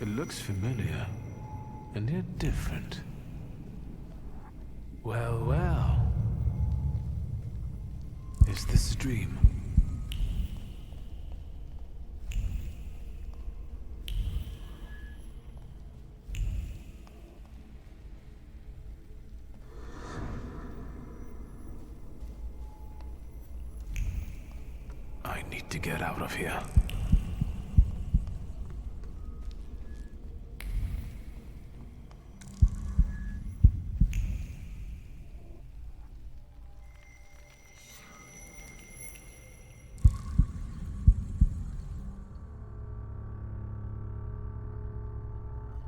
It looks familiar, and yet different. Well, well. Is this a dream? I need to get out of here.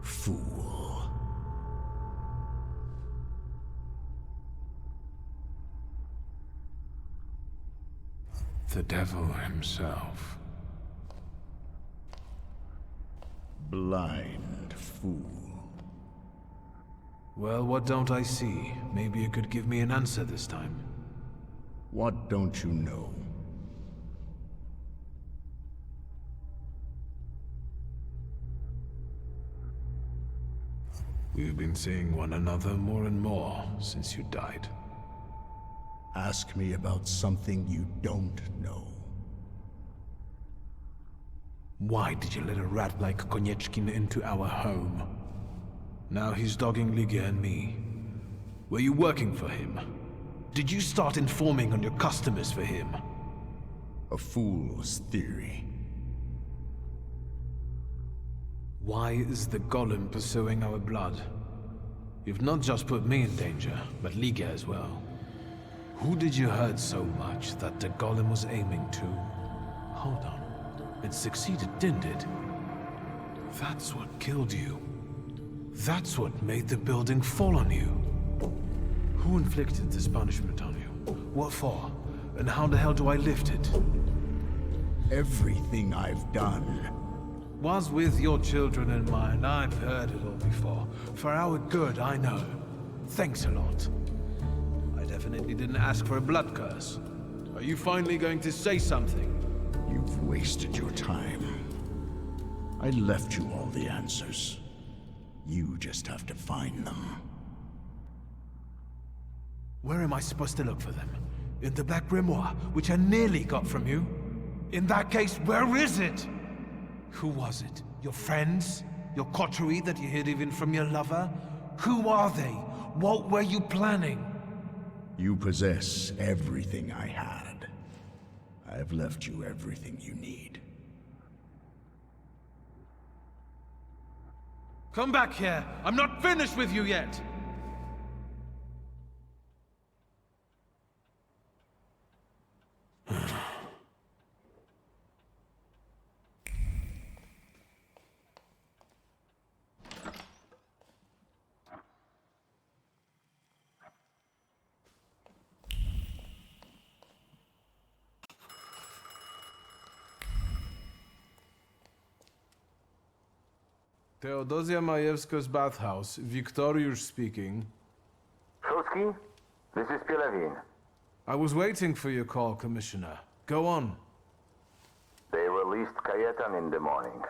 Fool. The devil himself. Blind fool. Well, what don't I see? Maybe you could give me an answer this time. What don't you know? We've been seeing one another more and more since you died. Ask me about something you don't know. Why did you let a rat like Konieczkin into our home? Now he's dogging Ligia and me. Were you working for him? Did you start informing on your customers for him? A fool's theory. Why is the Golem pursuing our blood? You've not just put me in danger, but Ligia as well. Who did you hurt so much that the Golem was aiming to? Hold on. It succeeded, didn't it? That's what killed you. That's what made the building fall on you. Who inflicted this punishment on you? What for? And how the hell do I lift it? Everything I've done. Was with your children in mind. I've heard it all before. For our good, I know. Thanks a lot. I definitely didn't ask for a blood curse. Are you finally going to say something? You've wasted your time. I left you all the answers. You just have to find them. Where am I supposed to look for them? In the Black Grimoire, which I nearly got from you? In that case, where is it? Who was it? Your friends? Your coterie that you hid even from your lover? Who are they? What were you planning? You possess everything I had. I've left you everything you need. Come back here! I'm not finished with you yet! Teodosia Majewska's bathhouse. Wiktoriusz speaking. Szulski, this is Pielewin. I was waiting for your call, Commissioner. Go on. They released Kajetan in the morning.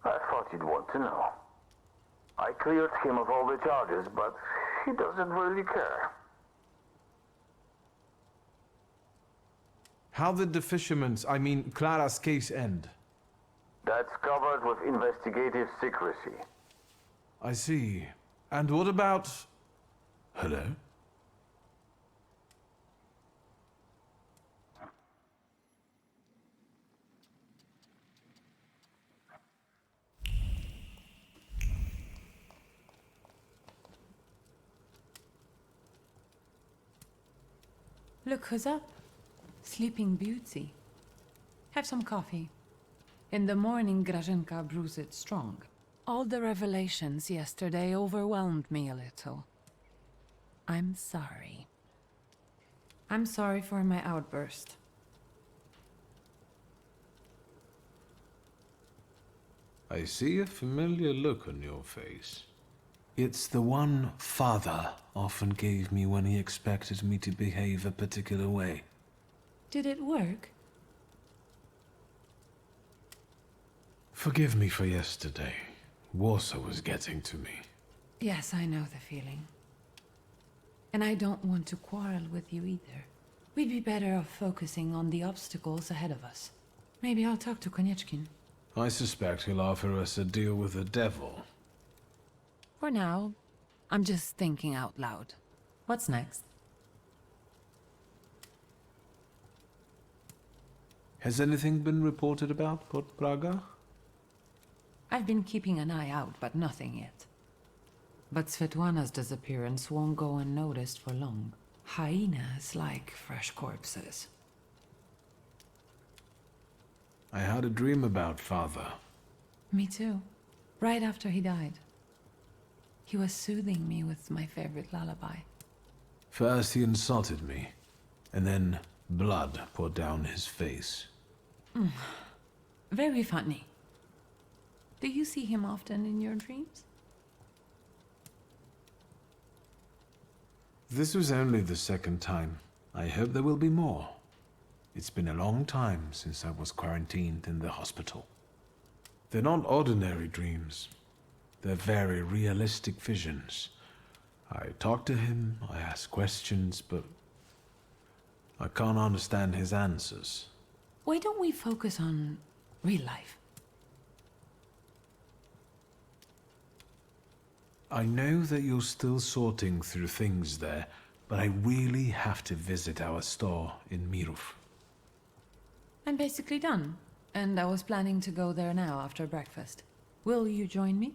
I thought you'd want to know. I cleared him of all the charges, but he doesn't really care. How did the fisherman's, I mean Clara's case end? That's covered with investigative secrecy. I see. And what about... Hello? Look who's up. Sleeping Beauty. Have some coffee. In the morning, Grażynka brews it strong. All the revelations yesterday overwhelmed me a little. I'm sorry. I'm sorry for my outburst. I see a familiar look on your face. It's the one Father often gave me when he expected me to behave a particular way. Did it work? Forgive me for yesterday. Warsaw was getting to me. Yes, I know the feeling. And I don't want to quarrel with you either. We'd be better off focusing on the obstacles ahead of us. Maybe I'll talk to Konieczkin. I suspect he'll offer us a deal with the devil. For now, I'm just thinking out loud. What's next? Has anything been reported about Port Praga? I've been keeping an eye out, but nothing yet. But Svetlana's disappearance won't go unnoticed for long. Hyenas like fresh corpses. I had a dream about Father. Me too. Right after he died. He was soothing me with my favorite lullaby. First he insulted me, and then blood poured down his face. Very funny. Do you see him often in your dreams? This was only the second time. I hope there will be more. It's been a long time since I was quarantined in the hospital. They're not ordinary dreams. They're very realistic visions. I talk to him, I ask questions, but I can't understand his answers. Why don't we focus on real life? I know that you're still sorting through things there, but I really have to visit our store in Mirów. I'm basically done, and I was planning to go there now after breakfast. Will you join me?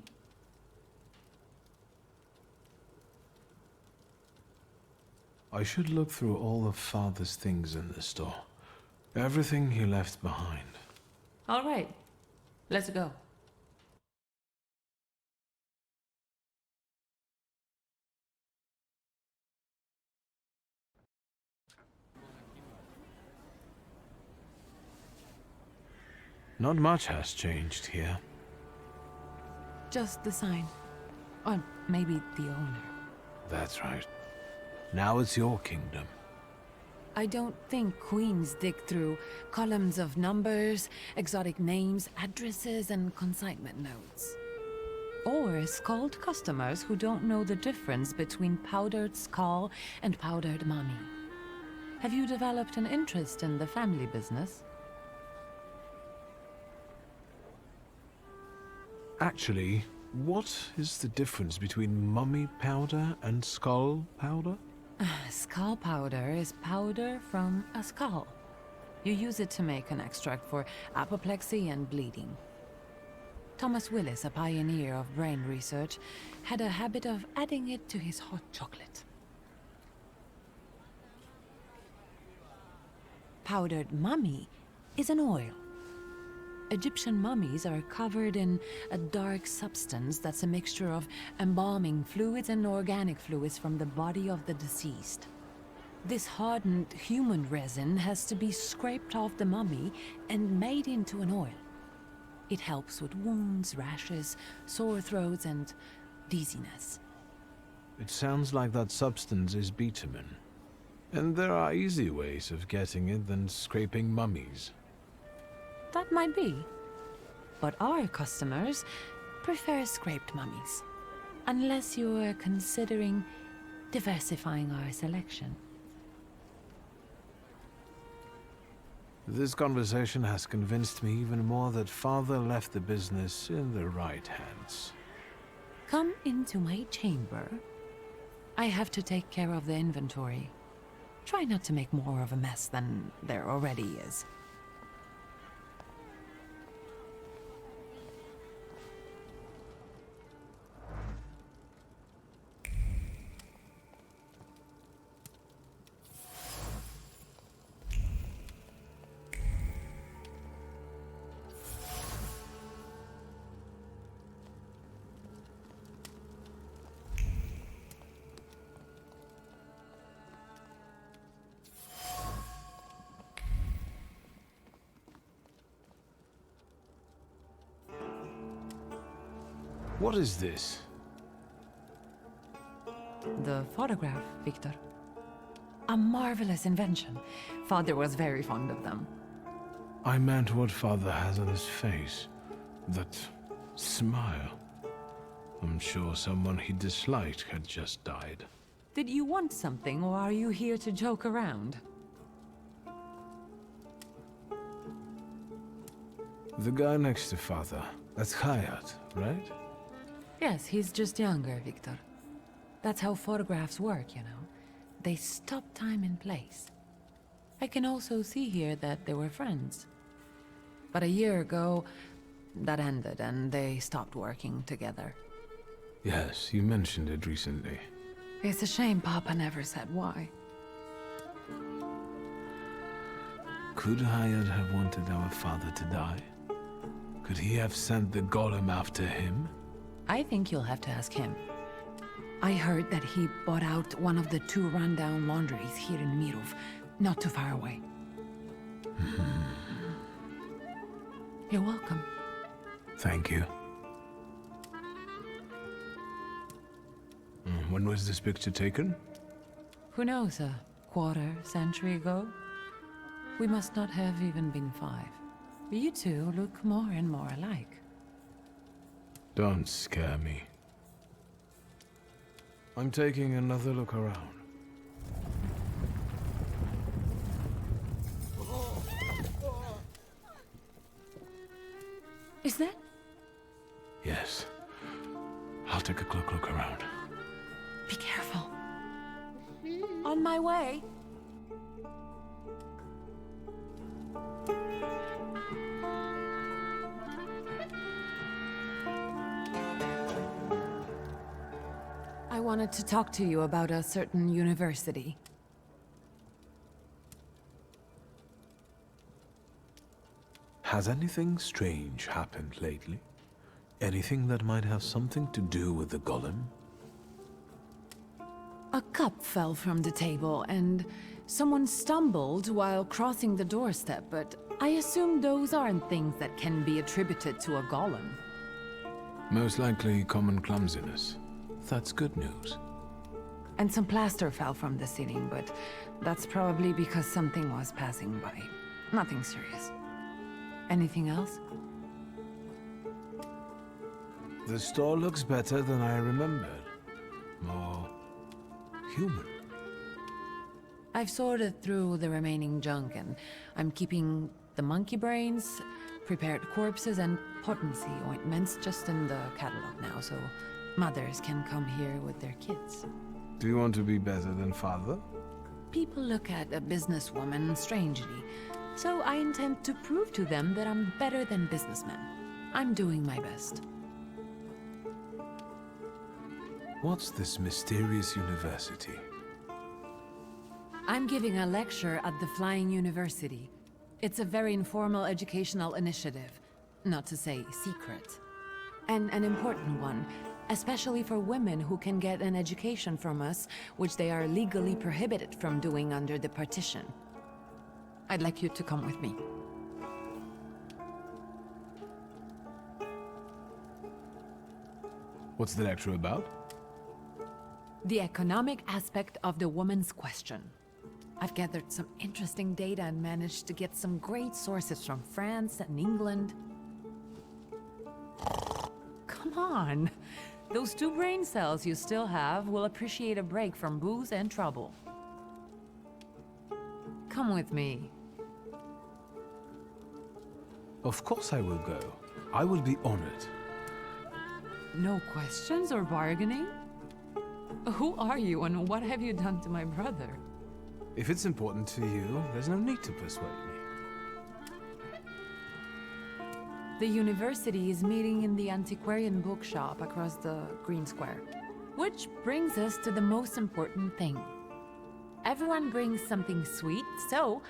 I should look through all of Father's things in the store. Everything he left behind. All right, let's go. Not much has changed here. Just the sign. Or maybe the owner. That's right. Now it's your kingdom. I don't think queens dig through columns of numbers, exotic names, addresses, and consignment notes. Or scold customers who don't know the difference between powdered skull and powdered mummy. Have you developed an interest in the family business? Actually, what is the difference between mummy powder and skull powder? Skull powder is powder from a skull. You use it to make an extract for apoplexy and bleeding. Thomas Willis, a pioneer of brain research, had a habit of adding it to his hot chocolate. Powdered mummy is an oil. Egyptian mummies are covered in a dark substance that's a mixture of embalming fluids and organic fluids from the body of the deceased. This hardened human resin has to be scraped off the mummy and made into an oil. It helps with wounds, rashes, sore throats, and dizziness. It sounds like that substance is bitumen. And there are easy ways of getting it than scraping mummies. That might be. But our customers prefer scraped mummies. Unless you're considering diversifying our selection. This conversation has convinced me even more that Father left the business in the right hands. Come into my chamber. I have to take care of the inventory. Try not to make more of a mess than there already is. What is this? The photograph, Victor. A marvelous invention. Father was very fond of them. I meant what Father has on his face. That smile. I'm sure someone he disliked had just died. Did you want something, or are you here to joke around? The guy next to Father, that's Hayat, right? Yes, he's just younger, Victor. That's how photographs work, you know. They stop time and place. I can also see here that they were friends. But a year ago, that ended and they stopped working together. Yes, you mentioned it recently. It's a shame Papa never said why. Could Hayat have wanted our father to die? Could he have sent the Golem after him? I think you'll have to ask him. I heard that he bought out one of the 2 rundown laundries here in Mirov, not too far away. You're welcome. Thank you. When was this picture taken? Who knows, a quarter century ago? We must not have even been 5. You two look more and more alike. Don't scare me. I'm taking another look around. Is that? Yes. I'll take a quick look around. Be careful. On my way. I wanted to talk to you about a certain university. Has anything strange happened lately? Anything that might have something to do with the Golem? A cup fell from the table, and someone stumbled while crossing the doorstep, but I assume those aren't things that can be attributed to a golem. Most likely common clumsiness. That's good news. And some plaster fell from the ceiling, but that's probably because something was passing by. Nothing serious. Anything else? The store looks better than I remembered. More human. I've sorted through the remaining junk, and I'm keeping the monkey brains, prepared corpses, and potency ointments just in the catalog now, so mothers can come here with their kids. Do you want to be better than Father? People look at a businesswoman strangely, so I intend to prove to them that I'm better than businessmen. I'm doing my best. What's this mysterious university? I'm giving a lecture at the Flying University. It's a very informal educational initiative, not to say secret. And an important one, especially for women who can get an education from us, which they are legally prohibited from doing under the partition. I'd like you to come with me. What's the lecture about? The economic aspect of the woman's question. I've gathered some interesting data and managed to get some great sources from France and England. Come on! Those 2 brain cells you still have will appreciate a break from booze and trouble. Come with me. Of course I will go. I will be honored. No questions or bargaining? Who are you and what have you done to my brother? If it's important to you, there's no need to persuade me. The university is meeting in the antiquarian bookshop across the Green Square. Which brings us to the most important thing. Everyone brings something sweet, so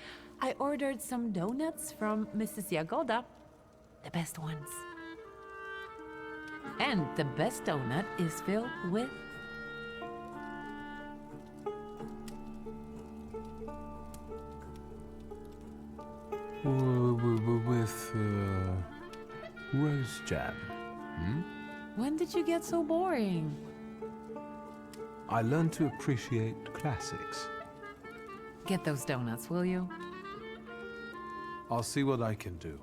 I ordered some donuts from Mrs. Yagoda. The best ones. And the best donut is filled with... With rose jam. When did you get so boring? I learned to appreciate classics. Get those donuts, will you? I'll see what I can do.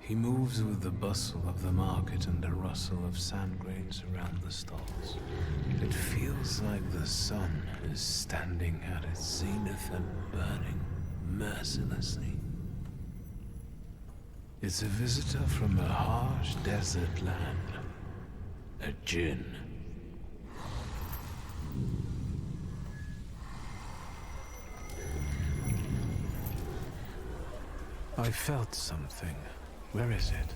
He moves with the bustle of the market and the rustle of sand grains around the stalls. It feels like the sun is standing at its zenith and burning mercilessly. It's a visitor from a harsh desert land. A Djinn. I felt something. Where is it?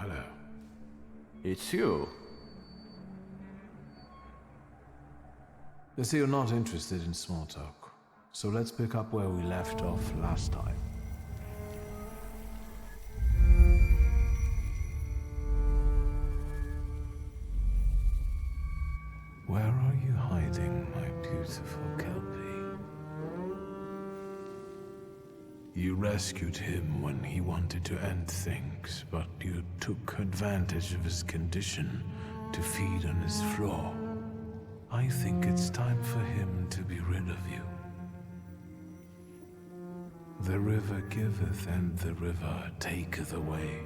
Hello. It's you. They say you're not interested in small talk, so let's pick up where we left off last time. Where are you hiding, my beautiful Kelpie? You rescued him when he wanted to end things, but you took advantage of his condition to feed on his flaw. I think it's time for him to be rid of you. The river giveth and the river taketh away.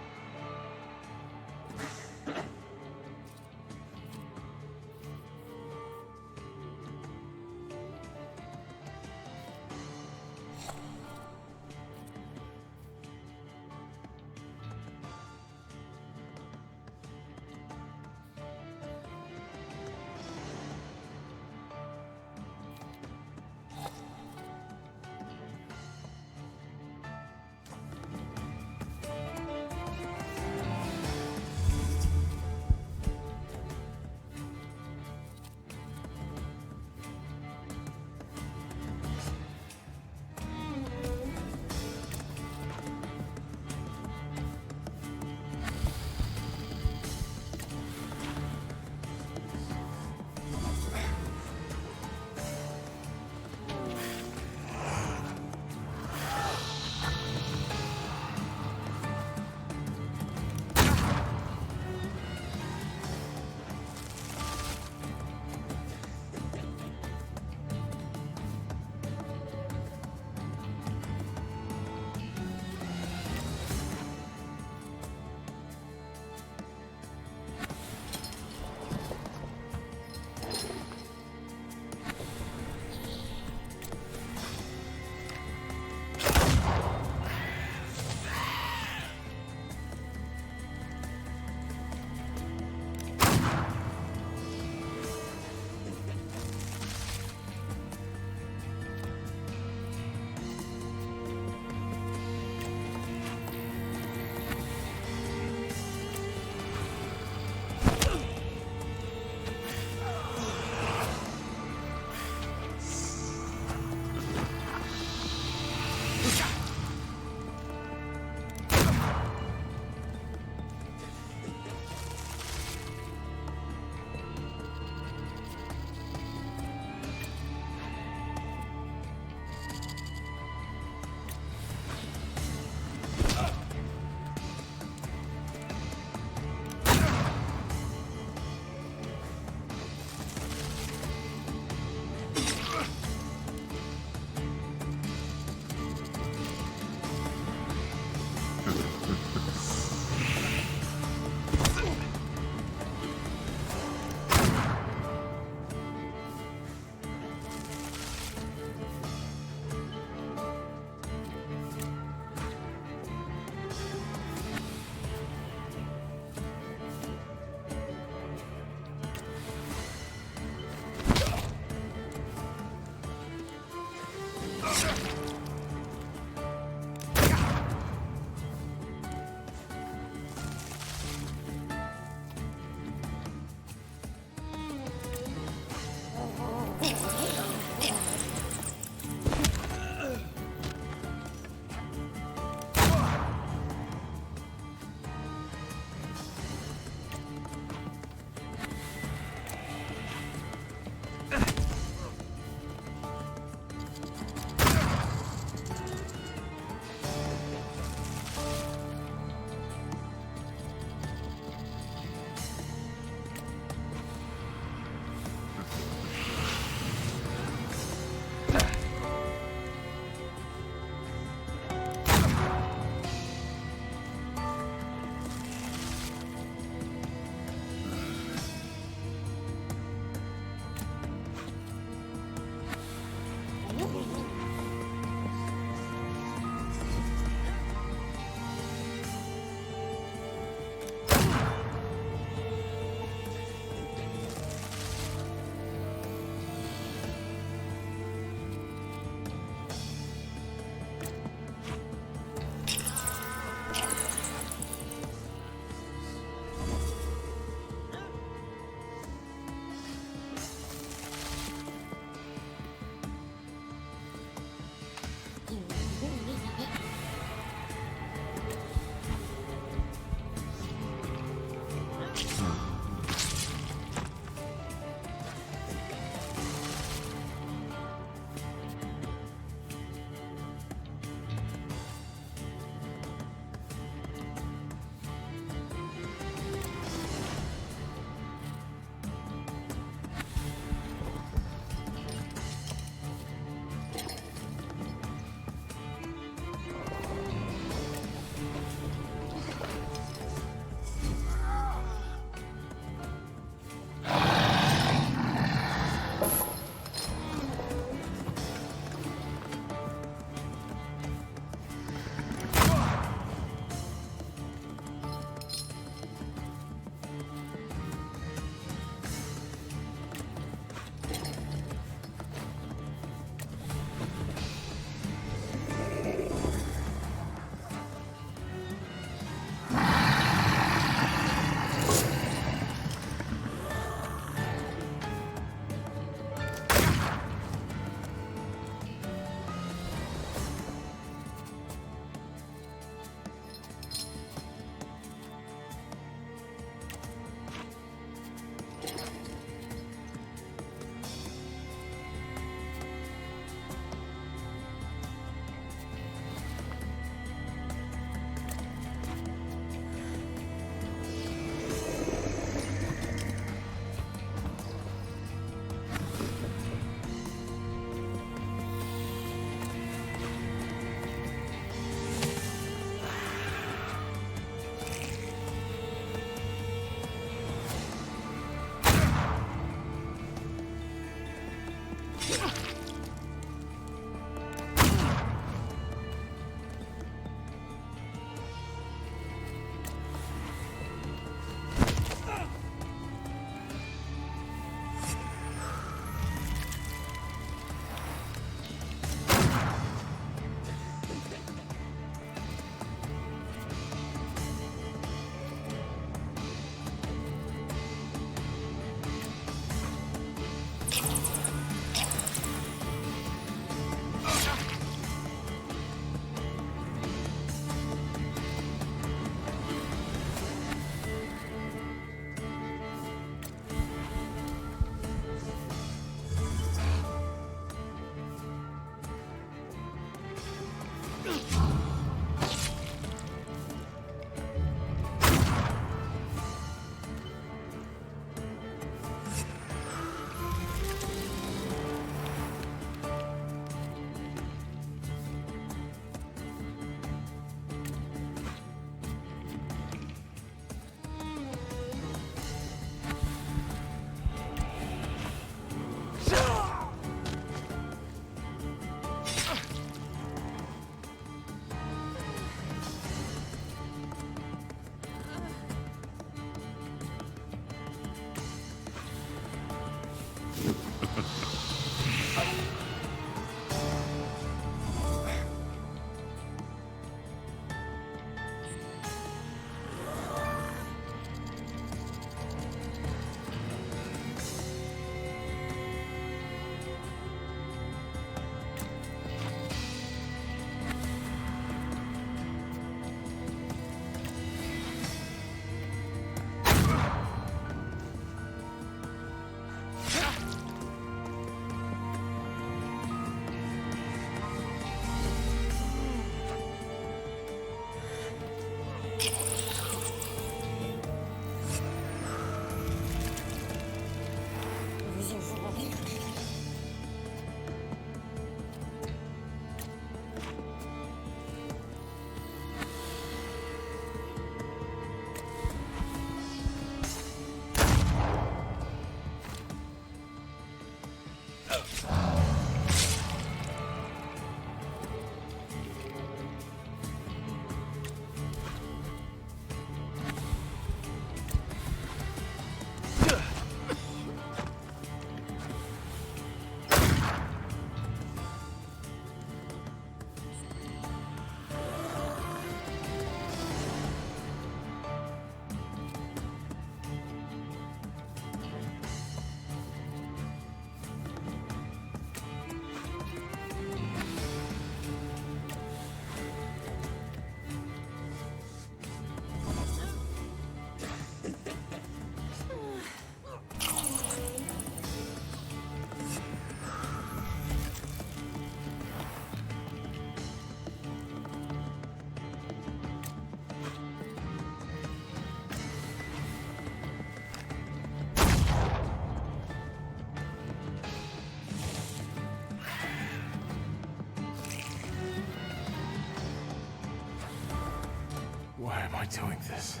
Why am I doing this?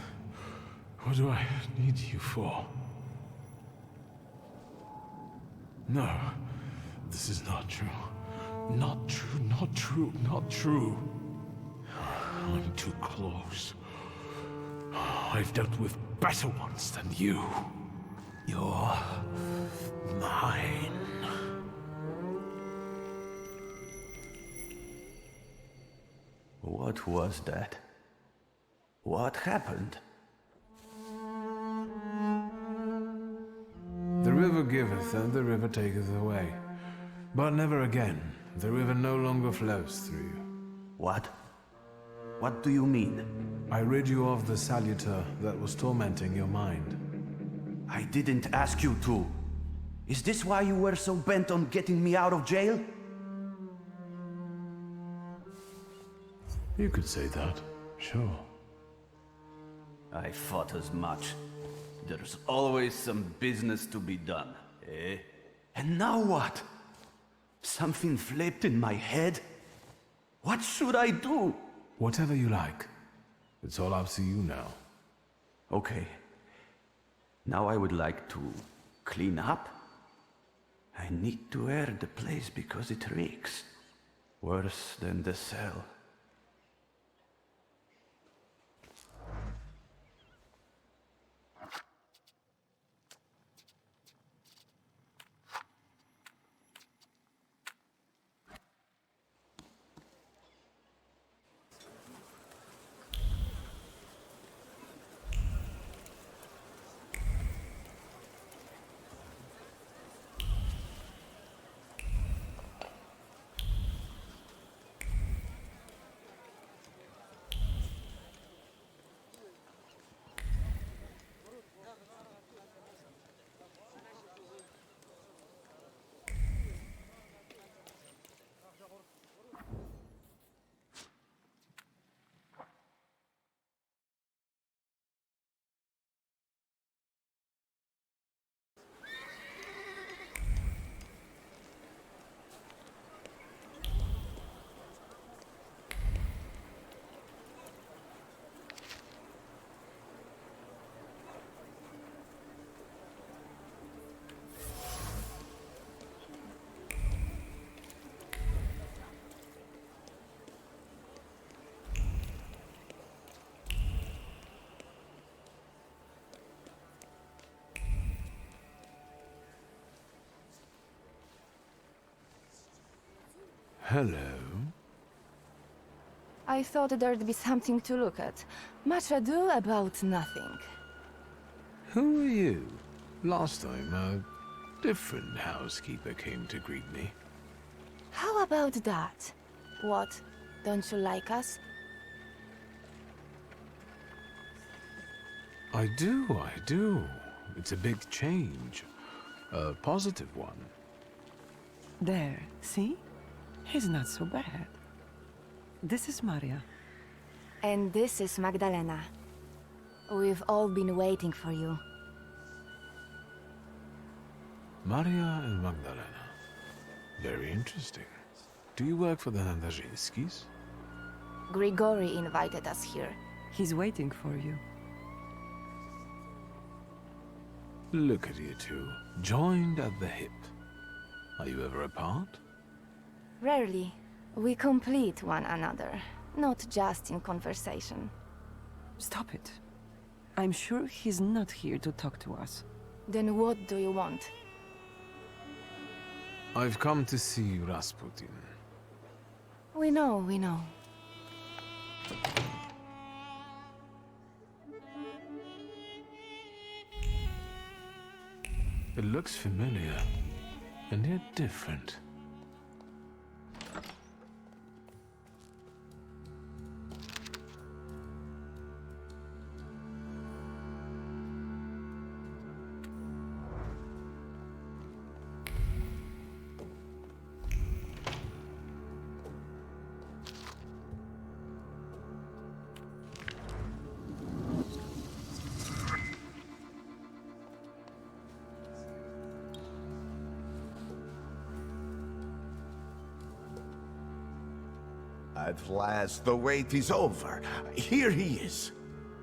What do I need you for? No, this is not true. Not true, not true, not true. I'm too close. I've dealt with better ones than you. You're mine. What was that? What happened? The river giveth and the river taketh away. But never again. The river no longer flows through you. What? What do you mean? I rid you of the saluter that was tormenting your mind. I didn't ask you to. Is this why you were so bent on getting me out of jail? You could say that, sure. I thought as much. There's always some business to be done, eh? And now what? Something flipped in my head? What should I do? Whatever you like. It's all up to you now. Okay. Now I would like to clean up. I need to air the place because it reeks. Worse than the cell. Hello. I thought there'd be something to look at. Much ado about nothing. Who are you? Last time, a different housekeeper came to greet me. How about that? What? Don't you like us? I do. It's a big change. A positive one. There, see? He's not so bad. This is Maria. And this is Magdalena. We've all been waiting for you. Maria and Magdalena. Very interesting. Do you work for the Nandarzinskis? Grigori invited us here. He's waiting for you. Look at you two, joined at the hip. Are you ever apart? Rarely. We complete one another, not just in conversation. Stop it. I'm sure he's not here to talk to us. Then what do you want? I've come to see Rasputin. We know. It looks familiar, and yet different. At last, the wait is over. Here he is.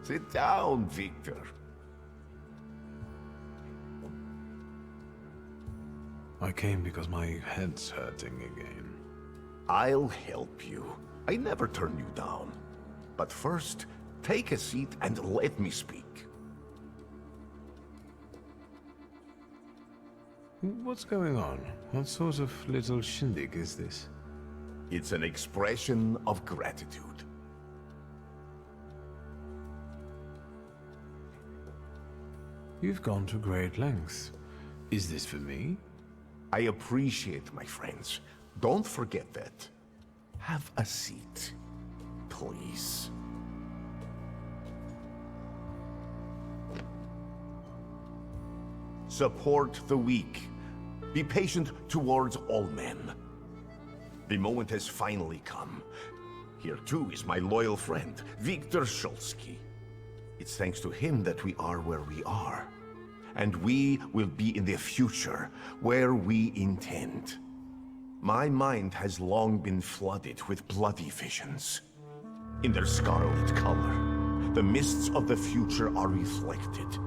Sit down, Victor. I came because my head's hurting again. I'll help you. I never turn you down. But first, take a seat and let me speak. What's going on? What sort of little shindig is this? It's an expression of gratitude. You've gone to great lengths. Is this for me? I appreciate my friends. Don't forget that. Have a seat, please. Support the weak. Be patient towards all men. The moment has finally come. Here too is my loyal friend, Viktor Shulsky. It's thanks to him that we are where we are. And we will be in the future, where we intend. My mind has long been flooded with bloody visions. In their scarlet color, the mists of the future are reflected.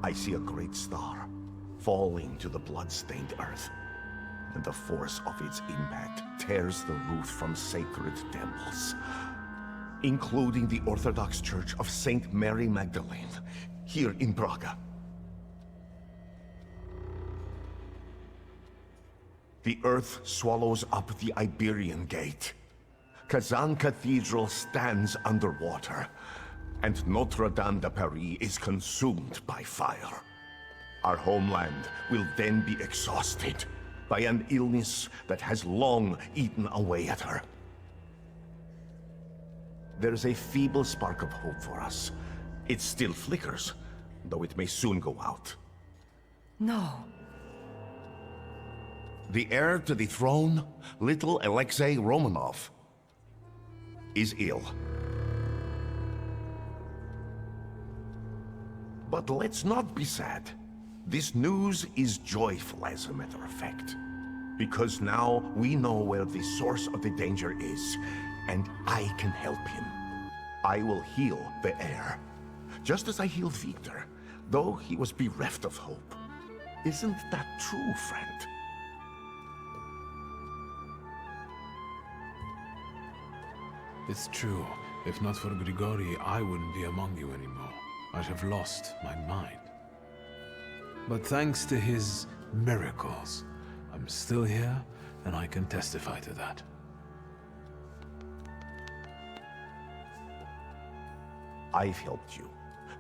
I see a great star falling to the blood-stained earth, and the force of its impact tears the roof from sacred temples, including the Orthodox Church of Saint Mary Magdalene, here in Braga. The earth swallows up the Iberian Gate. Kazan Cathedral stands underwater, and Notre Dame de Paris is consumed by fire. Our homeland will then be exhausted by an illness that has long eaten away at her. There's a feeble spark of hope for us. It still flickers, though it may soon go out. No. The heir to the throne, little Alexei Romanov, is ill. But let's not be sad. This news is joyful, as a matter of fact. Because now we know where the source of the danger is, and I can help him. I will heal the heir, just as I healed Victor, though he was bereft of hope. Isn't that true, friend? It's true. If not for Grigori, I wouldn't be among you anymore. I'd have lost my mind. But thanks to his miracles, I'm still here, and I can testify to that. I've helped you,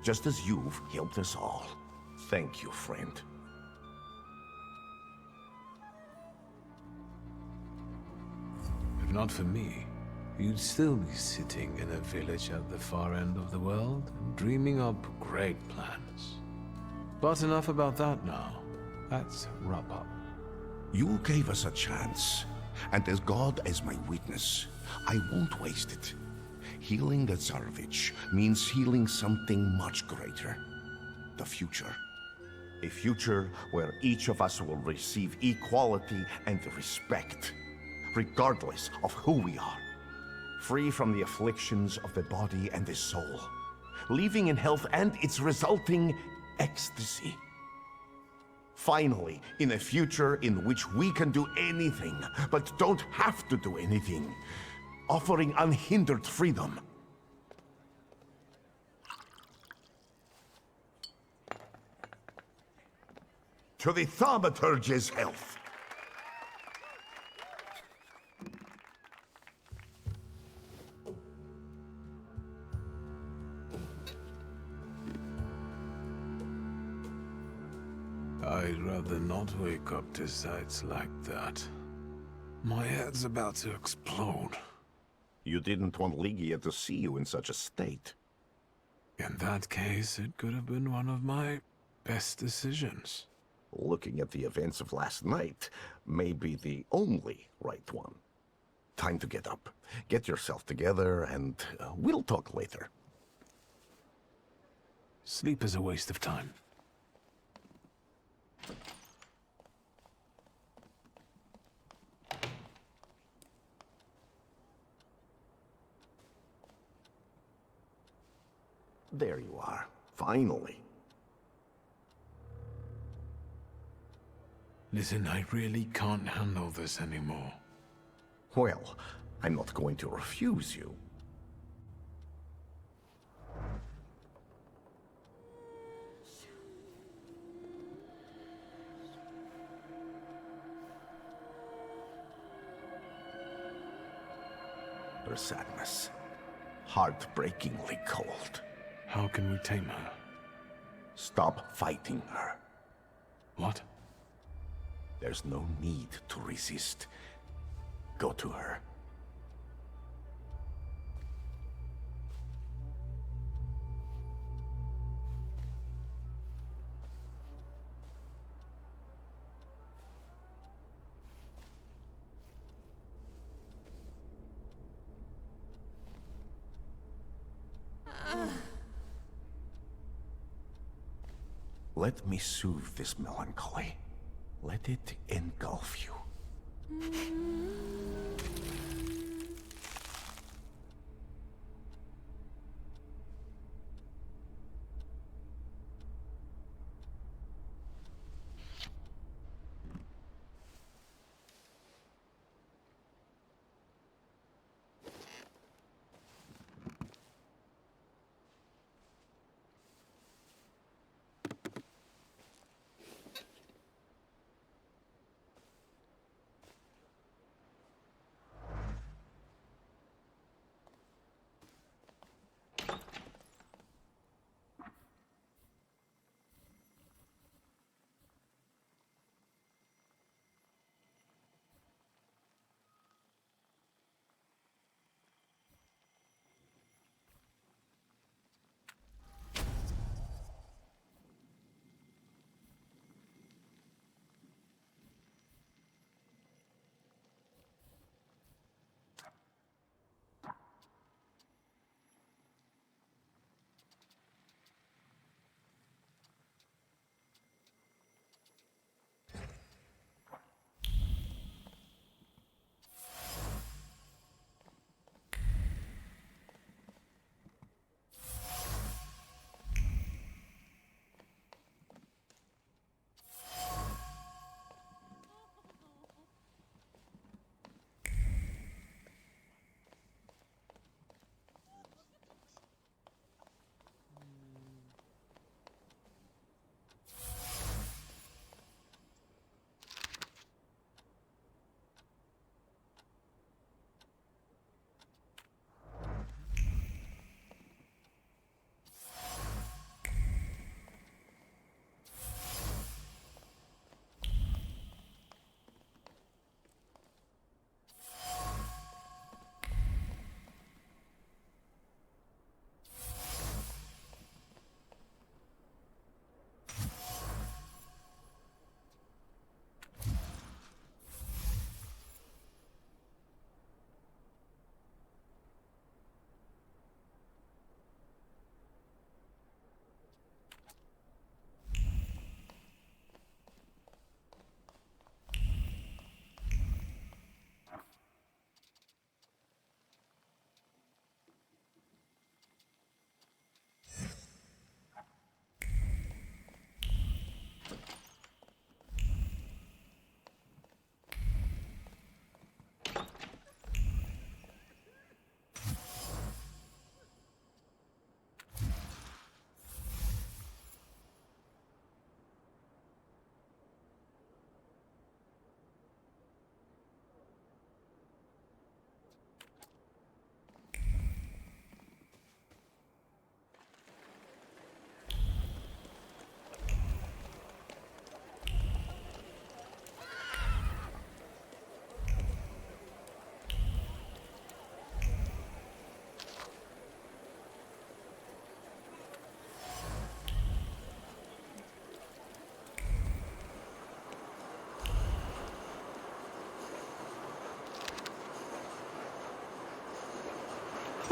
just as you've helped us all. Thank you, friend. If not for me, you'd still be sitting in a village at the far end of the world, dreaming up great plans. But enough about that now. Let's wrap up. You gave us a chance, and as God as my witness, I won't waste it. Healing the Tsarevich means healing something much greater. The future. A future where each of us will receive equality and respect, regardless of who we are. Free from the afflictions of the body and the soul. Living in health and its resulting ecstasy. Finally, in a future in which we can do anything, but don't have to do anything. Offering unhindered freedom. To the Thaumaturge's health. I'd rather not wake up to sights like that. My head's about to explode. You didn't want Ligia to see you in such a state. In that case, it could have been one of my best decisions. Looking at the events of last night may be the only right one. Time to get up. Get yourself together, and we'll talk later. Sleep is a waste of time. There you are. Finally. Listen, I really can't handle this anymore. Well, I'm not going to refuse you. Her sadness. Heartbreakingly cold. How can we tame her? Stop fighting her. What? There's no need to resist. Go to her. Let me soothe this melancholy. Let it engulf you.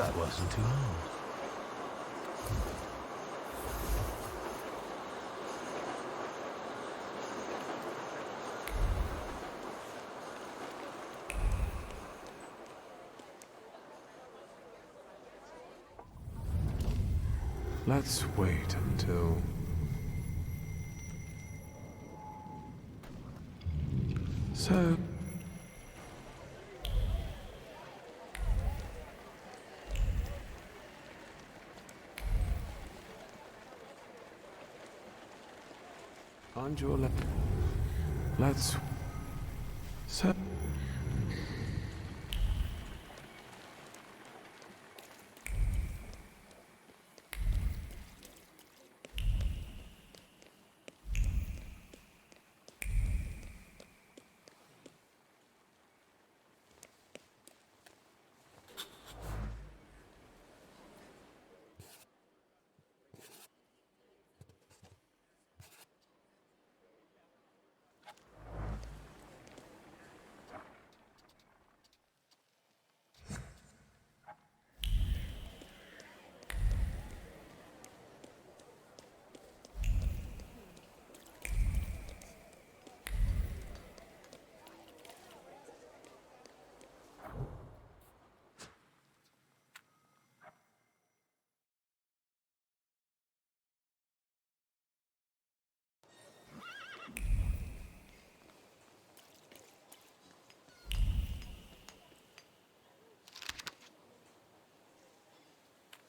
That wasn't too hard. Let's wait until... So... On your left. Let's... So...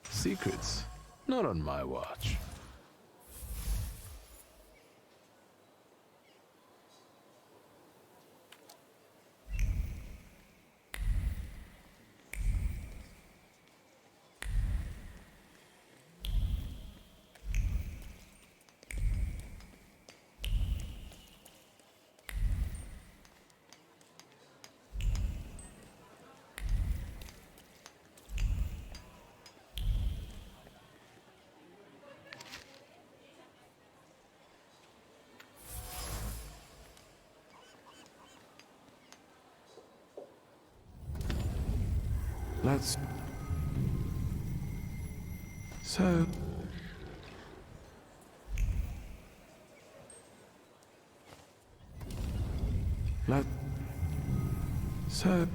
Secrets? Not on my watch. Let's... So... Let... So...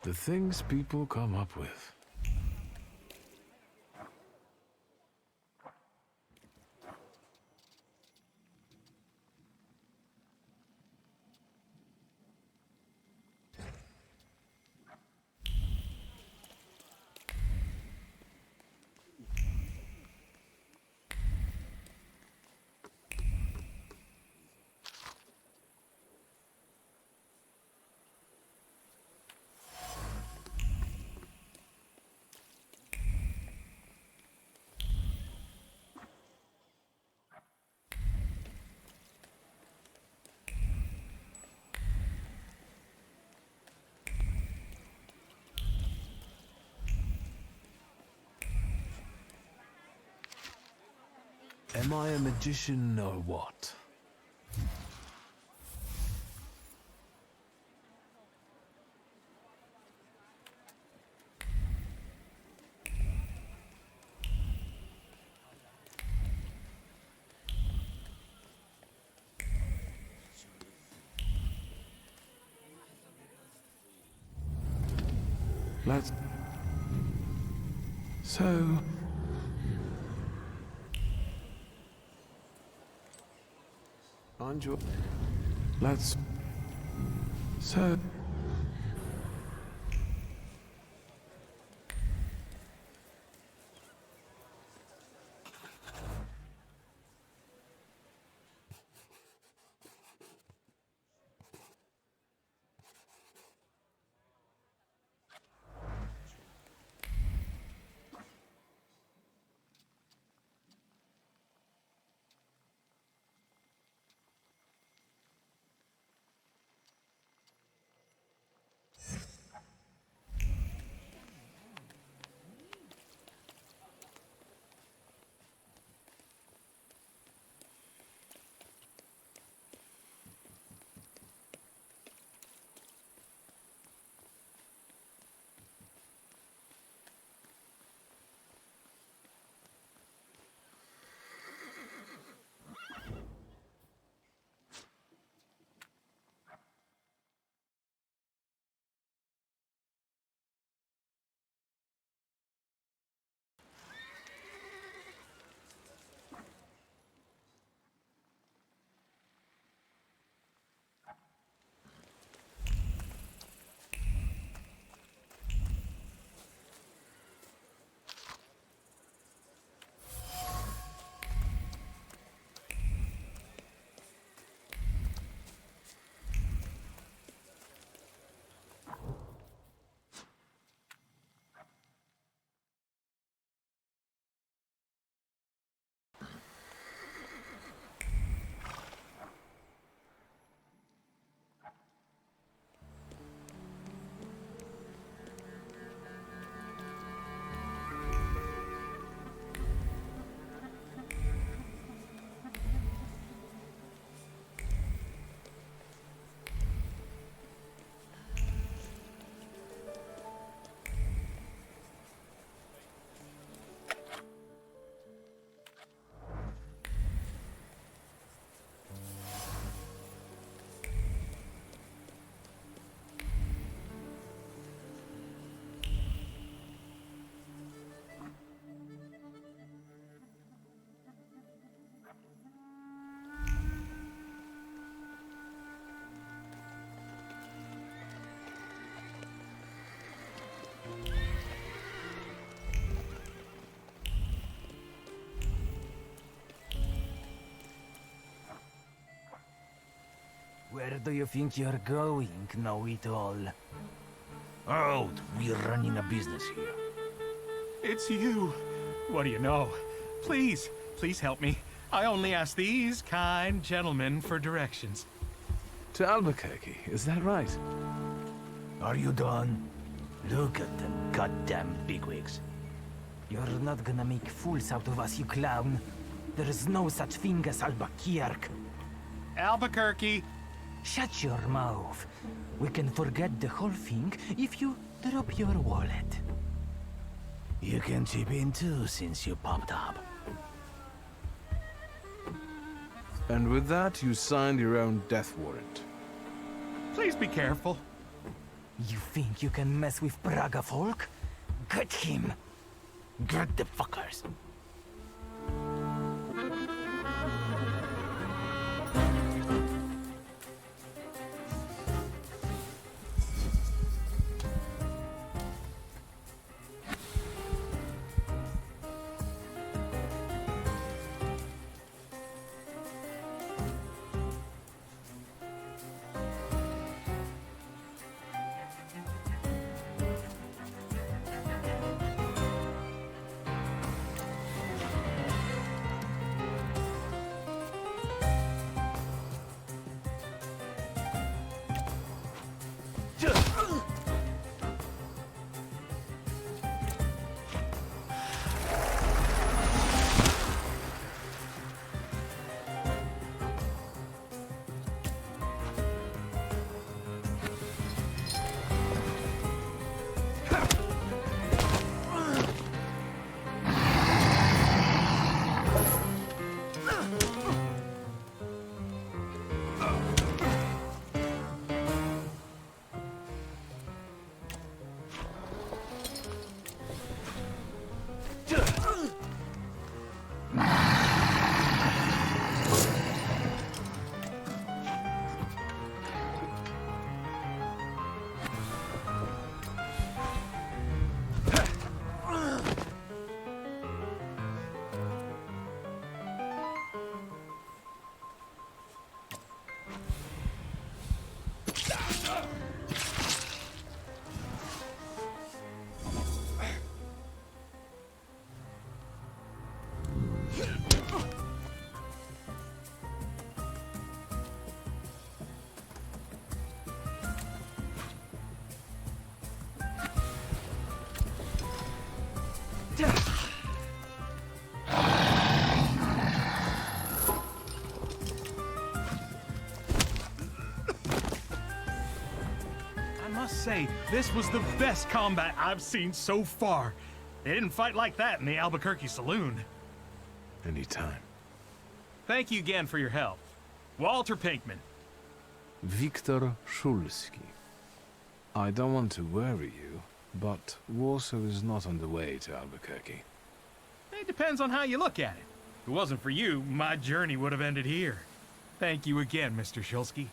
The things people come up with. Am I a magician or what? Let's... So... Let's... So... Where do you think you're going, know-it-all? Out! We're running a business here. It's you. What do you know? Please, please help me. I only ask these kind gentlemen for directions. To Albuquerque, is that right? Are you done? Look at them goddamn bigwigs. You're not gonna make fools out of us, you clown. There is no such thing as Albuquerque. Albuquerque! Shut your mouth. We can forget the whole thing if you drop your wallet. You can chip in too since you popped up. And with that, you signed your own death warrant. Please be careful. You think you can mess with Braga folk? Get him! Get the fuckers! I must say, this was the best combat I've seen so far. They didn't fight like that in the Albuquerque saloon. Anytime. Thank you again for your help. Walter Pinkman. Viktor Szulski. I don't want to worry you, but Warsaw is not on the way to Albuquerque. It depends on how you look at it. If it wasn't for you, my journey would have ended here. Thank you again, Mr. Szulski.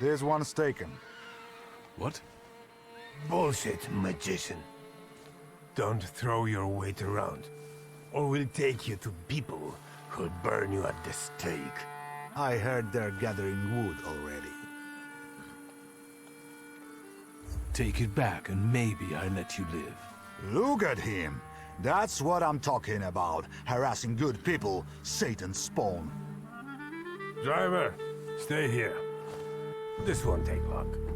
This one's taken. What? Bullshit, magician. Don't throw your weight around, or we'll take you to people who'll burn you at the stake. I heard they're gathering wood already. Take it back and maybe I let you live. Look at him! That's what I'm talking about. Harassing good people, Satan's spawn. Driver, stay here. This won't take long.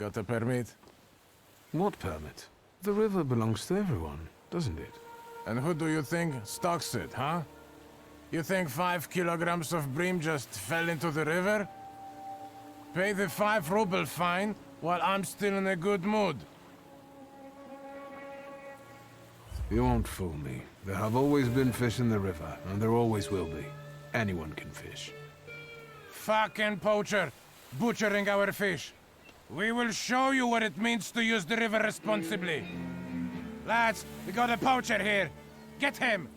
Got a permit? What permit? The river belongs to everyone, doesn't it? And who do you think stocks it, huh? You think 5 kilograms of bream just fell into the river? Pay the 5 ruble fine while I'm still in a good mood. You won't fool me. There have always been fish in the river, and there always will be. Anyone can fish. Fucking poacher! Butchering our fish! We will show you what it means to use the river responsibly! Lads, we got a poacher here! Get him!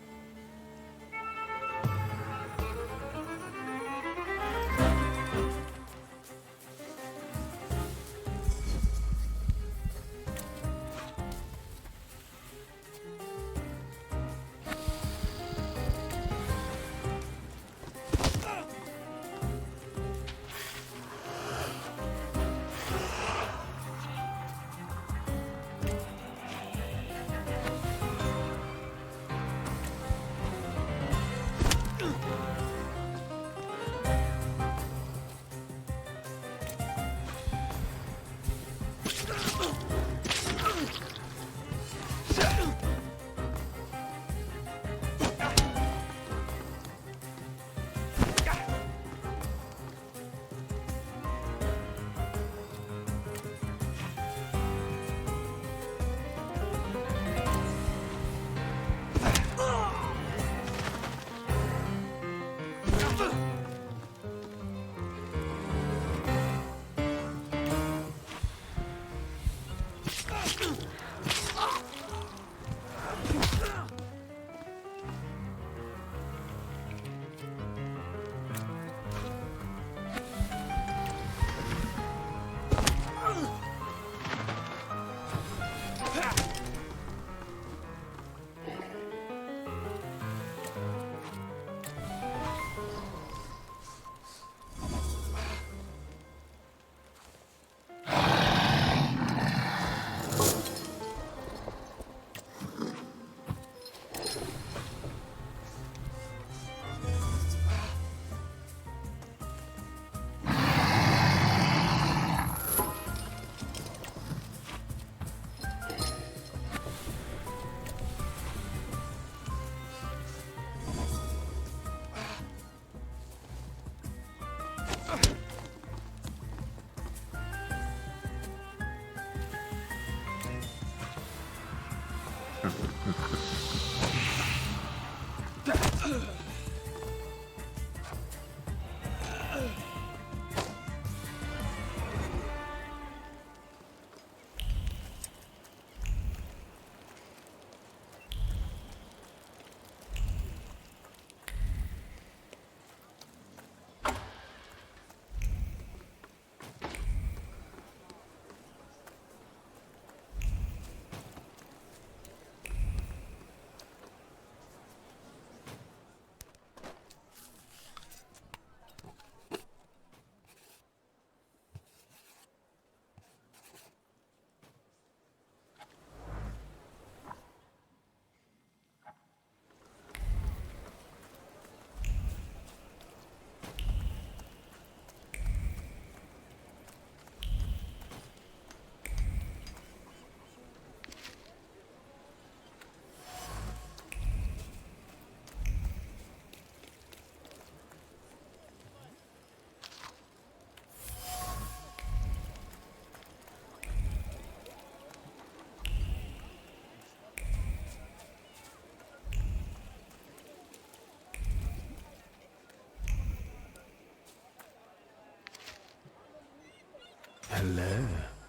Hello,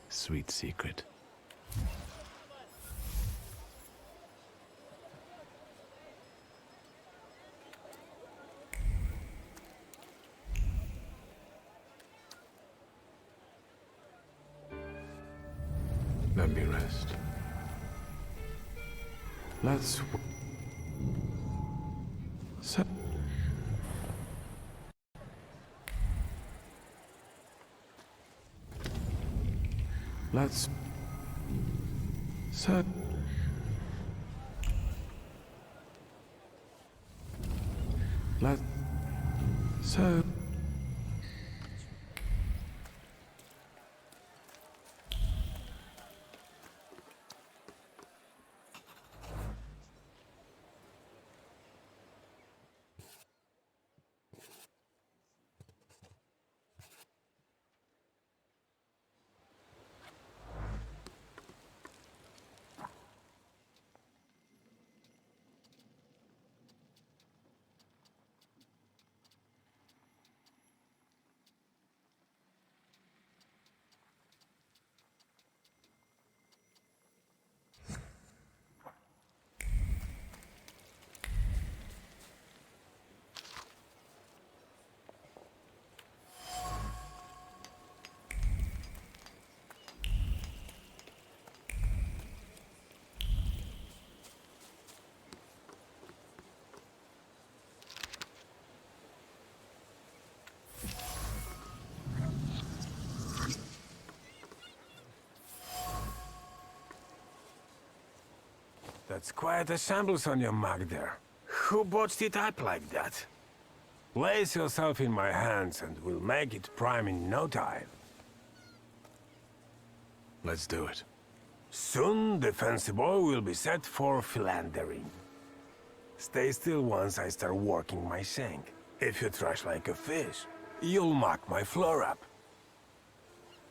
sweet secret. Let me rest. Let's... Let's... Set... Let... So... That's quite a shambles on your mug there. Who botched it up like that? Place yourself in my hands and we'll make it prime in no time. Let's do it. Soon the fancy boy will be set for philandering. Stay still once I start working my shank. If you trash like a fish, you'll muck my floor up.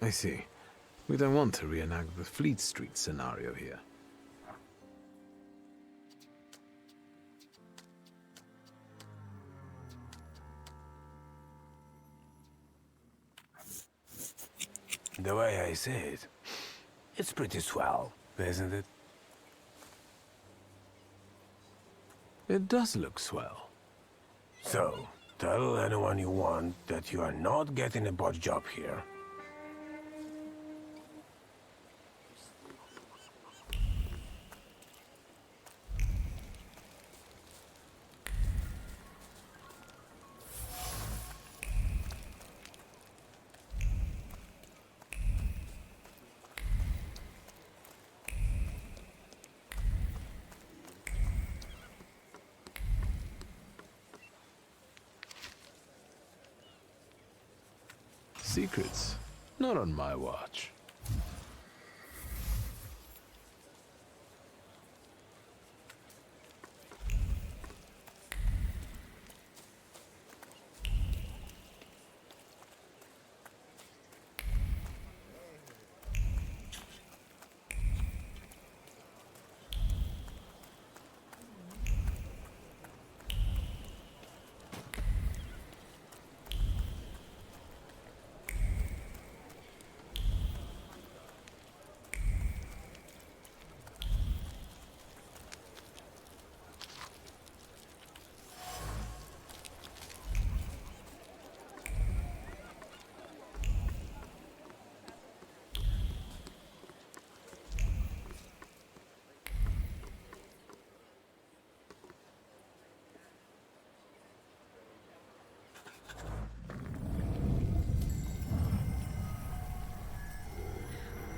I see. We don't want to reenact the Fleet Street scenario here. The way I see it, it's pretty swell, isn't it? It does look swell. So, tell anyone you want that you are not getting a botch job here. Secrets? Not on my watch.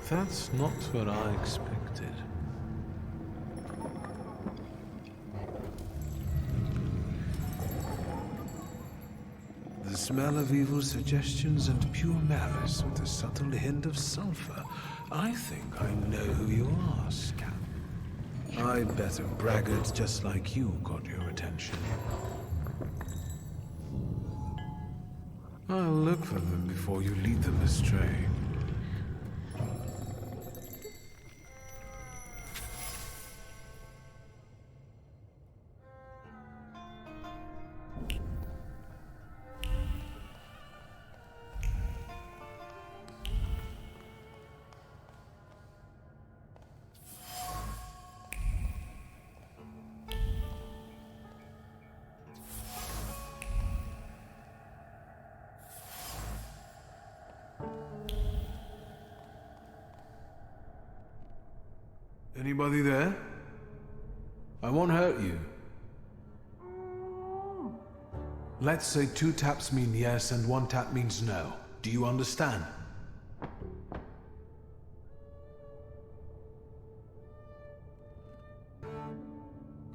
That's not what I expected. The smell of evil suggestions and pure malice with a subtle hint of sulfur. I think I know who you are, Scamp. I bet a braggart just like you got your attention. I'll look for them before you lead them astray. Anybody there? I won't hurt you. Let's say 2 taps mean yes and 1 tap means no. Do you understand?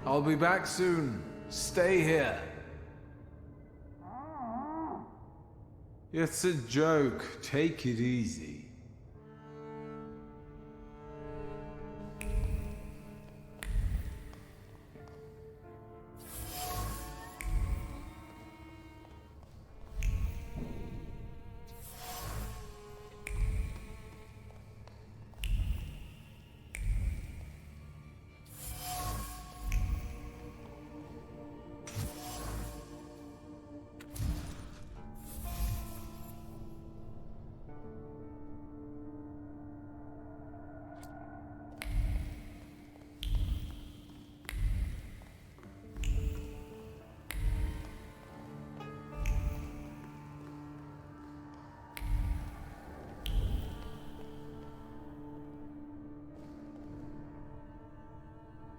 I'll be back soon. Stay here. It's a joke. Take it easy.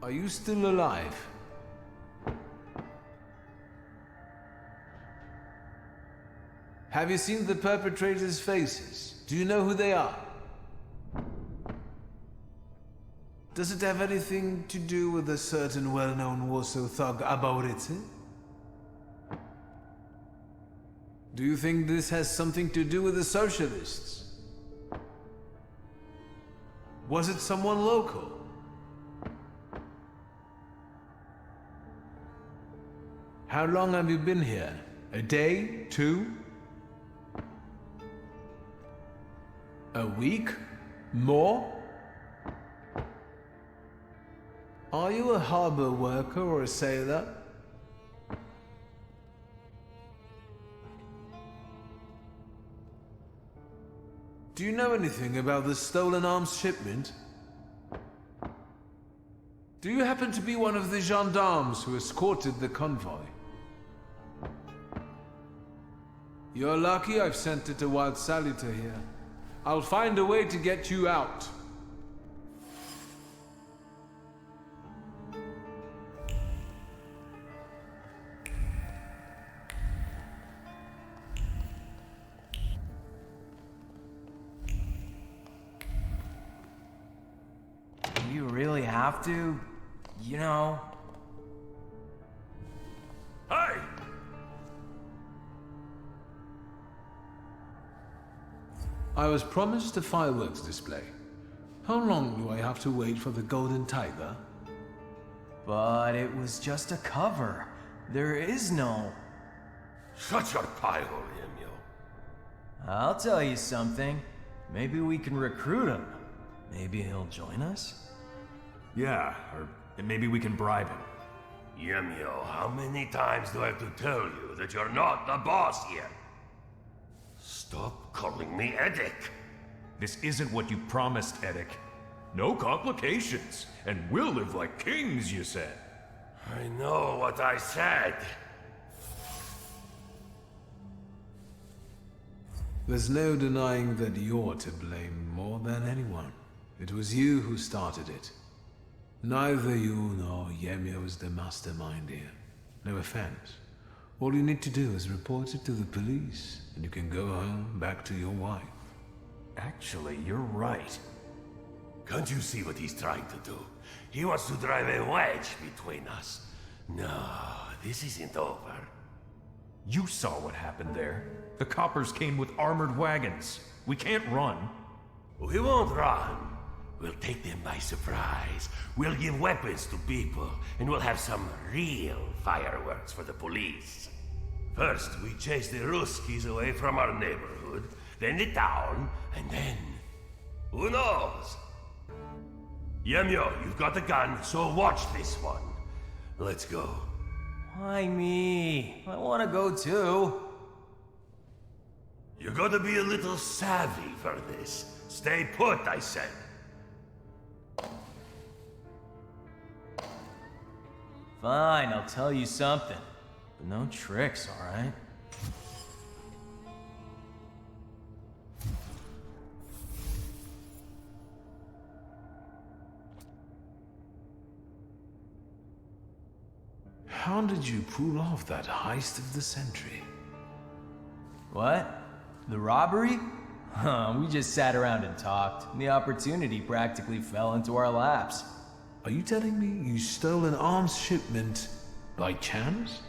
Are you still alive? Have you seen the perpetrators' faces? Do you know who they are? Does it have anything to do with a certain well-known Warsaw thug, Abaurice? Do you think this has something to do with the socialists? Was it someone local? How long have you been here? A day? 2? A week? More? Are you a harbor worker or a sailor? Do you know anything about the stolen arms shipment? Do you happen to be one of the gendarmes who escorted the convoy? You're lucky I've sent it a wild saluter here. I'll find a way to get you out. Do you really have to? You know? Hey! I was promised a fireworks display. How long do I have to wait for the Golden Tiger? But it was just a cover. There is no... Shut your pie hole, Emil. I'll tell you something. Maybe we can recruit him. Maybe he'll join us? Yeah, or maybe we can bribe him. Emil, how many times do I have to tell you that you're not the boss here? Stop calling me Eddick. This isn't what you promised, Eddick. No complications, and we'll live like kings, you said. I know what I said. There's no denying that you're to blame more than anyone. It was you who started it. Neither you nor Yemio is the mastermind here. No offense. All you need to do is report it to the police, and you can go home, back to your wife. Actually, you're right. Can't you see what he's trying to do? He wants to drive a wedge between us. No, this isn't over. You saw what happened there. The coppers came with armored wagons. We can't run. We won't run. We'll take them by surprise. We'll give weapons to people, and we'll have some real fireworks for the police. First, we chase the Ruskies away from our neighborhood, then the town, and then... who knows? Yemyo, you've got the gun, so watch this one. Let's go. Why me? I want to go too. You gotta be a little savvy for this. Stay put, I said. Fine, I'll tell you something. But no tricks, alright? How did you pull off that heist of the century? What? The robbery? We just sat around and talked. The opportunity practically fell into our laps. Are you telling me you stole an arms shipment by chance?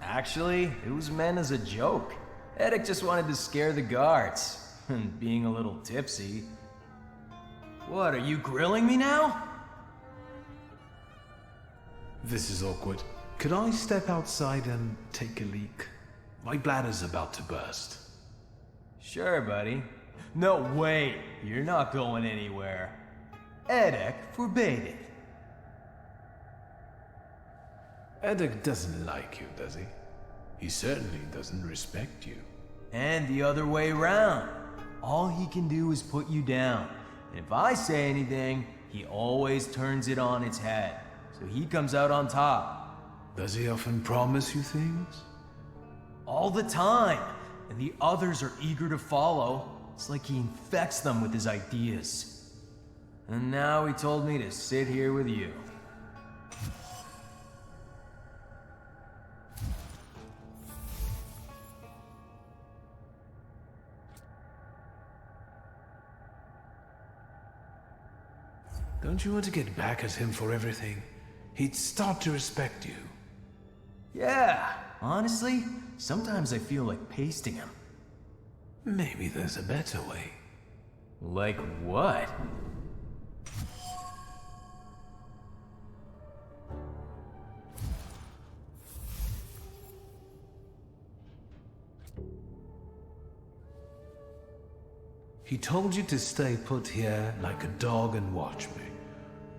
Actually, it was meant as a joke. Eddick just wanted to scare the guards. Being a little tipsy. What, are you grilling me now? This is awkward. Could I step outside and take a leak? My bladder's about to burst. Sure, buddy. No, wait. You're not going anywhere. Eddick forbade it. Eddick doesn't like you, does he? He certainly doesn't respect you. And the other way round. All he can do is put you down. And if I say anything, he always turns it on its head. So he comes out on top. Does he often promise you things? All the time. And the others are eager to follow. It's like he infects them with his ideas. And now he told me to sit here with you. Don't Don't you want to get back at him for everything? He'd start to respect you. Yeah, honestly, sometimes I feel like pasting him. Maybe there's a better way. Like what? He told you to stay put here like a dog and watch me.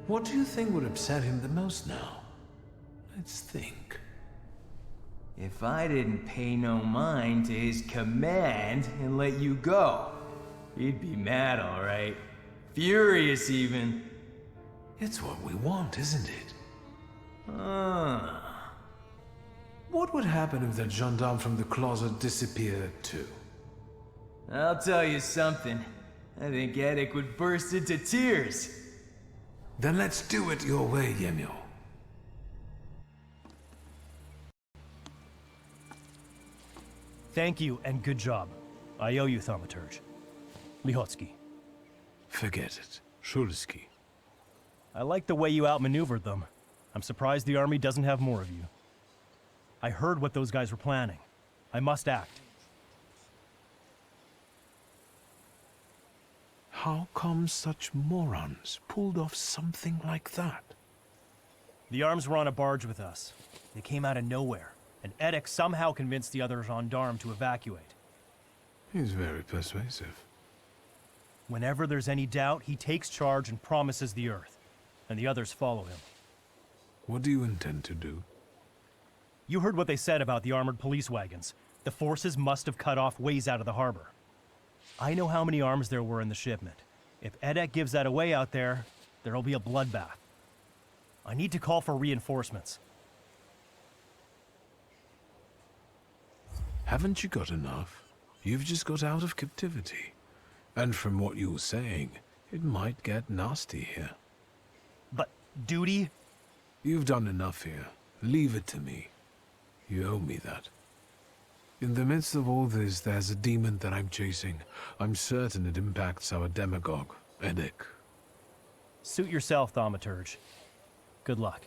What do you think would upset him the most now? Let's think. If I didn't pay no mind to his command and let you go, he'd be mad, all right. Furious, even. It's what we want, isn't it? What would happen if that gendarme from the closet disappeared too? I'll tell you something. I think Eddic would burst into tears. Then let's do it your way, Yemio. Thank you, and good job. I owe you, Thaumaturge. Lihotsky. Forget it. Shulsky. I like the way you outmaneuvered them. I'm surprised the army doesn't have more of you. I heard what those guys were planning. I must act. How come such morons pulled off something like that? The arms were on a barge with us. They came out of nowhere, and Eddic somehow convinced the other gendarme to evacuate. He's very persuasive. Whenever there's any doubt, he takes charge and promises the Earth, and the others follow him. What do you intend to do? You heard what they said about the armored police wagons. The forces must have cut off ways out of the harbor. I know how many arms there were in the shipment. If Edek gives that away out there, there'll be a bloodbath. I need to call for reinforcements. Haven't you got enough? You've just got out of captivity. And from what you were saying, it might get nasty here. But duty? You've done enough here. Leave it to me. You owe me that. In the midst of all this, there's a demon that I'm chasing. I'm certain it impacts our demagogue, Eddic. Suit yourself, Thaumaturge. Good luck.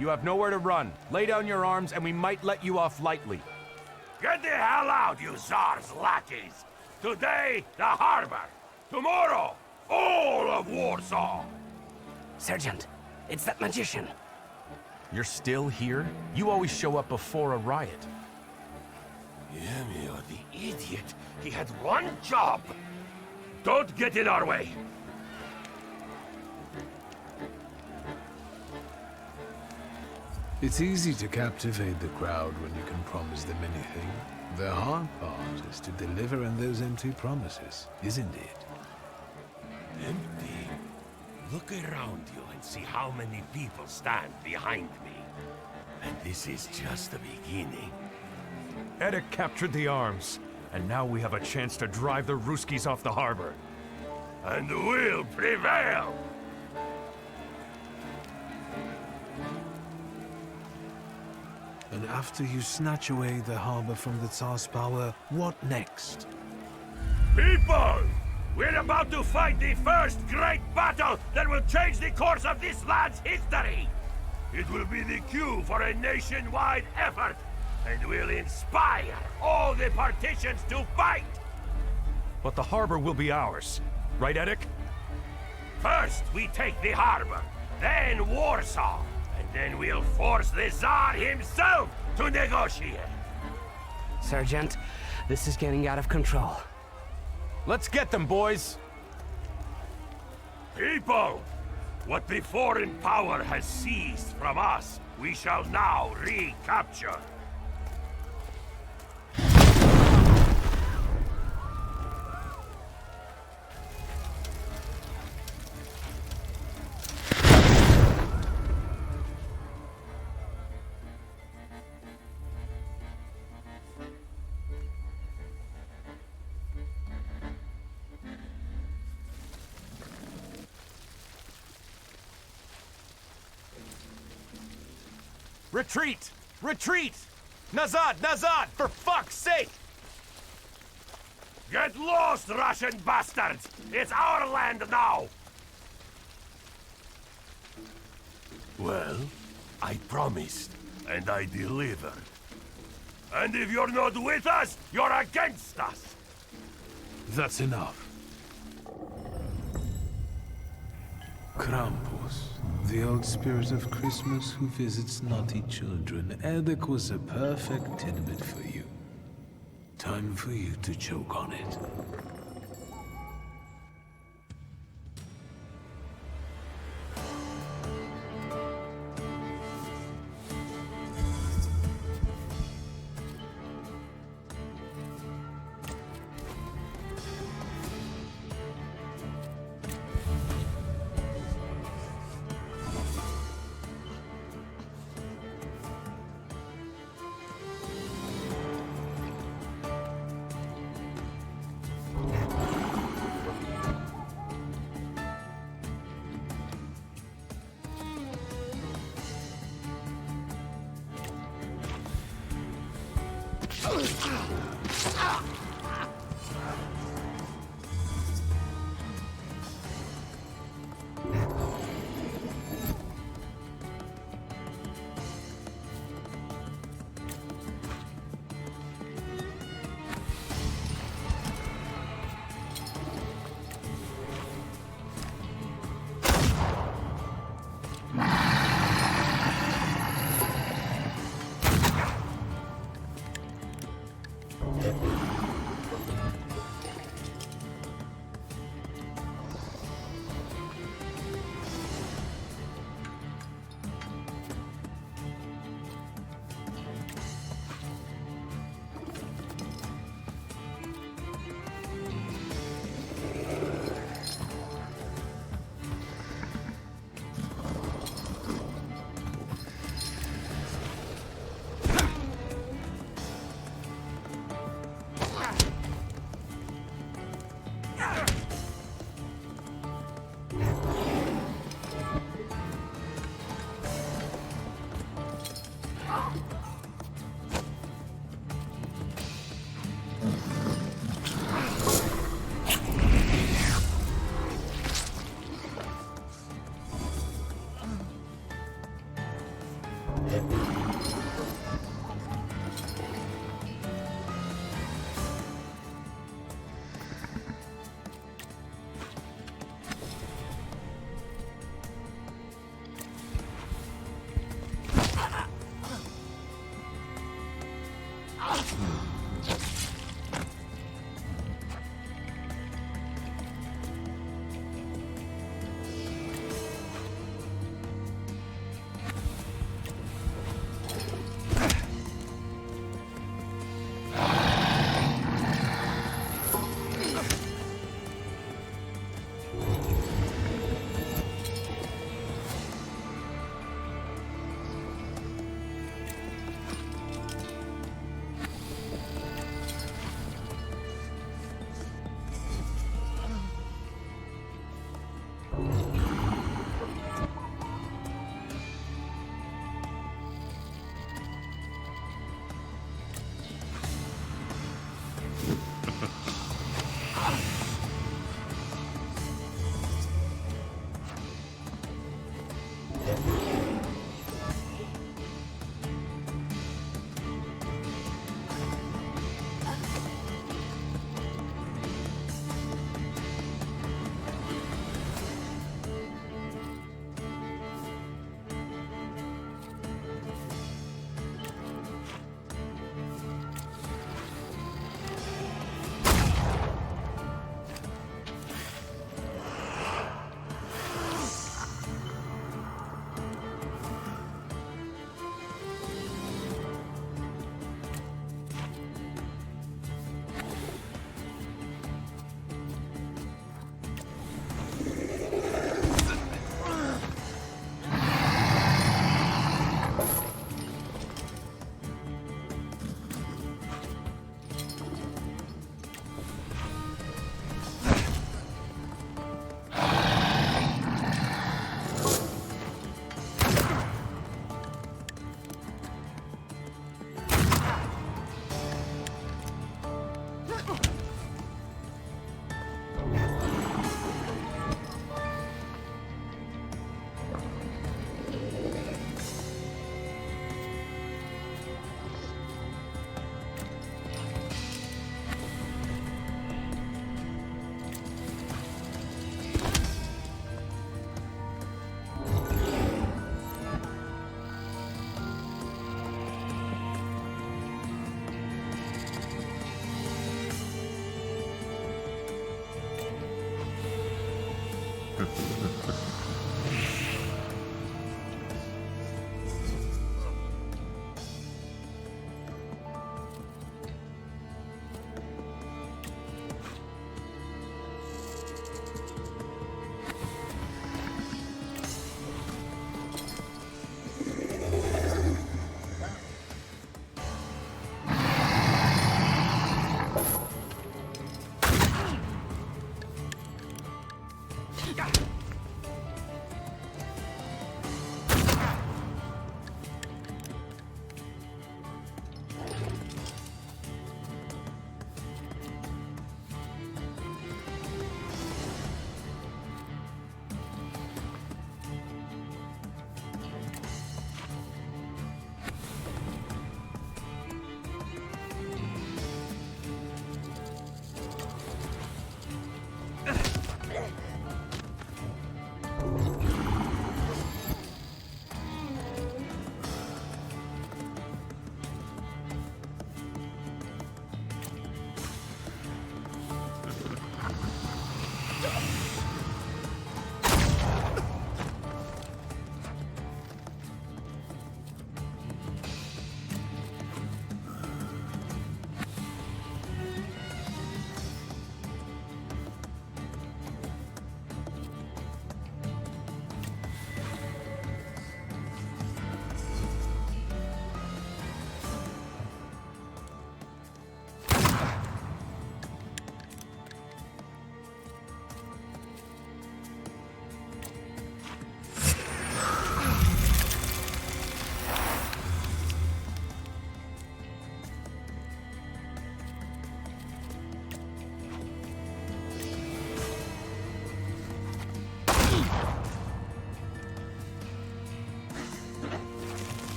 You have nowhere to run. Lay down your arms and we might let you off lightly. Get the hell out, you Tsar's lackeys! Today, the harbor! Tomorrow, all of Warsaw! Sergeant, it's that magician. You're still here? You always show up before a riot. Yemio, the idiot! He had one job! Don't get in our way! It's easy to captivate the crowd when you can promise them anything. The hard part is to deliver on those empty promises, isn't it? Empty? Look around you and see how many people stand behind me. And this is just the beginning. Edek captured the arms, and now we have a chance to drive the Ruskies off the harbor. And we'll prevail! And after you snatch away the harbor from the Tsar's power, what next? People! We're about to fight the first great battle that will change the course of this land's history! It will be the cue for a nationwide effort, and will inspire all the partitions to fight! But the harbor will be ours. Right, Edek? First, we take the harbor, then Warsaw, and then we'll force the Tsar himself to negotiate. Sergeant, this is getting out of control. Let's get them, boys! People! What the foreign power has seized from us, we shall now recapture. Retreat! Retreat! Nazad! Nazad! For fuck's sake! Get lost, Russian bastards! It's our land now! Well, I promised, and I delivered. And if you're not with us, you're against us! That's enough. Krampus, the old spirit of Christmas who visits naughty children. Edek was a perfect tidbit for you. Time for you to choke on it.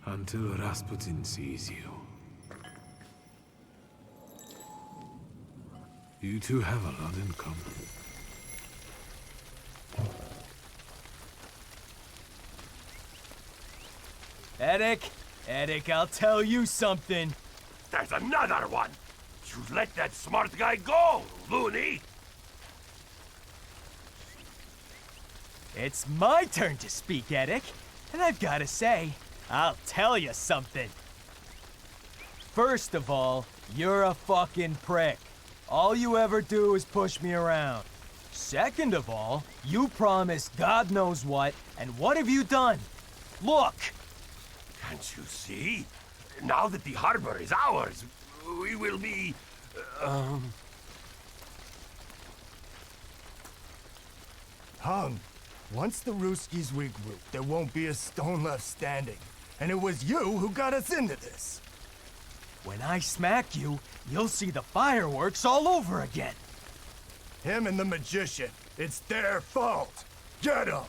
Until Rasputin sees you. You two have a lot in common. Eddic, I'll tell you something. There's another one! You let that smart guy go, loony! It's my turn to speak, Eddic. And I've gotta say, I'll tell you something. First of all, you're a fucking prick. All you ever do is push me around. Second of all, you promised God knows what, and what have you done? Look! Can't you see? Now that the harbor is ours, we will be... Hung, once the Ruskies regroup, there won't be a stone left standing. And it was you who got us into this. When I smack you, you'll see the fireworks all over again. Him and the magician. It's their fault. Get 'em!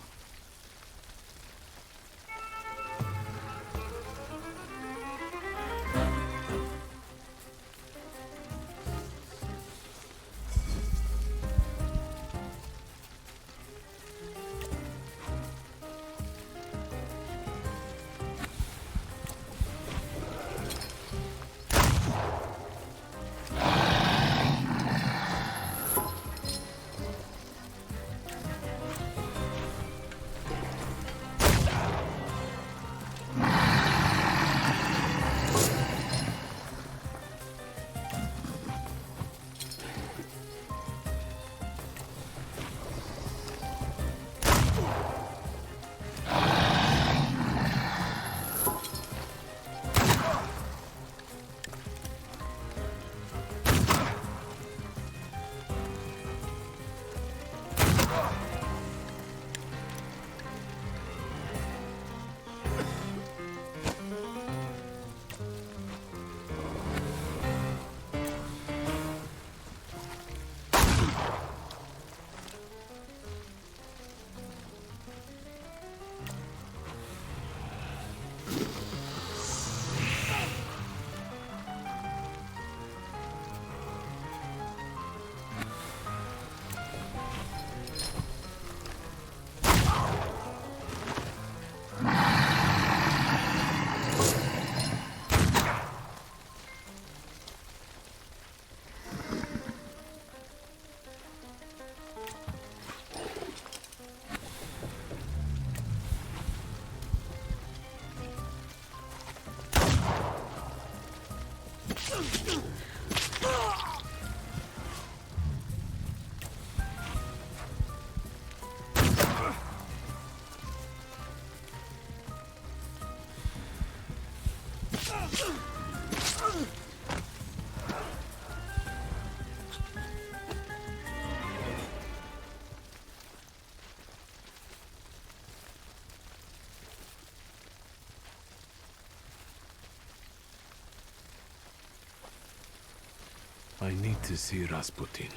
I need to see Rasputin.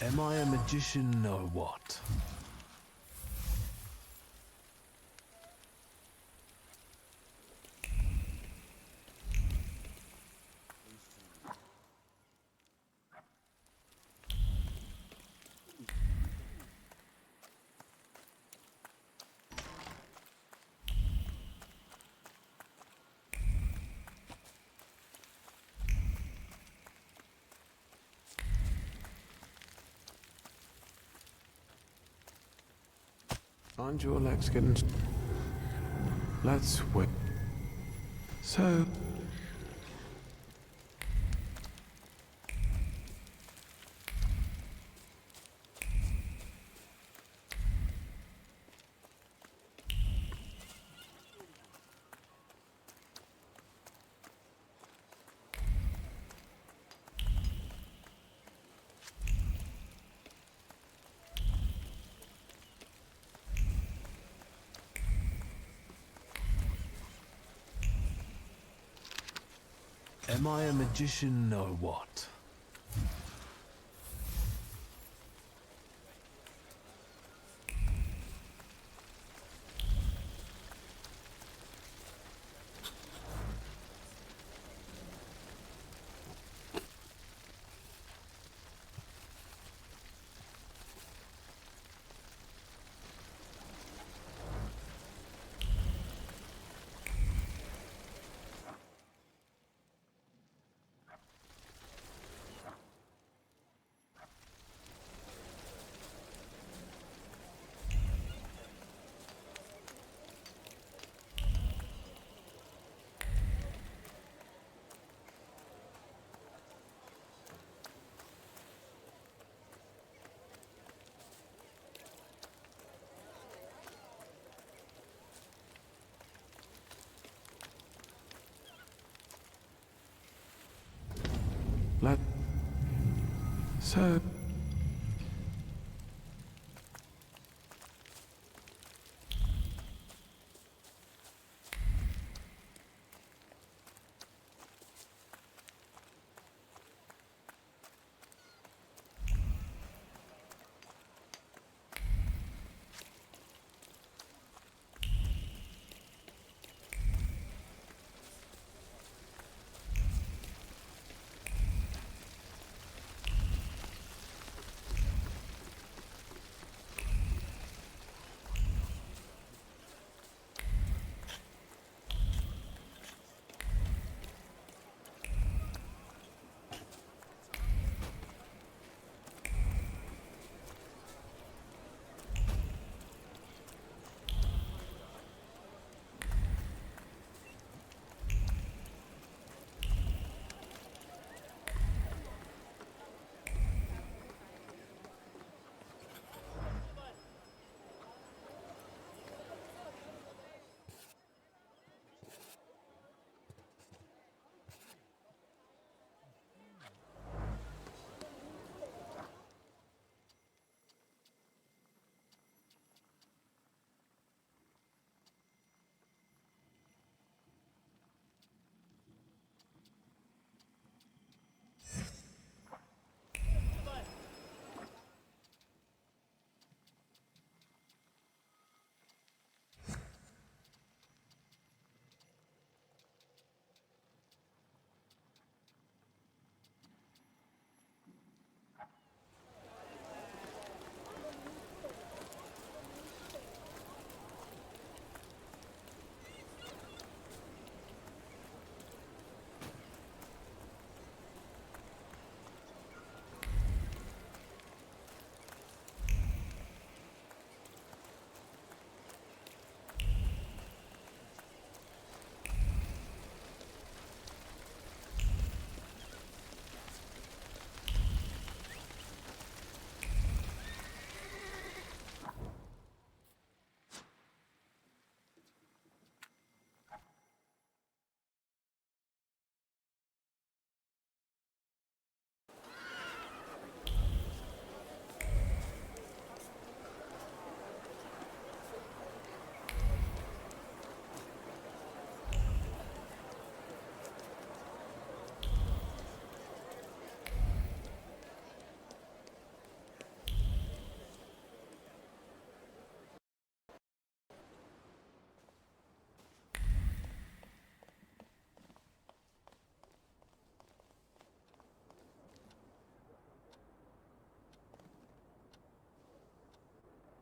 Am I a magician or what? Aren't your legs getting... Let's wait. So... Am I a magician or what? So...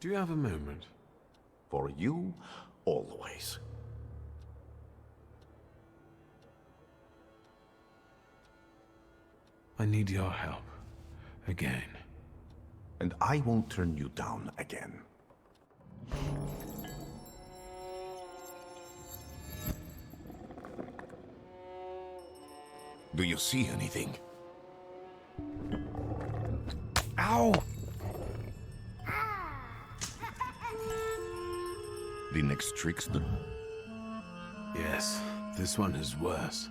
Do you have a moment? For you, always. I need your help. Again. And I won't turn you down again. Do you see anything? Ow! The next trickster? Yes, this one is worse.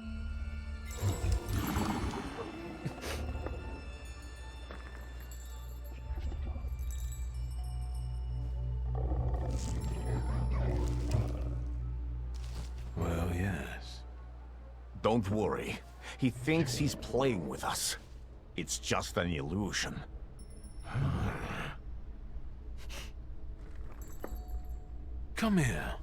Well, yes. Don't worry. He thinks he's playing with us. It's just an illusion. Come here.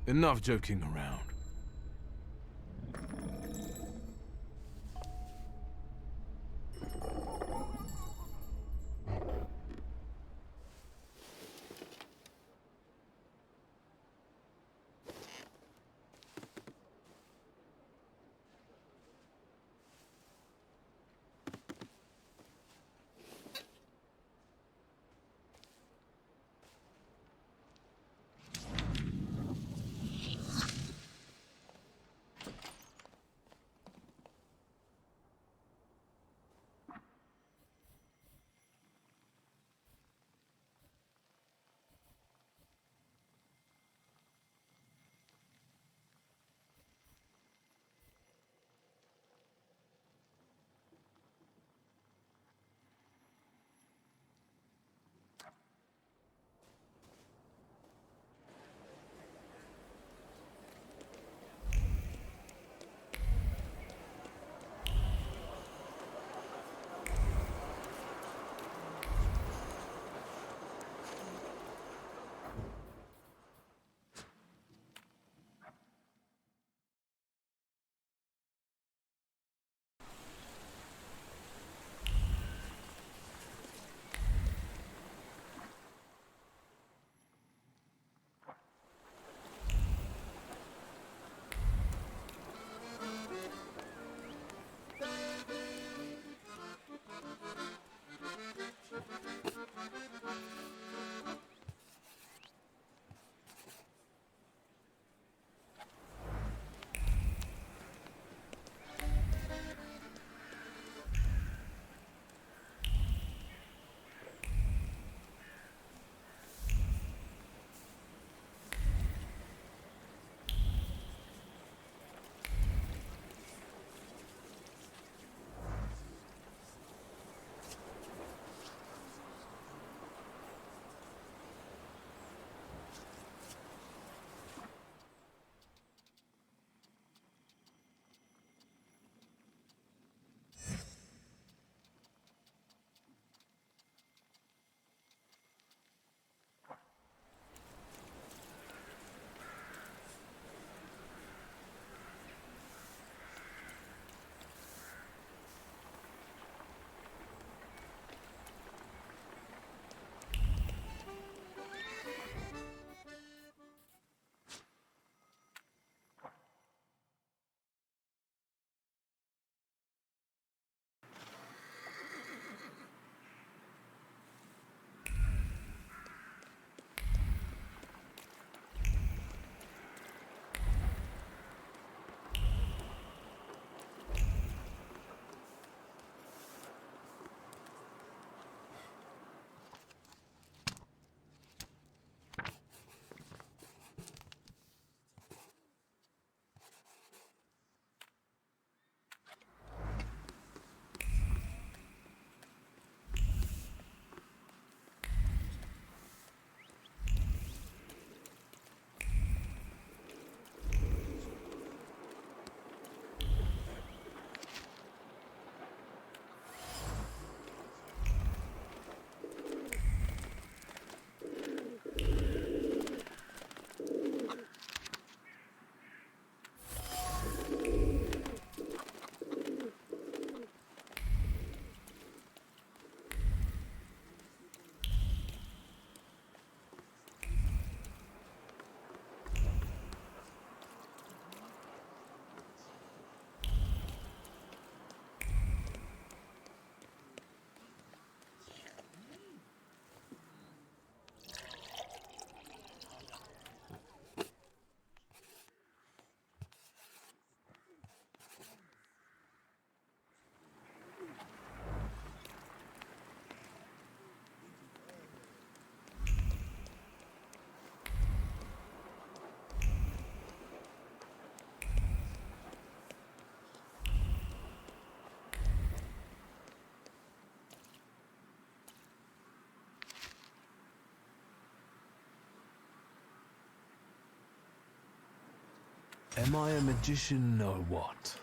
Enough joking around. Am I a magician or what?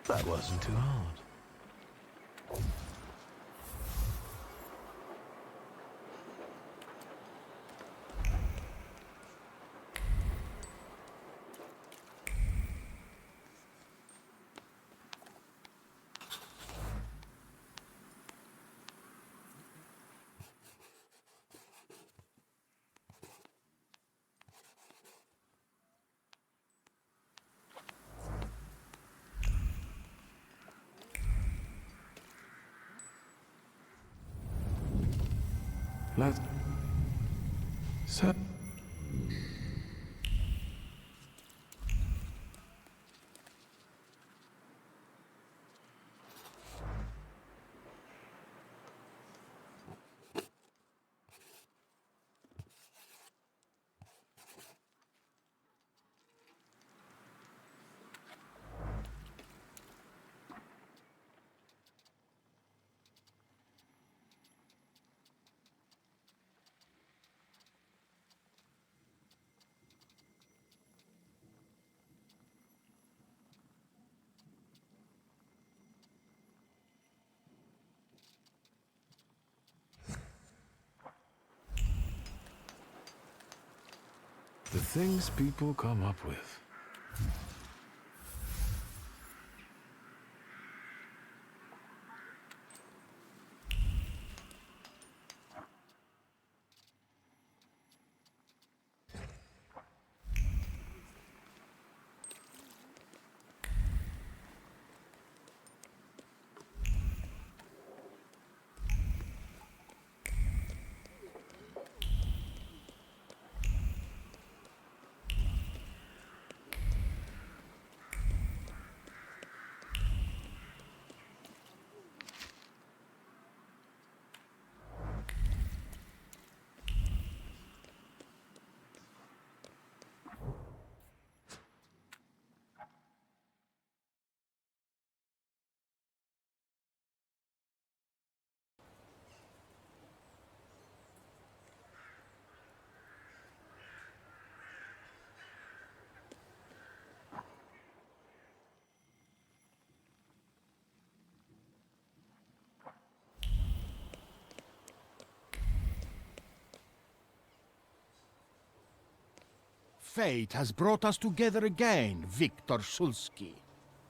That wasn't too hard. So... The things people come up with. Fate has brought us together again, Victor Shulsky.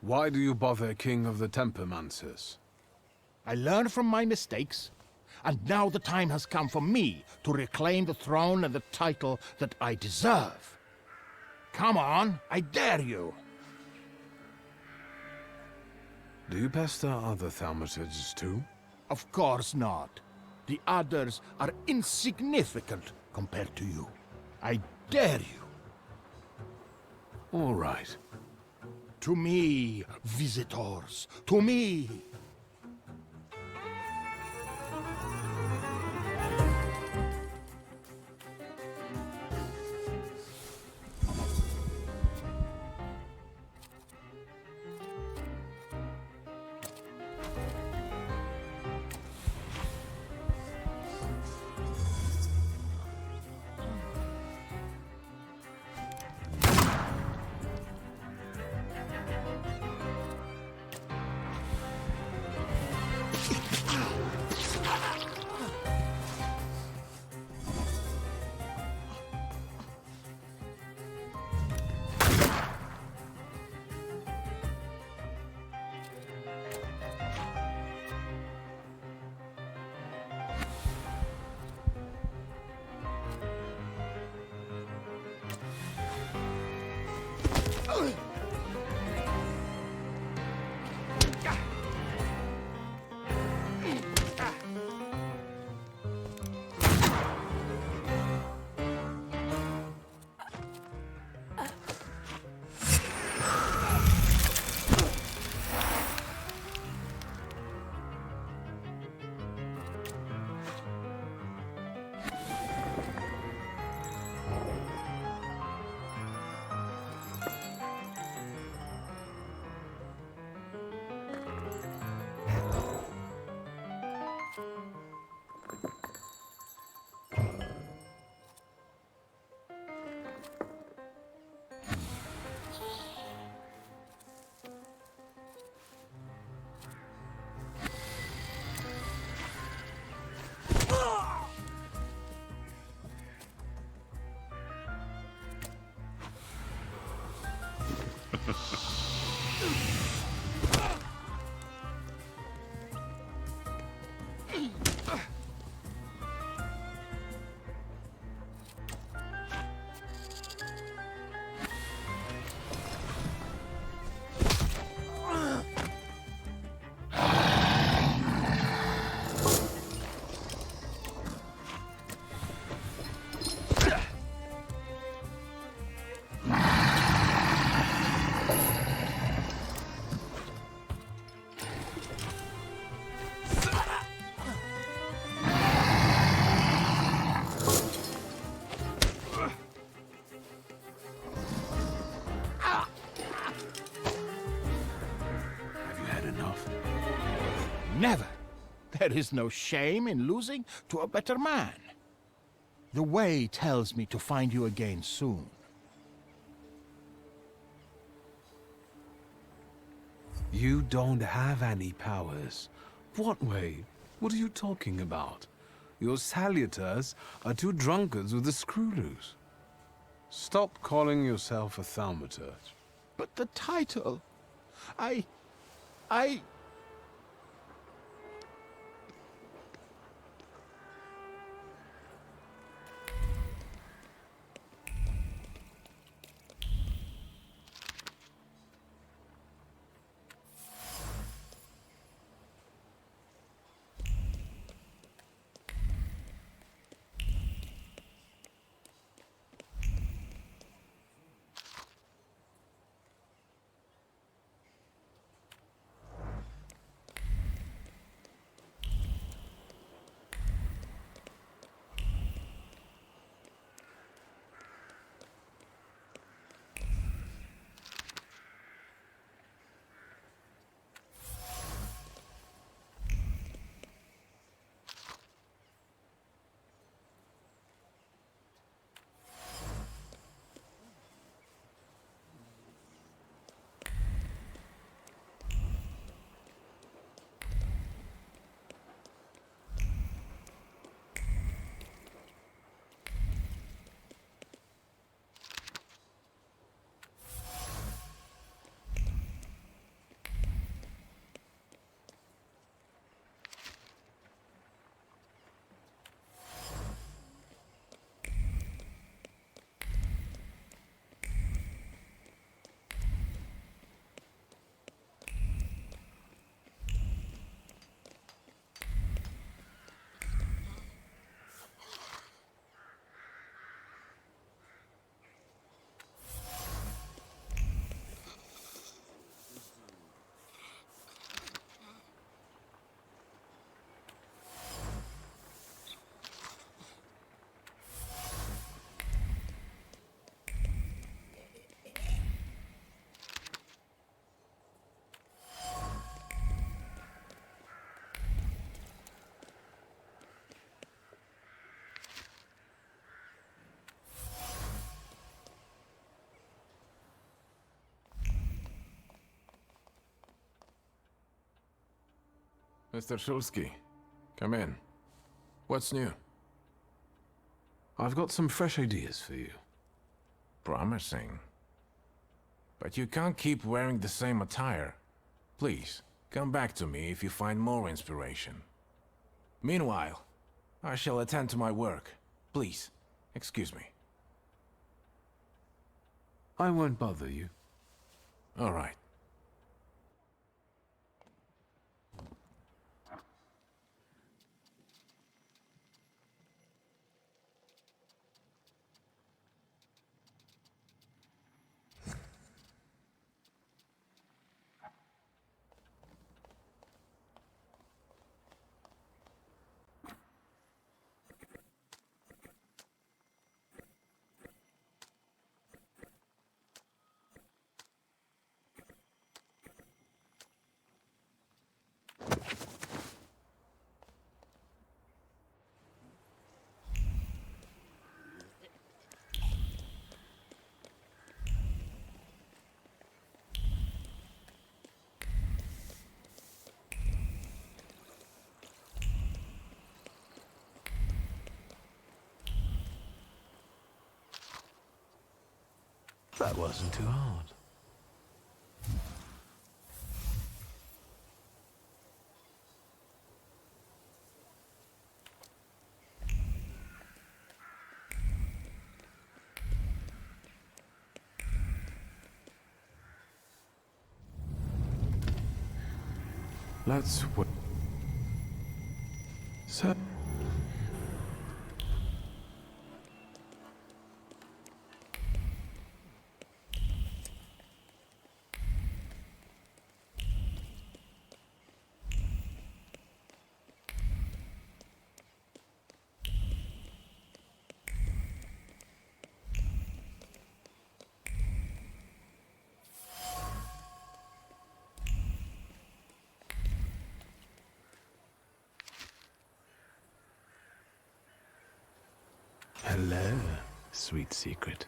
Why do you bother King of the Tempermancers? I learned from my mistakes, and now the time has come for me to reclaim the throne and the title that I deserve. Come on, I dare you. Do you pester other Thaumaturges too? Of course not. The others are insignificant compared to you. I dare you. All right. To me, visitors, to me. Never. There is no shame in losing to a better man. The way tells me to find you again soon. You don't have any powers. What way? What are you talking about? Your salutors are two drunkards with a screw loose. Stop calling yourself a Thaumaturge. But the title... I... Mr. Shulsky, come in. What's new? I've got some fresh ideas for you. Promising. But you can't keep wearing the same attire. Please, come back to me if you find more inspiration. Meanwhile, I shall attend to my work. Please, excuse me. I won't bother you. All right. That wasn't too hard. Let's wait. So... sweet secret.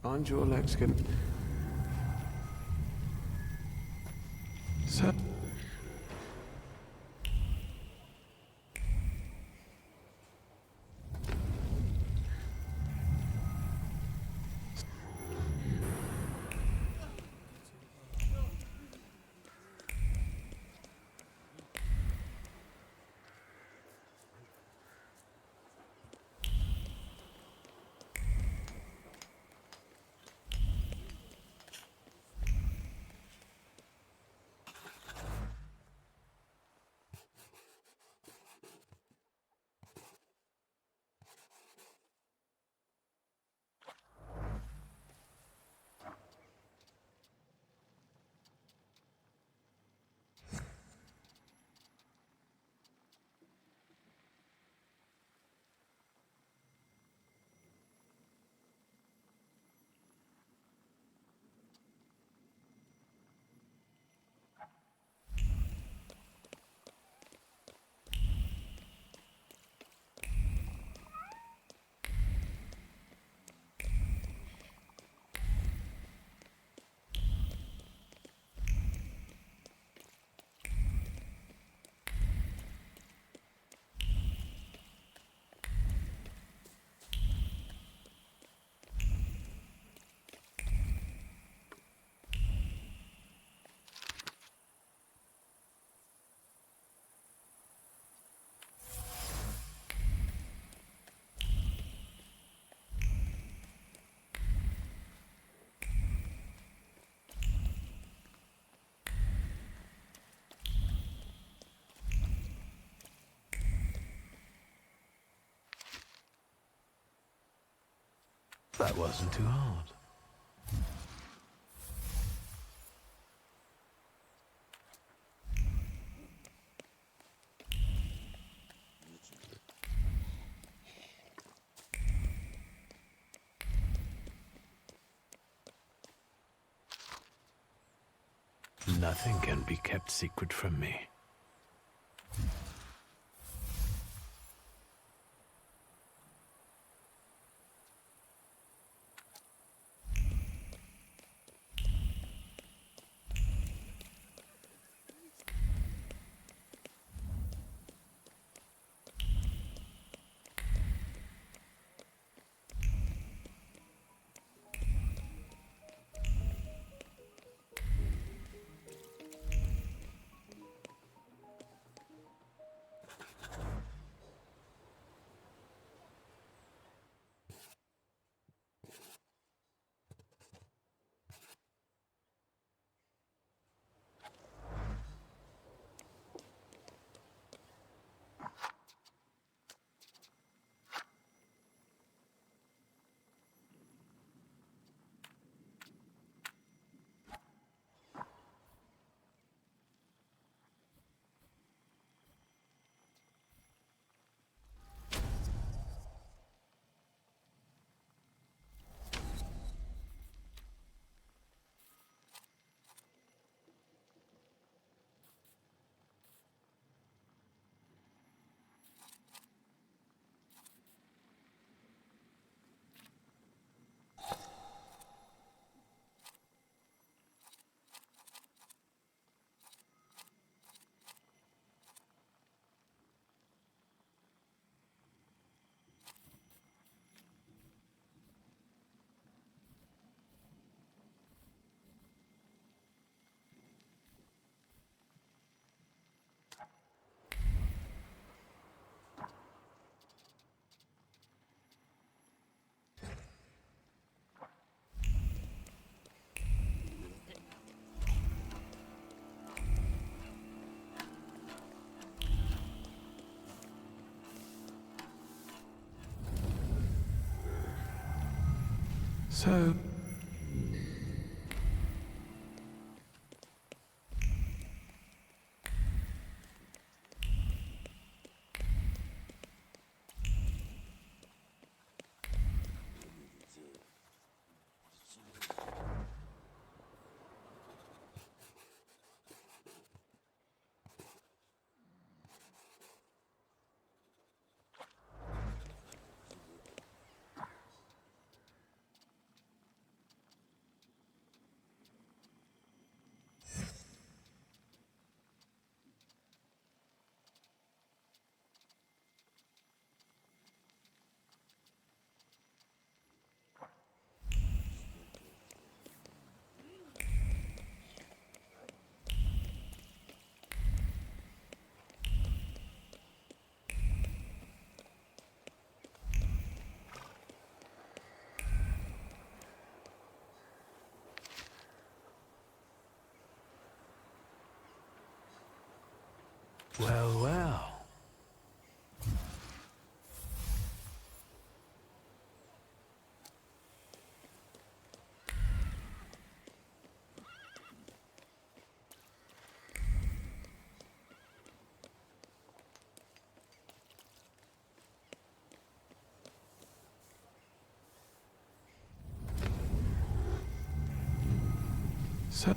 Aren't your legs getting... Sir? That wasn't too hard. Nothing can be kept secret from me. So... Well, well. So...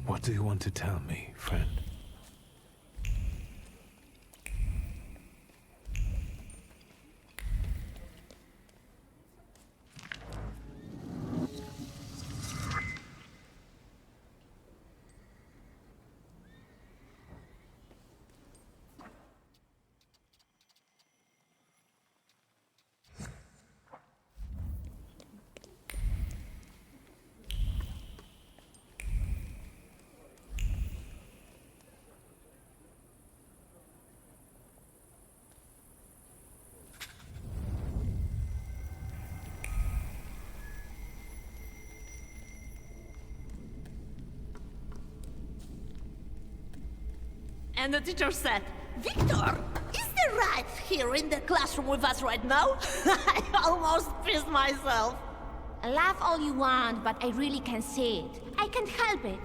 What do you want to tell me, friend? And the teacher said, Victor, is the rat here in the classroom with us right now? I almost pissed myself. Laugh all you want, but I really can't see it. I can't help it.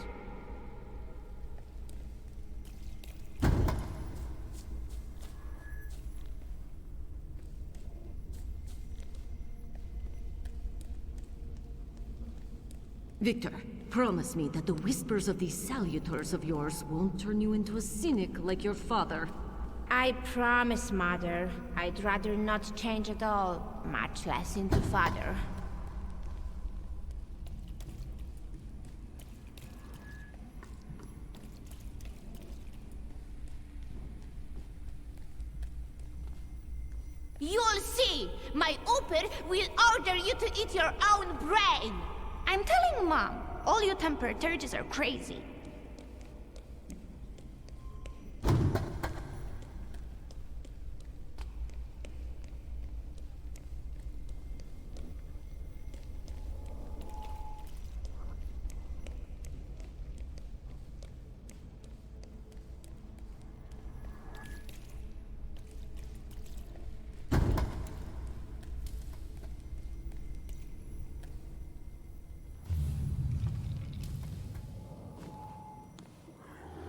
Victor, promise me that the whispers of these salutors of yours won't turn you into a cynic like your father. I promise, Mother. I'd rather not change at all, much less into Father. my Uber will order you to eat your own brain! I'm telling Mom, all you Thaumaturges are crazy.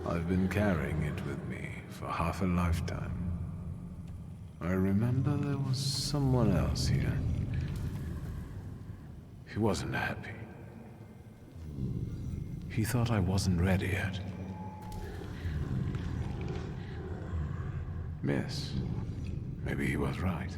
I've been carrying it with me for half a lifetime. I remember there was someone else here. He wasn't happy. He thought I wasn't ready yet. Yes, maybe he was right.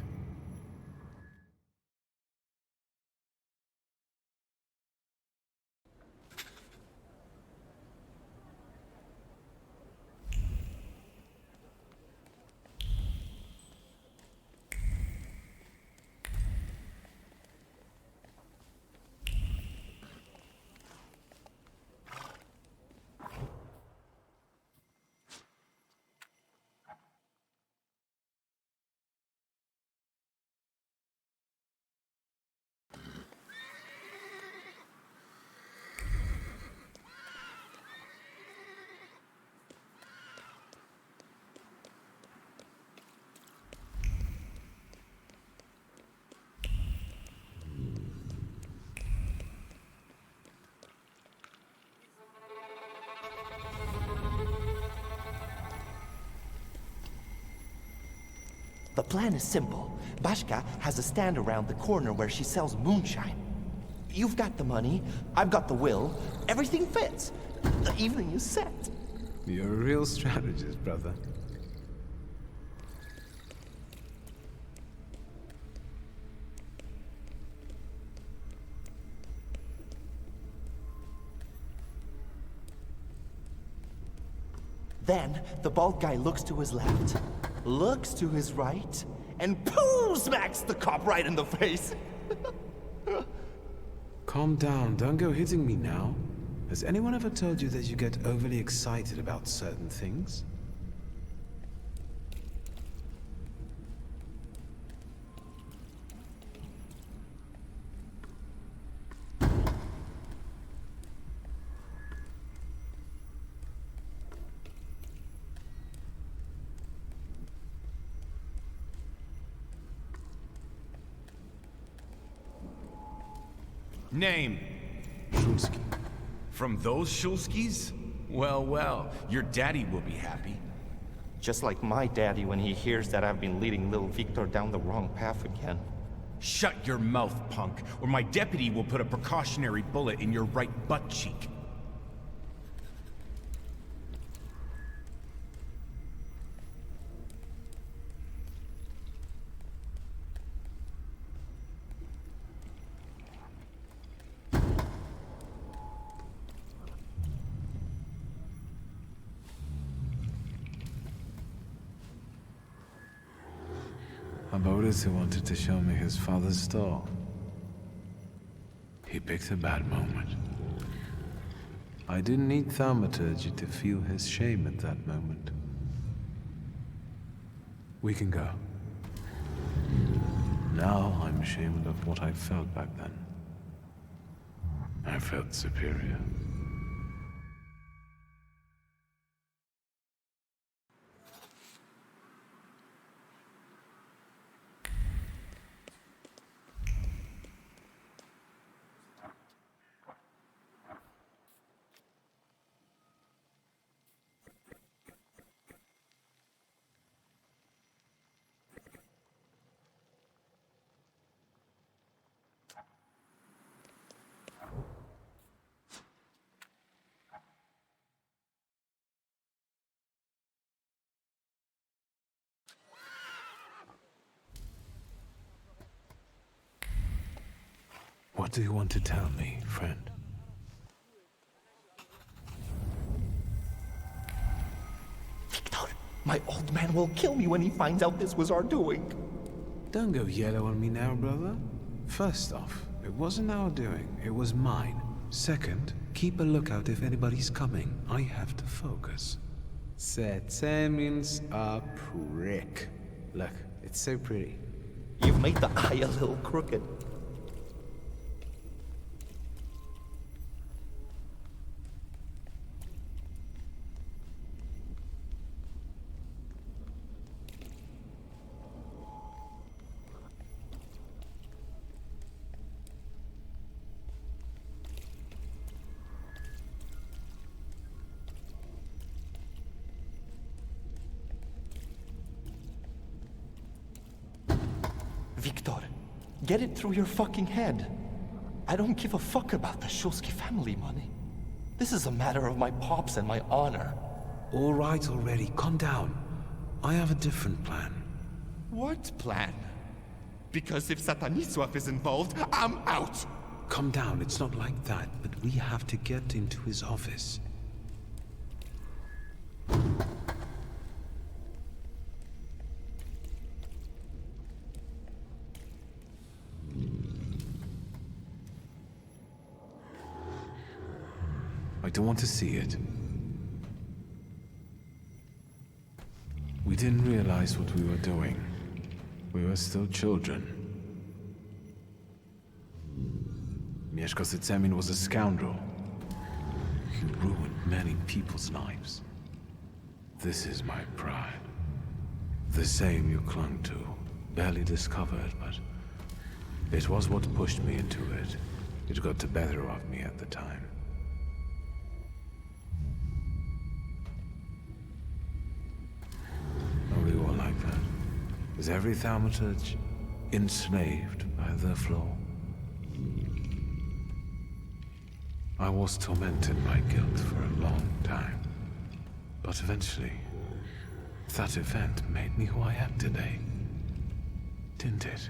The plan is simple. Bashka has a stand around the corner where she sells moonshine. You've got the money, I've got the will, everything fits. The evening is set. You're a real strategist, brother. Then, the bald guy looks to his left, looks to his right, and pooh! Smacks the cop right in the face. Calm down, don't go hitting me now. Has anyone ever told you that you get overly excited about certain things? Name? Shulsky. From those Shulskis? Well, well, your daddy will be happy. Just like my daddy when he hears that I've been leading little Victor down the wrong path again. Shut your mouth, punk, or my deputy will put a precautionary bullet in your right butt cheek. Abolis wanted to show me his father's stall. He picked a bad moment. I didn't need Thaumaturge to feel his shame at that moment. We can go. Now I'm ashamed of what I felt back then. I felt superior. What do you want to tell me, friend? Victor, my old man will kill me when he finds out this was our doing. Don't go yellow on me now, brother. First off, it wasn't our doing, it was mine. Second, keep a lookout if anybody's coming. I have to focus. Setemin's a prick. Look, it's so pretty. You've made the eye a little crooked. Victor, get it through your fucking head. I don't give a fuck about the Shulsky family money. This is a matter of my pops and my honor. All right already, calm down. I have a different plan. What plan? Because if Sataniswaf is involved, I'm out! Calm down, it's not like that, but we have to get into his office. I don't want to see it. We didn't realize what we were doing. We were still children. Mieszko Setemin was a scoundrel. He ruined many people's lives. This is my pride. The same you clung to. Barely discovered, but it was what pushed me into it. It got the better of me at the time. Are we all like that? Is every Thaumaturge enslaved by their flaw? I was tormented by guilt for a long time. But eventually, that event made me who I am today. Didn't it?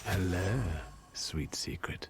Hello, sweet secret.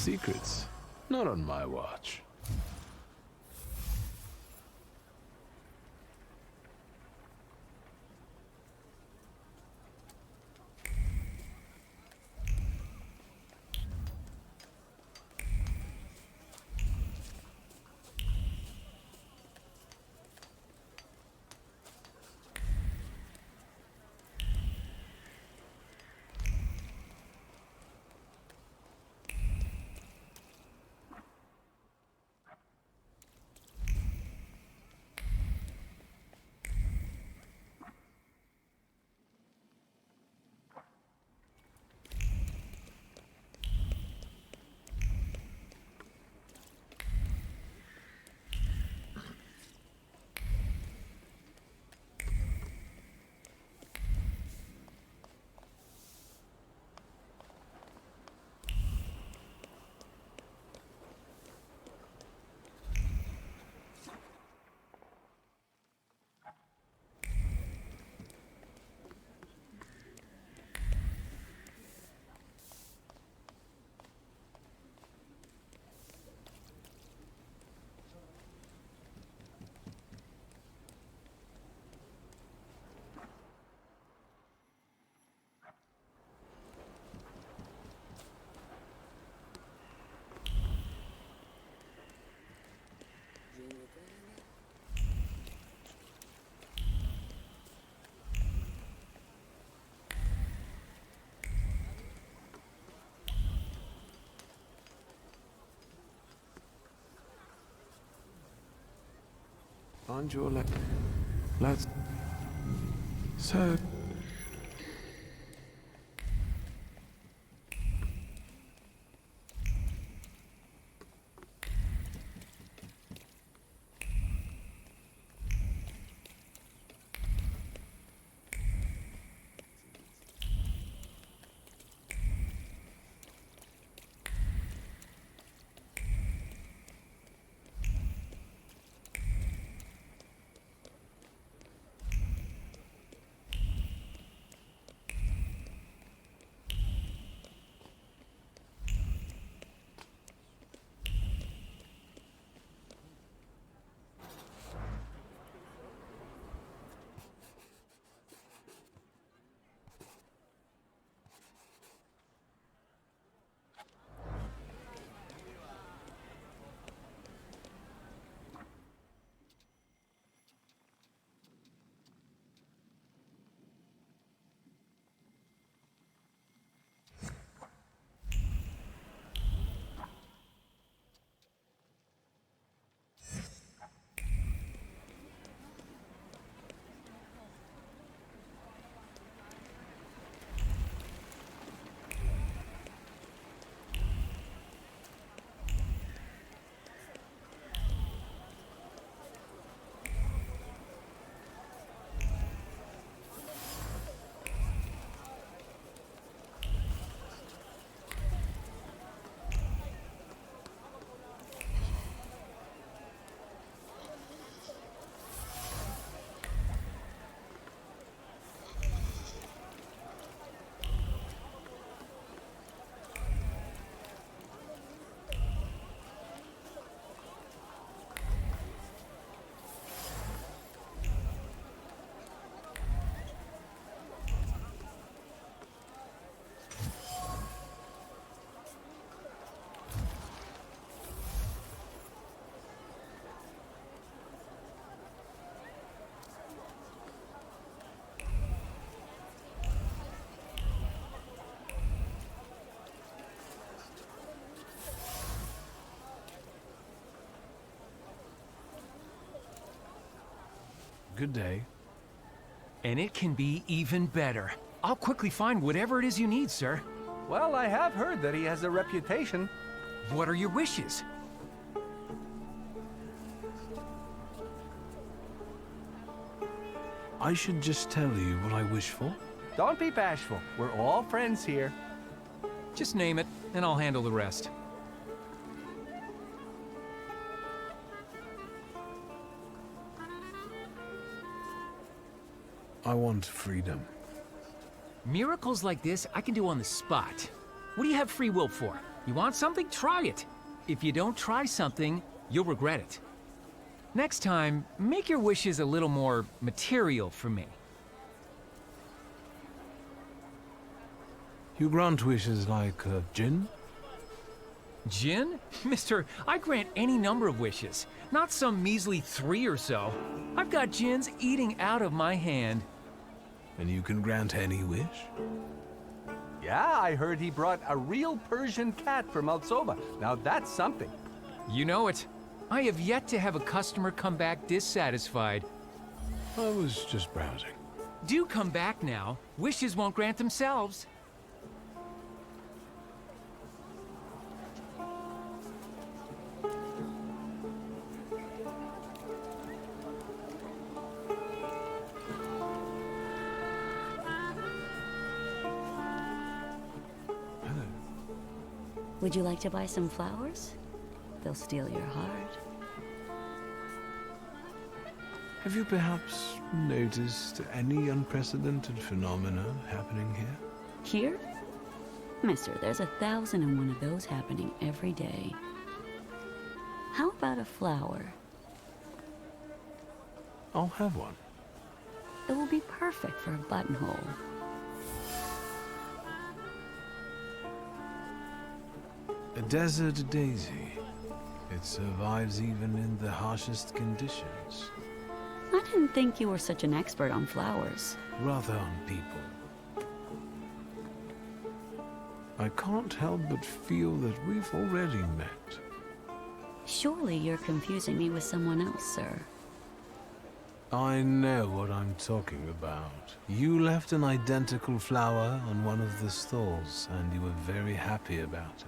secrets. Not on my watch. Aren't you like... Let's... So... Good day. And it can be even better. I'll quickly find whatever it is you need, sir. Well, I have heard that he has a reputation. What are your wishes? I should just tell you what I wish for? Don't be bashful. We're all friends here. Just name it, and I'll handle the rest. I want freedom. Miracles like this, I can do on the spot. What do you have free will for? You want something? Try it. If you don't try something, you'll regret it. Next time, make your wishes a little more material for me. You grant wishes like Djinn? Djinn? Mister, I grant any number of wishes, not some measly 3 or so. I've got djinns eating out of my hand. And you can grant any wish? Yeah, I heard he brought a real Persian cat from Altsova. Now that's something. You know it. I have yet to have a customer come back dissatisfied. I was just browsing. Do come back now. Wishes won't grant themselves. Would you like to buy some flowers? They'll steal your heart. Have you perhaps noticed any unprecedented phenomena happening here? Here? Mister, there's 1,001 of those happening every day. How about a flower? I'll have one. It will be perfect for a buttonhole. A desert daisy. It survives even in the harshest conditions. I didn't think you were such an expert on flowers. Rather on people. I can't help but feel that we've already met. Surely you're confusing me with someone else, sir. I know what I'm talking about. You left an identical flower on one of the stalls, and you were very happy about it.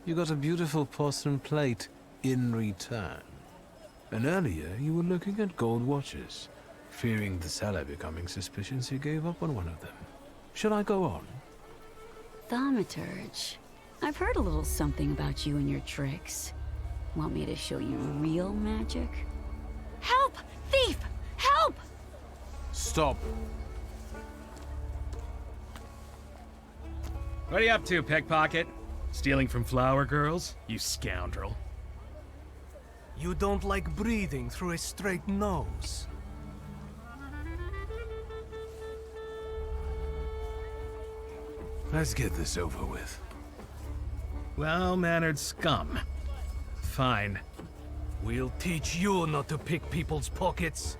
You got a beautiful porcelain plate in return. And earlier, you were looking at gold watches. Fearing the seller becoming suspicious, you gave up on one of them. Should I go on? Thaumaturge. I've heard a little something about you and your tricks. Want me to show you real magic? Help! Thief! Help! Stop. What are you up to, pickpocket? Stealing from flower girls? You scoundrel. You don't like breathing through a straight nose. Let's get this over with. Well-mannered scum. Fine. We'll teach you not to pick people's pockets.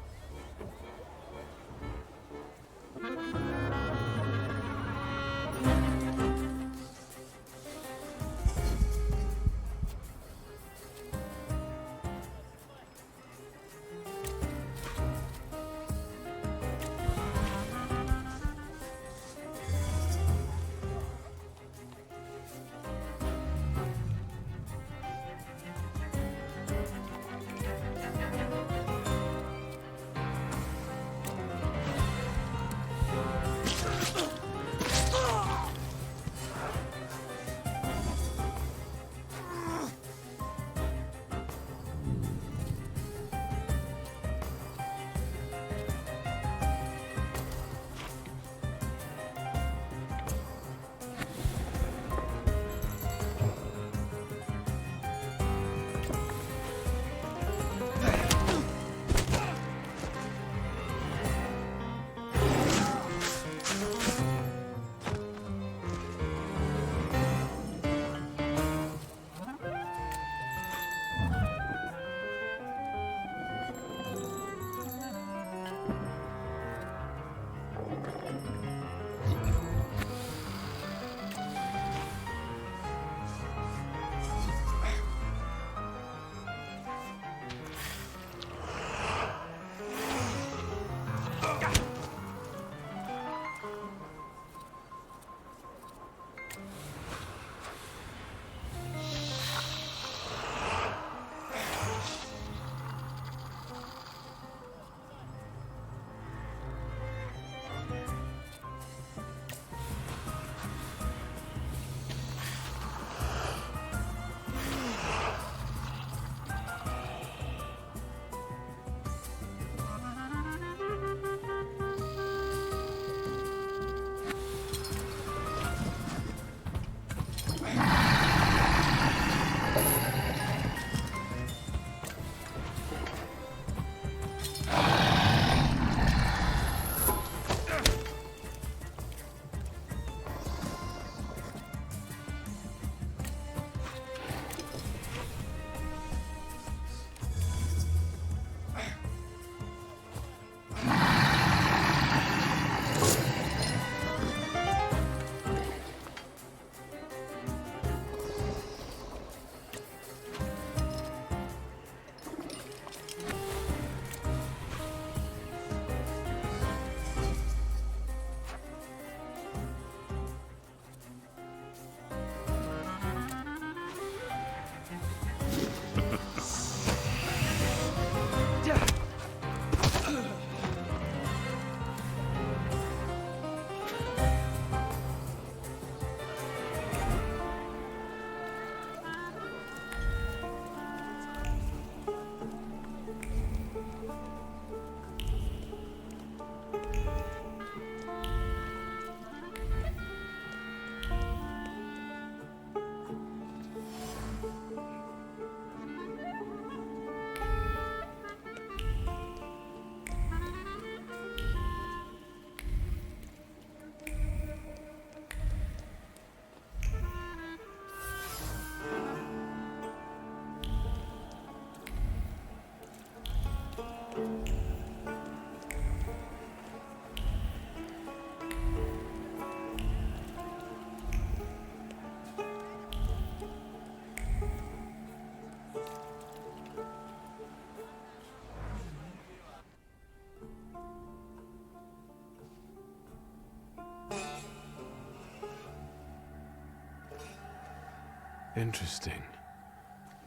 Interesting.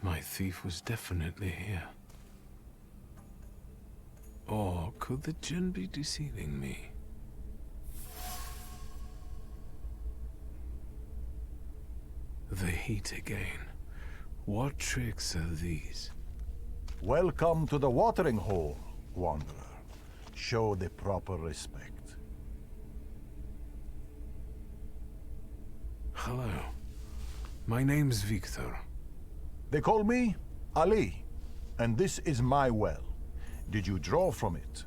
My thief was definitely here. Or could the Djinn be deceiving me? The heat again. What tricks are these? Welcome to the watering hole, Wanderer. Show the proper respect. Hello. My name's Victor. They call me Ali, and this is my well. Did you draw from it?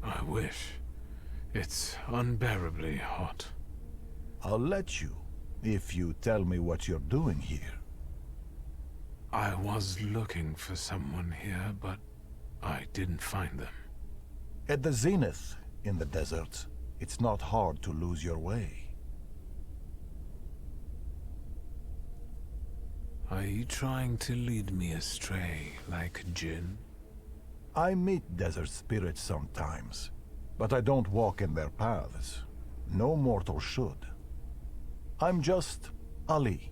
I wish. It's unbearably hot. I'll let you, if you tell me what you're doing here. I was looking for someone here, but I didn't find them. At the zenith in the desert, it's not hard to lose your way. Are you trying to lead me astray, like Djinn? I meet desert spirits sometimes, but I don't walk in their paths. No mortal should. I'm just Ali.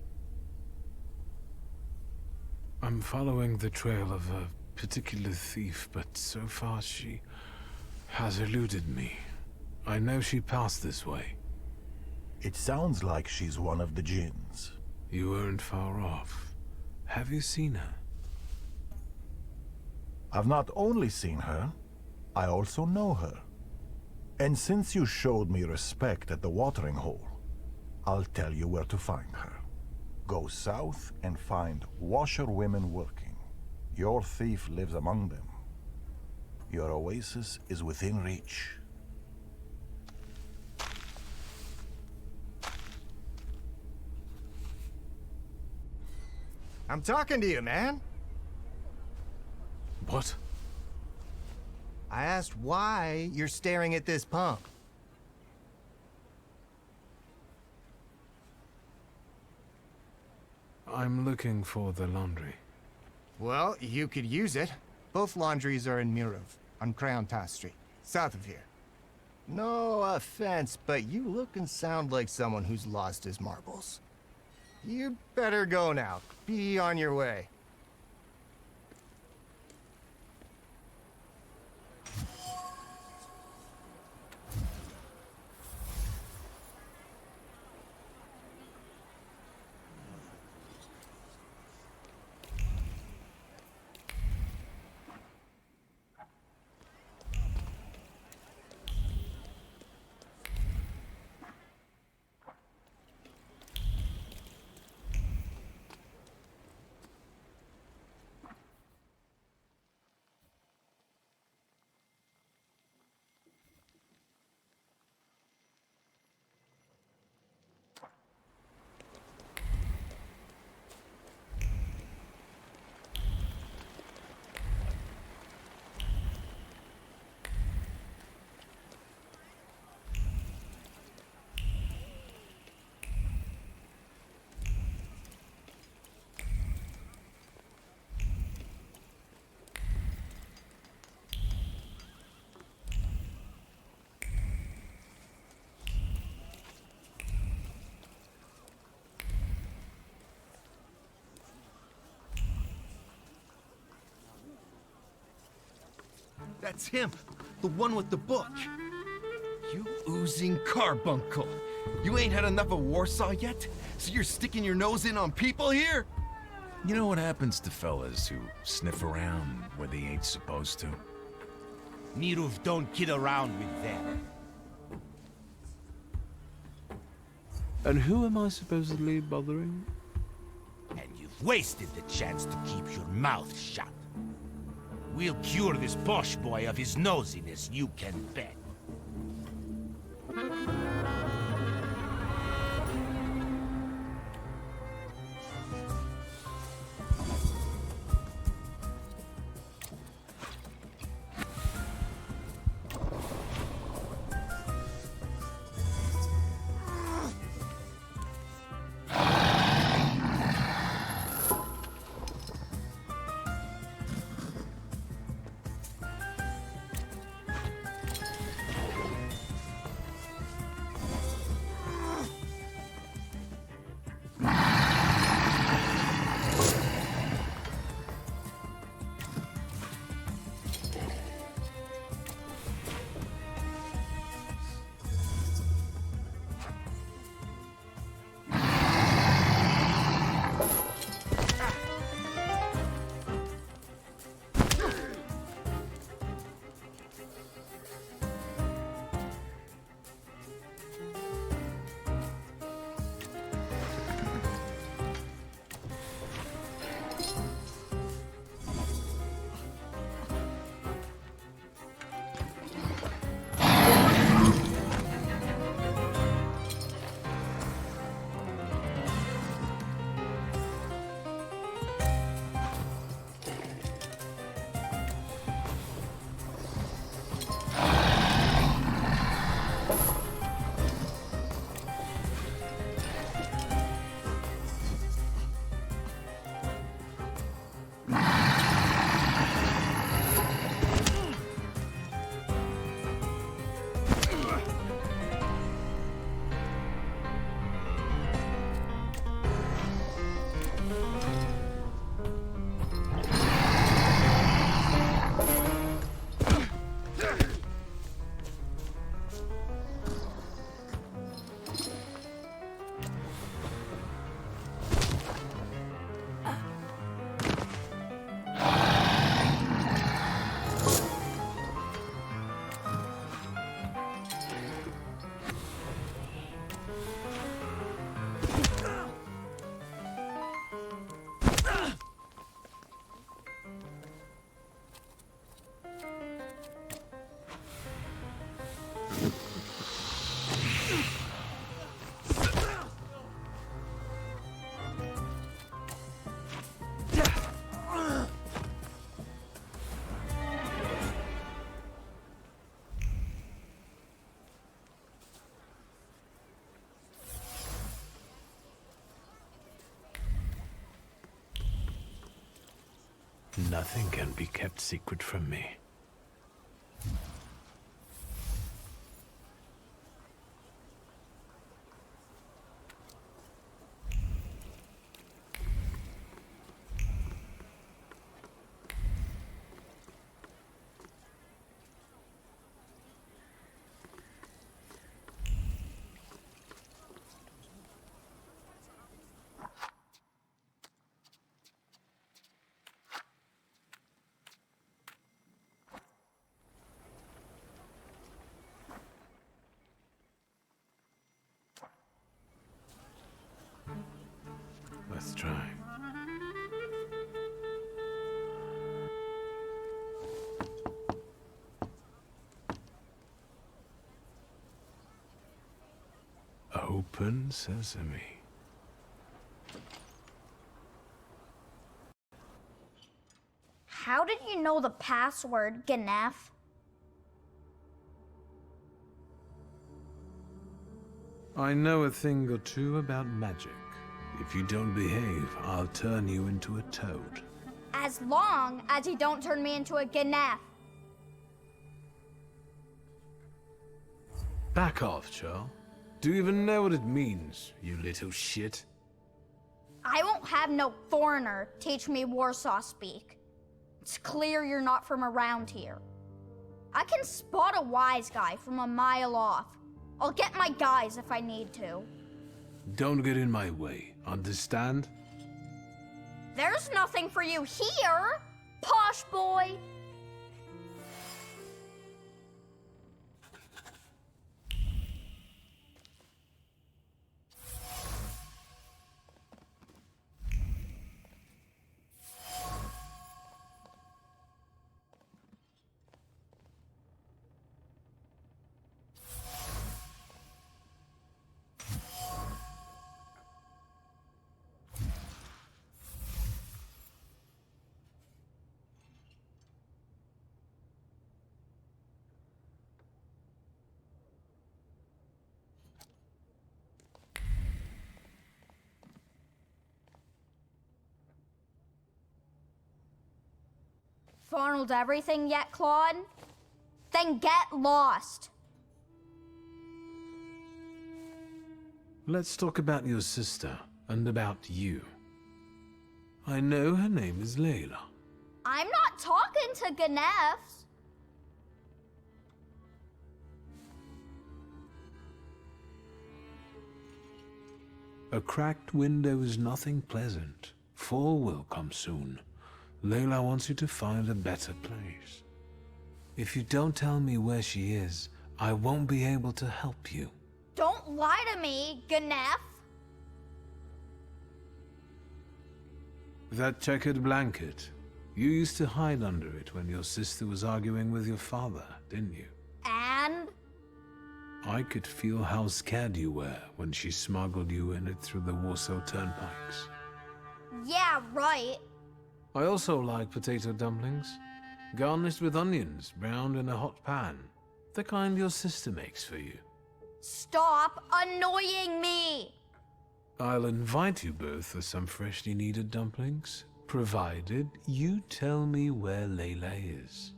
I'm following the trail of a particular thief, but so far she has eluded me. I know she passed this way. It sounds like she's one of the Djinns. You weren't far off. Have you seen her? I've not only seen her, I also know her. And since you showed me respect at the watering hole, I'll tell you where to find her. Go south and find washerwomen working. Your thief lives among them. Your oasis is within reach. I'm talking to you, man. What? I asked why you're staring at this pump. I'm looking for the laundry. Well, you could use it. Both laundries are in Mirov, on Crown Pass Street, south of here. No offense, but you look and sound like someone who's lost his marbles. You better go now. Be on your way. That's him, the one with the book. You oozing carbuncle. You ain't had enough of Warsaw yet? So you're sticking your nose in on people here? You know what happens to fellas who sniff around where they ain't supposed to? Mirov don't kid around with them. And who am I supposedly bothering? And you've wasted the chance to keep your mouth shut. We'll cure this posh boy of his nosiness, you can bet. Nothing can be kept secret from me. Let's try. Open sesame. How did you know the password, Gnef? I know a thing or two about magic. If you don't behave, I'll turn you into a toad. As long as you don't turn me into a Gnef. Back off, Charles. Do you even know what it means, you little shit? I won't have no foreigner teach me Warsaw speak. It's clear you're not from around here. I can spot a wise guy from a mile off. I'll get my guys if I need to. Don't get in my way, understand? There's nothing for you here, posh boy. Funneled everything yet, Claude? Then get lost. Let's talk about your sister and about you. I know her name is Layla. I'm not talking to Gnefs. A cracked window is nothing pleasant. Fall will come soon. Layla wants you to find a better place. If you don't tell me where she is, I won't be able to help you. Don't lie to me, Gnef. That checkered blanket. You used to hide under it when your sister was arguing with your father, didn't you? And? I could feel how scared you were when she smuggled you in it through the Warsaw turnpikes. Yeah, right. I also like potato dumplings, garnished with onions, browned in a hot pan. The kind your sister makes for you. Stop annoying me! I'll invite you both for some freshly kneaded dumplings, provided you tell me where Layla is.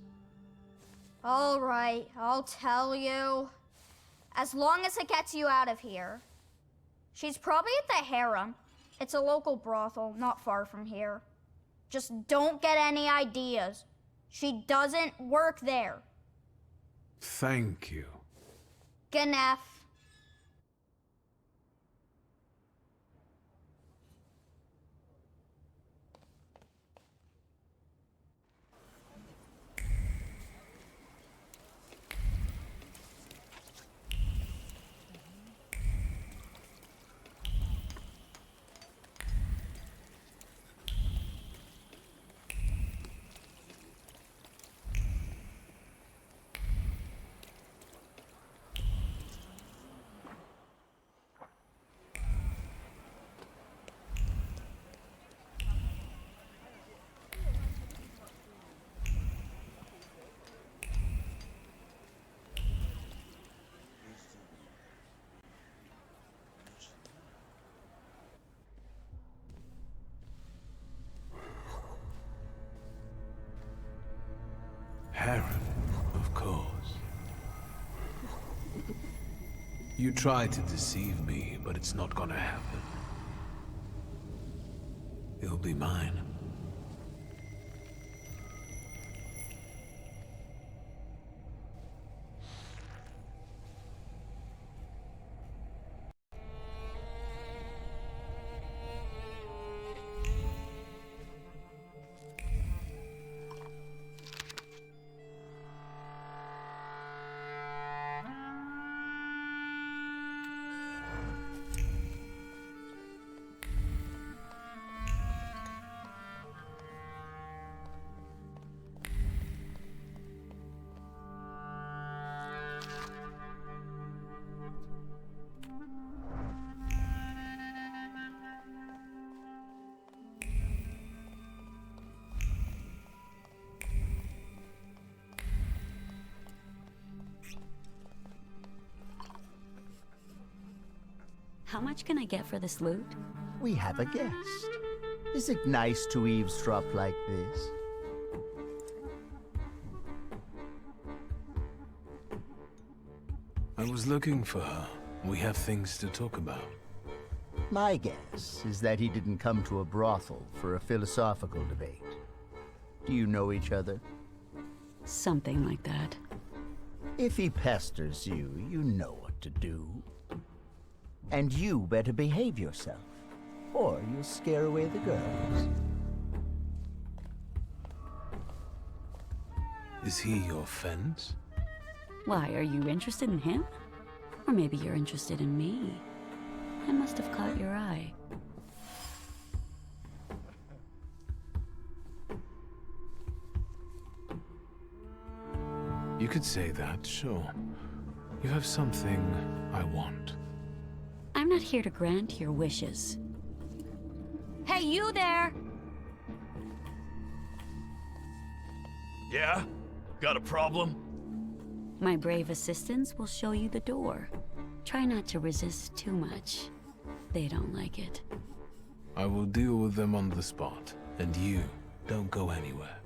All right, I'll tell you. As long as it gets you out of here. She's probably at the harem. It's a local brothel, not far from here. Just don't get any ideas. She doesn't work there. Thank you. Gnef. harem, of course. You try to deceive me, but it's not gonna happen. It'll be mine. How much can I get for this loot? We have a guest. Is it nice to eavesdrop like this? I was looking for her. We have things to talk about. My guess is that he didn't come to a brothel for a philosophical debate. Do you know each other? Something like that. If he pesters you, you know what to do. And you better behave yourself, or you'll scare away the girls. Is he your fence? Why, are you interested in him? Or maybe you're interested in me. I must have caught your eye. You could say that, sure. You have something I want. I'm not here to grant your wishes. Hey, you there! Yeah? Got a problem? My brave assistants will show you the door. Try not to resist too much. They don't like it. I will deal with them on the spot, and you don't go anywhere.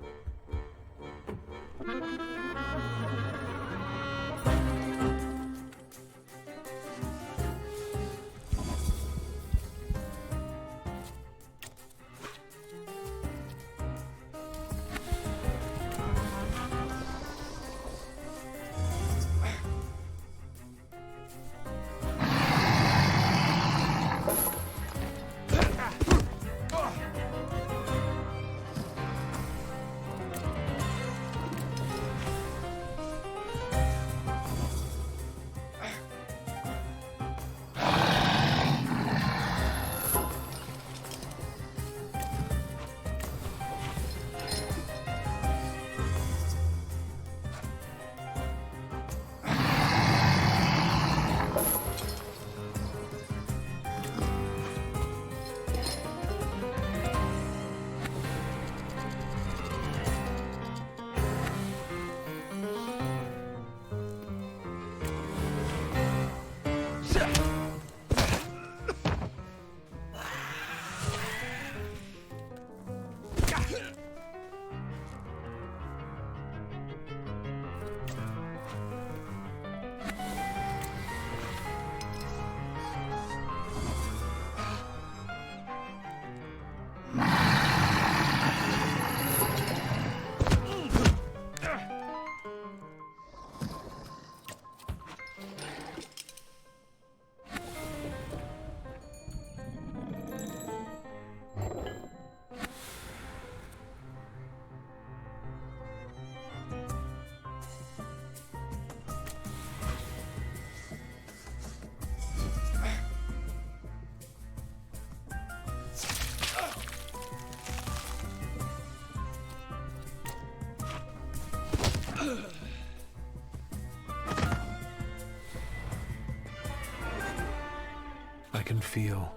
I can feel...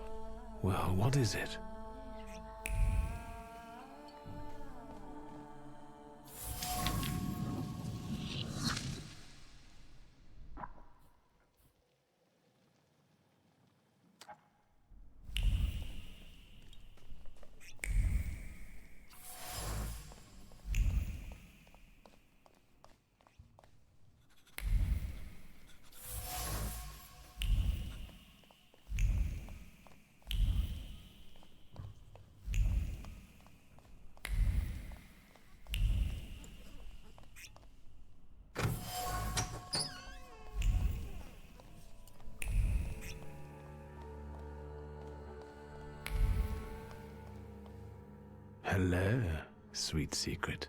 well, what is it? Hello, sweet secret.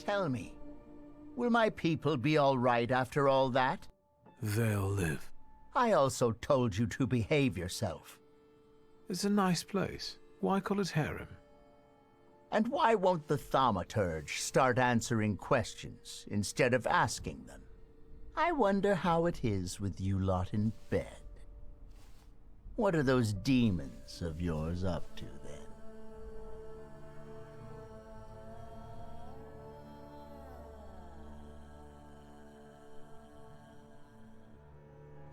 Tell me, will my people be all right after all that? They'll live. I also told you to behave yourself. It's a nice place. Why call it harem? And why won't the Thaumaturge start answering questions instead of asking them? I wonder how it is with you lot in bed. What are those demons of yours up to then?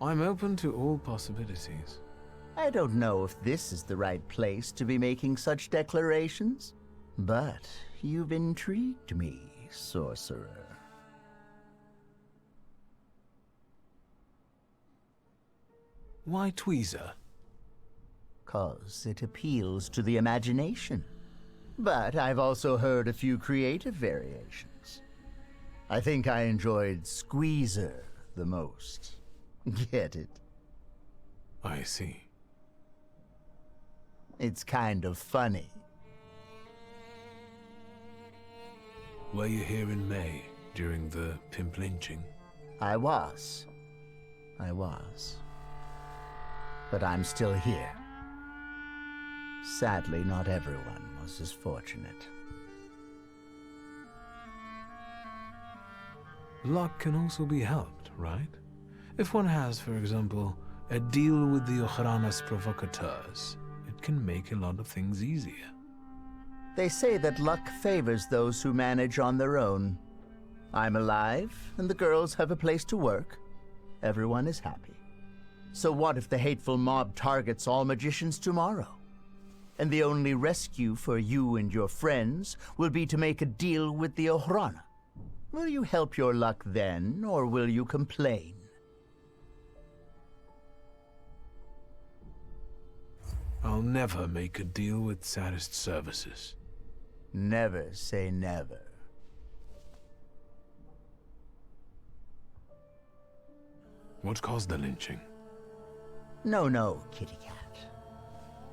I'm open to all possibilities. I don't know if this is the right place to be making such declarations, but you've intrigued me, sorcerer. Why tweezer? 'Cause it appeals to the imagination. But I've also heard a few creative variations. I think I enjoyed Squeezer the most. Get it? I see. It's kind of funny. Were you here in May, during the pimp lynching? I was. But I'm still here. Sadly, not everyone was as fortunate. Luck can also be helped, right? If one has, for example, a deal with the Ojranas provocateurs, it can make a lot of things easier. They say that luck favors those who manage on their own. I'm alive, and the girls have a place to work. Everyone is happy. So what if the hateful mob targets all magicians tomorrow? And the only rescue for you and your friends will be to make a deal with the Ojrana. Will you help your luck then, or will you complain? I'll never make a deal with Sadist Services. Never say never. What caused the lynching? No, kitty cat.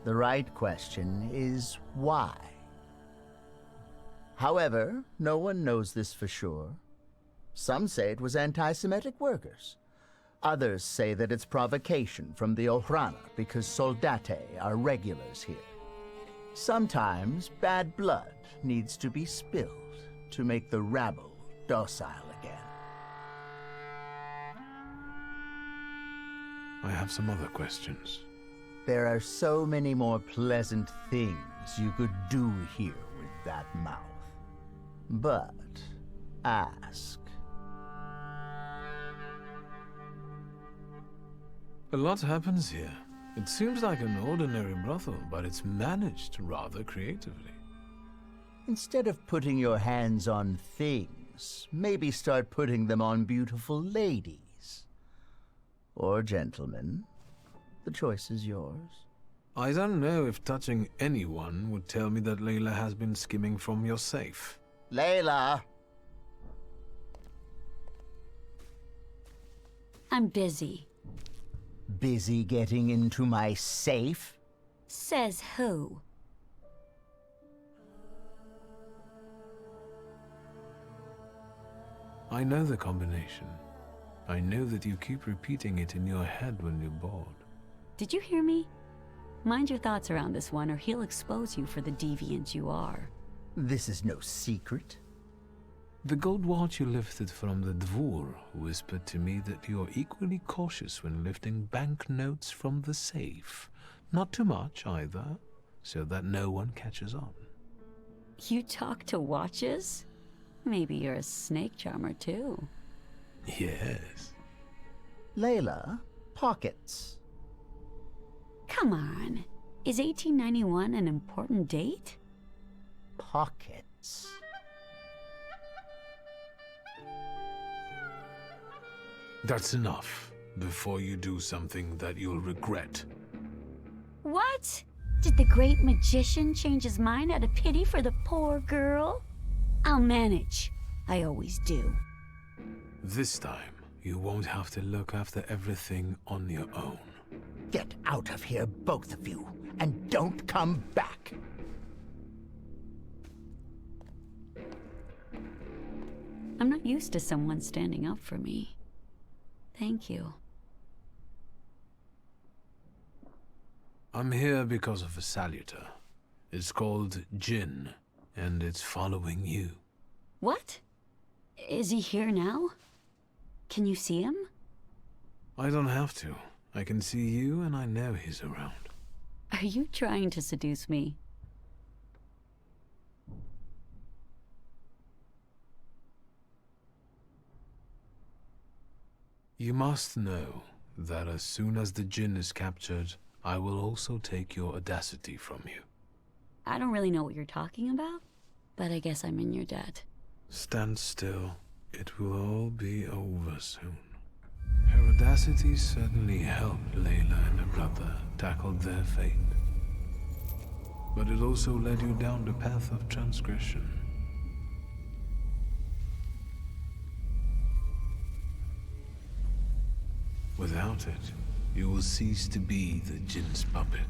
The right question is why? However, no one knows this for sure. Some say it was anti-Semitic workers. Others say that it's provocation from the Ojrana because soldate are regulars here. Sometimes bad blood needs to be spilled to make the rabble docile again. I have some other questions. There are so many more pleasant things you could do here with that mouth. But ask. A lot happens here. It seems like an ordinary brothel, but it's managed rather creatively. Instead of putting your hands on things, maybe start putting them on beautiful ladies. Or gentlemen. The choice is yours. I don't know if touching anyone would tell me that Layla has been skimming from your safe. Layla! I'm busy. Busy getting into my safe? Says who? I know the combination. I know that you keep repeating it in your head when you're bored. Did you hear me? Mind your thoughts around this one, or he'll expose you for the deviant you are. This is no secret. The gold watch you lifted from the Dvor whispered to me that you're equally cautious when lifting banknotes from the safe. Not too much, either, so that no one catches on. You talk to watches? Maybe you're a snake charmer, too. Yes. Layla, pockets. Come on. Is 1891 an important date? pockets. That's enough, before you do something that you'll regret. What? Did the great magician change his mind out of pity for the poor girl? I'll manage. I always do. This time, you won't have to look after everything on your own. Get out of here, both of you, and don't come back. I'm not used to someone standing up for me. Thank you. I'm here because of a salutor. It's called Djinn, and it's following you. What? Is he here now? Can you see him? I don't have to. I can see you, and I know he's around. Are you trying to seduce me? You must know that as soon as the Djinn is captured, I will also take your audacity from you. I don't really know what you're talking about, but I guess I'm in your debt. Stand still. It will all be over soon. Her audacity certainly helped Layla and her brother tackle their fate. But it also led you down the path of transgression. Without it, you will cease to be the Djinn's puppet.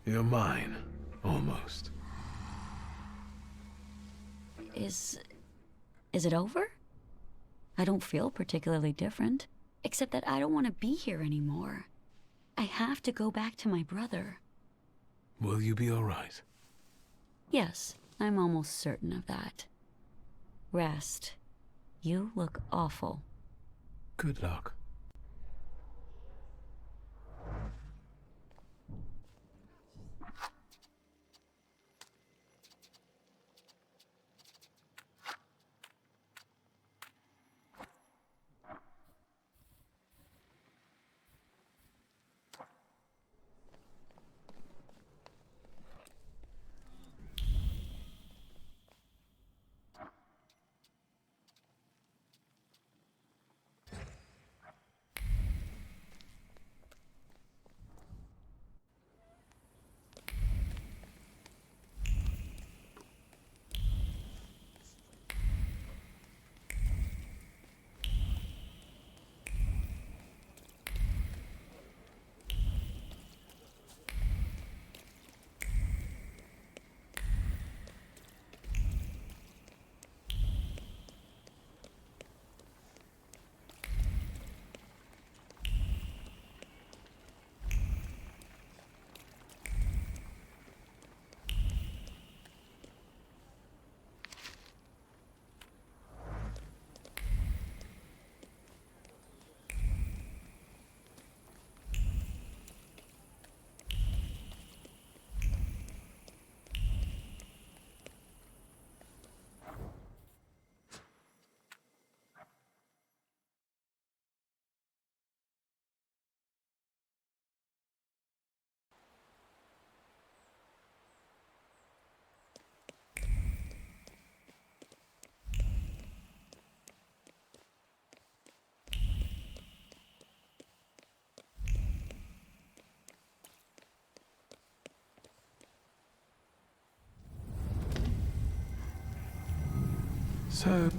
You're mine, almost. Is it over? I don't feel particularly different, except that I don't want to be here anymore. I have to go back to my brother. Will you be all right? Yes, I'm almost certain of that. Rest. You look awful. Good luck. So...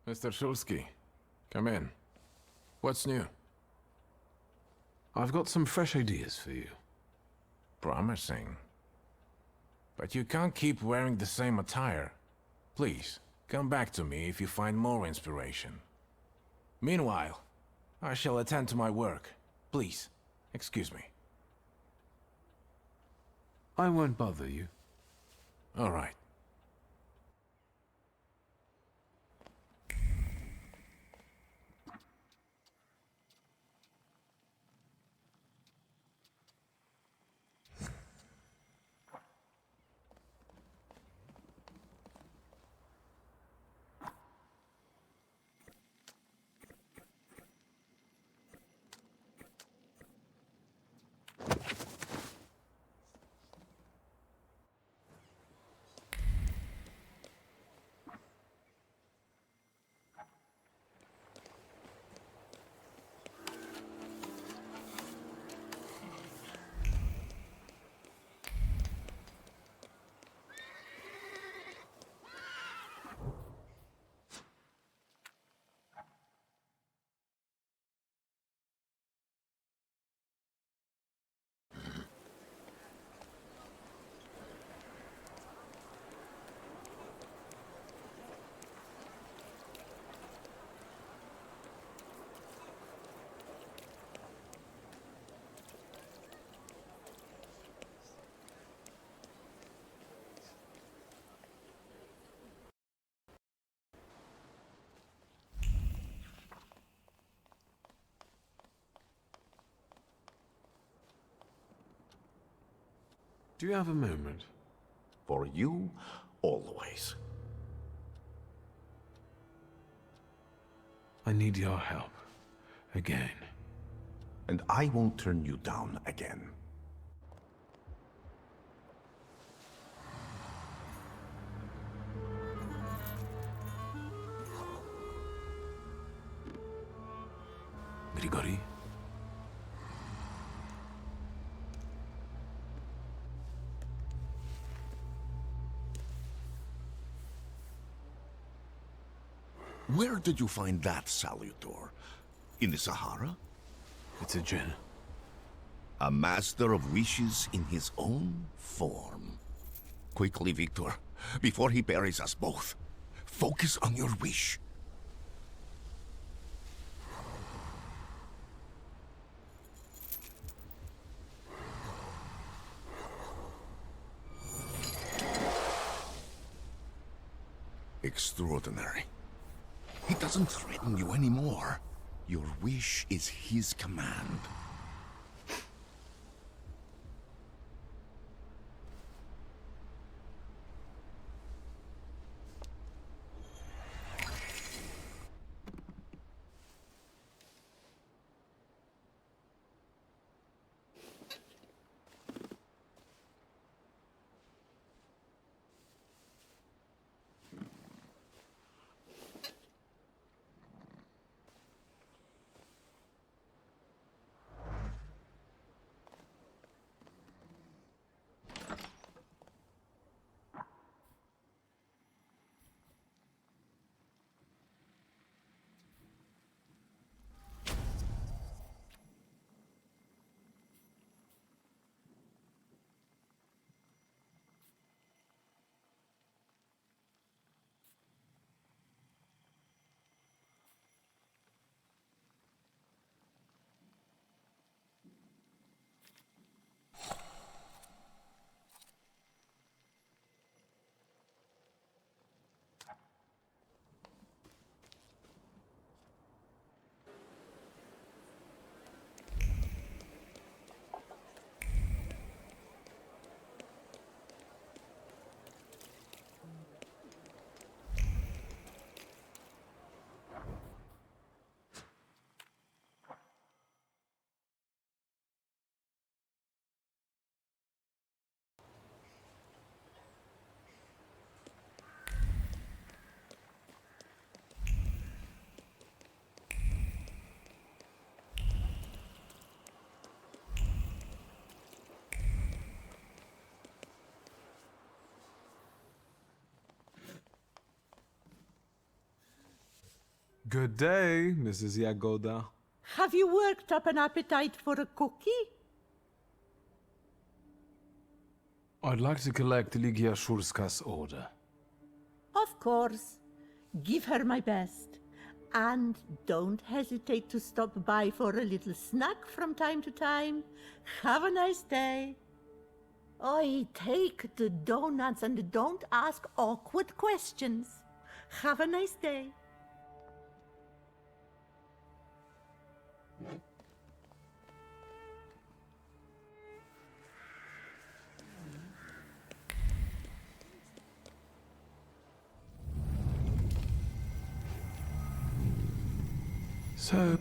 Mr. Shulsky, come in. What's new? I've got some fresh ideas for you. Promising. But you can't keep wearing the same attire. Please, come back to me if you find more inspiration. Meanwhile, I shall attend to my work. Please, excuse me. I won't bother you. All right. Do you have a moment? For you, always. I need your help. Again. And I won't turn you down again. Grigori? Where did you find that salutor? In the Sahara? It's a Djinn. A master of wishes in his own form. Quickly, Victor, before he buries us both. Focus on your wish. Extraordinary. He doesn't threaten you anymore. Your wish is his command. Good day, Mrs. Yagoda. Have you worked up an appetite for a cookie? I'd like to collect Ligia Shurska's order. Of course. Give her my best. And don't hesitate to stop by for a little snack from time to time. Have a nice day. Oi, take the donuts and don't ask awkward questions. Have a nice day. So...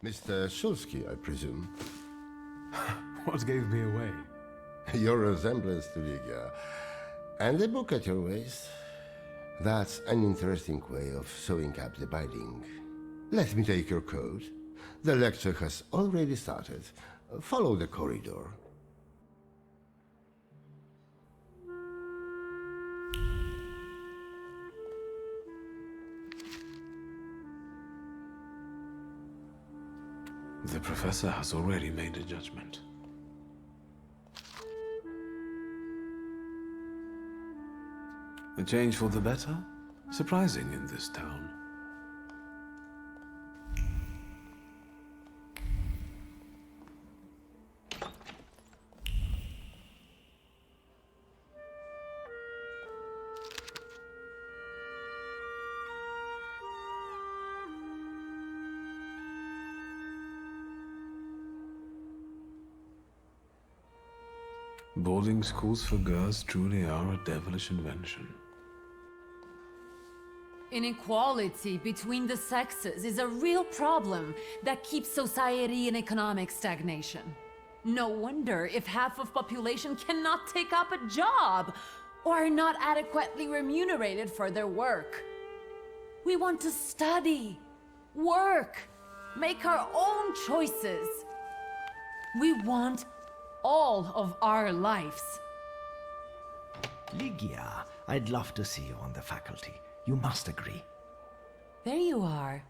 Mr. Shulsky, I presume. What gave me away? Your resemblance to Ligia. And the book at your waist. That's an interesting way of sewing up the binding. Let me take your coat. The lecture has already started. Follow the corridor. The professor has already made a judgment. A change for the better? Surprising in this town. Boarding schools for girls truly are a devilish invention. Inequality between the sexes is a real problem that keeps society in economic stagnation. No wonder if half of population cannot take up a job or are not adequately remunerated for their work. We want to study, work, make our own choices. We want all of our lives. Lygia, I'd love to see you on the faculty. You must agree. There you are.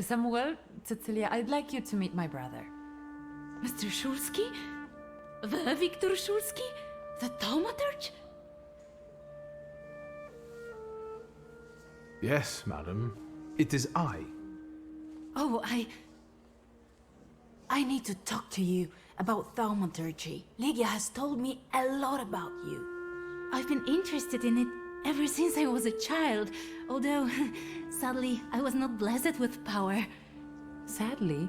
Samuel, Cecilia, I'd like you to meet my brother. Mr. Szulski? The Victor Szulski? The Thaumaturge? Yes, madam. It is I. Oh, I need to talk to you about Thaumaturgy. Lygia has told me a lot about you. I've been interested in it ever since I was a child, although, sadly, I was not blessed with power. Sadly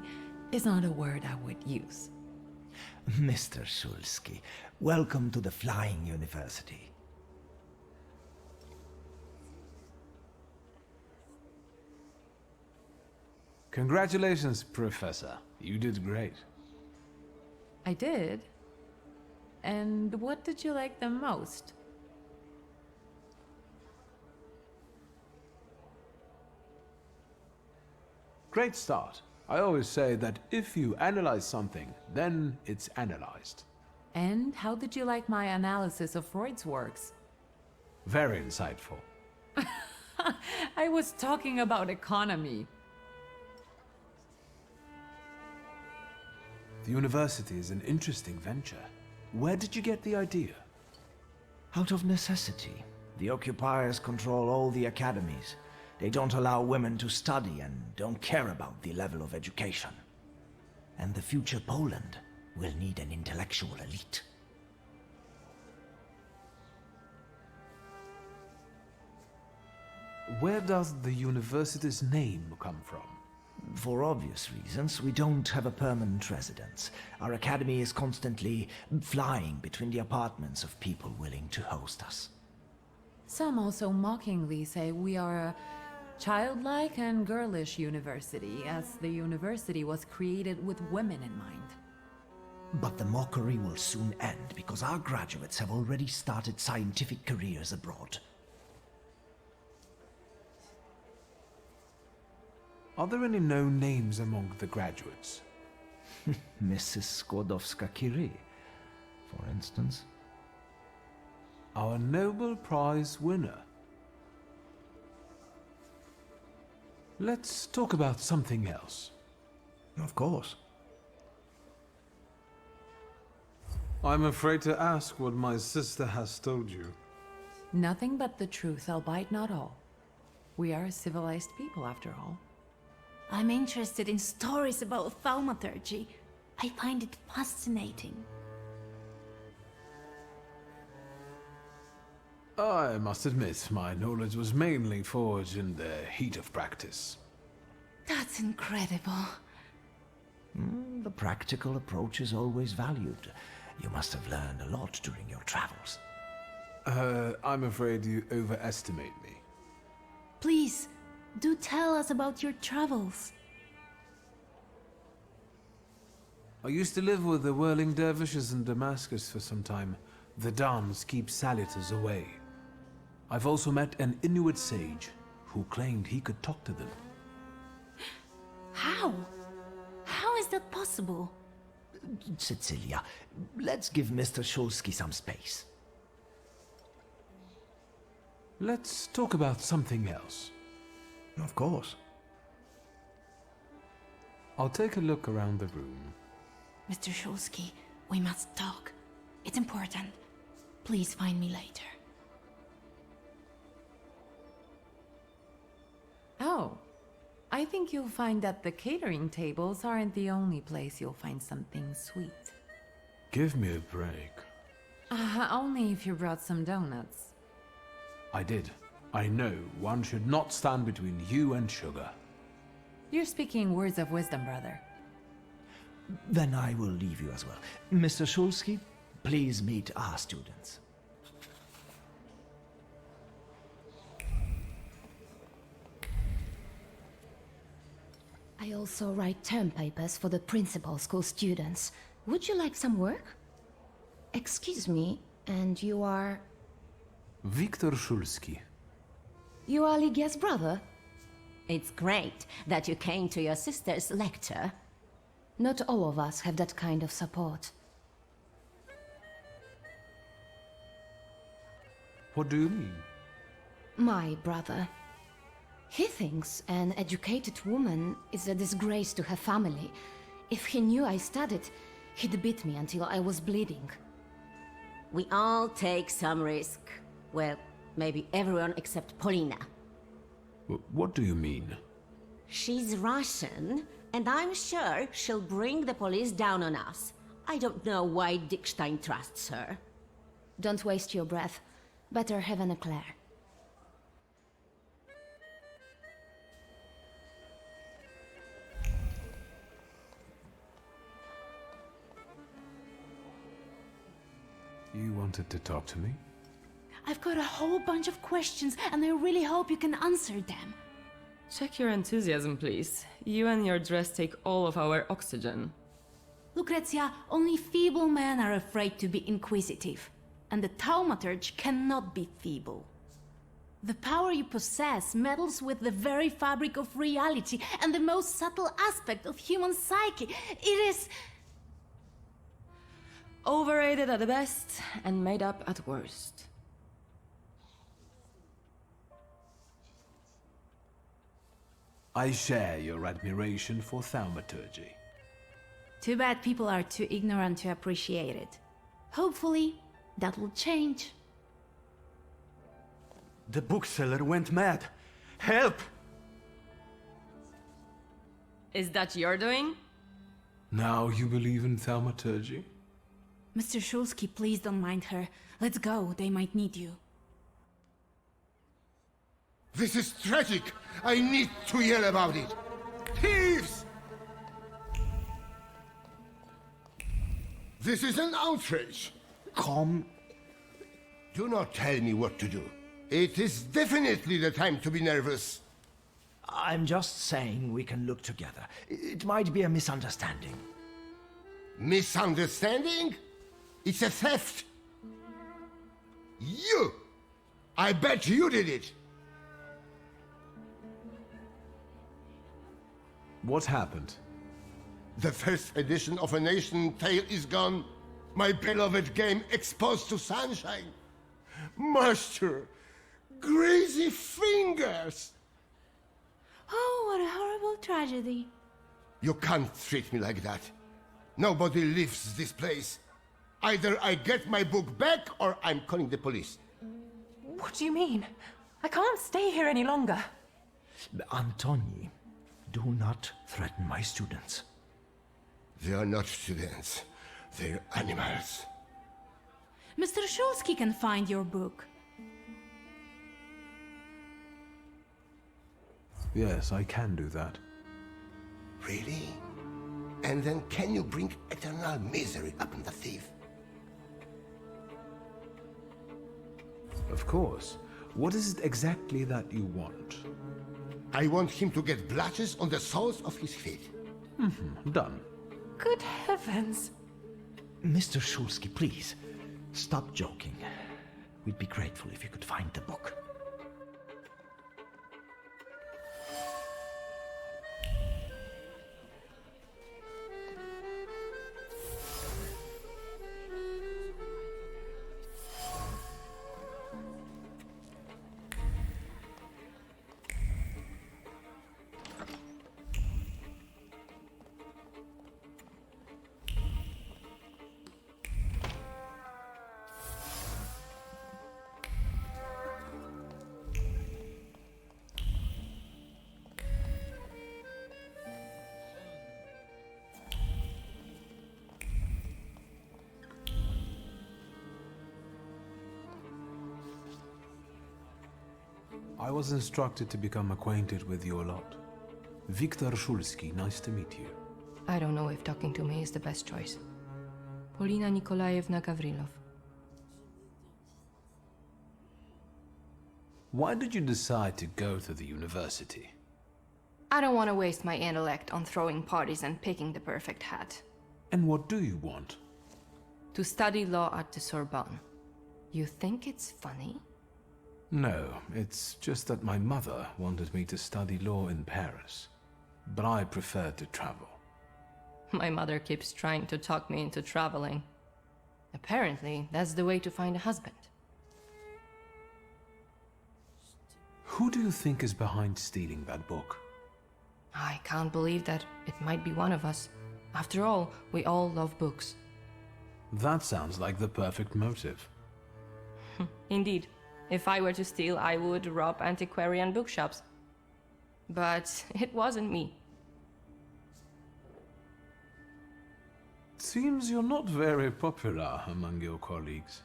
is not a word I would use. Mr. Szulski, welcome to the Flying University. Congratulations, Professor. You did great. I did? And what did you like the most? Great start. I always say that if you analyze something, then it's analyzed. And how did you like my analysis of Freud's works? Very insightful. I was talking about economy. The university is an interesting venture. Where did you get the idea? Out of necessity. The occupiers control all the academies. They don't allow women to study and don't care about the level of education. And the future Poland will need an intellectual elite. Where does the university's name come from? For obvious reasons, we don't have a permanent residence. Our academy is constantly flying between the apartments of people willing to host us. Some also mockingly say we are a childlike and girlish university, as the university was created with women in mind. But the mockery will soon end because our graduates have already started scientific careers abroad. Are there any known names among the graduates? Mrs. Skłodowska-Curie, for instance. Our Nobel Prize winner. Let's talk about something else. Of course. I'm afraid to ask what my sister has told you. Nothing but the truth, albeit not all. We are civilized people, after all. I'm interested in stories about thaumaturgy. I find it fascinating. I must admit, my knowledge was mainly forged in the heat of practice. That's incredible. The practical approach is always valued. You must have learned a lot during your travels. I'm afraid you overestimate me. Please, do tell us about your travels. I used to live with the whirling dervishes in Damascus for some time. The dams keep saluters away. I've also met an Inuit sage who claimed he could talk to them. How? How is that possible? Cecilia, let's give Mr. Shulsky some space. Let's talk about something else. Of course. I'll take a look around the room. Mr. Shulsky, we must talk. It's important. Please find me later. Oh, I think you'll find that the catering tables aren't the only place you'll find something sweet. Give me a break. Only if you brought some donuts. I did. I know one should not stand between you and sugar. You're speaking words of wisdom, brother. Then I will leave you as well. Mr. Shulsky, please meet our students. I also write term papers for the principal school students. Would you like some work? Excuse me, and you are... Viktor Shulsky. You are Lygia's brother? It's great that you came to your sister's lecture. Not all of us have that kind of support. What do you mean? My brother. He thinks an educated woman is a disgrace to her family. If he knew I studied, he'd beat me until I was bleeding. We all take some risk. Well, maybe everyone except Polina. What do you mean? She's Russian, and I'm sure she'll bring the police down on us. I don't know why Dickstein trusts her. Don't waste your breath. Better have an eclair. You wanted to talk to me? I've got a whole bunch of questions, and I really hope you can answer them. Check your enthusiasm, please. You and your dress take all of our oxygen. Lucrezia, only feeble men are afraid to be inquisitive. And the Thaumaturge cannot be feeble. The power you possess meddles with the very fabric of reality and the most subtle aspect of human psyche. It is... overrated at best and made up at worst. I share your admiration for Thaumaturgy. Too bad people are too ignorant to appreciate it. Hopefully, that will change. The bookseller went mad. Help! Is that your doing? Now you believe in Thaumaturgy? Mr. Shulsky, please don't mind her. Let's go, they might need you. This is tragic! I need to yell about it! Thieves! This is an outrage! Calm. Do not tell me what to do. It is definitely the time to be nervous. I'm just saying we can look together. It might be a misunderstanding. Misunderstanding? It's a theft! You! I bet you did it! What happened? The first edition of A Nation Tale is gone. My beloved game exposed to sunshine. Master! Crazy fingers! Oh, what a horrible tragedy. You can't treat me like that. Nobody leaves this place. Either I get my book back or I'm calling the police. What do you mean? I can't stay here any longer. Antoni, do not threaten my students. They are not students. They're animals. Mr. Shulsky can find your book. Yes, I can do that. Really? And then can you bring eternal misery upon the thief? Of course. What is it exactly that you want? I want him to get blotches on the soles of his feet. Done. Good heavens. Mr. Shulsky, please, stop joking. We'd be grateful if you could find the book. I was instructed to become acquainted with your lot. Viktor Shulsky, nice to meet you. I don't know if talking to me is the best choice. Polina Nikolaevna Gavrilov. Why did you decide to go to the university? I don't want to waste my intellect on throwing parties and picking the perfect hat. And what do you want? To study law at the Sorbonne. You think it's funny? No, it's just that my mother wanted me to study law in Paris. But I prefer to travel. My mother keeps trying to talk me into traveling. Apparently, that's the way to find a husband. Who do you think is behind stealing that book? I can't believe that it might be one of us. After all, we all love books. That sounds like the perfect motive. Indeed. If I were to steal, I would rob antiquarian bookshops. But it wasn't me. Seems you're not very popular among your colleagues.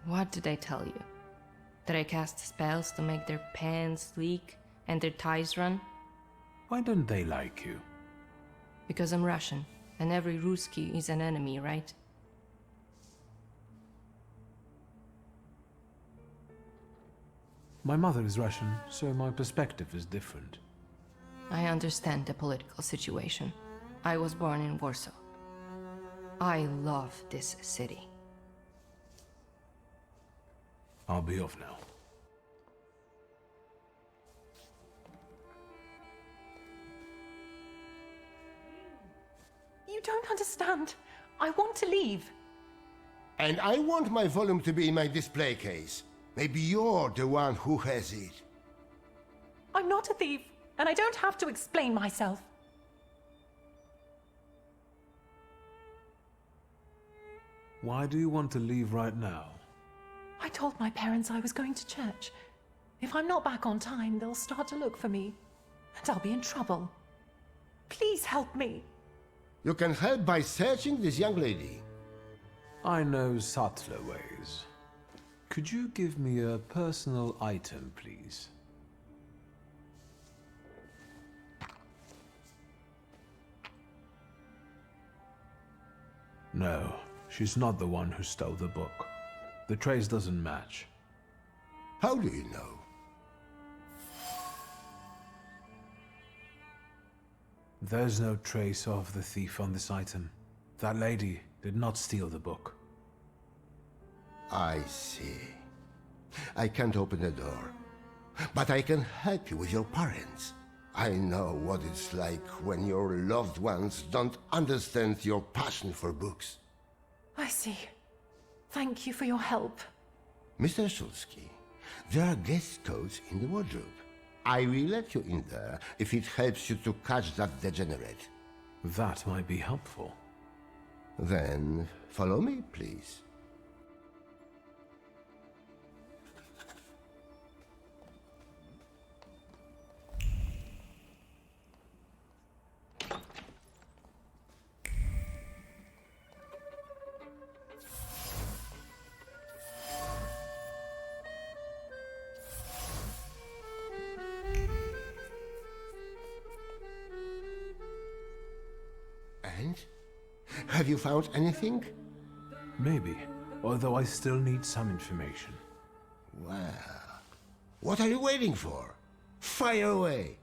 What did I tell you? That I cast spells to make their pants leak and their ties run? Why don't they like you? Because I'm Russian, and every Ruski is an enemy, right? My mother is Russian, so my perspective is different. I understand the political situation. I was born in Warsaw. I love this city. I'll be off now. You don't understand. I want to leave. And I want my volume to be in my display case. Maybe you're the one who has it. I'm not a thief, and I don't have to explain myself. Why do you want to leave right now? I told my parents I was going to church. If I'm not back on time, they'll start to look for me, and I'll be in trouble. Please help me. You can help by searching this young lady. I know subtler ways. Could you give me a personal item, please? No, she's not the one who stole the book. The trace doesn't match. How do you know? There's no trace of the thief on this item. That lady did not steal the book. I see. I can't open the door, but I can help you with your parents. I know what it's like when your loved ones don't understand your passion for books. I see. Thank you for your help. Mr. Shulsky, there are guest codes in the wardrobe. I will let you in there if it helps you to catch that degenerate. That might be helpful. Then follow me, please. And? Have you found anything? Maybe, although I still need some information. Well, what are you waiting for? Fire away!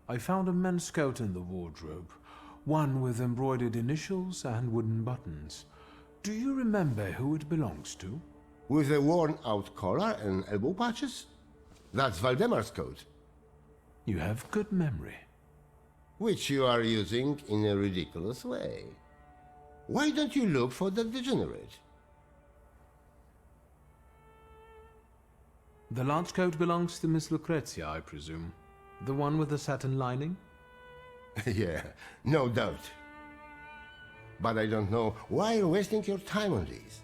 I found a men's coat in the wardrobe, one with embroidered initials and wooden buttons. Do you remember who it belongs to? With a worn-out collar and elbow patches? That's Valdemar's coat. You have good memory. Which you are using in a ridiculous way. Why don't you look for the degenerate? The large coat belongs to Miss Lucrezia, I presume. The one with the satin lining? Yeah, no doubt. But I don't know why you're wasting your time on these.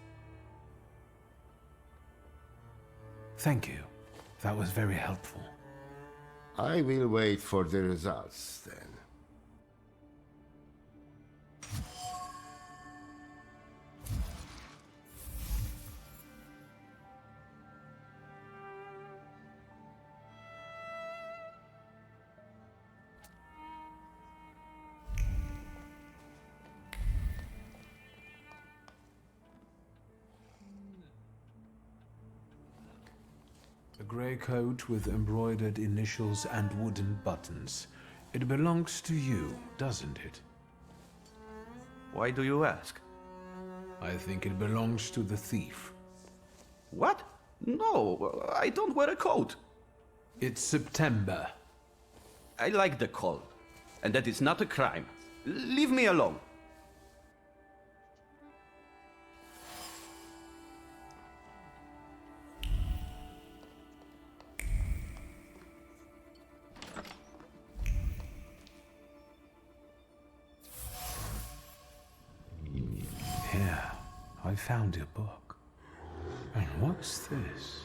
Thank you. That was very helpful. I will wait for the results, then. A grey coat with embroidered initials and wooden buttons. It belongs to you, doesn't it? Why do you ask? I think it belongs to the thief. What? No, I don't wear a coat. It's September. I like the cold, and that is not a crime. Leave me alone. Here, I found your book. And what's this?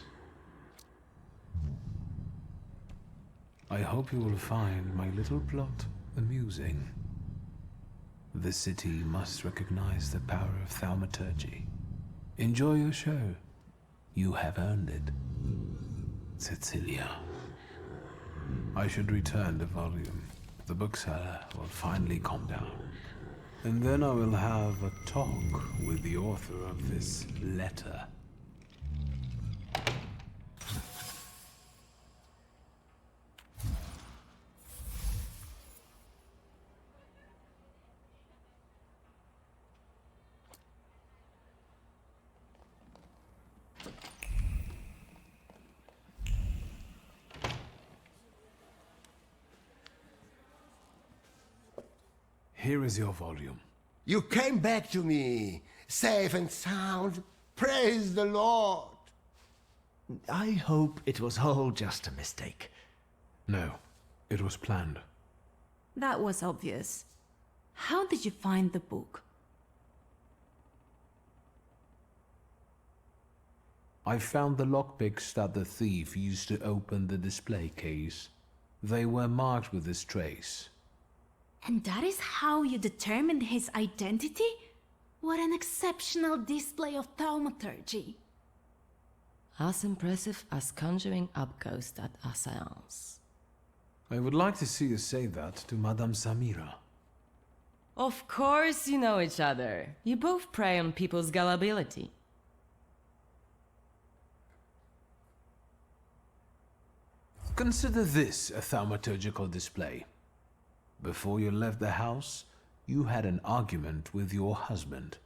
I hope you will find my little plot amusing. The city must recognize the power of Thaumaturge. Enjoy your show. You have earned it. Cecilia. I should return the volume. The bookseller will finally calm down. And then I will have a talk with the author of this letter. Here is your volume. You came back to me, safe and sound. Praise the Lord. I hope it was all just a mistake. No, it was planned. That was obvious. How did you find the book? I found the lockpicks that the thief used to open the display case. They were marked with this trace. And that is how you determined his identity? What an exceptional display of thaumaturgy. As impressive as conjuring up ghosts at a seance. I would like to see you say that to Madame Samira. Of course you know each other. You both prey on people's gullibility. Consider this a thaumaturgical display. Before you left the house, you had an argument with your husband.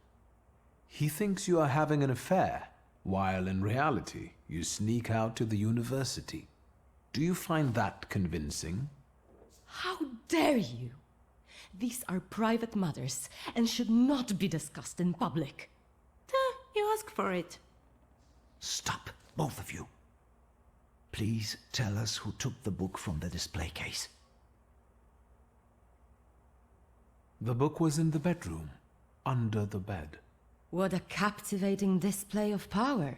He thinks you are having an affair, while in reality, you sneak out to the university. Do you find that convincing? How dare you! These are private matters and should not be discussed in public. You asked for it. Stop, both of you. Please tell us who took the book from the display case. The book was in the bedroom, under the bed. What a captivating display of power.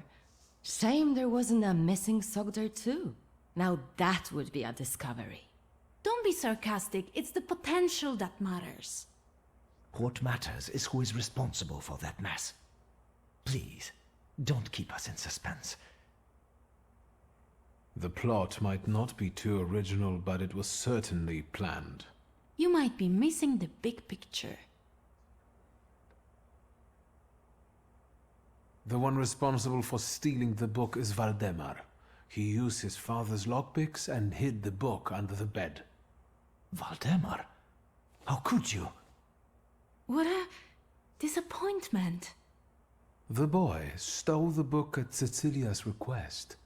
Shame there wasn't a missing sock there too. Now that would be a discovery. Don't be sarcastic, it's the potential that matters. What matters is who is responsible for that mess. Please, don't keep us in suspense. The plot might not be too original, but it was certainly planned. You might be missing the big picture. The one responsible for stealing the book is Valdemar. He used his father's lockpicks and hid the book under the bed. Valdemar? How could you? What a disappointment. The boy stole the book at Cecilia's request.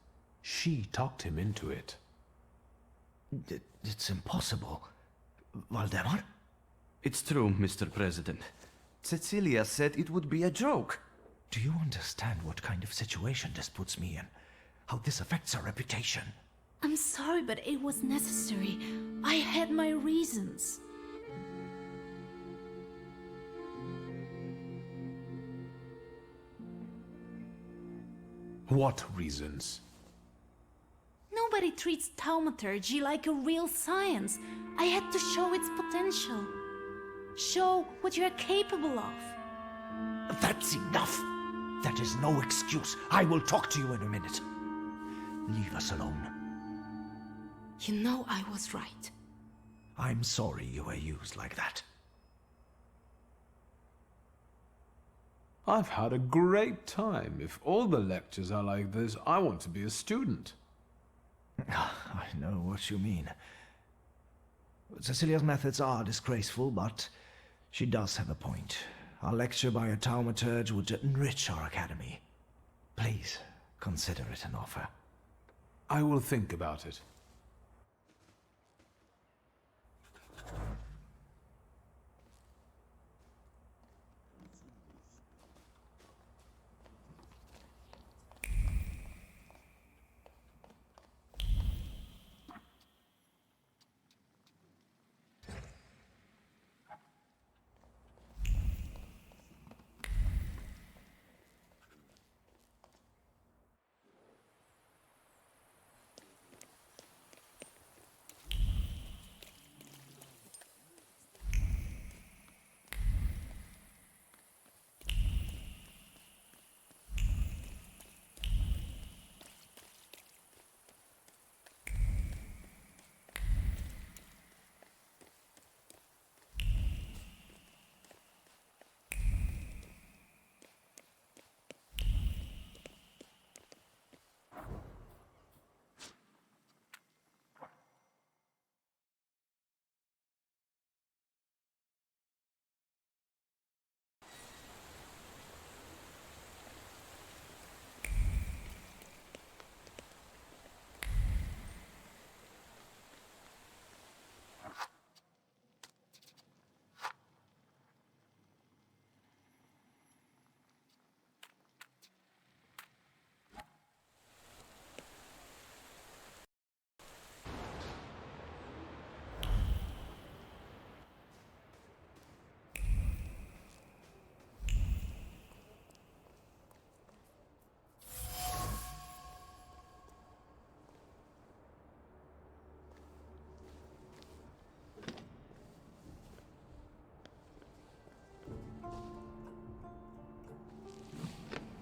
She talked him into it. It's impossible. Valdemar? It's true, Mr. President. Cecilia said it would be a joke. Do you understand what kind of situation this puts me in? How this affects our reputation? I'm sorry, but it was necessary. I had my reasons. What reasons? Nobody treats thaumaturgy like a real science. I had to show its potential. Show what you're capable of. That's enough! That is no excuse. I will talk to you in a minute. Leave us alone. You know I was right. I'm sorry you were used like that. I've had a great time. If all the lectures are like this, I want to be a student. I know what you mean. Cecilia's methods are disgraceful, but she does have a point. A lecture by a Thaumaturge would enrich our academy. Please, consider it an offer. I will think about it.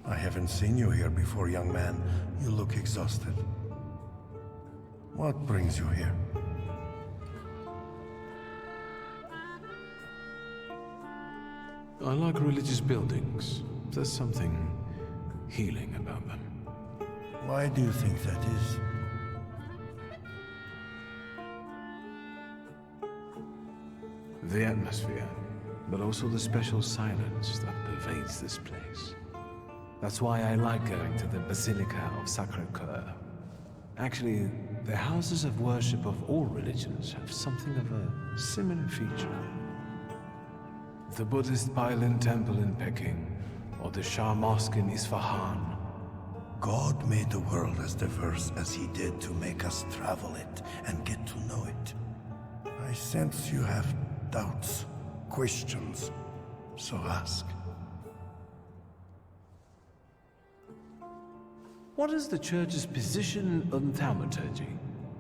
I haven't seen you here before, young man. You look exhausted. What brings you here? I like religious buildings. There's something healing about them. Why do you think that is? The atmosphere, but also the special silence that pervades this place. That's why I like going to the Basilica of Sacré-Cœur. Actually, the houses of worship of all religions have something of a similar feature. The Buddhist Pailin Temple in Peking, or the Shah Mosque in Isfahan. God made the world as diverse as he did to make us travel it and get to know it. I sense you have doubts, questions, so ask. What is the Church's position on Thaumaturgy?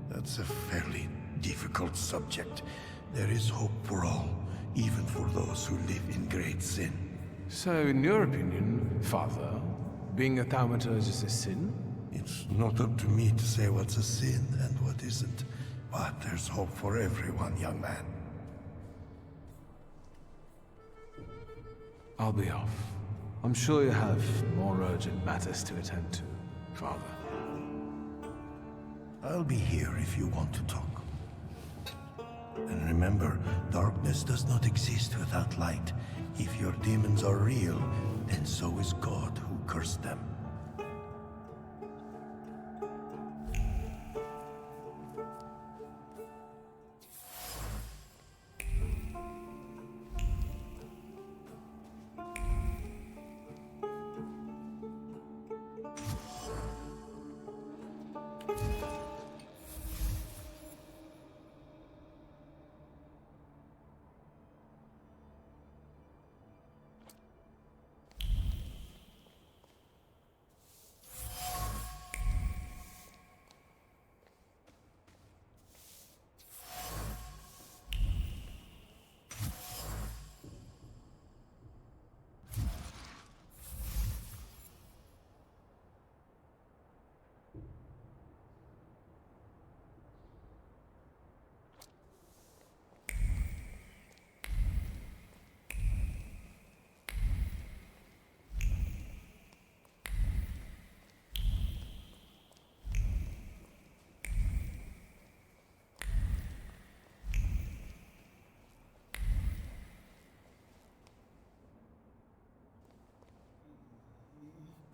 That's a fairly difficult subject. There is hope for all, even for those who live in great sin. So, in your opinion, Father, being a Thaumaturge is a sin? It's not up to me to say what's a sin and what isn't, but there's hope for everyone, young man. I'll be off. I'm sure you have more urgent matters to attend to, Father. I'll be here if you want to talk. And remember, darkness does not exist without light. If your demons are real, then so is God who cursed them.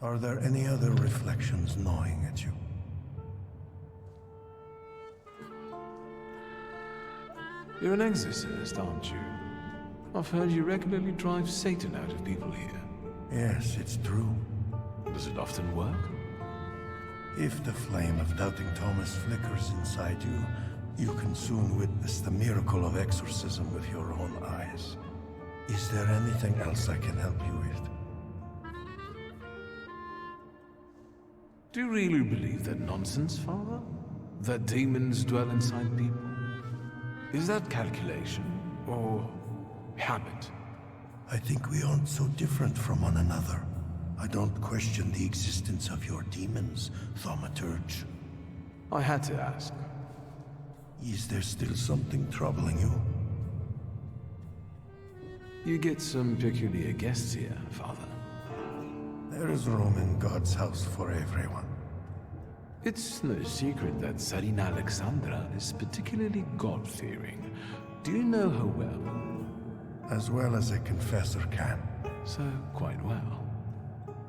Are there any other reflections gnawing at you? You're an exorcist, aren't you? I've heard you regularly drive Satan out of people here. Yes, it's true. Does it often work? If the flame of doubting Thomas flickers inside you, you can soon witness the miracle of exorcism with your own eyes. Is there anything else I can help you with? Do you really believe that nonsense, Father? That demons dwell inside people? Is that calculation, or habit? I think we aren't so different from one another. I don't question the existence of your demons, Thaumaturge. I had to ask. Is there still something troubling you? You get some peculiar guests here, Father. There is room in God's house for everyone. It's no secret that Tsarina Alexandra is particularly God-fearing. Do you know her well? As well as a confessor can. So, quite well.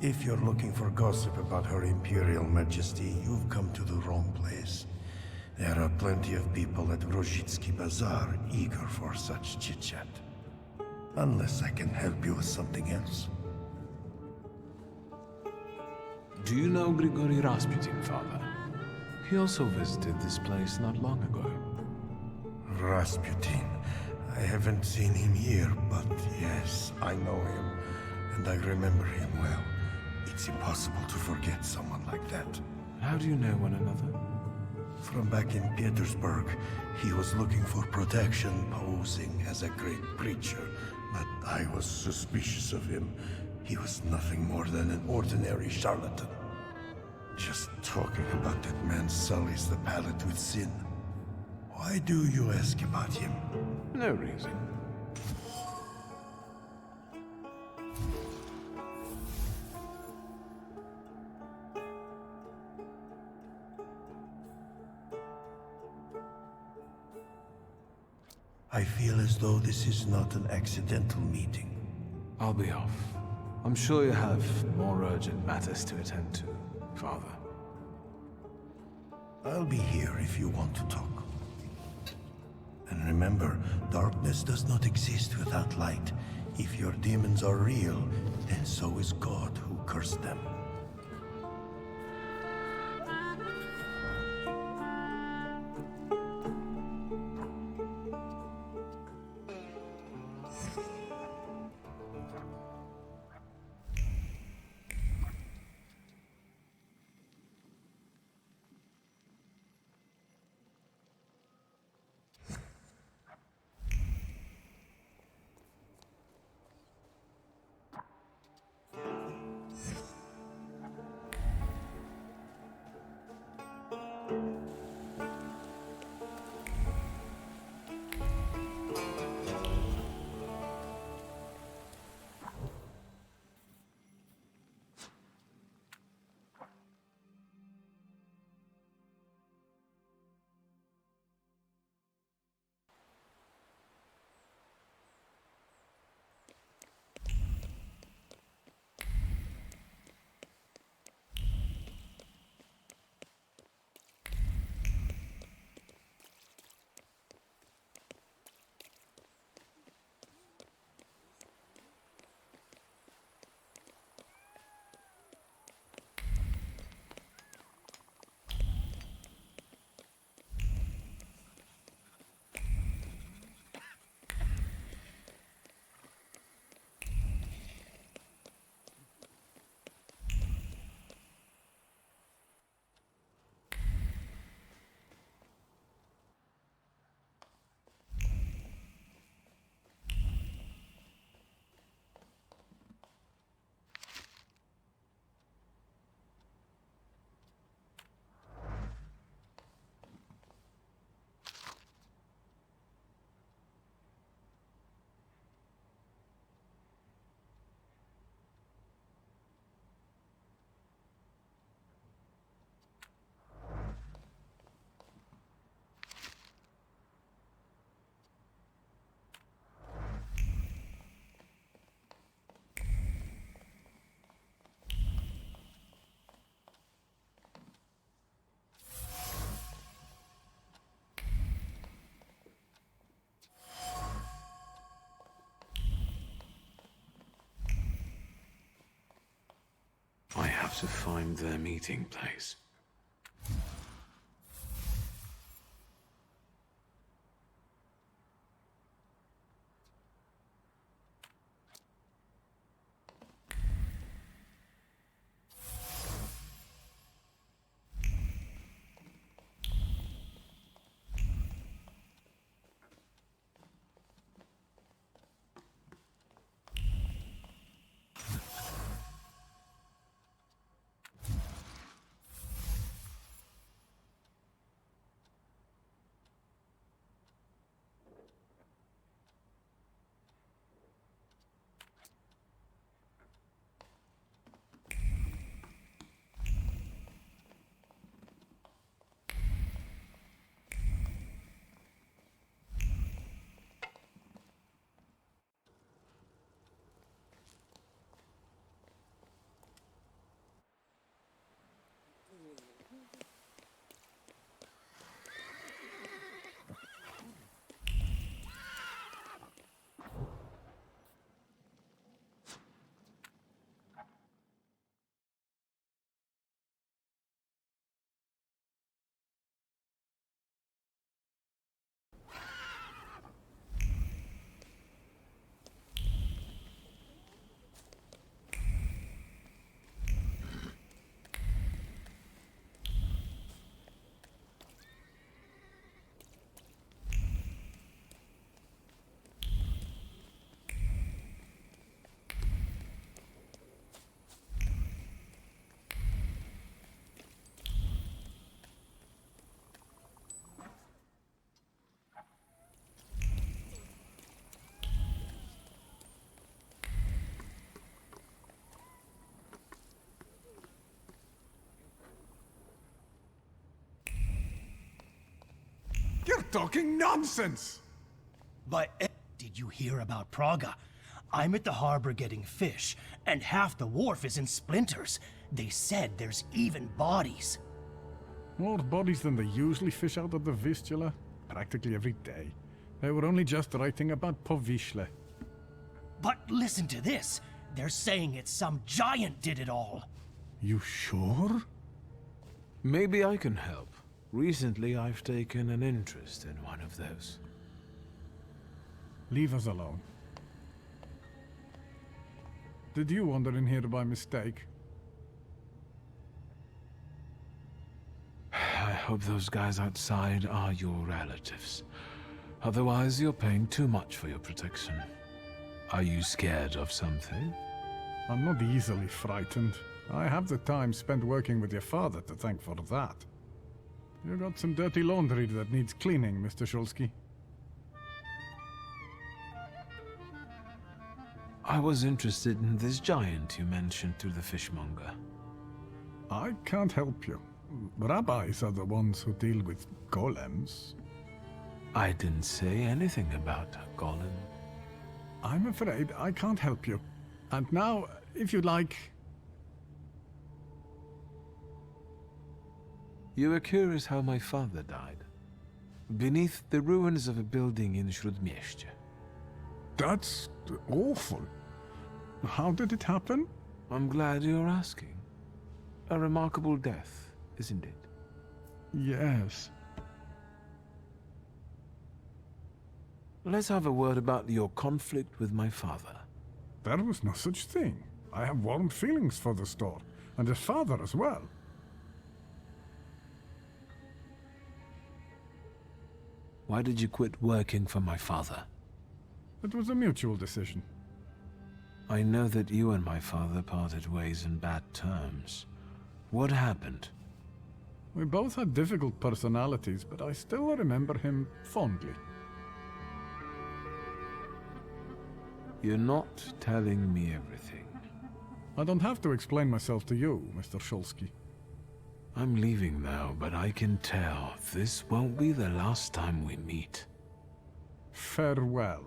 If you're looking for gossip about her Imperial Majesty, you've come to the wrong place. There are plenty of people at Rozhitsky Bazaar eager for such chit-chat. Unless I can help you with something else. Do you know Grigory Rasputin, Father? He also visited this place not long ago. Rasputin. I haven't seen him here, but yes, I know him, and I remember him well. It's impossible to forget someone like that. How do you know one another? From back in Petersburg, he was looking for protection, posing as a great preacher, but I was suspicious of him. He was nothing more than an ordinary charlatan. Just talking about that man sullies the palate with sin. Why do you ask about him? No reason. I feel as though this is not an accidental meeting. I'll be off. I'm sure you have more urgent matters to attend to, Father. I'll be here if you want to talk. And remember, darkness does not exist without light. If your demons are real, then so is God who cursed them. have to find their meeting place. You're talking nonsense! But did you hear about Praga? I'm at the harbor getting fish, and half the wharf is in splinters. They said there's even bodies. More bodies than they usually fish out of the Vistula, practically every day. They were only just writing about Povishle. But listen to this. They're saying it's some giant did it all. You sure? Maybe I can help. Recently, I've taken an interest in one of those. Leave us alone. Did you wander in here by mistake? I hope those guys outside are your relatives. Otherwise, you're paying too much for your protection. Are you scared of something? I'm not easily frightened. I have the time spent working with your father to thank for that. You got some dirty laundry that needs cleaning, Mr. Shulsky. I was interested in this giant you mentioned to the fishmonger. I can't help you. Rabbis are the ones who deal with golems. I didn't say anything about a golem. I'm afraid I can't help you. And now, if you'd like... You were curious how my father died. Beneath the ruins of a building in Śródmieście. That's awful. How did it happen? I'm glad you're asking. A remarkable death, isn't it? Yes. Let's have a word about your conflict with my father. There was no such thing. I have warm feelings for the store, and his father as well. Why did you quit working for my father? It was a mutual decision. I know that you and my father parted ways in bad terms. What happened? We both had difficult personalities, but I still remember him fondly. You're not telling me everything. I don't have to explain myself to you, Mr. Shulsky. I'm leaving now, but I can tell this won't be the last time we meet. Farewell.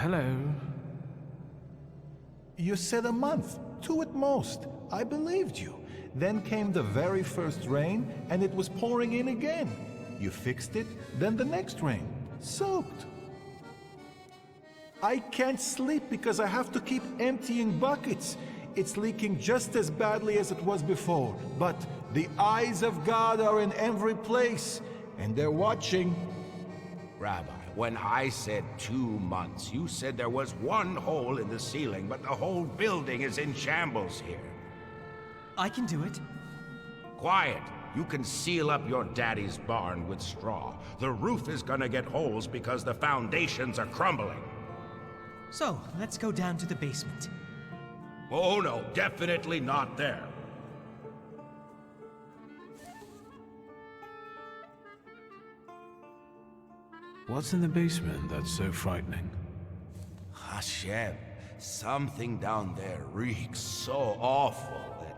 Hello. You said a month, 2 at most. I believed you. Then came the very first rain, and it was pouring in again. You fixed it, then the next rain. Soaked. I can't sleep because I have to keep emptying buckets. It's leaking just as badly as it was before. But the eyes of God are in every place, and they're watching. Rabbi, when I said 2 months, you said there was one hole in the ceiling, but the whole building is in shambles here. I can do it. Quiet. You can seal up your daddy's barn with straw. The roof is gonna get holes because the foundations are crumbling. So, let's go down to the basement. Oh no, definitely not there. What's in the basement that's so frightening? Hashem, something down there reeks so awful that...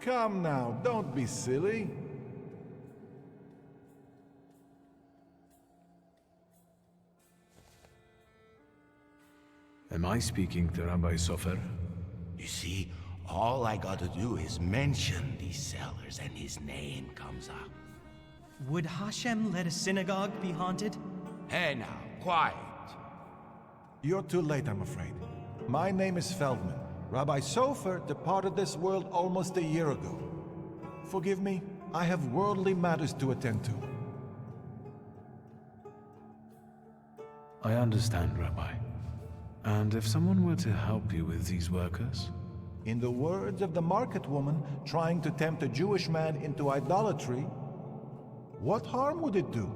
Come now, don't be silly. Am I speaking to Rabbi Sofer? You see, all I gotta do is mention these cellars and his name comes up. Would Hashem let a synagogue be haunted? Hey now, quiet. You're too late, I'm afraid. My name is Feldman. Rabbi Sofer departed this world almost a year ago. Forgive me, I have worldly matters to attend to. I understand, Rabbi. And if someone were to help you with these workers? In the words of the market woman trying to tempt a Jewish man into idolatry, what harm would it do?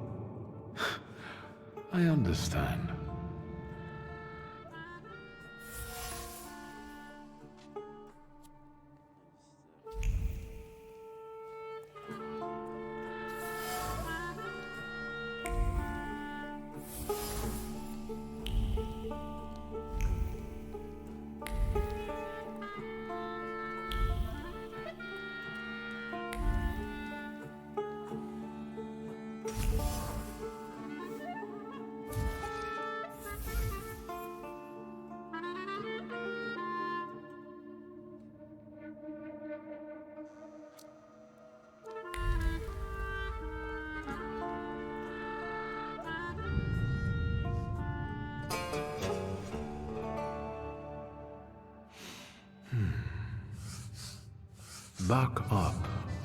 I understand. Back up.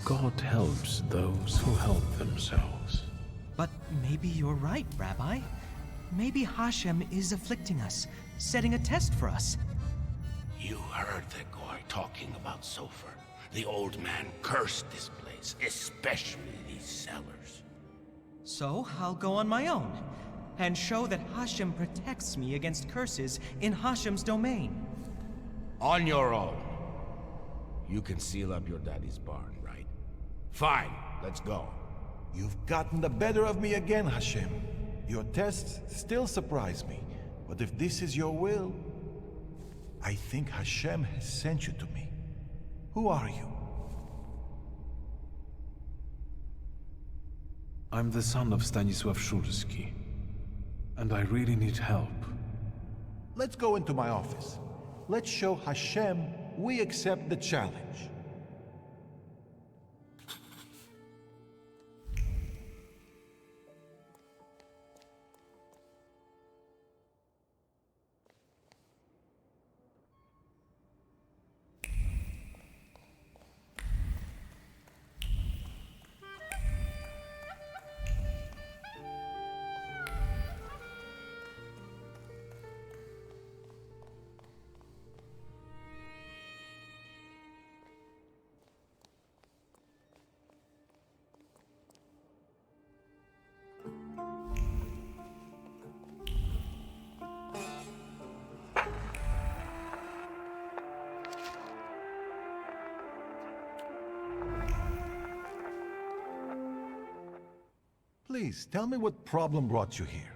God helps those who help themselves. But maybe you're right, Rabbi. Maybe Hashem is afflicting us, setting a test for us. You heard the guy talking about Sofer. The old man cursed this place, especially these cellars. So I'll go on my own, and show that Hashem protects me against curses in Hashem's domain. On your own. You can seal up your daddy's barn, right? Fine, let's go. You've gotten the better of me again, Hashem. Your tests still surprise me, but if this is your will, I think Hashem has sent you to me. Who are you? I'm the son of Stanisław Szulski, and I really need help. Let's go into my office. Let's show Hashem we accept the challenge. Please, tell me what problem brought you here.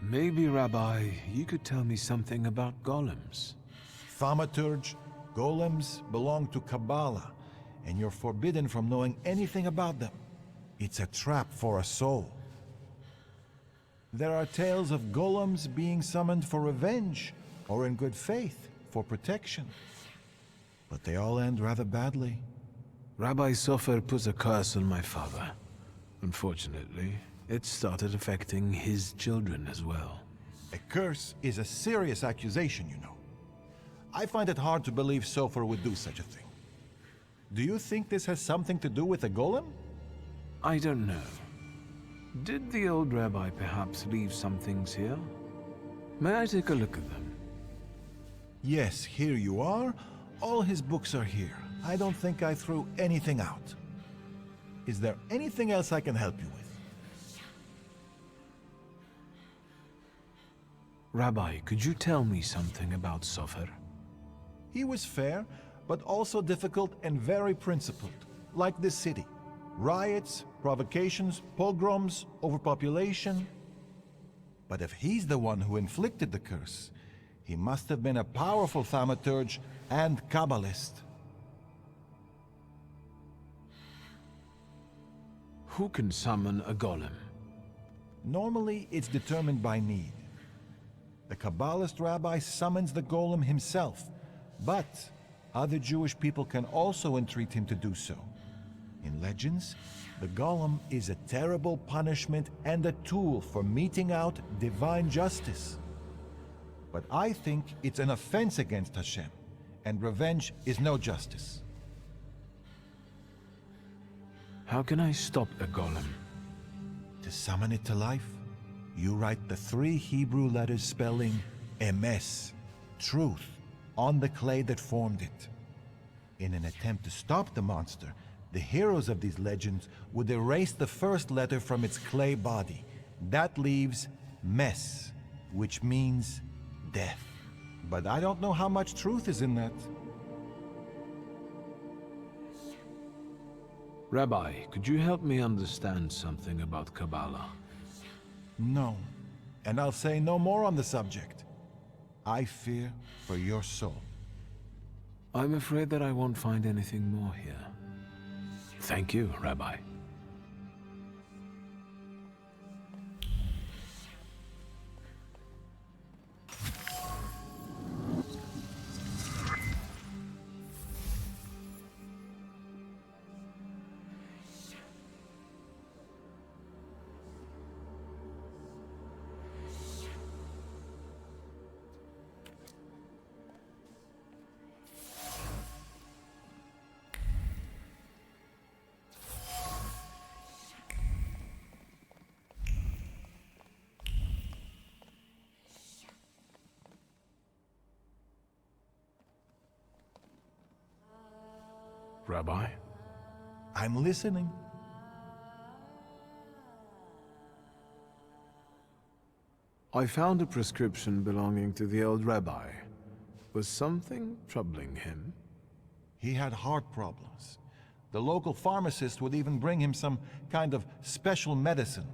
Maybe, Rabbi, you could tell me something about golems. Thaumaturge, golems belong to Kabbalah, and you're forbidden from knowing anything about them. It's a trap for a soul. There are tales of golems being summoned for revenge, or in good faith, for protection. But they all end rather badly. Rabbi Sofer put a curse on my father. Unfortunately, it started affecting his children as well. A curse is a serious accusation, you know. I find it hard to believe Sofer would do such a thing. Do you think this has something to do with the golem? I don't know. Did the old rabbi perhaps leave some things here? May I take a look at them? Yes, here you are. All his books are here. I don't think I threw anything out. Is there anything else I can help you with? Rabbi, could you tell me something about Sofer? He was fair, but also difficult and very principled, like this city. Riots, provocations, pogroms, overpopulation. But if he's the one who inflicted the curse, he must have been a powerful Thaumaturge and Kabbalist. Who can summon a golem? Normally, it's determined by need. The Kabbalist rabbi summons the golem himself, but other Jewish people can also entreat him to do so. In legends, the golem is a terrible punishment and a tool for meting out divine justice. But I think it's an offense against Hashem, and revenge is no justice. How can I stop a golem? To summon it to life, you write the 3 Hebrew letters spelling emes, truth, on the clay that formed it. In an attempt to stop the monster, the heroes of these legends would erase the first letter from its clay body. That leaves mes, which means death. But I don't know how much truth is in that. Rabbi, could you help me understand something about Kabbalah? No, and I'll say no more on the subject. I fear for your soul. I'm afraid that I won't find anything more here. Thank you, Rabbi. Rabbi? I'm listening. I found a prescription belonging to the old rabbi. Was something troubling him? He had heart problems. The local pharmacist would even bring him some kind of special medicine.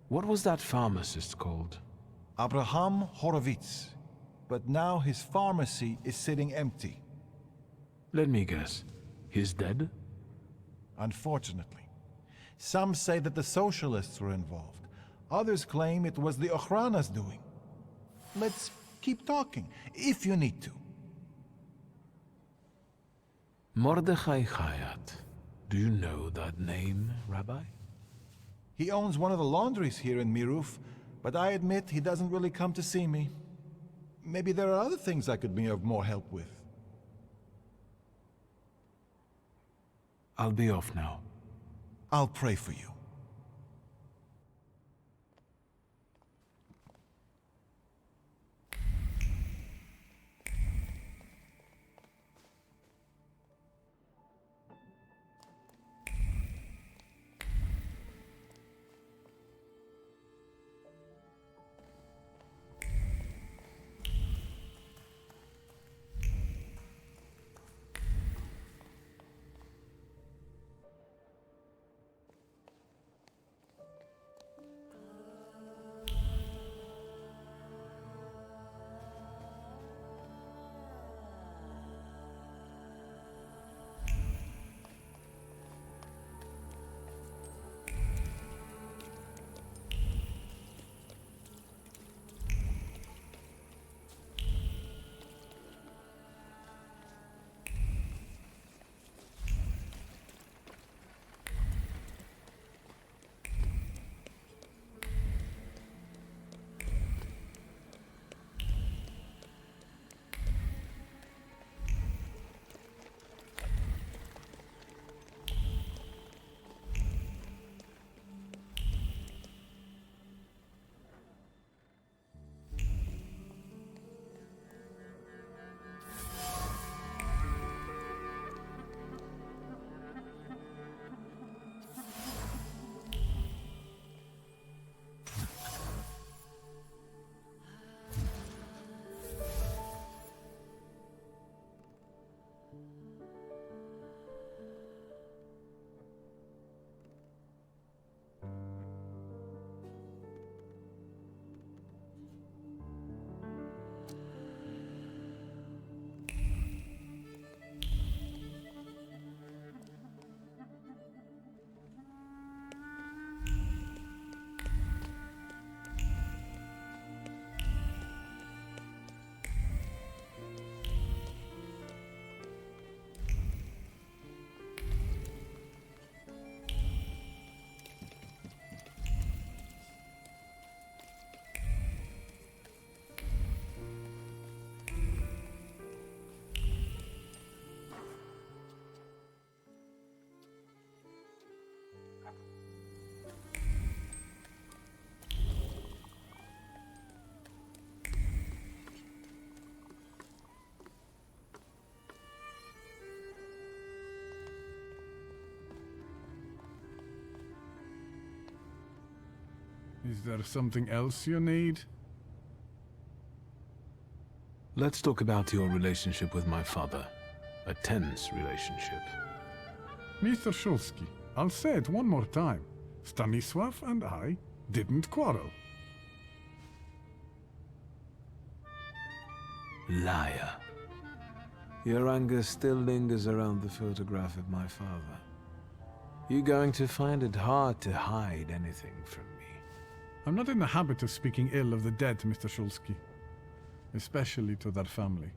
What was that pharmacist called? Abraham Horovitz. But now his pharmacy is sitting empty. Let me guess. He's dead? Unfortunately. Some say that the socialists were involved. Others claim it was the Ochrana's doing. Let's keep talking, if you need to. Mordechai Chayat. Do you know that name, Rabbi? He owns one of the laundries here in Miruf, but I admit he doesn't really come to see me. Maybe there are other things I could be of more help with. I'll be off now. I'll pray for you. Is there something else you need? Let's talk about your relationship with my father. A tense relationship. Mr. Shulsky, I'll say it one more time. Stanisław and I didn't quarrel. Liar. Your anger still lingers around the photograph of my father. You're going to find it hard to hide anything from me. I'm not in the habit of speaking ill of the dead, Mr. Shulsky. Especially to their family.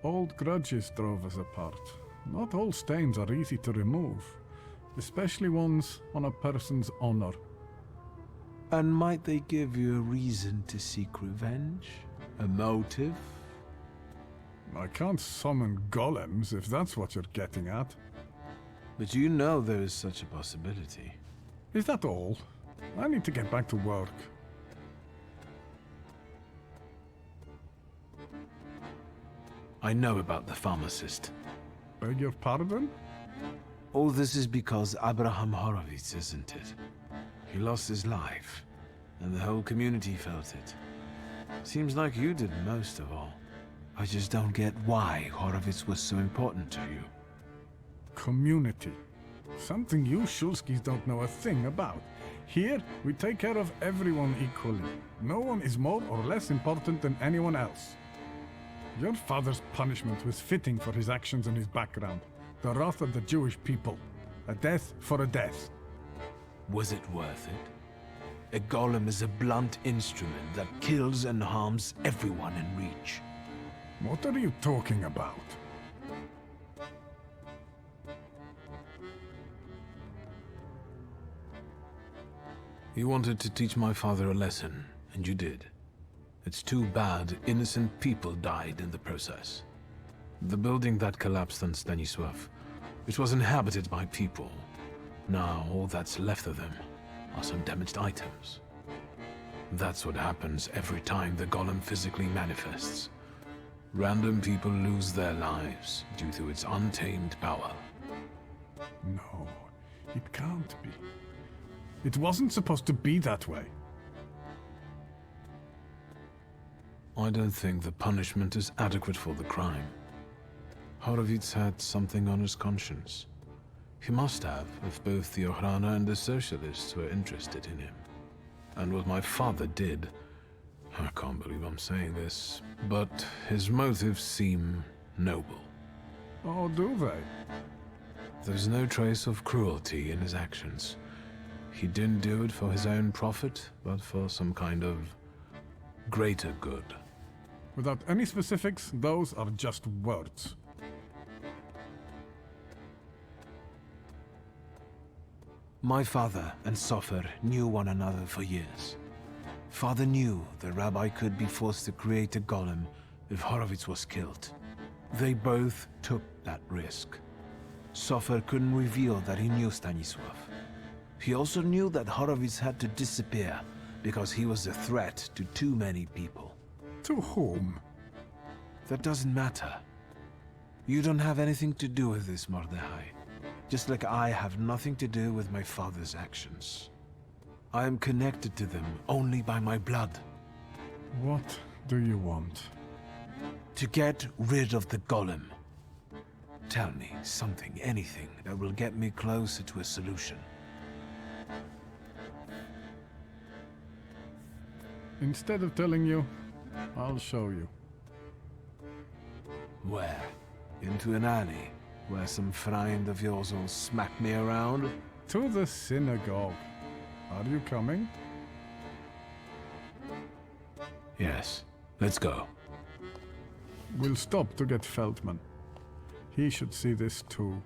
Old grudges drove us apart. Not all stains are easy to remove, especially ones on a person's honor. And might they give you a reason to seek revenge? A motive? I can't summon golems if that's what you're getting at. But you know there is such a possibility. Is that all? I need to get back to work. I know about the pharmacist. Beg your pardon? All this is because Abraham Horowitz, isn't it? He lost his life, and the whole community felt it. Seems like you did most of all. I just don't get why Horowitz was so important to you. Community. Something you Shulskis don't know a thing about. Here, we take care of everyone equally. No one is more or less important than anyone else. Your father's punishment was fitting for his actions and his background. The wrath of the Jewish people. A death for a death. Was it worth it? A golem is a blunt instrument that kills and harms everyone in reach. What are you talking about? You wanted to teach my father a lesson, and you did. It's too bad innocent people died in the process. The building that collapsed on Stanisław, it was inhabited by people. Now all that's left of them are some damaged items. That's what happens every time the golem physically manifests. Random people lose their lives due to its untamed power. No, it can't be. It wasn't supposed to be that way. I don't think the punishment is adequate for the crime. Horowitz had something on his conscience. He must have, if both the Morana and the Socialists were interested in him. And what my father did, I can't believe I'm saying this, but his motives seem noble. Oh, do they? There's no trace of cruelty in his actions. He didn't do it for his own profit, but for some kind of greater good. Without any specifics, those are just words. My father and Sofer knew one another for years. Father knew the rabbi could be forced to create a golem if Horowitz was killed. They both took that risk. Sofer couldn't reveal that he knew Stanisław. He also knew that Horowitz had to disappear because he was a threat to too many people. To whom? That doesn't matter. You don't have anything to do with this, Mordechai. Just like I have nothing to do with my father's actions. I am connected to them only by my blood. What do you want? To get rid of the golem. Tell me something, anything, that will get me closer to a solution. Instead of telling you, I'll show you. Where? Into an alley, where some friend of yours will smack me around? To the synagogue. Are you coming? Yes. Let's go. We'll stop to get Feldman. He should see this too.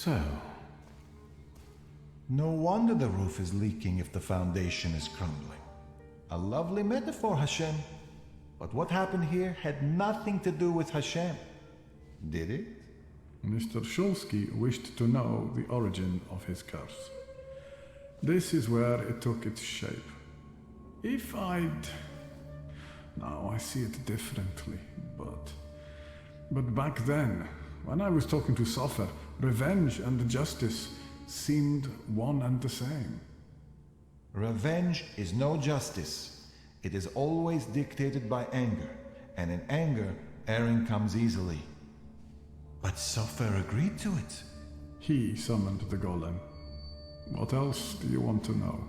So... No wonder the roof is leaking if the foundation is crumbling. A lovely metaphor, Hashem. But what happened here had nothing to do with Hashem. Did it? Mr. Shulsky wished to know the origin of his curse. This is where it took its shape. If I'd... Now I see it differently, but back then, when I was talking to Sofer, revenge and justice seemed one and the same. Revenge is no justice. It is always dictated by anger, and in anger, erring comes easily. But Sofer agreed to it. He summoned the Golem. What else do you want to know?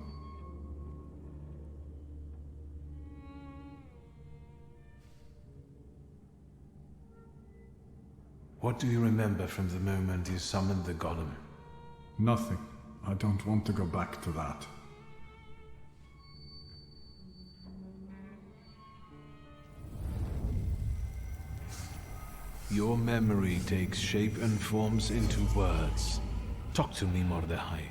What do you remember from the moment you summoned the Golem? Nothing. I don't want to go back to that. Your memory takes shape and forms into words. Talk to me, Mordechai.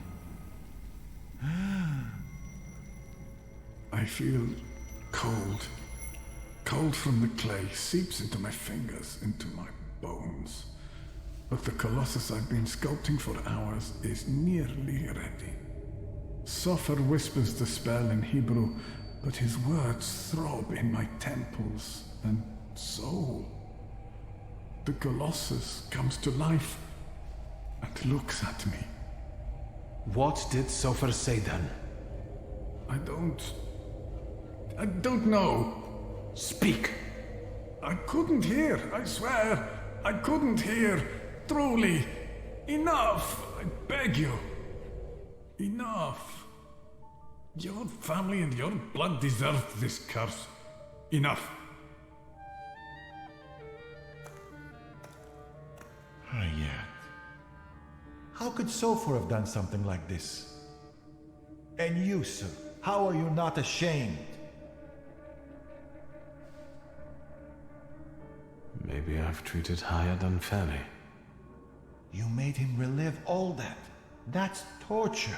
I feel cold. Cold from the clay seeps into my fingers, into my bones. But the Colossus I've been sculpting for hours is nearly ready. Sofer whispers the spell in Hebrew, but his words throb in my temples and soul. The Colossus comes to life and looks at me. What did Sofer say then? I don't know. Speak! I couldn't hear, I swear. I couldn't hear. Truly. Enough, I beg you. Enough. Your family and your blood deserved this curse. Enough. Yet. How could Sofer have done something like this? And you, sir, how are you not ashamed? Maybe I've treated Hayat unfairly. You made him relive all that. That's torture.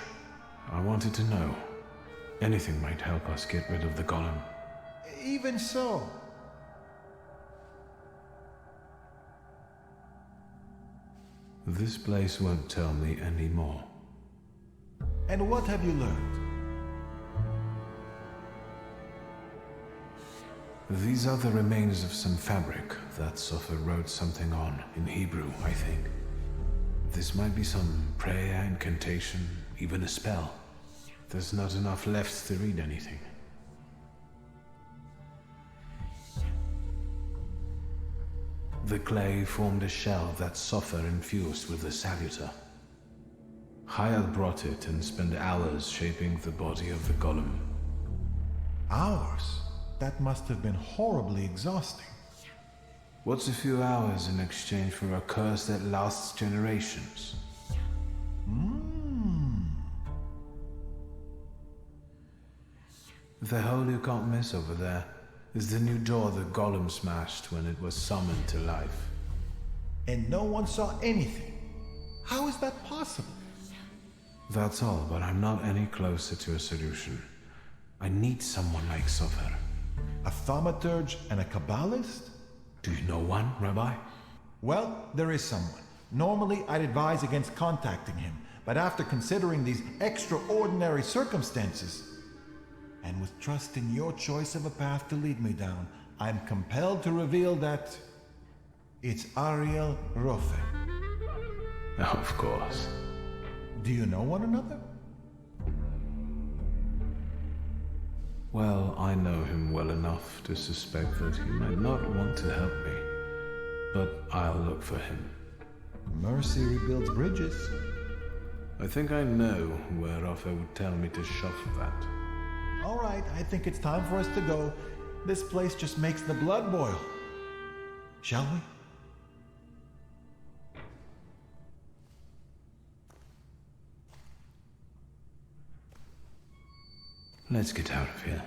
I wanted to know. Anything might help us get rid of the Golem. Even so. This place won't tell me any more. And what have you learned? These are the remains of some fabric that Sofer wrote something on, in Hebrew, I think. This might be some prayer, incantation, even a spell. There's not enough left to read anything. The clay formed a shell that Sofer infused with the saluter. Hayat brought it and spent hours shaping the body of the Golem. Hours? That must have been horribly exhausting. What's a few hours in exchange for a curse that lasts generations? The hole you can't miss over there is the new door the Golem smashed when it was summoned to life. And no one saw anything. How is that possible? That's all, but I'm not any closer to a solution. I need someone like Sofer. A thaumaturge and a Kabbalist? Do you know one, Rabbi? Well, there is someone. Normally, I'd advise against contacting him, but after considering these extraordinary circumstances, and with trust in your choice of a path to lead me down, I'm compelled to reveal that it's Ariel Rofe. Of course. Do you know one another? Well, I know him well enough to suspect that he might not want to help me, but I'll look for him. Mercy rebuilds bridges. I think I know where Rafa would tell me to shove that. All right, I think it's time for us to go. This place just makes the blood boil. Shall we? Let's get out of here.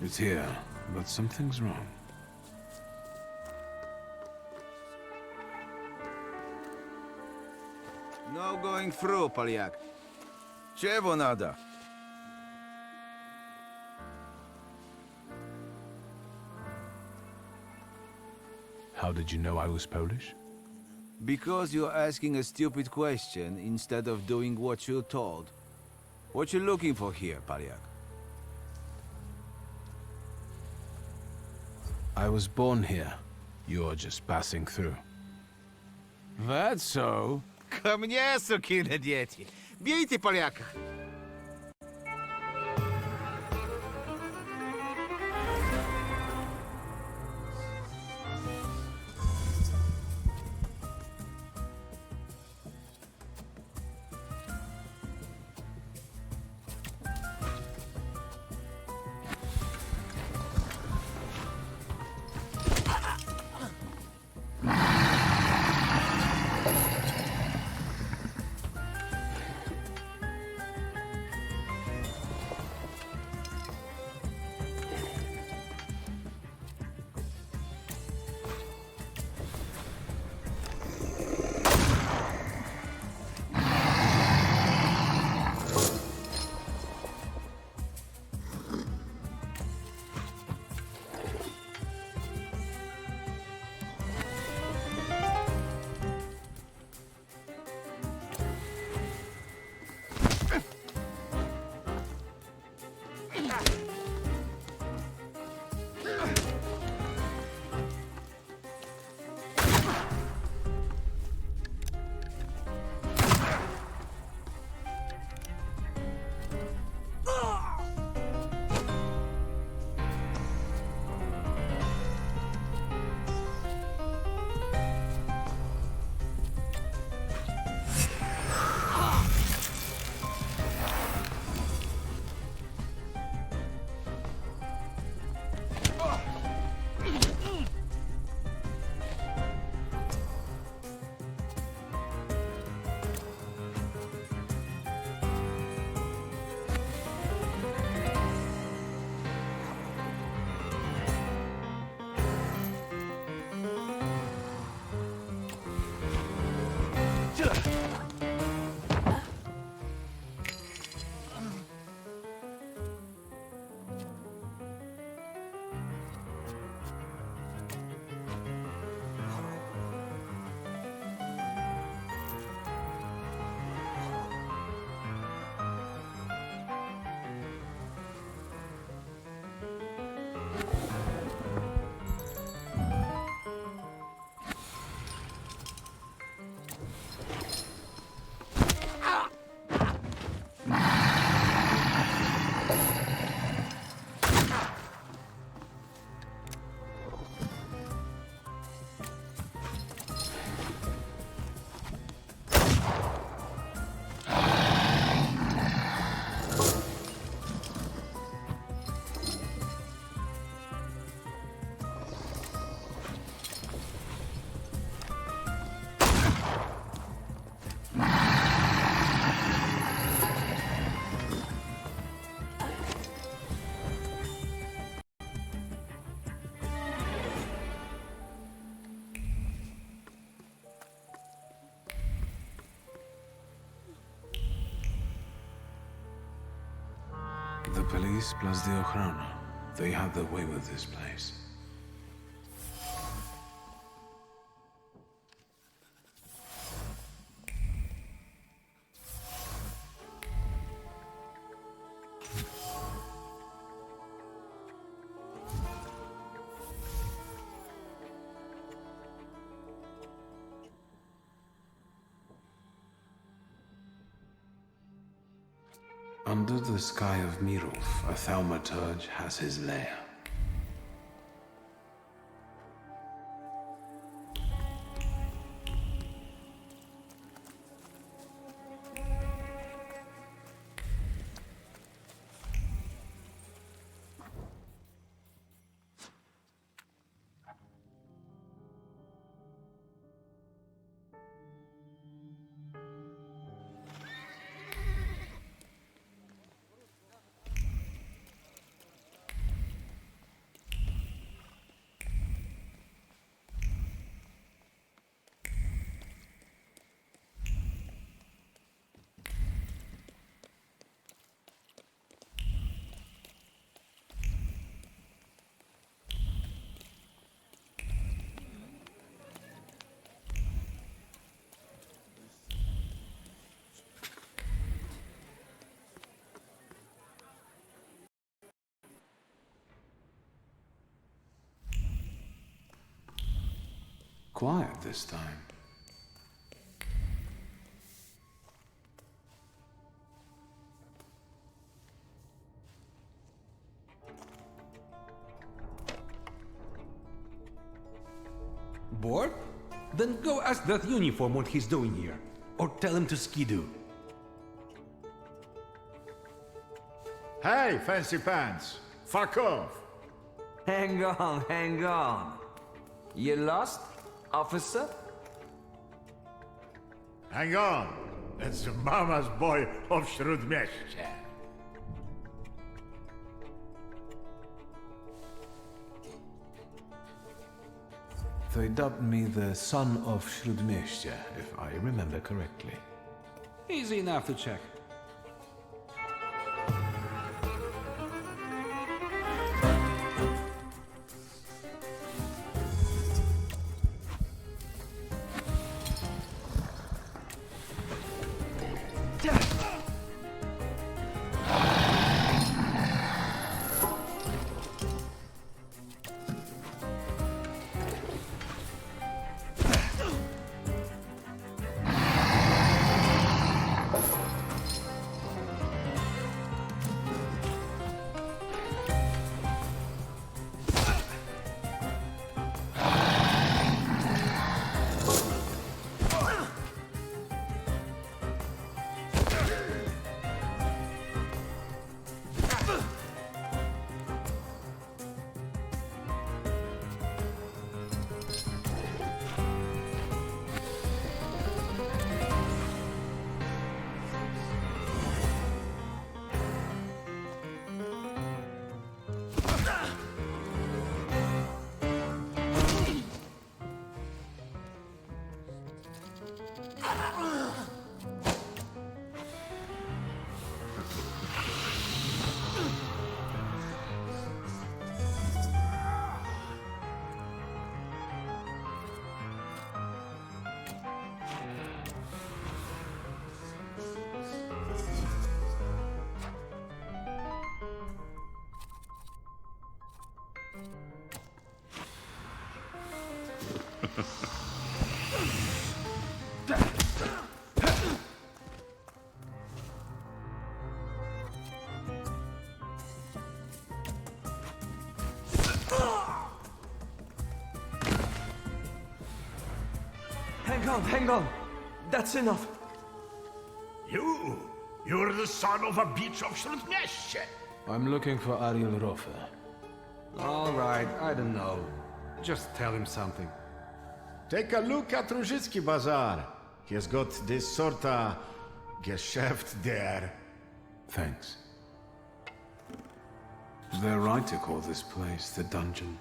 It's here, but something's wrong. No going through, Polyak. Czego nada? How did you know I was Polish? Because you're asking a stupid question instead of doing what you're told. What you looking for here, Polyak? I was born here. You're just passing through. That's so. Ко мне, сукины дети. Бейте поляка. The police plus the Ochrana. They have their way with this place. Under the sky of Mirov, a Thaumaturge has his lair. Quiet this time. Bored? Then go ask that uniform what he's doing here. Or tell him to skidoo. Hey, fancy pants! Fuck off! Hang on, hang on. You lost, officer? Hang on! That's the mama's boy of Shrudmeshche. They dubbed me the son of Shrudmeshche, if I remember correctly. Easy enough to check. Hang on. That's enough. You're the son of a bitch of Shrudmeshche. I'm looking for Ariel Rofe. Alright, I don't know. Just tell him something. Take a look at Ruzhitsky Bazaar. He has got this sorta Geschäft there. Thanks. Is there right to call this place the dungeon?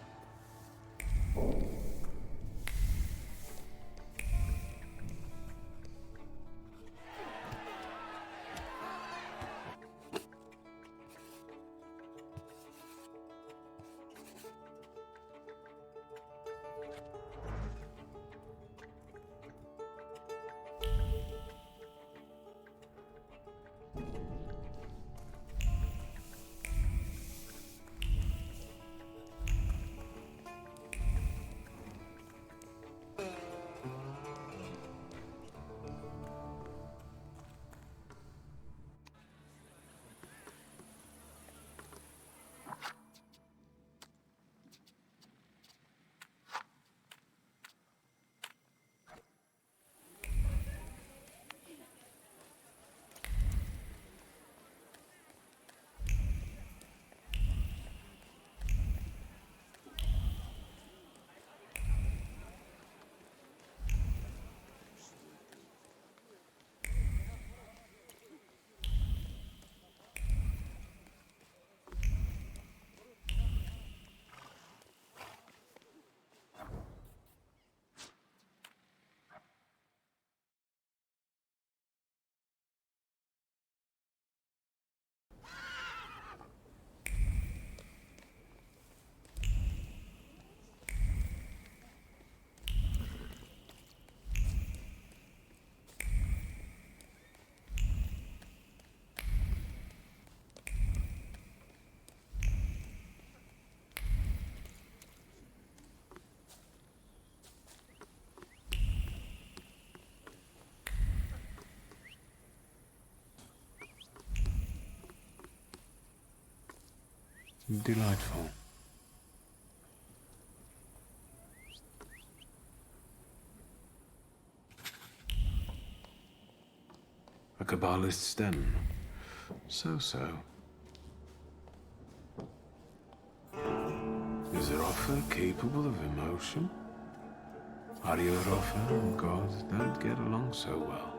Delightful. A Kabbalist's den. So. Is Rofa capable of emotion? Ariel Rofa and God don't get along so well.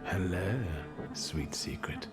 Hello, sweet secret.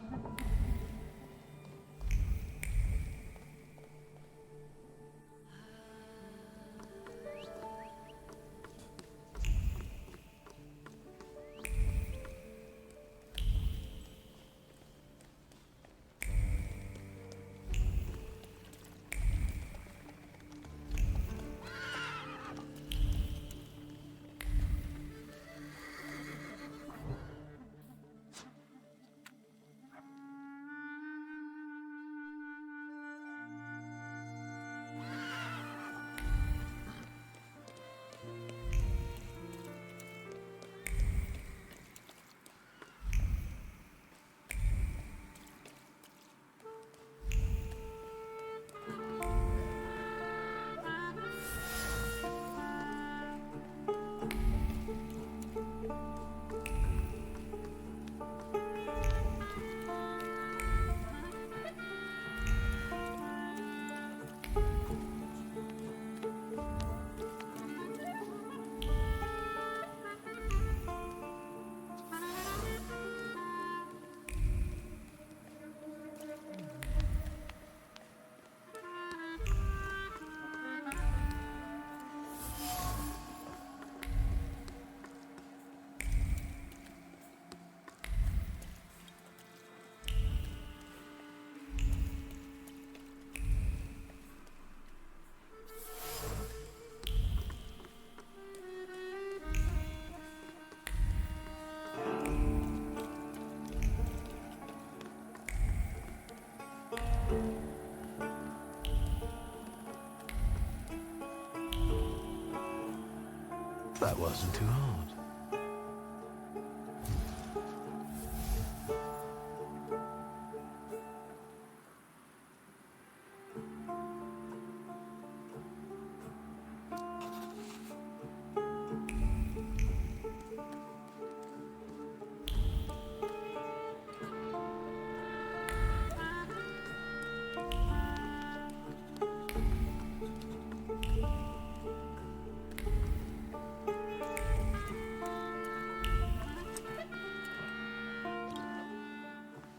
That wasn't too hard.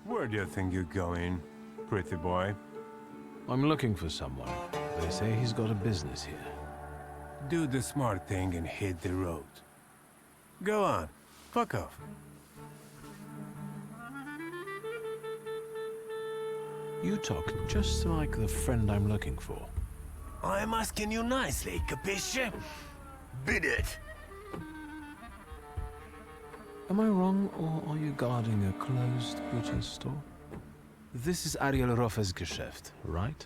Where do you think you're going, pretty boy? I'm looking for someone. They say he's got a business here. Do the smart thing and hit the road. Go on, fuck off. You talk just like the friend I'm looking for. I'm asking you nicely, capisce? Beat it! Am I wrong, or are you guarding a closed butcher's store? This is Ariel Rofa's Geschäft, right?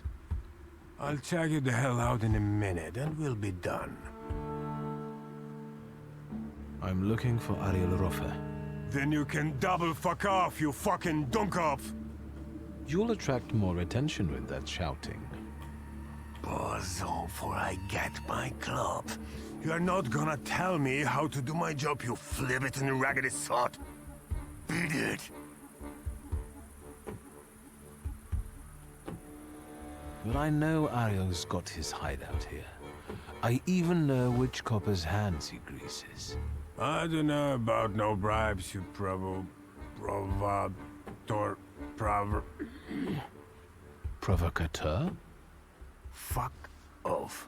I'll check you the hell out in a minute, and we'll be done. I'm looking for Ariel Rofa. Then you can double fuck off, you fucking dunkopf! You'll attract more attention with that shouting. Buzz on, for I get my club. You're not gonna tell me how to do my job, you flibbit and raggedy sot. Beat it! But I know Ariel's got his hideout here. I even know which copper's hands he greases. I don't know about no bribes, you Provocateur? Fuck off.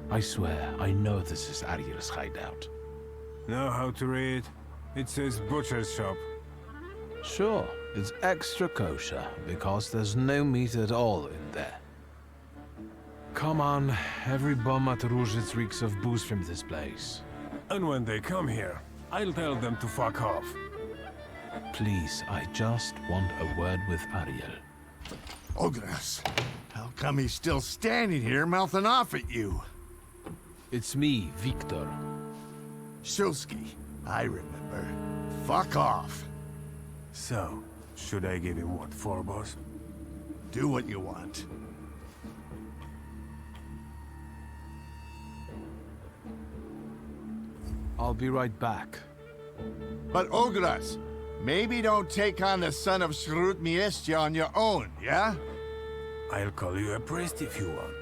I swear, I know this is Ariel's hideout. Know how to read? It says butcher's shop. Sure, it's extra kosher, because there's no meat at all in there. Come on, every bomb at Rouget reeks of booze from this place. And when they come here, I'll tell them to fuck off. Please, I just want a word with Ariel. Ogras, how come he's still standing here mouthing off at you? It's me, Victor. Shulsky, I remember. Fuck off. So, should I give him what for, boss? Do what you want. I'll be right back. But Ogras, maybe don't take on the son of Shrut Miestia on your own, yeah? I'll call you a priest if you want.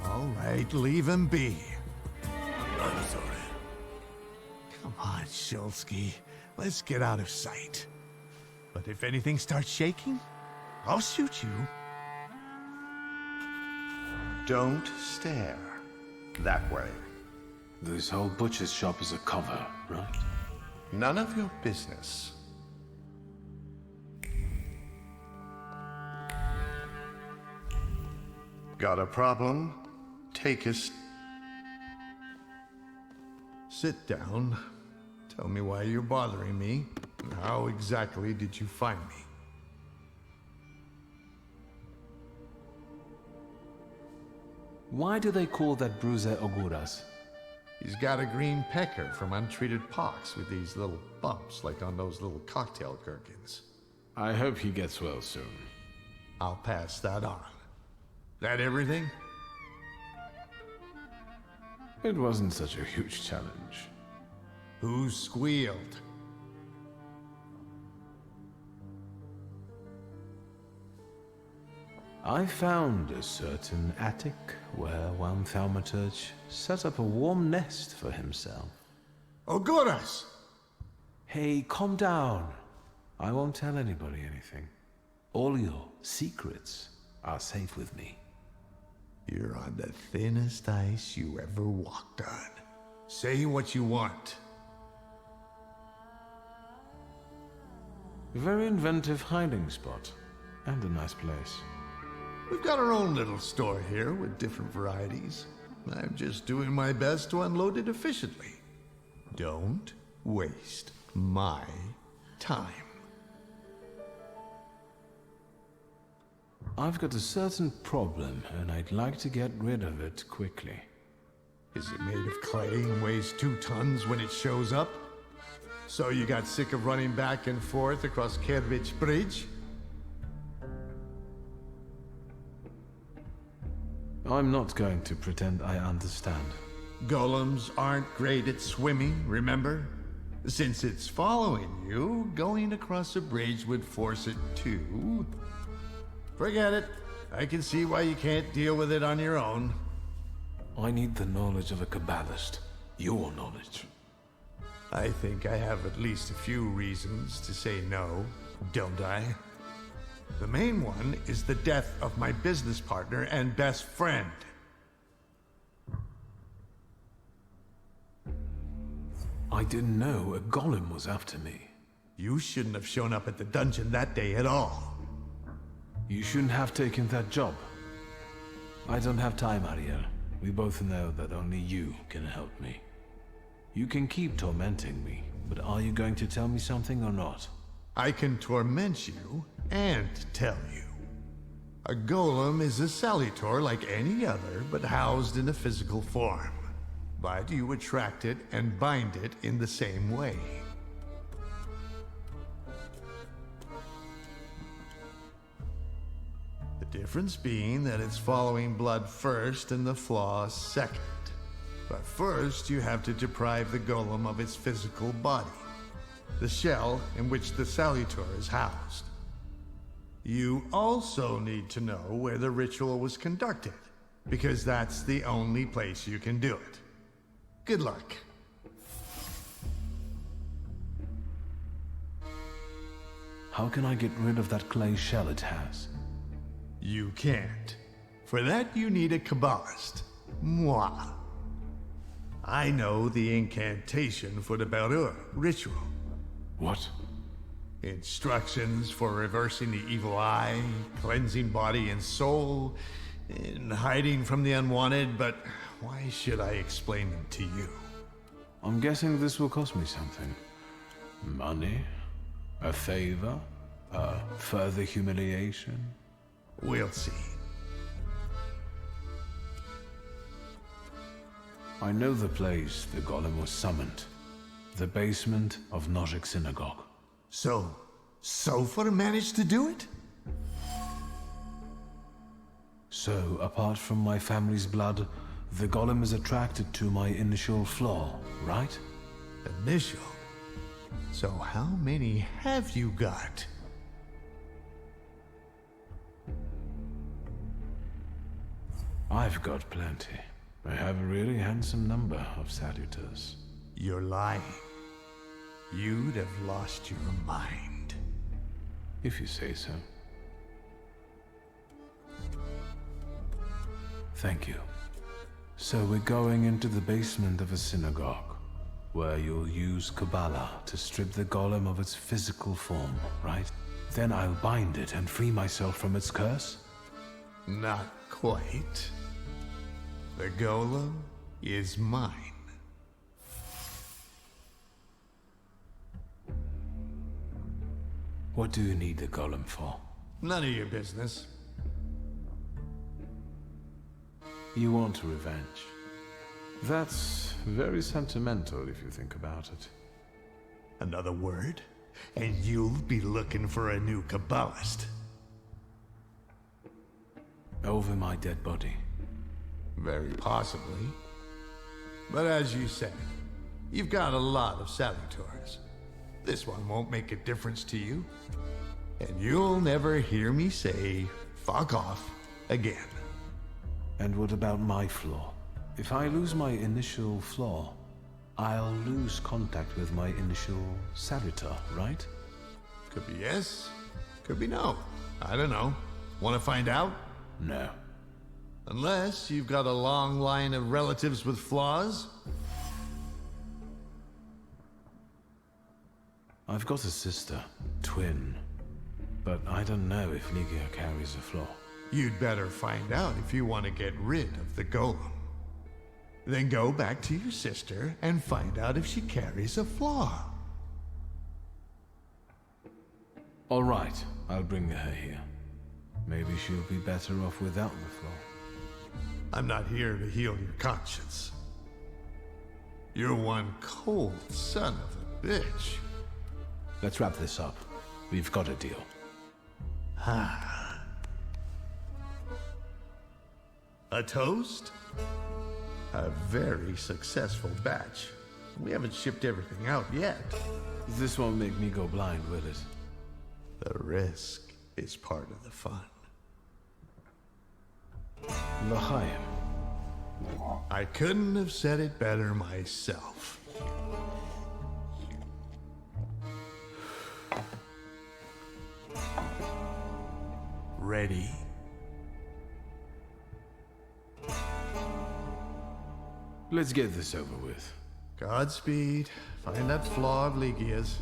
All right, leave him be. I'm sorry. Come on, Shulsky. Let's get out of sight. But if anything starts shaking, I'll shoot you. Don't stare. That way. This whole butcher's shop is a cover, right? None of your business. Got a problem? Take us. Sit down. Tell me why you're bothering me, and how exactly did you find me? Why do they call that bruiser Oguras? He's got a green pecker from untreated pox with these little bumps like on those little cocktail gherkins. I hope he gets well soon. I'll pass that on. That everything? It wasn't such a huge challenge. Who squealed? I found a certain attic where one Thaumaturge set up a warm nest for himself. Oguras! Hey, calm down. I won't tell anybody anything. All your secrets are safe with me. You're on the thinnest ice you ever walked on. Say what you want. Very inventive hiding spot. And a nice place. We've got our own little store here with different varieties. I'm just doing my best to unload it efficiently. Don't waste my time. I've got a certain problem, and I'd like to get rid of it quickly. Is it made of clay and weighs 2 tons when it shows up? So you got sick of running back and forth across Kervich Bridge? I'm not going to pretend I understand. Golems aren't great at swimming, remember? Since it's following you, going across a bridge would force it to... Forget it. I can see why you can't deal with it on your own. I need the knowledge of a Kabbalist. Your knowledge. I think I have at least a few reasons to say no, don't I? The main one is the death of my business partner and best friend. I didn't know a golem was after me. You shouldn't have shown up at the dungeon that day at all. You shouldn't have taken that job. I don't have time, Ariel. We both know that only you can help me. You can keep tormenting me, but are you going to tell me something or not? I can torment you and tell you. A golem is a salutor like any other, but housed in a physical form. But you attract it and bind it in the same way. The difference being that it's following blood first and the flaws second. But first you have to deprive the golem of its physical body, the shell in which the salutor is housed. You also need to know where the ritual was conducted, because that's the only place you can do it. Good luck. How can I get rid of that clay shell it has? You can't. For that you need a Kabbalist. Moi. I know the incantation for the Berur ritual. What? Instructions for reversing the evil eye, cleansing body and soul, and hiding from the unwanted, but why should I explain them to you? I'm guessing this will cost me something. Money? A favor? A further humiliation? We'll see. I know the place the golem was summoned. The basement of Nozhik Synagogue. So far managed to do it? So, apart from my family's blood, the golem is attracted to my initial flaw, right? Initial? So how many have you got? I've got plenty. I have a really handsome number of salutors. You're lying. You'd have lost your mind. If you say so. Thank you. So we're going into the basement of a synagogue, where you'll use Kabbalah to strip the golem of its physical form, right? Then I'll bind it and free myself from its curse? Not quite. The golem is mine. What do you need the golem for? None of your business. You want revenge. That's very sentimental if you think about it. Another word, and you'll be looking for a new Kabbalist. Over my dead body. Very possibly. But as you said, you've got a lot of salutors. This one won't make a difference to you. And you'll never hear me say, fuck off, again. And what about my flaw? If I lose my initial flaw, I'll lose contact with my initial salutor, right? Could be yes, could be no. I don't know. Want to find out? No. Unless you've got a long line of relatives with flaws? I've got a sister, twin. But I don't know if Ligia carries a flaw. You'd better find out if you want to get rid of the golem. Then go back to your sister and find out if she carries a flaw. All right, I'll bring her here. Maybe she'll be better off without the flaw. I'm not here to heal your conscience. You're one cold son of a bitch. Let's wrap this up. We've got a deal. A toast? A very successful batch. We haven't shipped everything out yet. This won't make me go blind, will it? The risk is part of the fun. L'chaim. I couldn't have said it better myself. Ready? Let's get this over with. Godspeed. Find that flaw of Ligia's.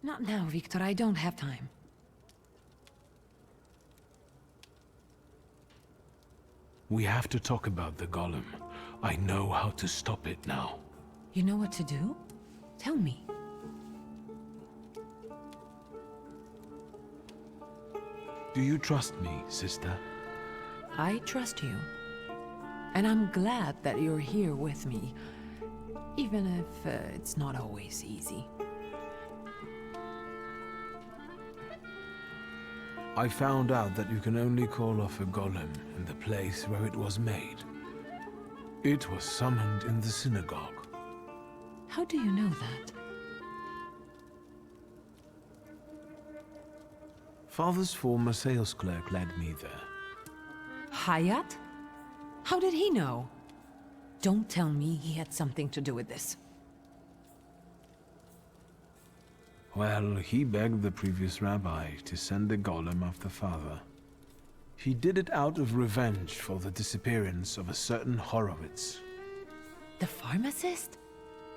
Not now, Victor. I don't have time. We have to talk about the Golem. I know how to stop it now. You know what to do? Tell me. Do you trust me, sister? I trust you. And I'm glad that you're here with me. Even if it's not always easy. I found out that you can only call off a golem in the place where it was made. It was summoned in the synagogue. How do you know that? Father's former sales clerk led me there. Hayat? How did he know? Don't tell me he had something to do with this. Well, he begged the previous rabbi to send the golem after father. He did it out of revenge for the disappearance of a certain Horowitz. The pharmacist?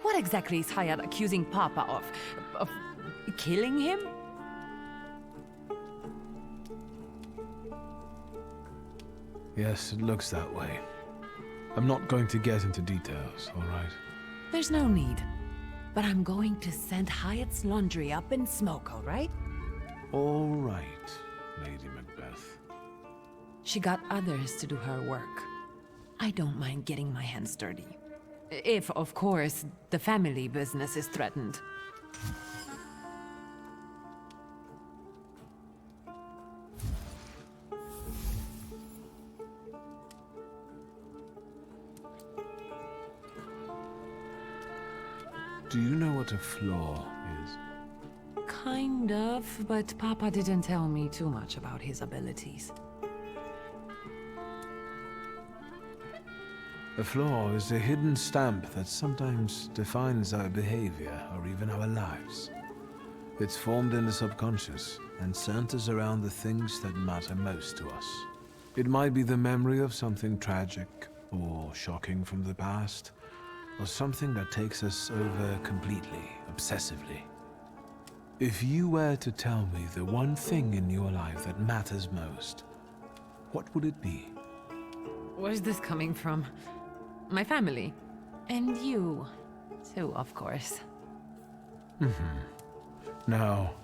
What exactly is Hayat accusing Papa of? Of killing him? Yes, it looks that way. I'm not going to get into details, all right? There's no need. But I'm going to send Hayat's laundry up in smoke, all right? All right, Lady Macbeth. She got others to do her work. I don't mind getting my hands dirty. If, of course, the family business is threatened. Do you know what a flaw is? Kind of, but Papa didn't tell me too much about his abilities. A flaw is a hidden stamp that sometimes defines our behavior or even our lives. It's formed in the subconscious and centers around the things that matter most to us. It might be the memory of something tragic or shocking from the past, or something that takes us over completely, obsessively. If you were to tell me the one thing in your life that matters most, what would it be? Where's this coming from? My family. And you, too, of course. Now,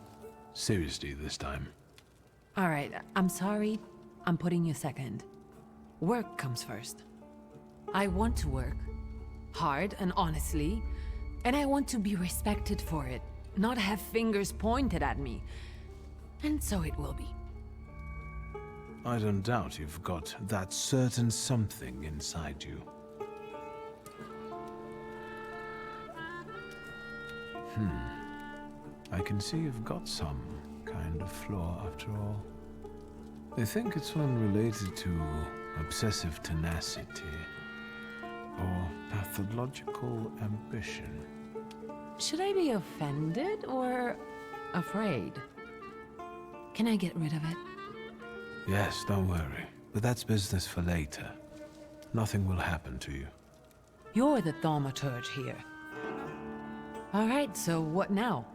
seriously this time. Alright, I'm sorry. I'm putting you second. Work comes first. I want to work. Hard and honestly. And I want to be respected for it. Not have fingers pointed at me. And so it will be. I don't doubt you've got that certain something inside you. I can see you've got some kind of flaw after all. I think it's one related to obsessive tenacity or pathological ambition. Should I be offended or afraid? Can I get rid of it? Yes, don't worry. But that's business for later. Nothing will happen to you. You're the Thaumaturge here. Alright, so what now?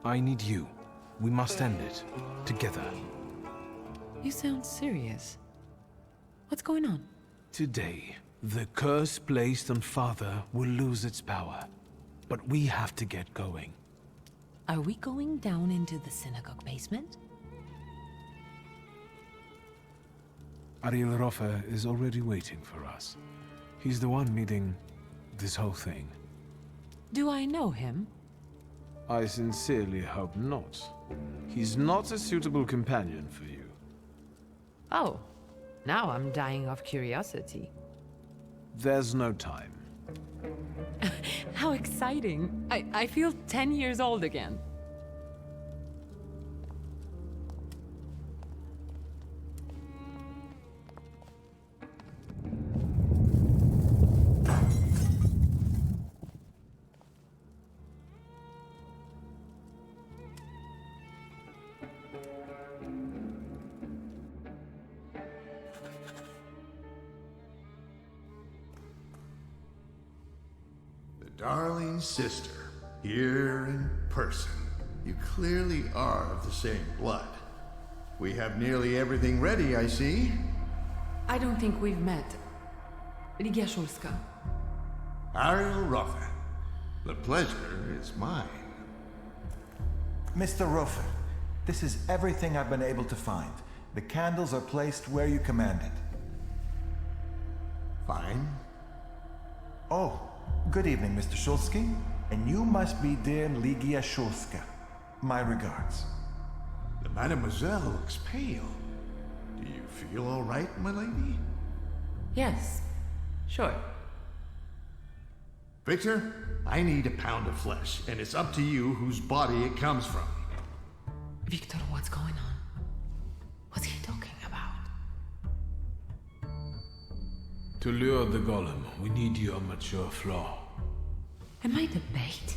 I need you. We must end it. Together. You sound serious. What's going on? Today, the curse placed on Father will lose its power. But we have to get going. Are we going down into the synagogue basement? Ariel Rofa is already waiting for us. He's the one leading this whole thing. Do I know him? I sincerely hope not. He's not a suitable companion for you. Oh, now I'm dying of curiosity. There's no time. How exciting! I feel 10 years old again. Darling sister, here in person. You clearly are of the same blood. We have nearly everything ready, I see. I don't think we've met. Ligia Szulska. Ariel Rofa. The pleasure is mine. Mr. Rofa, this is everything I've been able to find. The candles are placed where you commanded. Fine. Oh, good evening, Mr. Szulski. And you must be dear Ligia Szulska. My regards. The mademoiselle looks pale. Do you feel all right, my lady? Yes, sure. Victor, I need a pound of flesh, and it's up to you whose body it comes from. Victor, what's going on? What's he talking about? To lure the Golem, we need your mature flaw. Am I the bait?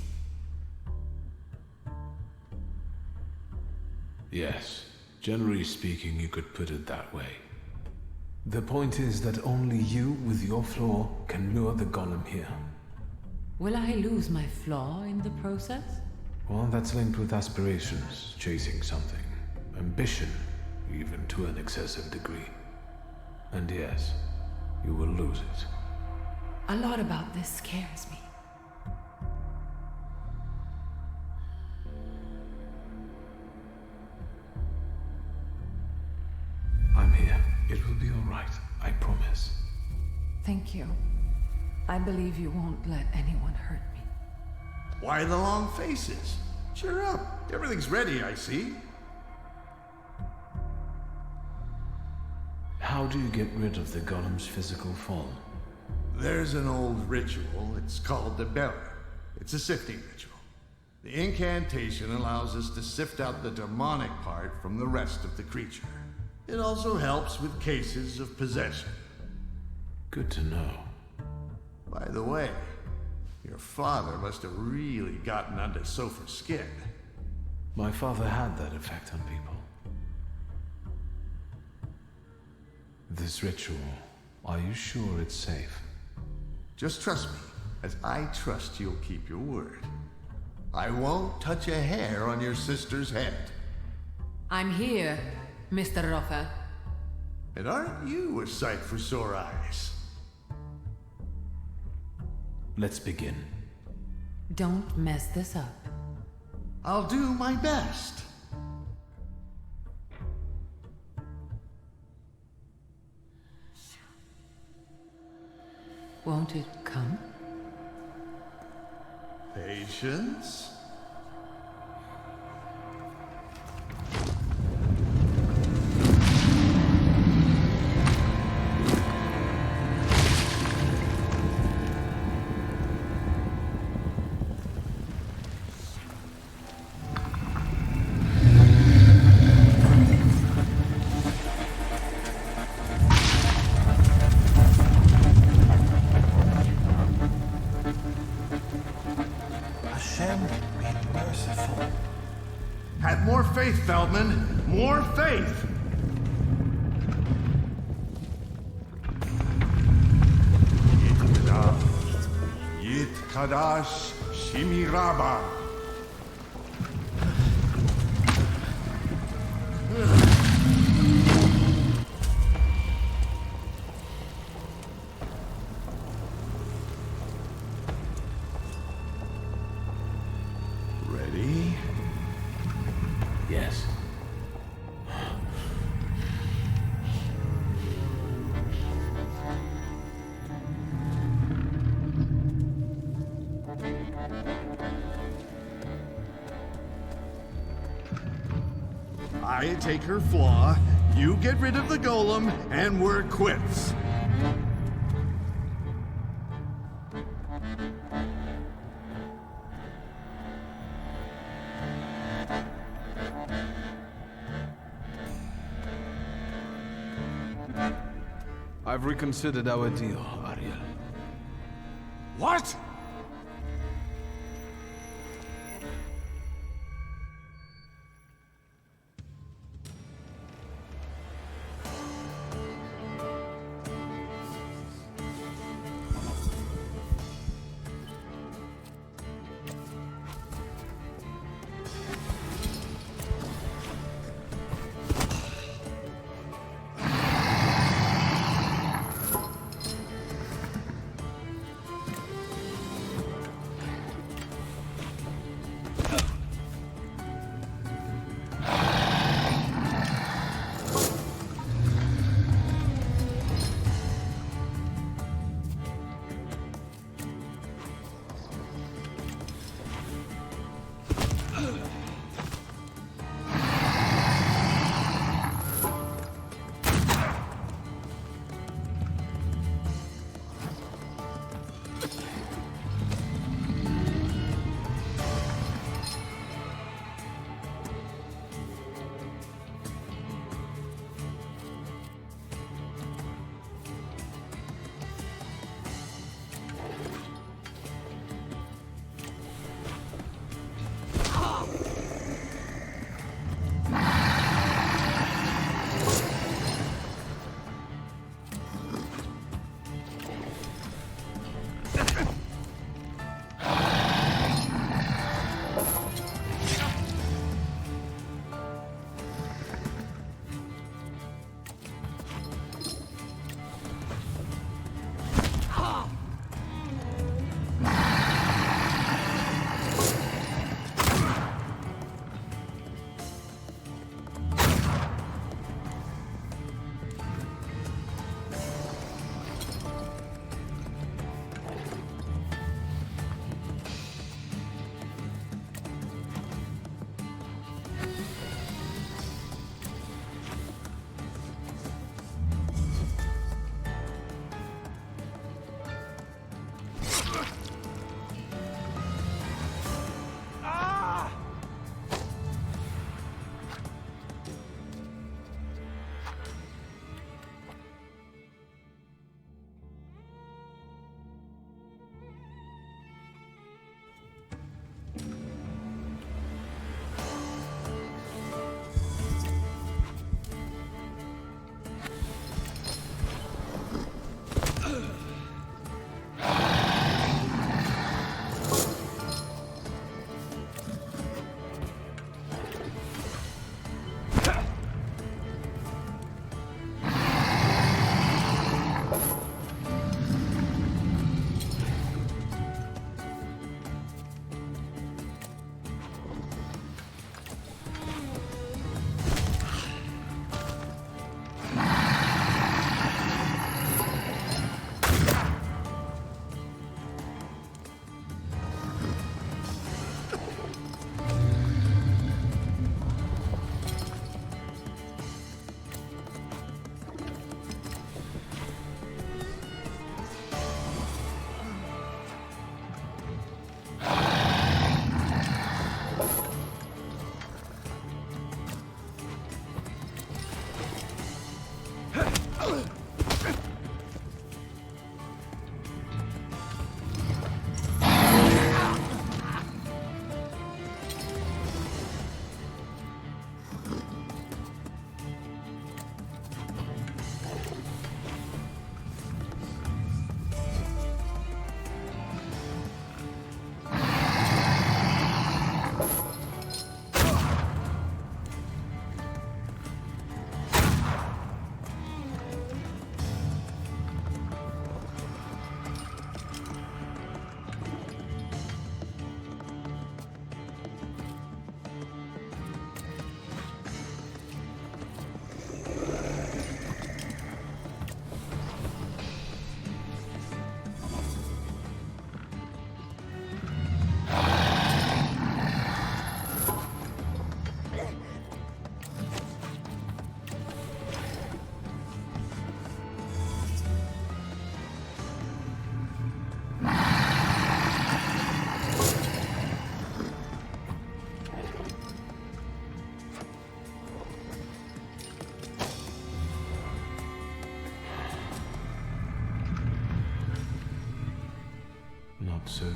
Yes. Generally speaking, you could put it that way. The point is that only you, with your flaw, can lure the Golem here. Will I lose my flaw in the process? Well, that's linked with aspirations, chasing something. Ambition, even to an excessive degree. And yes, you will lose it. A lot about this scares me. I'm here. It will be all right. I promise. Thank you. I believe you won't let anyone hurt me. Why the long faces? Cheer up. Everything's ready, I see. How do you get rid of the Golem's physical form? There's an old ritual. It's called the Beller. It's a sifting ritual. The incantation allows us to sift out the demonic part from the rest of the creature. It also helps with cases of possession. Good to know. By the way, Your father must have really gotten under Sopher's skin. My father had that effect on people. This ritual, are you sure it's safe? Just trust me, as I trust you'll keep your word. I won't touch a hair on your sister's head. I'm here, Mr. Rofa. And aren't you a sight for sore eyes? Let's begin. Don't mess this up. I'll do my best. Won't it come? Patience. More faith, Feldman! More faith! Yit Kadash Shimiraba. Ready? Yes. I take her flaw, you get rid of the golem, and we're quits. I've reconsidered our deal, Ariel. What?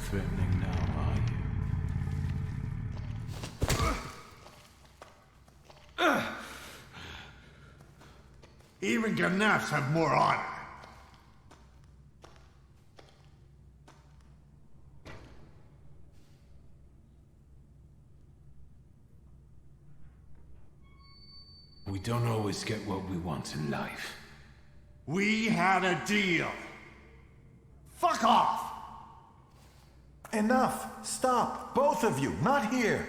threatening now, are you? Even Ganefs have more honor. We don't always get what we want in life. We had a deal. Fuck off! Enough! Stop! Both of you! Not here!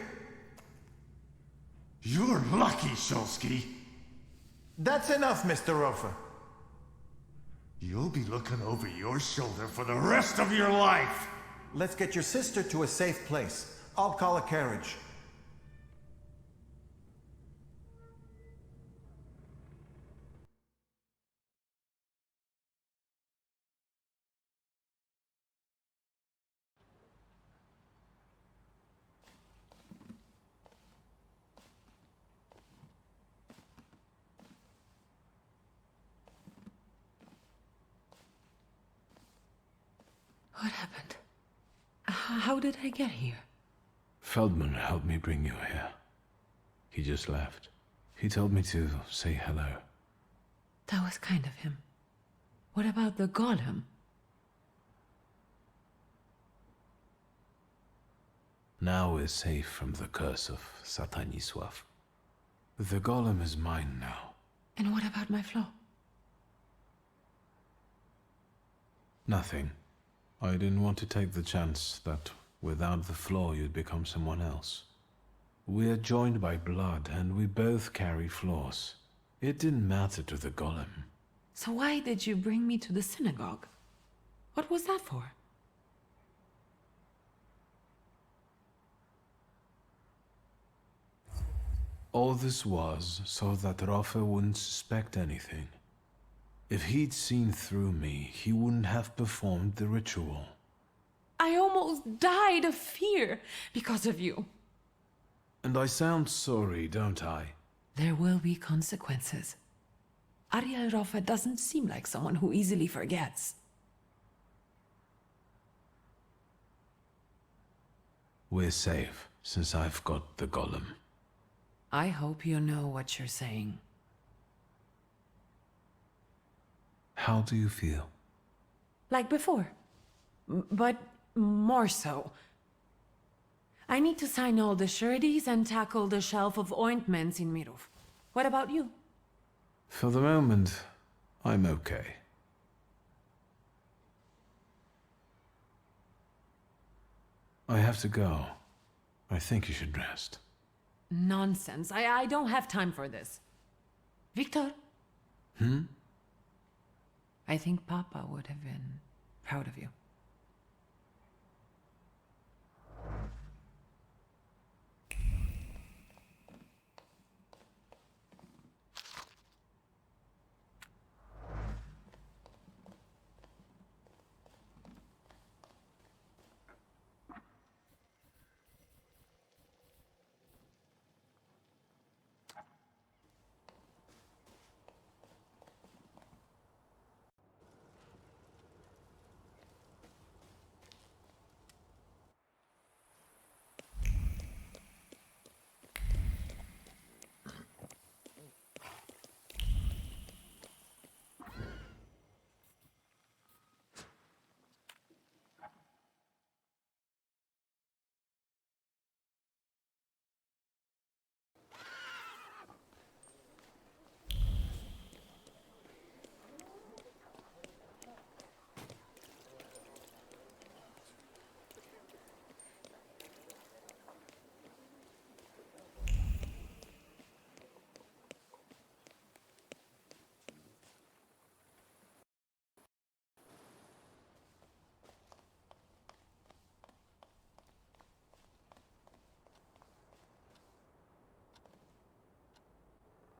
You're lucky, Shulsky. That's enough, Mr. Rofer. You'll be looking over your shoulder for the rest of your life! Let's get your sister to a safe place. I'll call a carriage. What happened? How did I get here? Feldman helped me bring you here. He just left. He told me to say hello. That was kind of him. What about the Golem? Now we're safe from the curse of Satanisław. The Golem is mine now. And what about my flaw? Nothing. I didn't want to take the chance that without the flaw you'd become someone else. We're joined by blood and we both carry flaws. It didn't matter to the Golem. So why did you bring me to the synagogue? What was that for? All this was so that Rofer wouldn't suspect anything. If he'd seen through me, he wouldn't have performed the ritual. I almost died of fear because of you. And I sound sorry, don't I? There will be consequences. Ariel Rofer doesn't seem like someone who easily forgets. We're safe, since I've got the Golem. I hope you know what you're saying. How do you feel? Like before, but more so. I need to sign all the sureties and tackle the shelf of ointments in Mirov. What about you? For the moment, I'm okay. I have to go. I think you should rest. Nonsense. I don't have time for this. Victor? I think Papa would have been proud of you.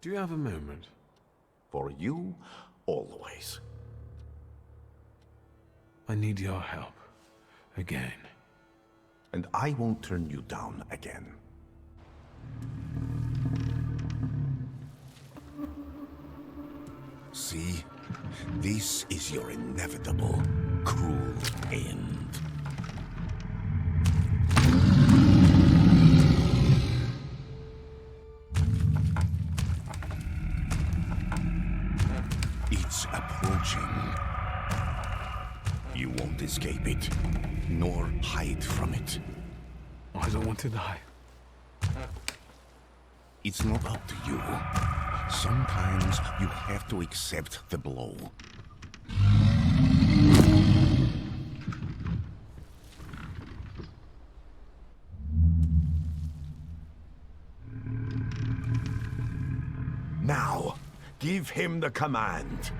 Do you have a moment? For you, always. I need your help. Again. And I won't turn you down again. See? This is your inevitable, cruel end. cannot escape it, nor hide from it. I don't want to die. It's not up to you. Sometimes you have to accept the blow. Now, give him the command.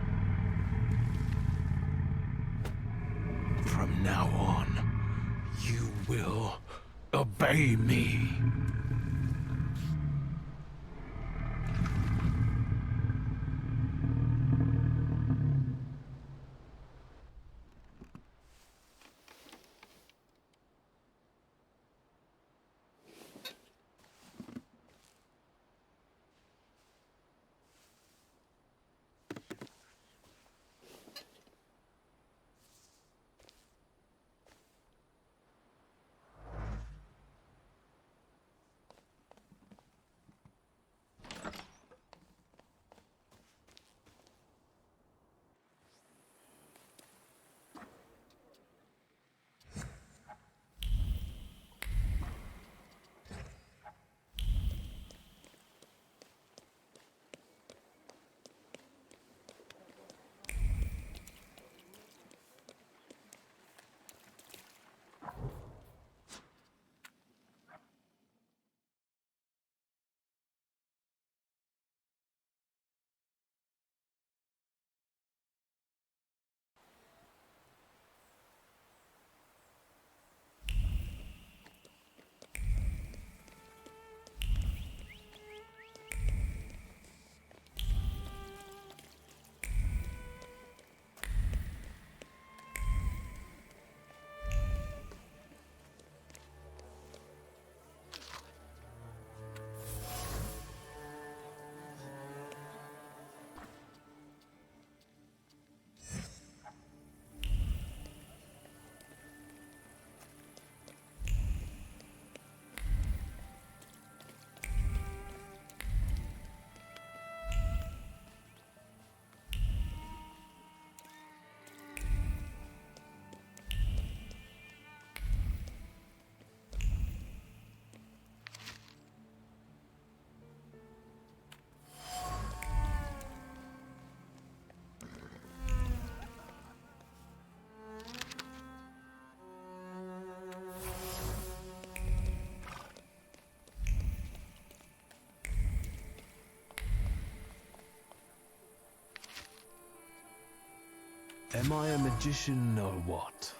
From now on, you will obey me. Am I a magician or what?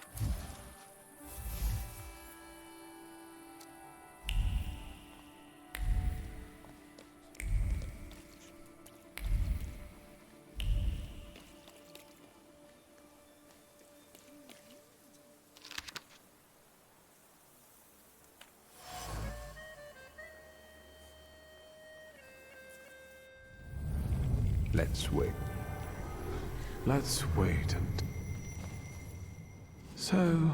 Let's wait. Let's wait and... So...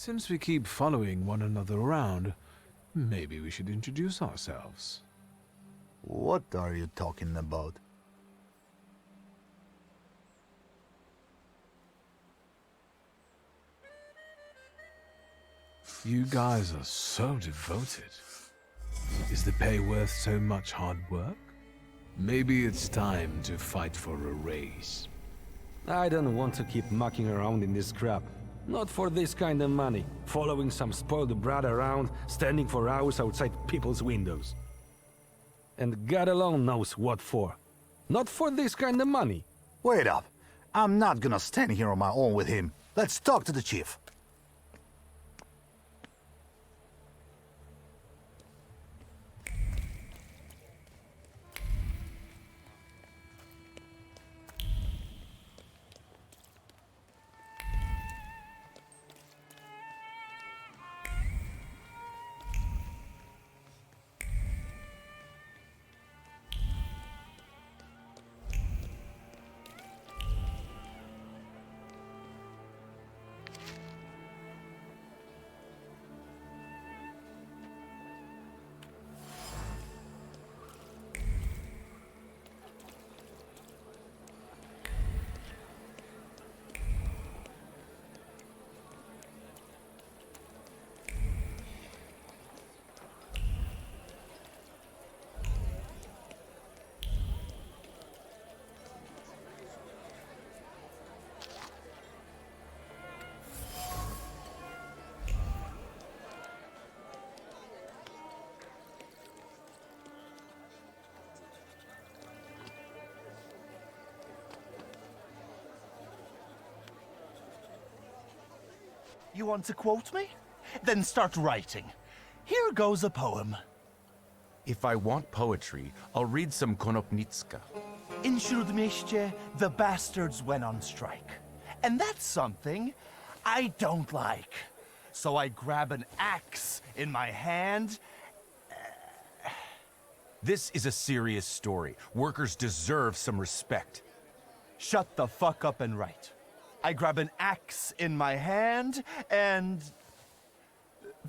Since we keep following one another around, maybe we should introduce ourselves. What are you talking about? You guys are so devoted. Is the pay worth so much hard work? Maybe it's time to fight for a raise. I don't want to keep mucking around in this crap. Not for this kind of money. Following some spoiled brat around, standing for hours outside people's windows. And God alone knows what for. Not for this kind of money. Wait up. I'm not gonna stand here on my own with him. Let's talk to the chief. You want to quote me? Then start writing. Here goes a poem. If I want poetry, I'll read some Konopnitska. In Śródmieście, the bastards went on strike. And that's something I don't like. So I grab an axe in my hand. This is a serious story. Workers deserve some respect. Shut the fuck up and write. I grab an axe in my hand and...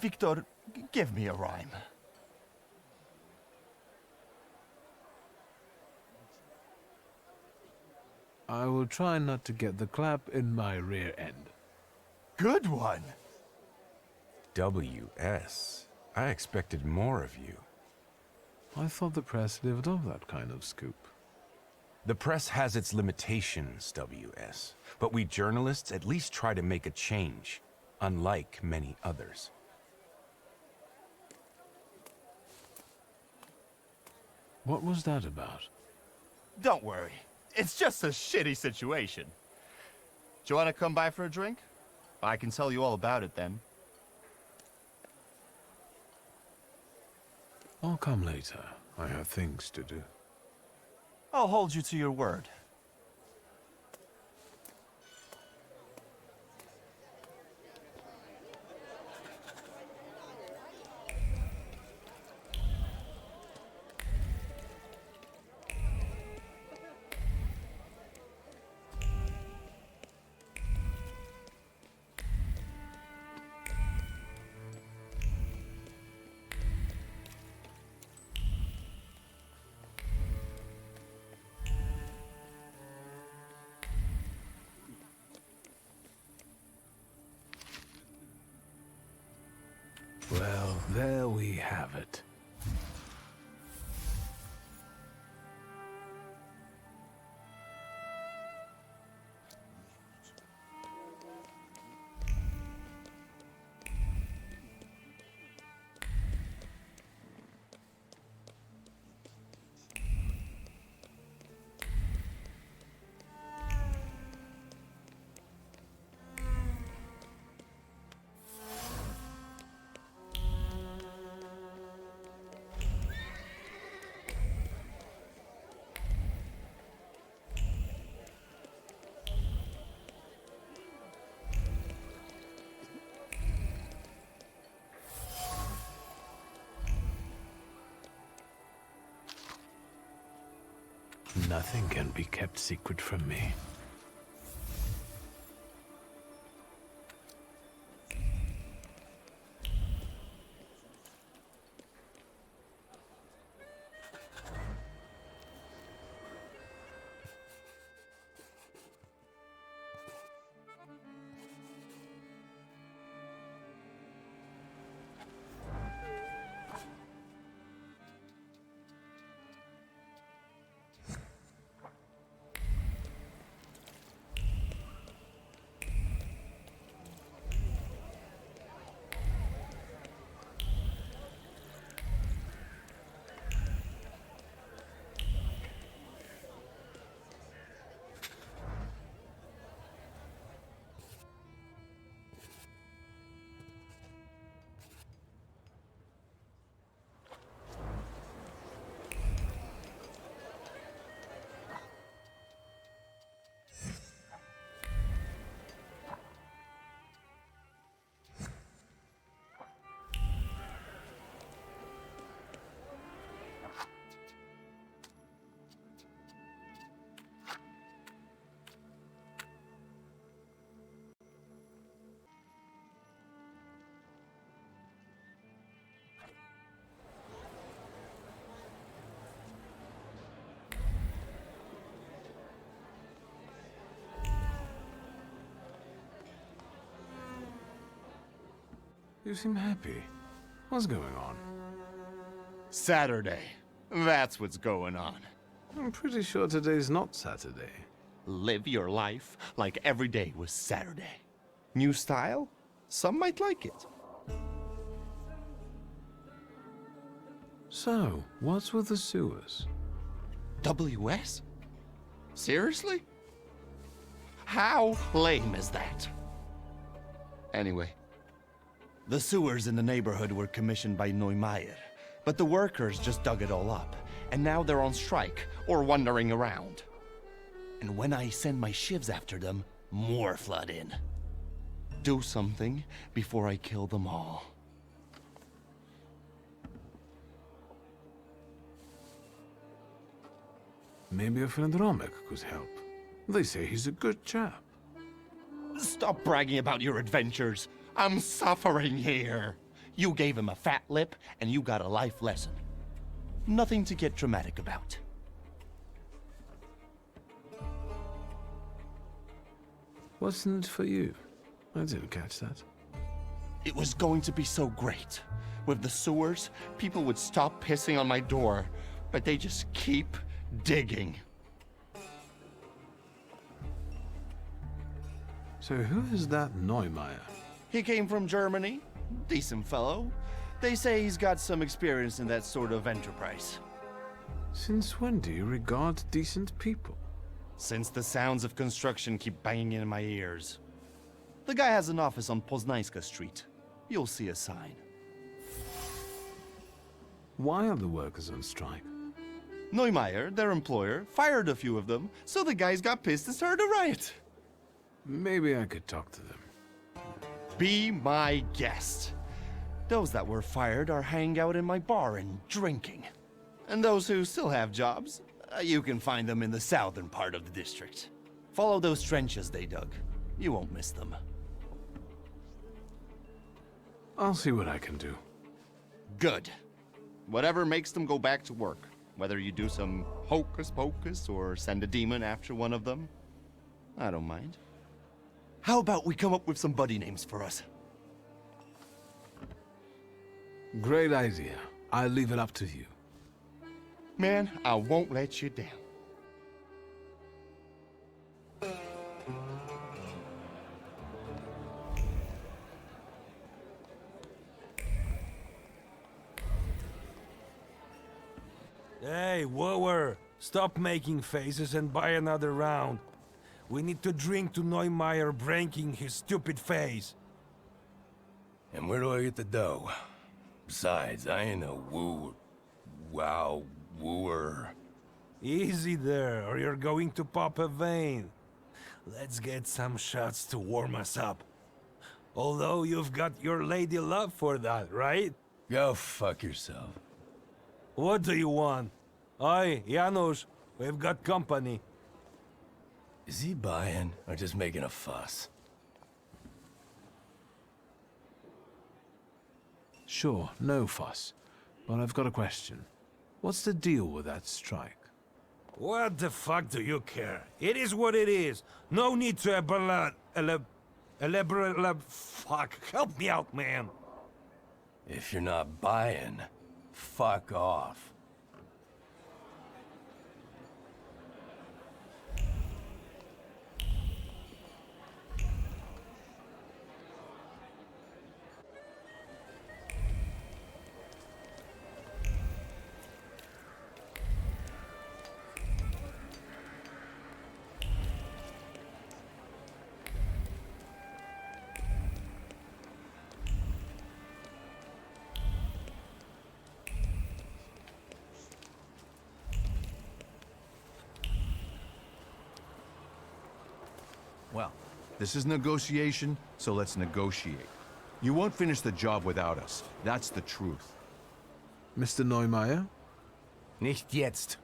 Victor, give me a rhyme. I will try not to get the clap in my rear end. Good one! W.S. I expected more of you. I thought the press lived off that kind of scoop. The press has its limitations, W.S., but we journalists at least try to make a change, unlike many others. What was that about? Don't worry. It's just a shitty situation. Do you want to come by for a drink? I can tell you all about it then. I'll come later. I have things to do. I'll hold you to your word. Well, there we have it. Nothing can be kept secret from me. You seem happy. What's going on? Saturday. That's what's going on. I'm pretty sure today's not Saturday. Live your life like every day was Saturday. New style? Some might like it. So, what's with the sewers? WS? Seriously? How lame is that? Anyway, the sewers in the neighborhood were commissioned by Neumeier, but the workers just dug it all up, and now they're on strike or wandering around. And when I send my shivs after them, more flood in. Do something before I kill them all. Maybe a friend Romek could help. They say he's a good chap. Stop bragging about your adventures. I'm suffering here. You gave him a fat lip, and you got a life lesson. Nothing to get dramatic about. What's in it for you? I didn't catch that. It was going to be so great. With the sewers, people would stop pissing on my door, but they just keep digging. So who is that Neumeier? He came from Germany. Decent fellow. They say he's got some experience in that sort of enterprise. Since when do you regard decent people? Since the sounds of construction keep banging in my ears. The guy has an office on Poznańska Street. You'll see a sign. Why are the workers on strike? Neumeier, their employer, fired a few of them, so the guys got pissed and started a riot. Maybe I could talk to them. Be my guest. Those that were fired are hanging out in my bar and drinking. And those who still have jobs, you can find them in the southern part of the district. Follow those trenches they dug. You won't miss them. I'll see what I can do. Good. Whatever makes them go back to work. Whether you do some hocus pocus or send a demon after one of them, I don't mind. How about we come up with some buddy names for us? Great idea. I'll leave it up to you. Man, I won't let you down. Hey, wooer! Stop making faces and buy another round. We need to drink to Neumeier breaking his stupid face. And where do I get the dough? Besides, I ain't a wooer. Easy there, or you're going to pop a vein. Let's get some shots to warm us up. Although you've got your lady love for that, right? Go fuck yourself. What do you want? Oi, Janusz, we've got company. Is he buying or just making a fuss? Sure, no fuss. But I've got a question. What's the deal with that strike? What the fuck do you care? It is what it is. No need to elaborate. Fuck, help me out, man. If you're not buying, fuck off. Well, this is negotiation, so let's negotiate. You won't finish the job without us. That's the truth. Mr. Neumeier? Nicht jetzt.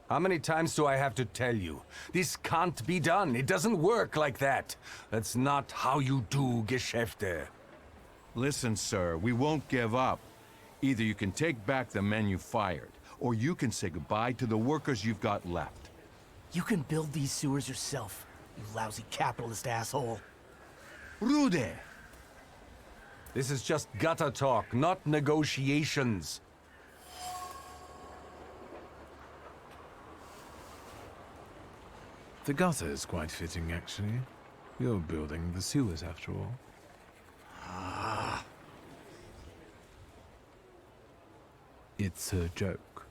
How many times do I have to tell you? This can't be done. It doesn't work like that. That's not how you do Geschäfte. Listen, sir, we won't give up. Either you can take back the men you fired, or you can say goodbye to the workers you've got left. You can build these sewers yourself, you lousy capitalist asshole. Rude! This is just gutter talk, not negotiations. The gutter is quite fitting, actually. You're building the sewers, after all. It's a joke.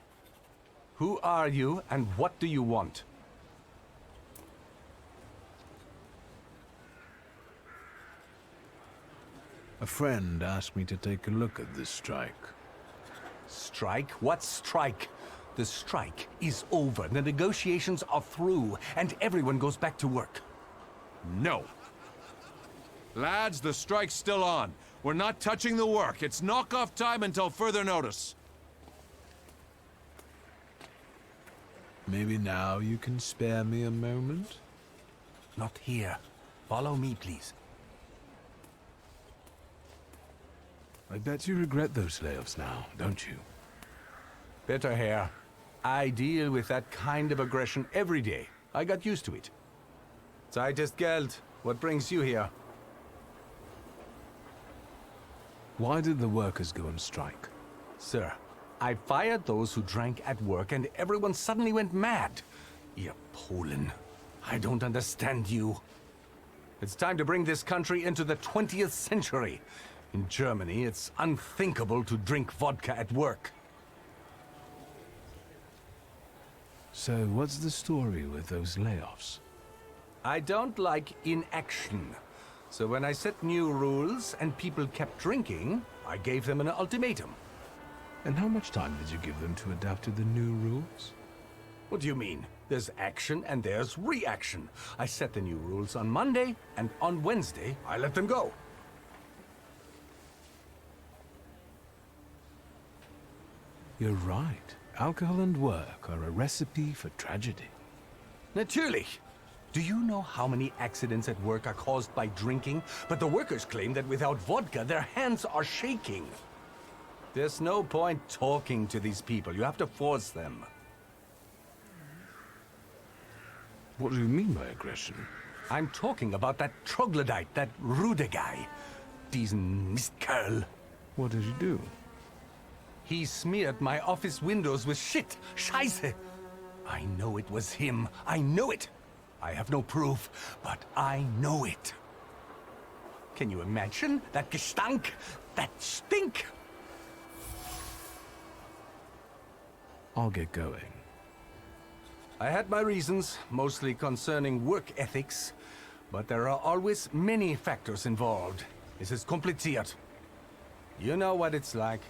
Who are you, and what do you want? A friend asked me to take a look at this strike. Strike? What strike? The strike is over. The negotiations are through, and everyone goes back to work. No. Lads, the strike's still on. We're not touching the work. It's knock-off time until further notice. Maybe now you can spare me a moment? Not here. Follow me, please. I bet you regret those layoffs now, don't you? Better hair. I deal with that kind of aggression every day. I got used to it. Zeit ist Geld. What brings you here? Why did the workers go on strike? Sir, I fired those who drank at work and everyone suddenly went mad. Ihr Polen. I don't understand you. It's time to bring this country into the 20th century. In Germany, it's unthinkable to drink vodka at work. So what's the story with those layoffs? I don't like inaction. So when I set new rules and people kept drinking, I gave them an ultimatum. And how much time did you give them to adapt to the new rules? What do you mean? There's action and there's reaction. I set the new rules on Monday, and on Wednesday, I let them go. You're right. Alcohol and work are a recipe for tragedy. Natürlich. Do you know how many accidents at work are caused by drinking? But the workers claim that without vodka, their hands are shaking. There's no point talking to these people. You have to force them. What do you mean by aggression? I'm talking about that troglodyte, that Rude guy. Diesen Mistkerl. What did you do? He smeared my office windows with shit. Scheiße. I know it was him. I know it. I have no proof, but I know it. Can you imagine that Gestank? That stink? I'll get going. I had my reasons, mostly concerning work ethics, but there are always many factors involved. This is kompliziert. You know what it's like.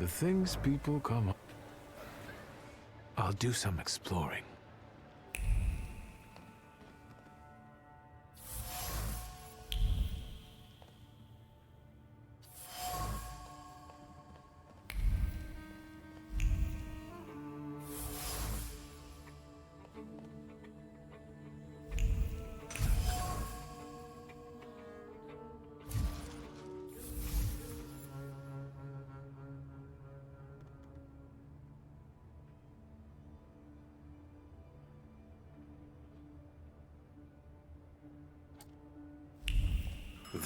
The things people come up. I'll do some exploring.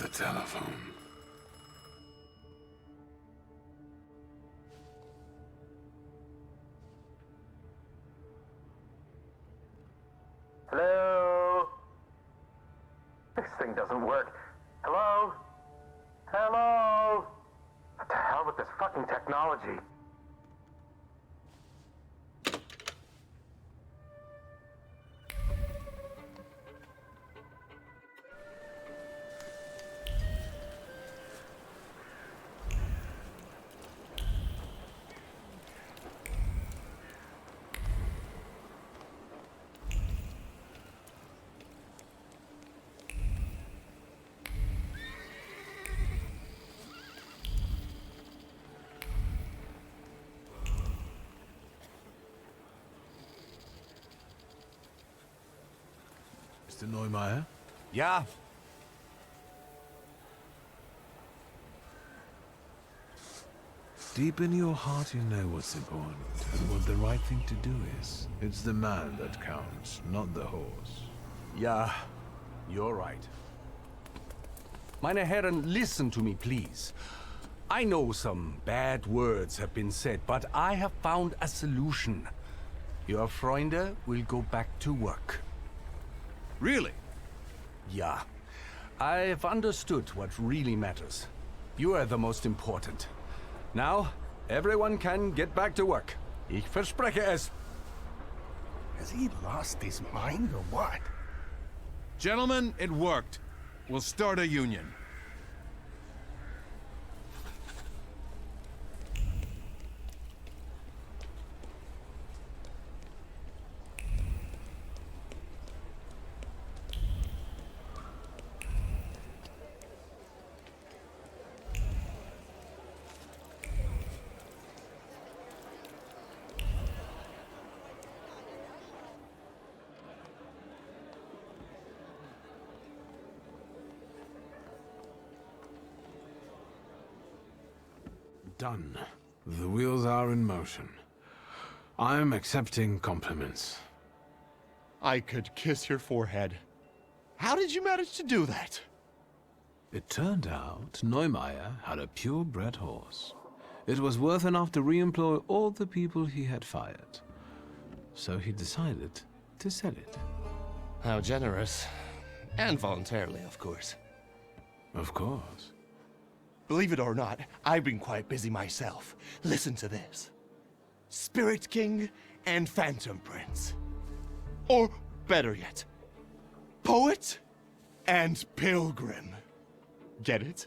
the telephone. Hello? This thing doesn't work. Hello? Hello? What the hell with this fucking technology? Mr. Neumeier? Yeah? Deep in your heart you know what's important, and what the right thing to do is. It's the man that counts, not the horse. Yeah, you're right. Meine Herren, listen to me, please. I know some bad words have been said, but I have found a solution. Your Freunde will go back to work. Really? Yeah. I've understood what really matters. You are the most important. Now, everyone can get back to work. Ich verspreche es. Has he lost his mind or what? Gentlemen, it worked. We'll start a union. Done. The wheels are in motion. I'm accepting compliments. I could kiss your forehead. How did you manage to do that? It turned out Neumeier had a purebred horse. It was worth enough to re-employ all the people he had fired. So he decided to sell it. How generous. And voluntarily, of course. Of course. Believe it or not, I've been quite busy myself. Listen to this. Spirit King and Phantom Prince. Or, better yet, Poet and Pilgrim. Get it?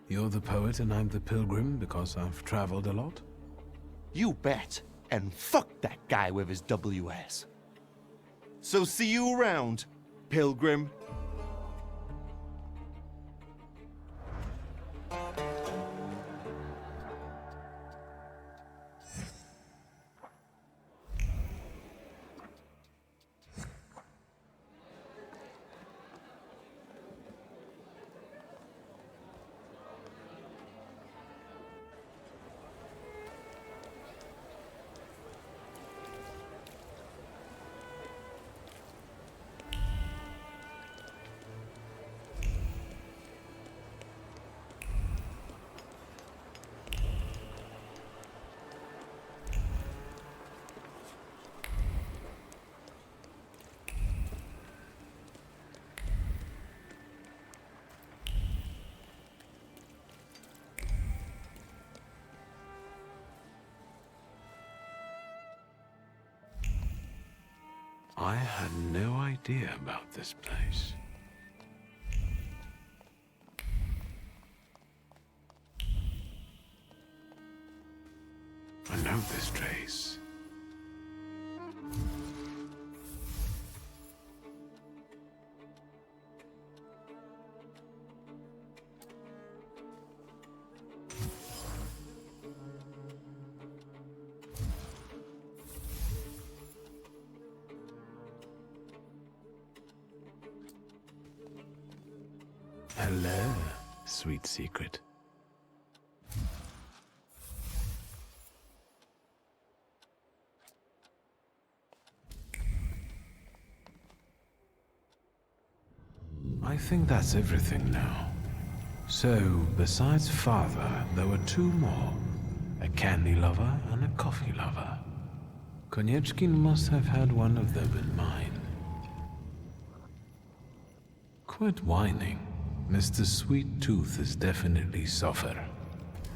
You're the poet and I'm the pilgrim because I've traveled a lot? You bet. And fuck that guy with his WS. So see you around, Pilgrim. I had no idea about this place. I know this trace. Hello, sweet secret. I think that's everything now. So, besides father, there were two more. A candy lover and a coffee lover. Konieczkin must have had one of them in mind. Quit whining. Mr. Sweet Tooth is definitely Soffer.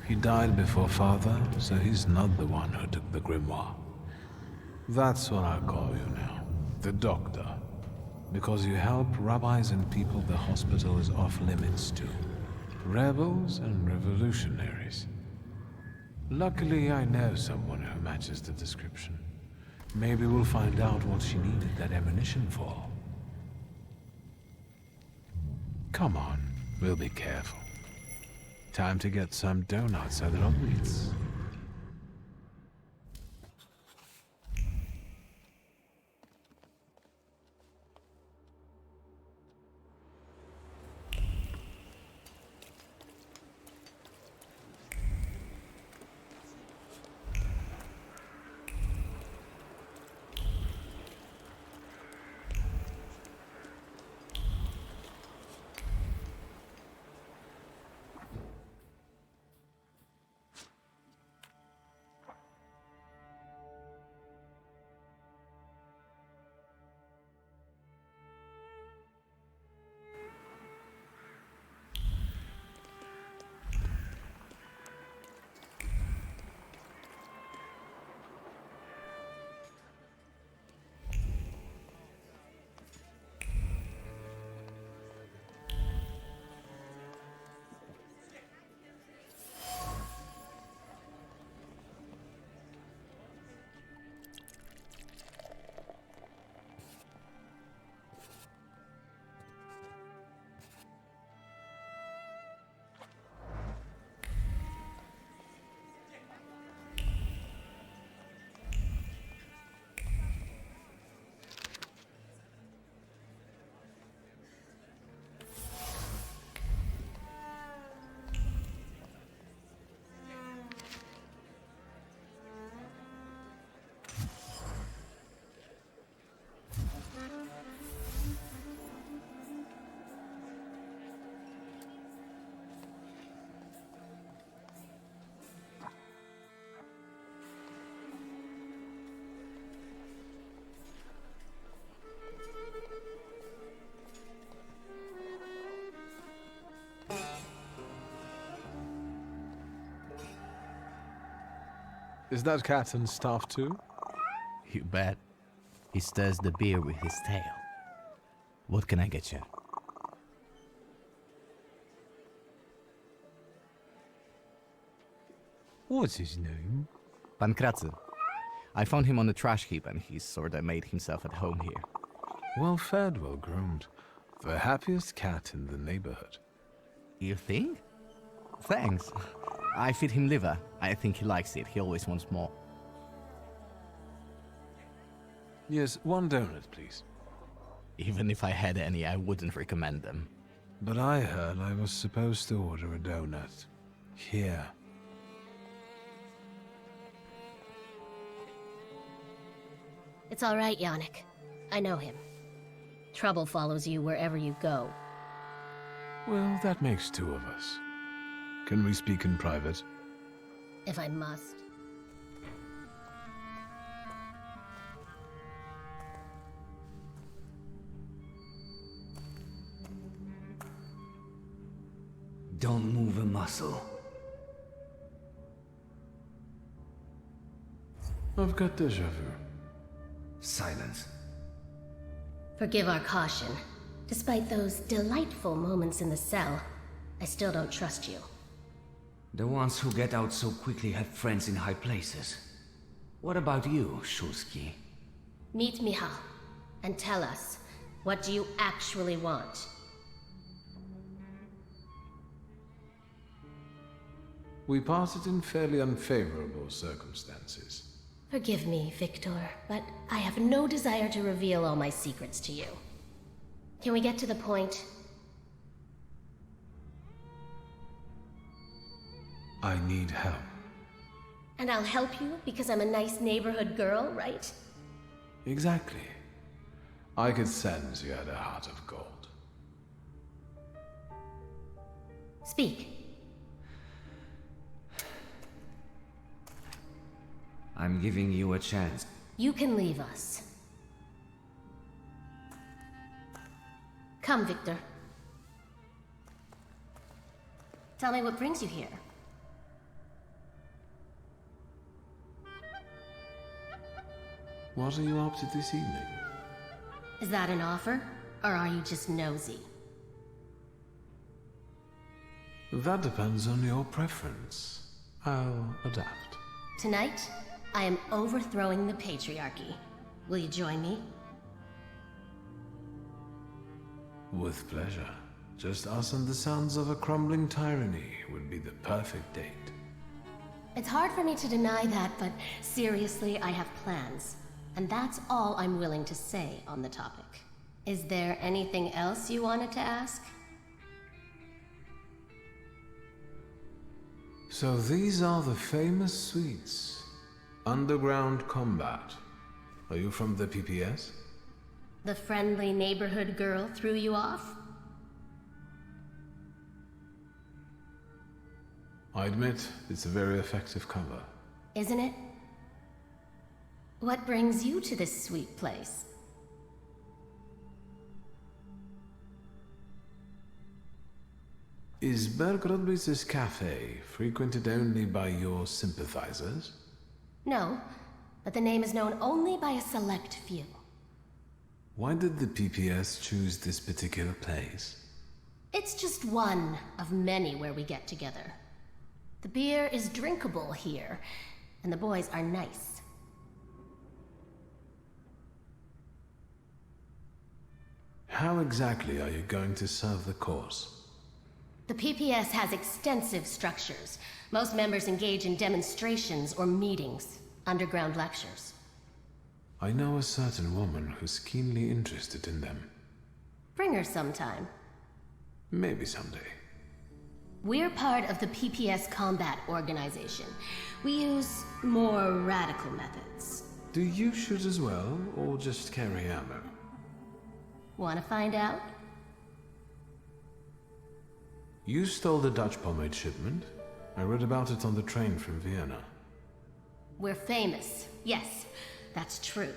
He died before father, so he's not the one who took the grimoire. That's what I'll call you now. The doctor. Because you help rabbis and people the hospital is off limits to. Rebels and revolutionaries. Luckily, I know someone who matches the description. Maybe we'll find out what she needed that ammunition for. Come on, we'll be careful. Time to get some donuts at Rogwitz. Is that Captain's staff too? You bet. He stirs the beer with his tail. What can I get you? What's his name? Pankratzy. I found him on the trash heap and he's sorta made himself at home here. Well fed, well groomed. The happiest cat in the neighborhood. You think? Thanks. I feed him liver. I think he likes it. He always wants more. Yes, one donut, please. Even if I had any, I wouldn't recommend them. But I heard I was supposed to order a donut. Here. It's all right, Yannick. I know him. Trouble follows you wherever you go. Well, that makes two of us. Can we speak in private? If I must. Don't move a muscle. I've got déjà vu. Silence. Forgive our caution. Despite those delightful moments in the cell, I still don't trust you. The ones who get out so quickly have friends in high places. What about you, Shulsky? Meet Michal, and tell us, what do you actually want? We parted in fairly unfavorable circumstances. Forgive me, Victor, but I have no desire to reveal all my secrets to you. Can we get to the point? I need help. And I'll help you because I'm a nice neighborhood girl, right? Exactly. I could sense you had a heart of gold. Speak. I'm giving you a chance. You can leave us. Come, Victor. Tell me what brings you here. What are you up to this evening? Is that an offer? Or are you just nosy? That depends on your preference. I'll adapt. Tonight, I am overthrowing the patriarchy. Will you join me? With pleasure. Just us and the sounds of a crumbling tyranny would be the perfect date. It's hard for me to deny that, but seriously, I have plans. And that's all I'm willing to say on the topic. Is there anything else you wanted to ask? So these are the famous suites. Underground combat. Are you from the PPS? The friendly neighborhood girl threw you off? I admit, it's a very effective cover. Isn't it? What brings you to this sweet place? Is Bergrodbys' cafe frequented only by your sympathizers? No, but the name is known only by a select few. Why did the PPS choose this particular place? It's just one of many where we get together. The beer is drinkable here, and the boys are nice. How exactly are you going to serve the course? The PPS has extensive structures. Most members engage in demonstrations or meetings, underground lectures. I know a certain woman who's keenly interested in them. Bring her sometime. Maybe someday. We're part of the PPS Combat Organization. We use more radical methods. Do you shoot as well, or just carry ammo? Want to find out? You stole the Dutch pomade shipment. I read about it on the train from Vienna. We're famous. Yes, that's true.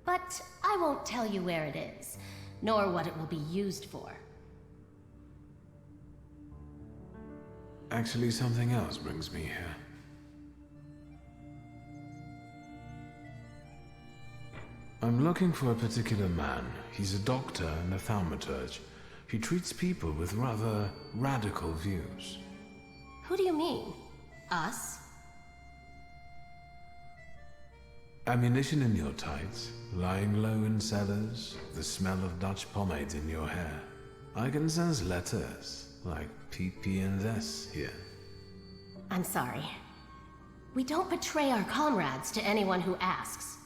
But I won't tell you where it is, nor what it will be used for. Actually, something else brings me here. I'm looking for a particular man. He's a doctor and a thaumaturge. He treats people with rather radical views. Who do you mean? Us? Ammunition in your tights, lying low in cellars, the smell of Dutch pomade in your hair. I can sense letters, like PP and this here. I'm sorry. We don't betray our comrades to anyone who asks.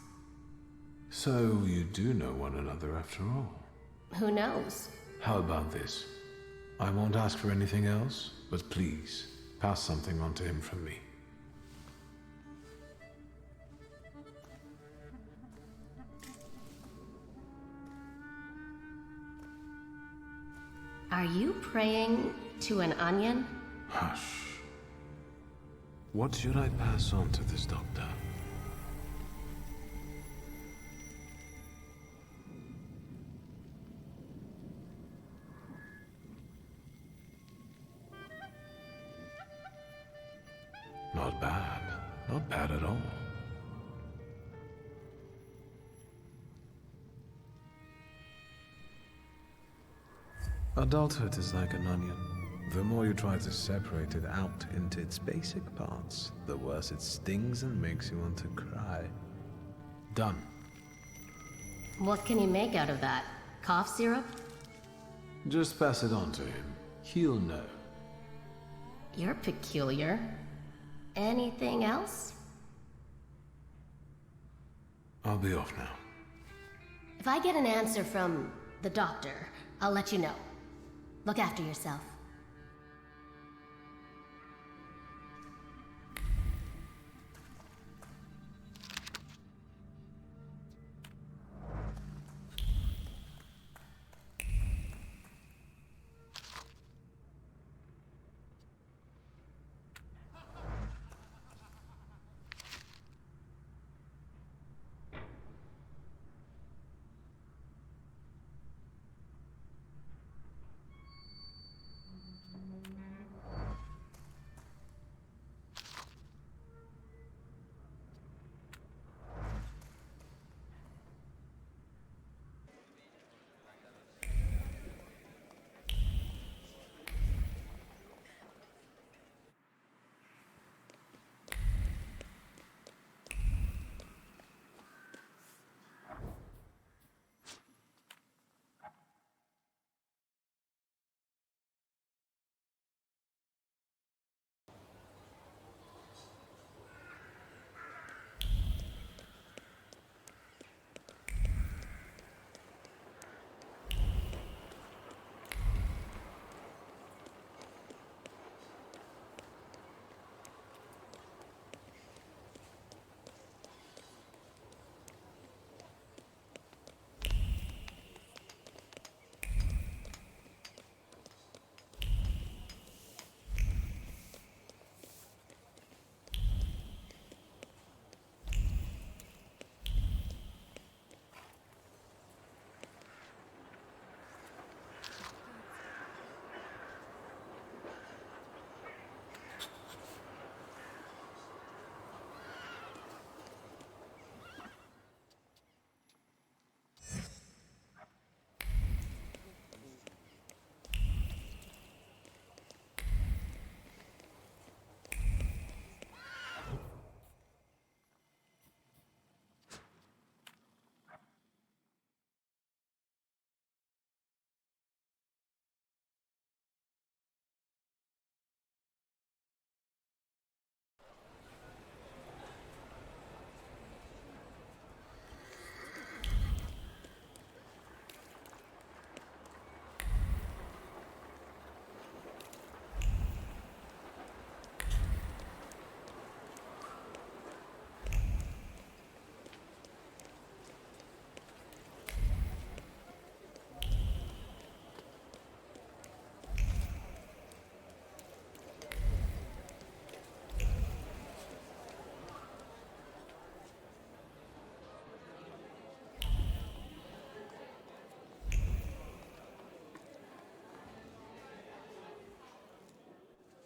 So you do know one another after all. Who knows? How about this? I won't ask for anything else, but please, pass something on to him from me. Are you praying to an onion? Hush. What should I pass on to this doctor? Not bad. Not bad at all. Adulthood is like an onion. The more you try to separate it out into its basic parts, the worse it stings and makes you want to cry. Done. What can you make out of that? Cough syrup? Just pass it on to him. He'll know. You're peculiar. Anything else? I'll be off now. If I get an answer from the doctor, I'll let you know. Look after yourself.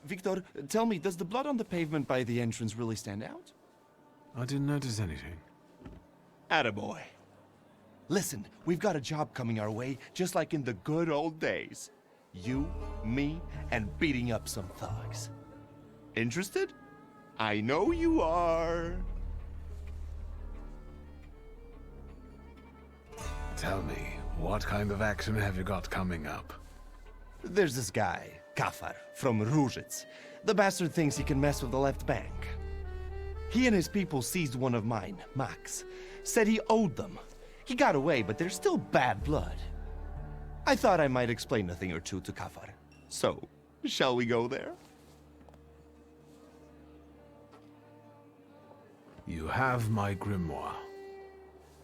Victor, tell me, does the blood on the pavement by the entrance really stand out? I didn't notice anything. Attaboy. Listen, we've got a job coming our way, just like in the good old days. You, me, and beating up some thugs. Interested? I know you are. Tell me, what kind of action have you got coming up? There's this guy, Kafar, from Ruzhitz. The bastard thinks he can mess with the left bank. He and his people seized one of mine, Max. Said he owed them. He got away, but there's still bad blood. I thought I might explain a thing or two to Kafar. So, shall we go there? You have my grimoire.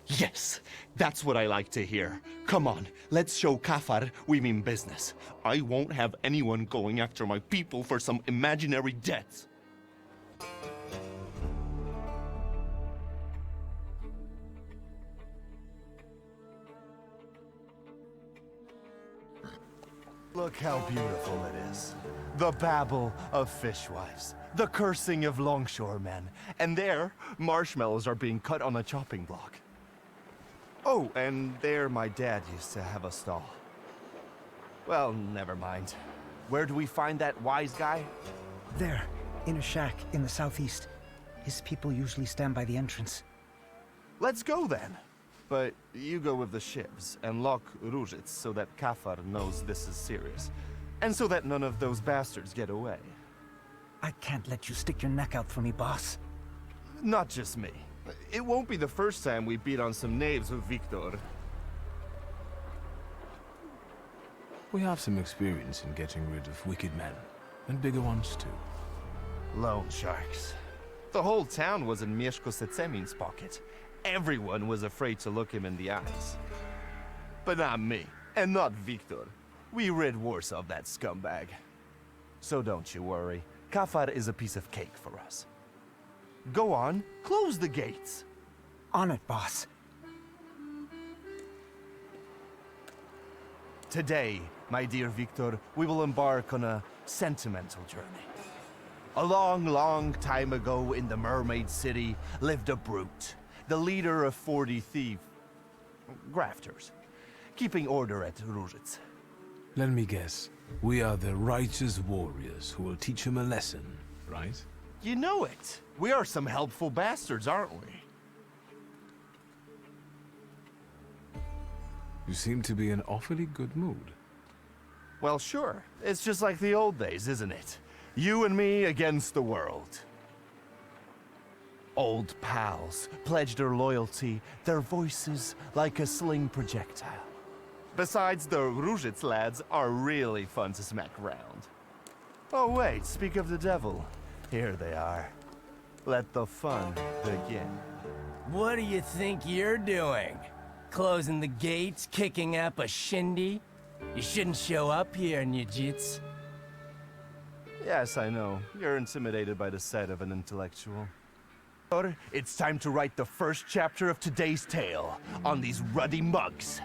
Yes, that's what I like to hear. Come on, let's show Kafar we mean business. I won't have anyone going after my people for some imaginary debts. Look how beautiful it is. The babble of fishwives, the cursing of longshoremen, and there, marshmallows are being cut on a chopping block. Oh, and there my dad used to have a stall. Well, never mind. Where do we find that wise guy? There, in a shack in the southeast. His people usually stand by the entrance. Let's go then. But you go with the ships and lock Ruzhitz so that Kafar knows this is serious. And so that none of those bastards get away. I can't let you stick your neck out for me, boss. Not just me. It won't be the first time we beat on some knaves with Victor. We have some experience in getting rid of wicked men, and bigger ones too. Loan sharks. The whole town was in Mieszko Setsemin's pocket. Everyone was afraid to look him in the eyes. But not me, and not Victor. We rid Warsaw of that scumbag. So don't you worry. Kafar is a piece of cake for us. Go on, close the gates. On it, boss. Today, my dear Victor, we will embark on a sentimental journey. A long, long time ago in the Mermaid City lived a brute, the leader of 40 grafters, keeping order at Ruzhitz. Let me guess. We are the righteous warriors who will teach him a lesson, right? You know it. We are some helpful bastards, aren't we? You seem to be in awfully good mood. Well, sure. It's just like the old days, isn't it? You and me against the world. Old pals pledged their loyalty, their voices like a sling projectile. Besides, the Ruzhitz lads are really fun to smack around. Oh wait, speak of the devil. Here they are. Let the fun begin. What do you think you're doing? Closing the gates, kicking up a shindy? You shouldn't show up here, Nijits. Yes, I know. You're intimidated by the sight of an intellectual. It's time to write the first chapter of today's tale on these ruddy mugs.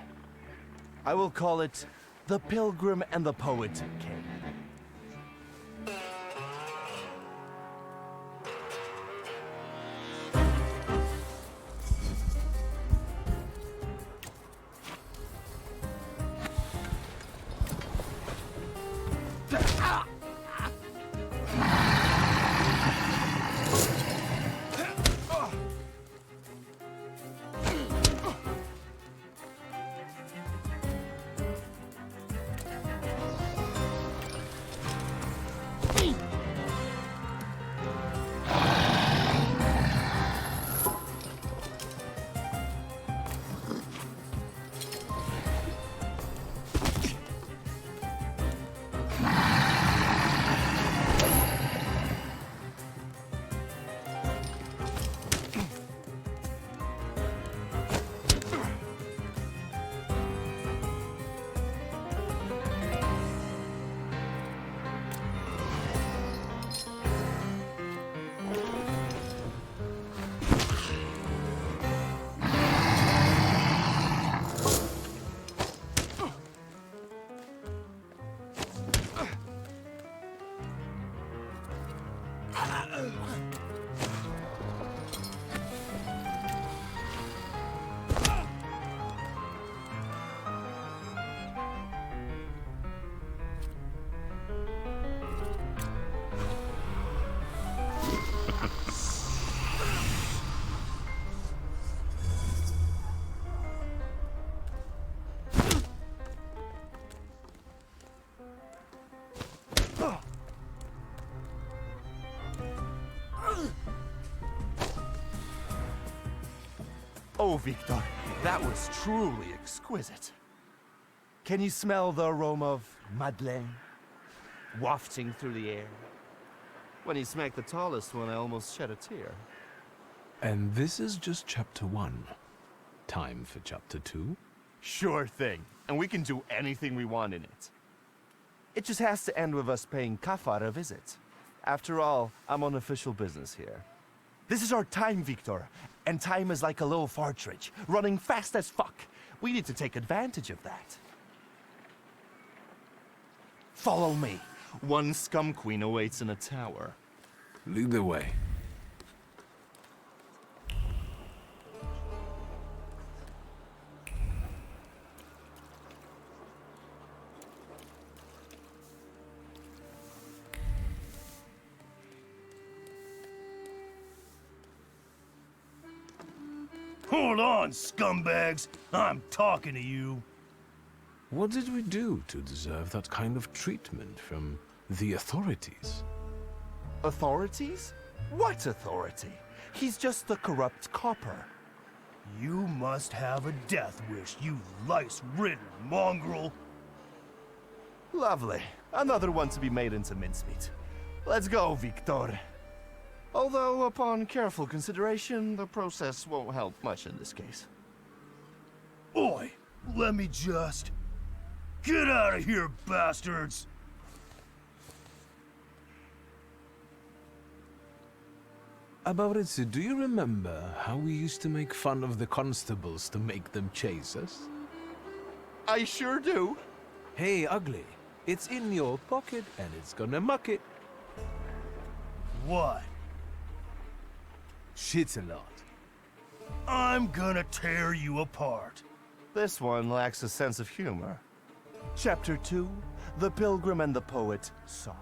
I will call it The Pilgrim and the Poet King. Oh, Victor, that was truly exquisite. Can you smell the aroma of Madeleine wafting through the air? When you smacked the tallest one, I almost shed a tear. And this is just chapter 1. Time for chapter 2? Sure thing. And we can do anything we want in it. It just has to end with us paying Kafar a visit. After all, I'm on official business here. This is our time, Victor. And time is like a little partridge, running fast as fuck. We need to take advantage of that. Follow me. One scum queen awaits in a tower. Lead the way. Hold on, scumbags. I'm talking to you. What did we do to deserve that kind of treatment from the authorities? Authorities? What authority? He's just a corrupt copper. You must have a death wish, you lice-ridden mongrel. Lovely. Another one to be made into mincemeat. Let's go, Victor. Although, upon careful consideration, the process won't help much in this case. Oi, let me just... Get out of here, bastards! Abaritsu, do you remember how we used to make fun of the constables to make them chase us? I sure do. Hey, ugly. It's in your pocket and it's gonna muck it. What? Shit's a lot. I'm gonna tear you apart. This one lacks a sense of humor. Chapter 2, The Pilgrim and the Poet Saw.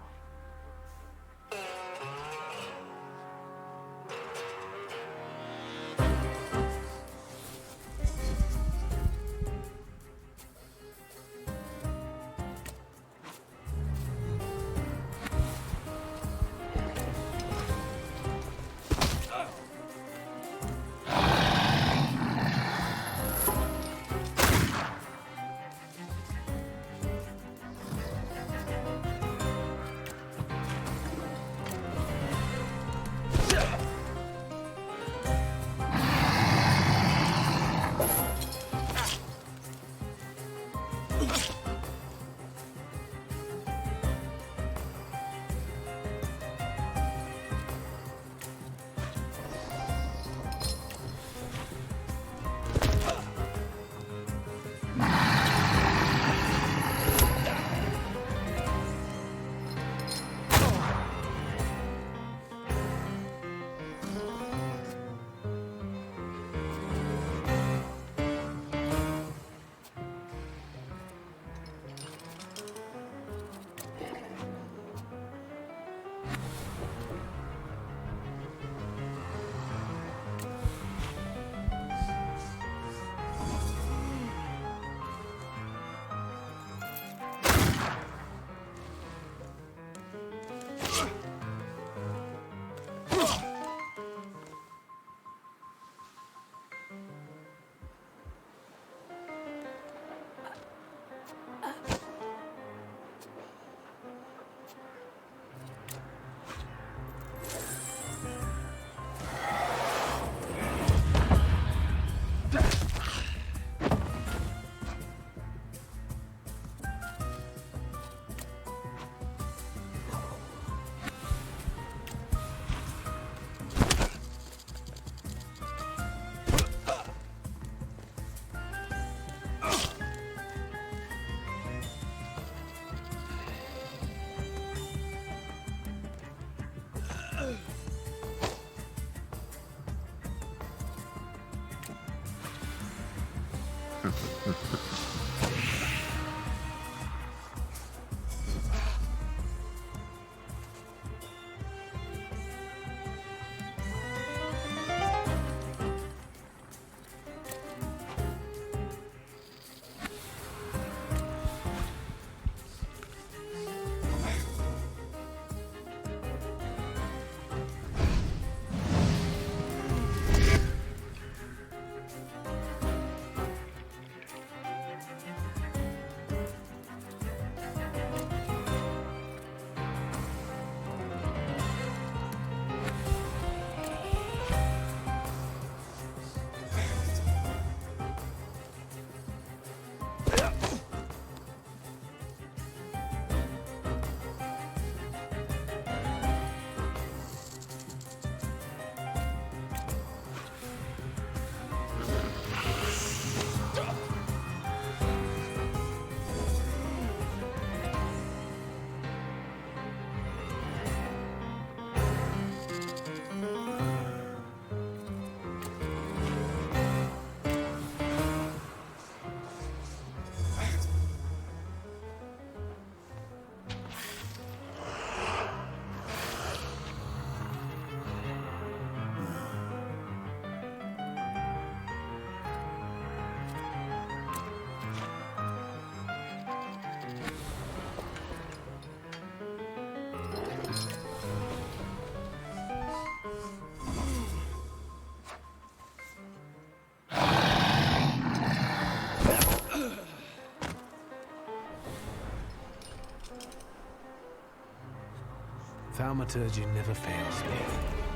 Thaumaturge never fails me.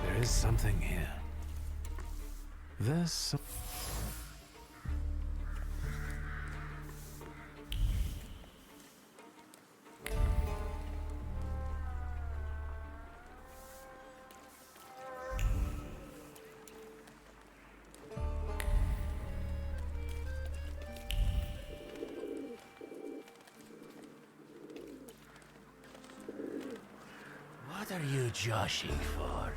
There is something here. There's some... What are you joshing for?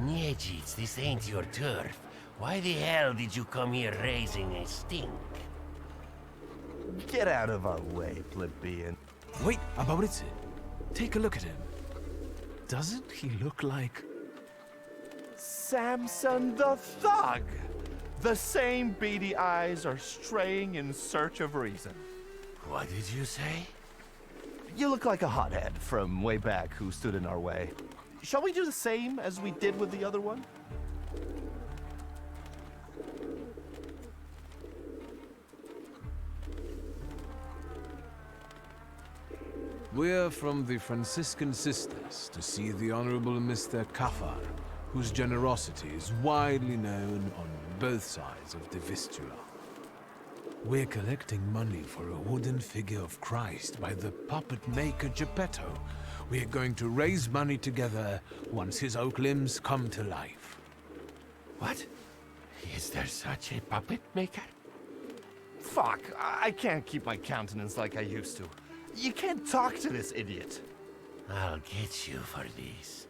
Nejits, this ain't your turf. Why the hell did you come here raising a stink? Get out of our way, plebeian. Wait, about it. Take a look at him. Doesn't he look like... Samson the Thug! The same beady eyes are straying in search of reason. What did you say? You look like a hothead from way back who stood in our way. Shall we do the same as we did with the other one? We're from the Franciscan Sisters to see the Honorable Mr. Kafar, whose generosity is widely known on both sides of the Vistula. We're collecting money for a wooden figure of Christ by the puppet maker Geppetto. We're going to raise money together once his oak limbs come to life. What? Is there such a puppet maker? Fuck, I can't keep my countenance like I used to. You can't talk to this idiot. I'll get you for this.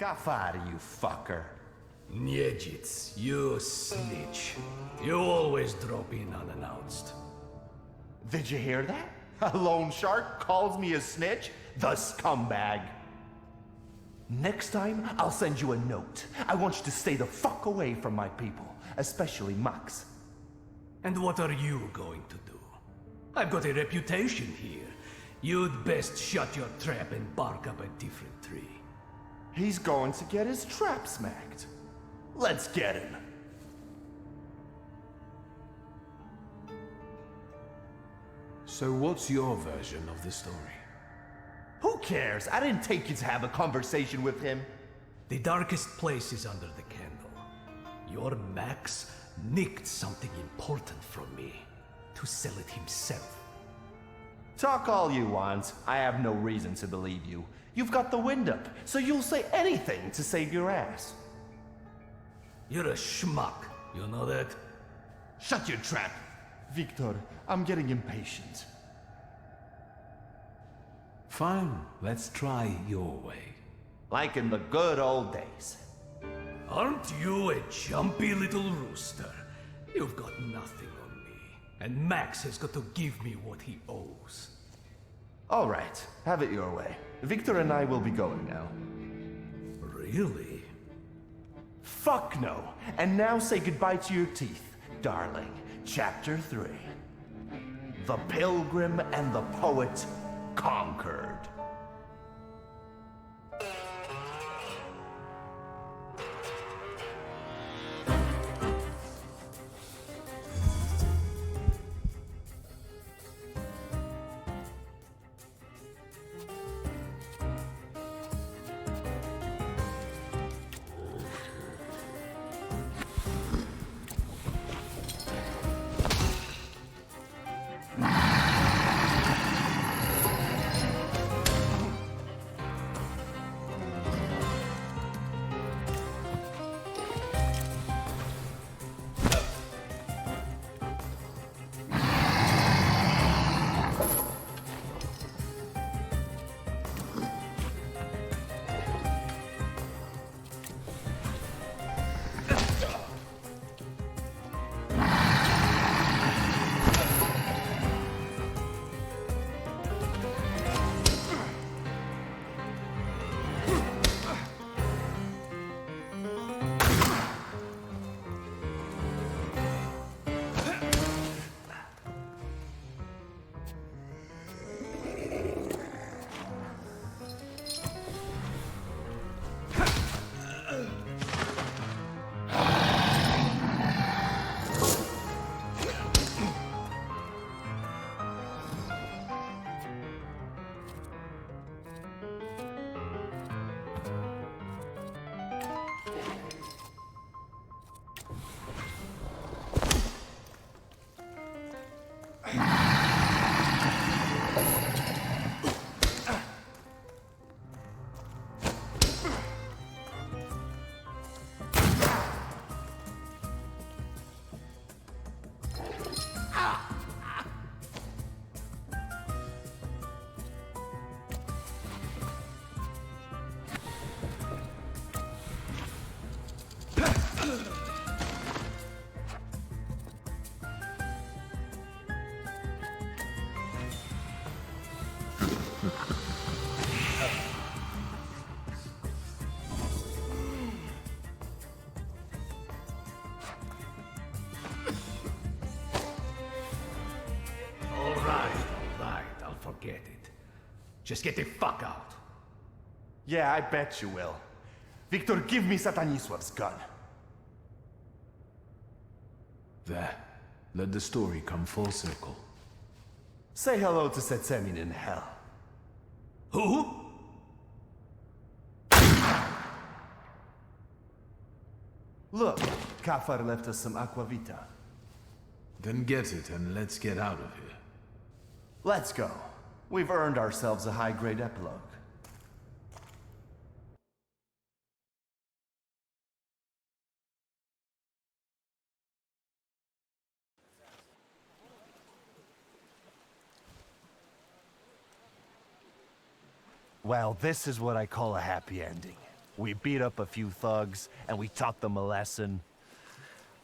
Kafar, you fucker. Nejits, you snitch. You always drop in unannounced. Did you hear that? A loan shark calls me a snitch? The scumbag. Next time, I'll send you a note. I want you to stay the fuck away from my people, especially Max. And what are you going to do? I've got a reputation here. You'd best shut your trap and bark up a different tree. He's going to get his trap smacked. Let's get him. So what's your version of the story? Who cares? I didn't take you to have a conversation with him. The darkest place is under the candle. Your Max nicked something important from me to sell it himself. Talk all you want. I have no reason to believe you. You've got the wind up, so you'll say anything to save your ass. You're a schmuck, you know that? Shut your trap! Victor, I'm getting impatient. Fine, let's try your way. Like in the good old days. Aren't you a jumpy little rooster? You've got nothing on me, and Max has got to give me what he owes. All right, have it your way. Victor and I will be going now. Really? Fuck no! And now say goodbye to your teeth, darling. Chapter 3. The Pilgrim and the Poet Conquered. Forget it. Just get the fuck out. Yeah, I bet you will. Victor, give me Satanisław's gun. There. Let the story come full circle. Say hello to Setsemin in hell. Who? Look, Kafar left us some aquavita. Then get it and let's get out of here. Let's go. We've earned ourselves a high-grade epilogue. Well, this is what I call a happy ending. We beat up a few thugs, and we taught them a lesson.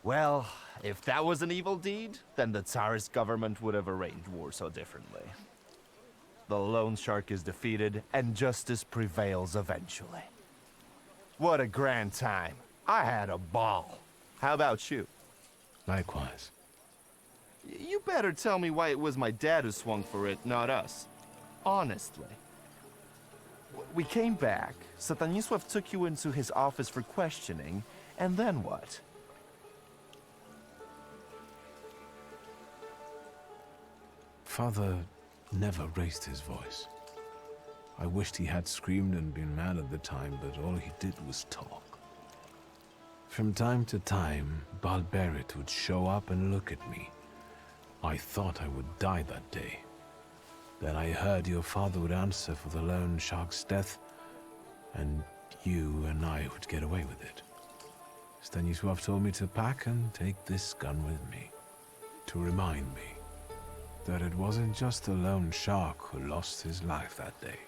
Well, if that was an evil deed, then the Tsarist government would have arranged Warsaw differently. The loan shark is defeated, and justice prevails eventually. What a grand time. I had a ball. How about you? Likewise. You better tell me why it was my dad who swung for it, not us. Honestly. We came back, Satanisław took you into his office for questioning, and then what? Father never raised his voice. I wished he had screamed and been mad at the time, but all he did was talk. From time to time, Balberit would show up and look at me. I thought I would die that day. Then I heard your father would answer for the loan shark's death, and you and I would get away with it. Stanisław told me to pack and take this gun with me, to remind me that it wasn't just the lone shark who lost his life that day.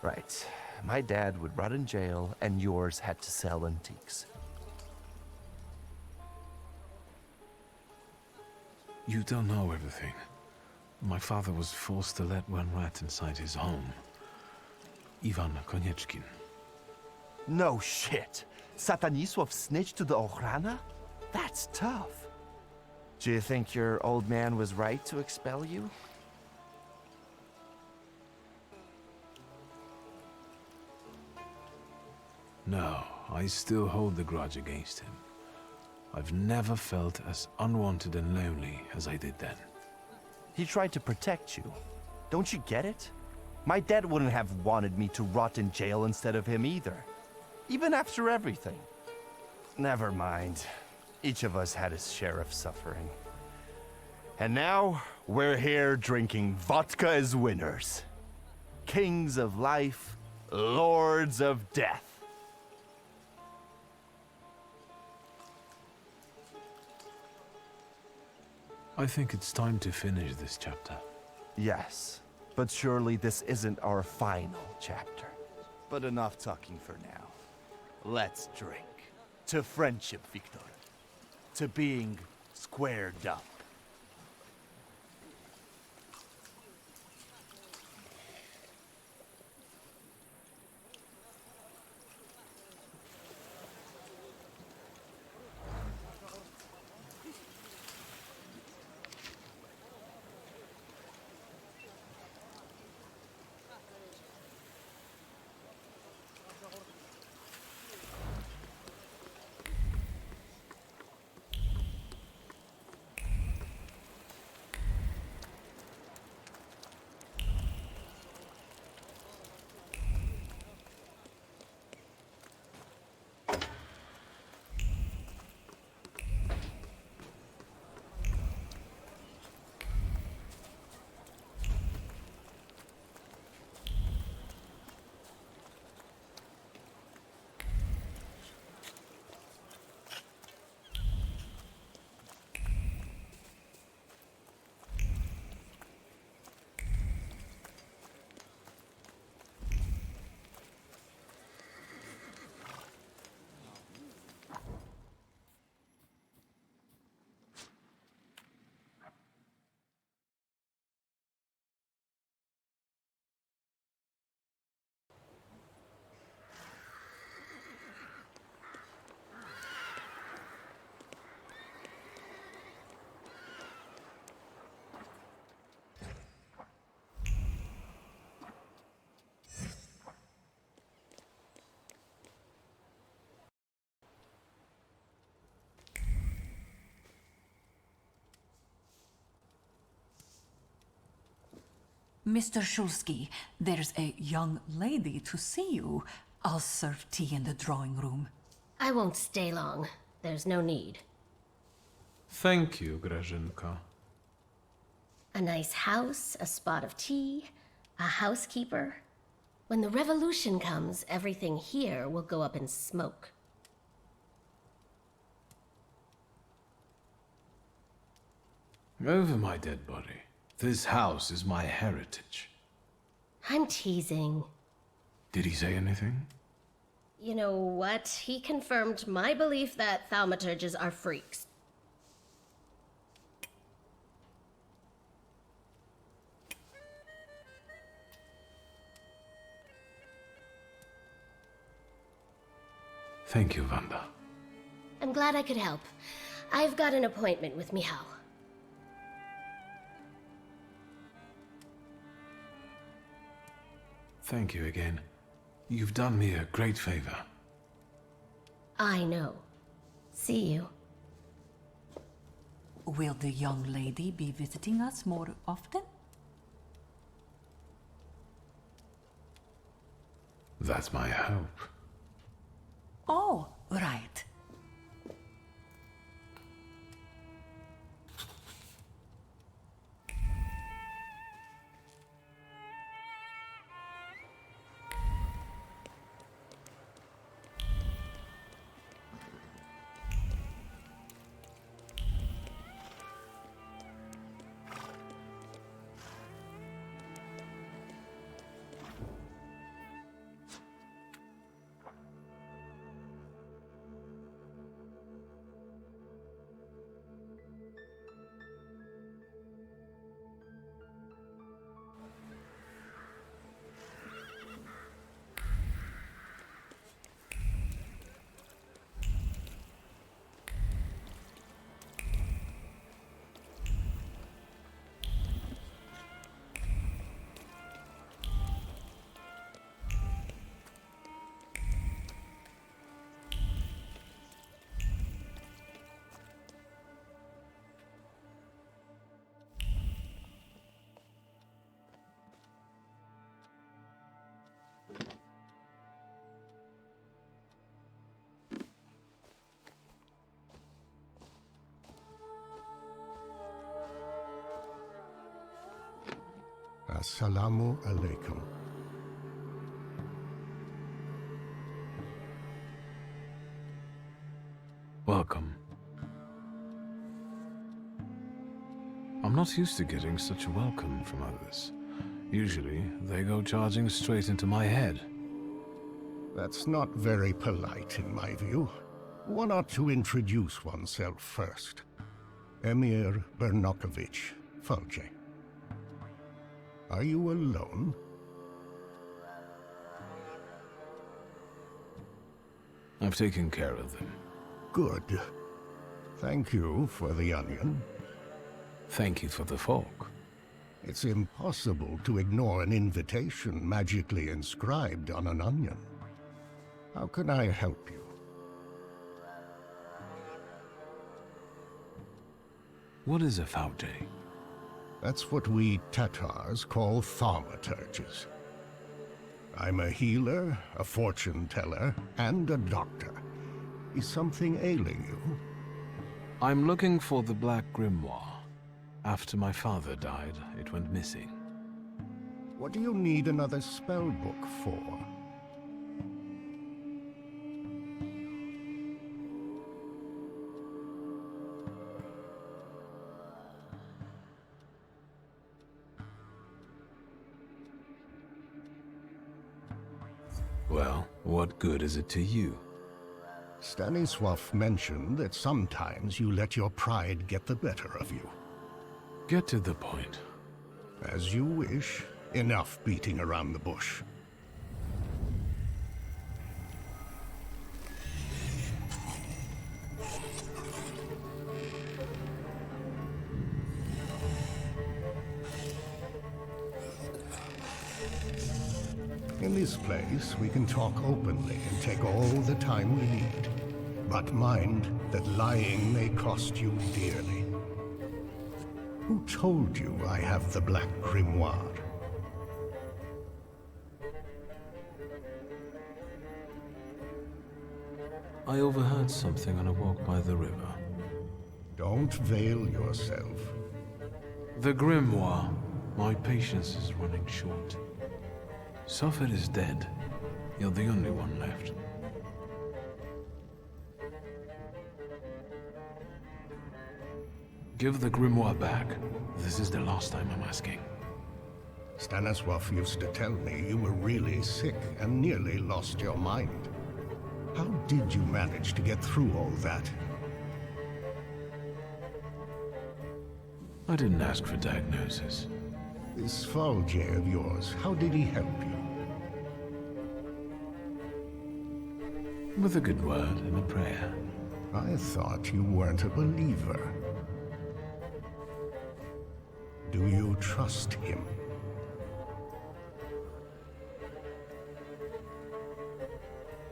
Right. My dad would rot in jail, and yours had to sell antiques. You don't know everything. My father was forced to let one rat inside his home. Ivan Konieczkin. No shit. Satanisław snitched to the Ochrana? That's tough. Do you think your old man was right to expel you? No, I still hold the grudge against him. I've never felt as unwanted and lonely as I did then. He tried to protect you. Don't you get it? My dad wouldn't have wanted me to rot in jail instead of him either. Even after everything. Never mind. Each of us had his share of suffering. And now, we're here drinking vodka as winners. Kings of life, lords of death. I think it's time to finish this chapter. Yes, but surely this isn't our final chapter. But enough talking for now. Let's drink. To friendship, Victor. To being squared up. Mr. Shulsky, there's a young lady to see you. I'll serve tea in the drawing room. I won't stay long. There's no need. Thank you, Grażynka. A nice house, a spot of tea, a housekeeper. When the revolution comes, everything here will go up in smoke. Over my dead body. This house is my heritage. I'm teasing. Did he say anything? You know what? He confirmed my belief that Thaumaturges are freaks. Thank you, Wanda. I'm glad I could help. I've got an appointment with Michal. Thank you again. You've done me a great favor. I know. See you. Will the young lady be visiting us more often? That's my hope. Oh, right. Assalamu alaikum. Welcome. I'm not used to getting such a welcome from others. Usually, they go charging straight into my head. That's not very polite in my view. One ought to introduce oneself first. Emir Bernakovich, Fulge. Are you alone? I've taken care of them. Good. Thank you for the onion. Thank you for the fork. It's impossible to ignore an invitation magically inscribed on an onion. How can I help you? What is a Faude? That's what we Tatars call Thaumaturges. I'm a healer, a fortune teller, and a doctor. Is something ailing you? I'm looking for the Black Grimoire. After my father died, it went missing. What do you need another spell book for? Well, what good is it to you? Stanisław mentioned that sometimes you let your pride get the better of you. Get to the point. As you wish. Enough beating around the bush. In this place, we can talk openly and take all the time we need. But mind that lying may cost you dearly. Who told you I have the Black Grimoire? I overheard something on a walk by the river. Don't veil yourself. The Grimoire. My patience is running short. Suffolk is dead. You're the only one left. Give the Grimoire back. This is the last time I'm asking. Stanisław used to tell me you were really sick and nearly lost your mind. How did you manage to get through all that? I didn't ask for diagnosis. This Fulge of yours, how did he help you? With a good word and a prayer. I thought you weren't a believer. Do you trust him?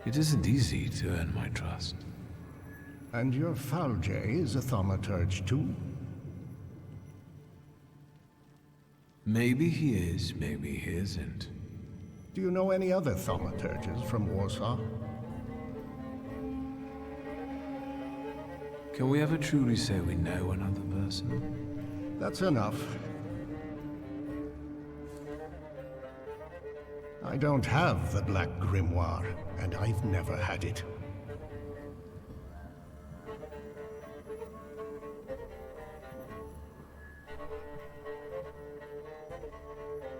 It isn't easy to earn my trust. And your Fulge is a Thaumaturge too? Maybe he is, maybe he isn't. Do you know any other Thaumaturges from Warsaw? Can we ever truly say we know another person? That's enough. I don't have the Black Grimoire, and I've never had it.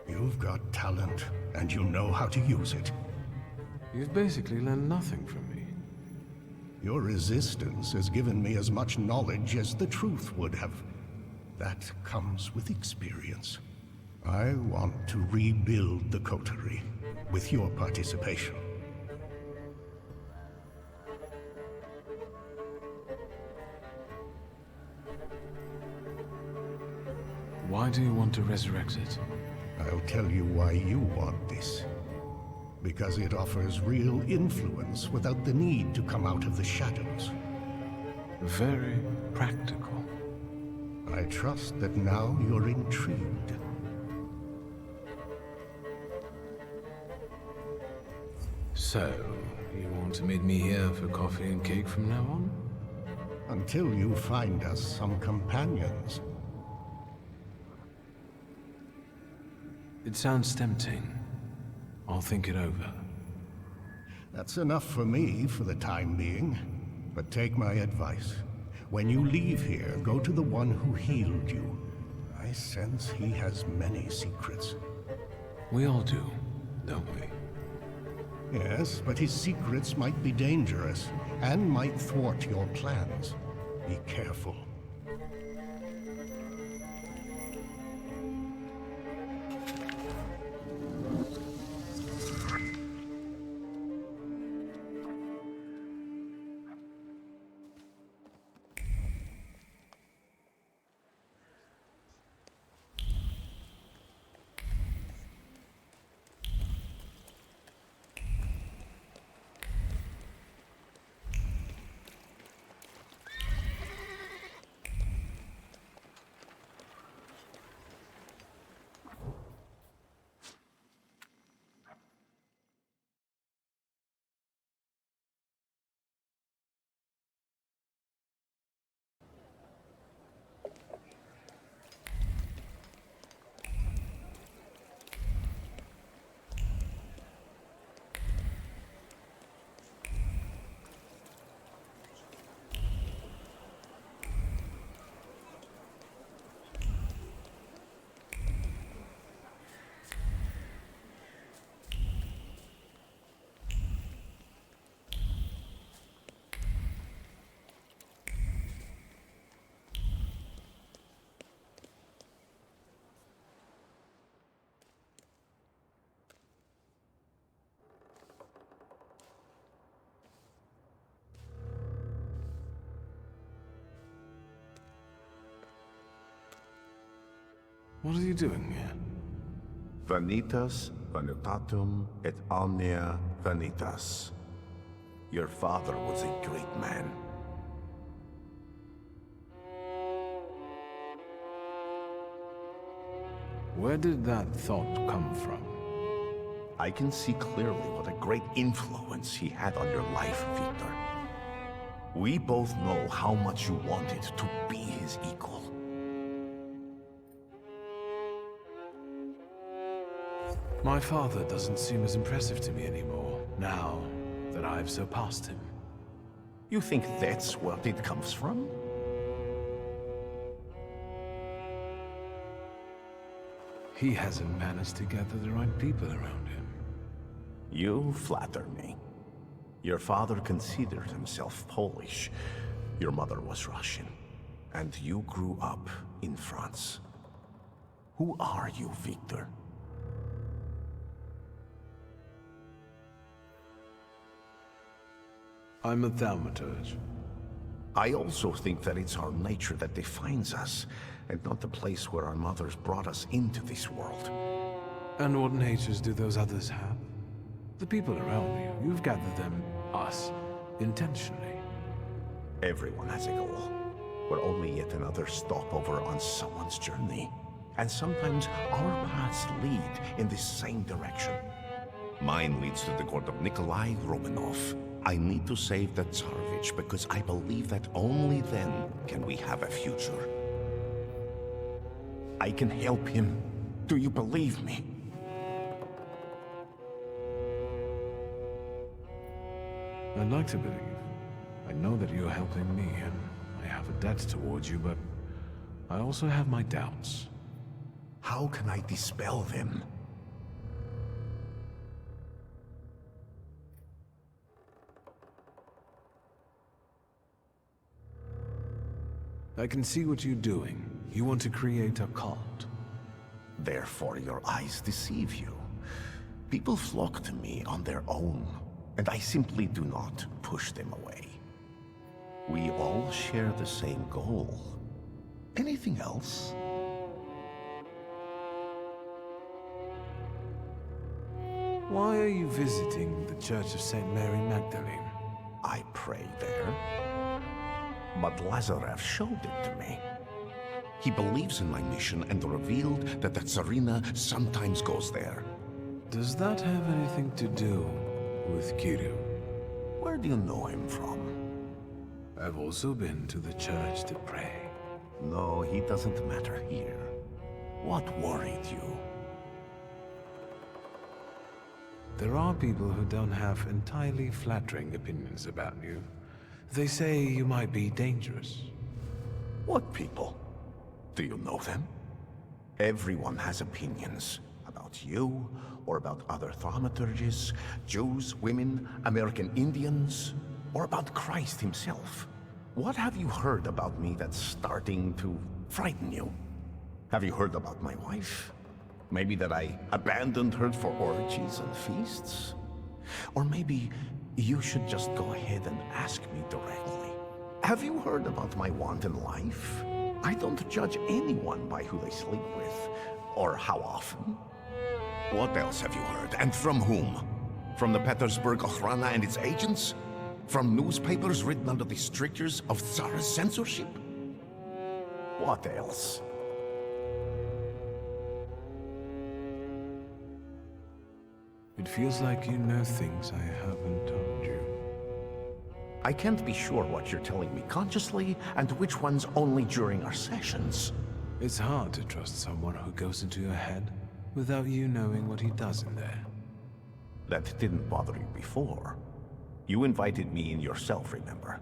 You've got talent, and you know how to use it. You've basically learned nothing from me. Your resistance has given me as much knowledge as the truth would have. That comes with experience. I want to rebuild the coterie, with your participation. Why do you want to resurrect it? I'll tell you why you want this. Because it offers real influence without the need to come out of the shadows. Very practical. I trust that now you're intrigued. So, you want to meet me here for coffee and cake from now on? Until you find us some companions. It sounds tempting. I'll think it over. That's enough for me for the time being. But take my advice. When you leave here, go to the one who healed you. I sense he has many secrets. We all do, don't we? Yes, but his secrets might be dangerous, and might thwart your plans. Be careful. What are you doing here? Vanitas, vanitatum, et omnia vanitas. Your father was a great man. Where did that thought come from? I can see clearly what a great influence he had on your life, Victor. We both know how much you wanted to be his equal. My father doesn't seem as impressive to me anymore, now that I've surpassed him. You think that's where it comes from? He hasn't managed to gather the right people around him. You flatter me. Your father considered himself Polish. Your mother was Russian. And you grew up in France. Who are you, Victor? I'm a Thaumaturge. I also think that it's our nature that defines us, and not the place where our mothers brought us into this world. And what natures do those others have? The people around you, you've gathered them, us, intentionally. Everyone has a goal. We're only yet another stopover on someone's journey. And sometimes our paths lead in the same direction. Mine leads to the court of Nikolai Romanov. I need to save the Tsarevich because I believe that only then can we have a future. I can help him. Do you believe me? I'd like to believe. I know that you're helping me, and I have a debt towards you, but I also have my doubts. How can I dispel them? I can see what you're doing. You want to create a cult. Therefore your eyes deceive you. People flock to me on their own, and I simply do not push them away. We all share the same goal. Anything else? Why are you visiting the Church of St. Mary Magdalene? I pray there. But Lazarev showed it to me. He believes in my mission and revealed that the Tsarina sometimes goes there. Does that have anything to do with Kirill? Where do you know him from? I've also been to the church to pray. No, he doesn't matter here. What worried you? there are people who don't have entirely flattering opinions about you. They say you might be dangerous. What people? Do you know them? Everyone has opinions about you, or about other thaumaturges, Jews, women, American Indians, or about Christ himself. What have you heard about me that's starting to frighten you? Have you heard about my wife? Maybe that I abandoned her for orgies and feasts? Or maybe you should just go ahead and ask me directly. Have you heard about my wanton life? I don't judge anyone by who they sleep with, or how often. What else have you heard, and from whom? From the Petersburg Morana and its agents? From newspapers written under the strictures of Tsar's censorship? What else? It feels like you know things I haven't told you. I can't be sure what you're telling me consciously, and which ones only during our sessions. It's hard to trust someone who goes into your head without you knowing what he does in there. That didn't bother you before. You invited me in yourself, remember?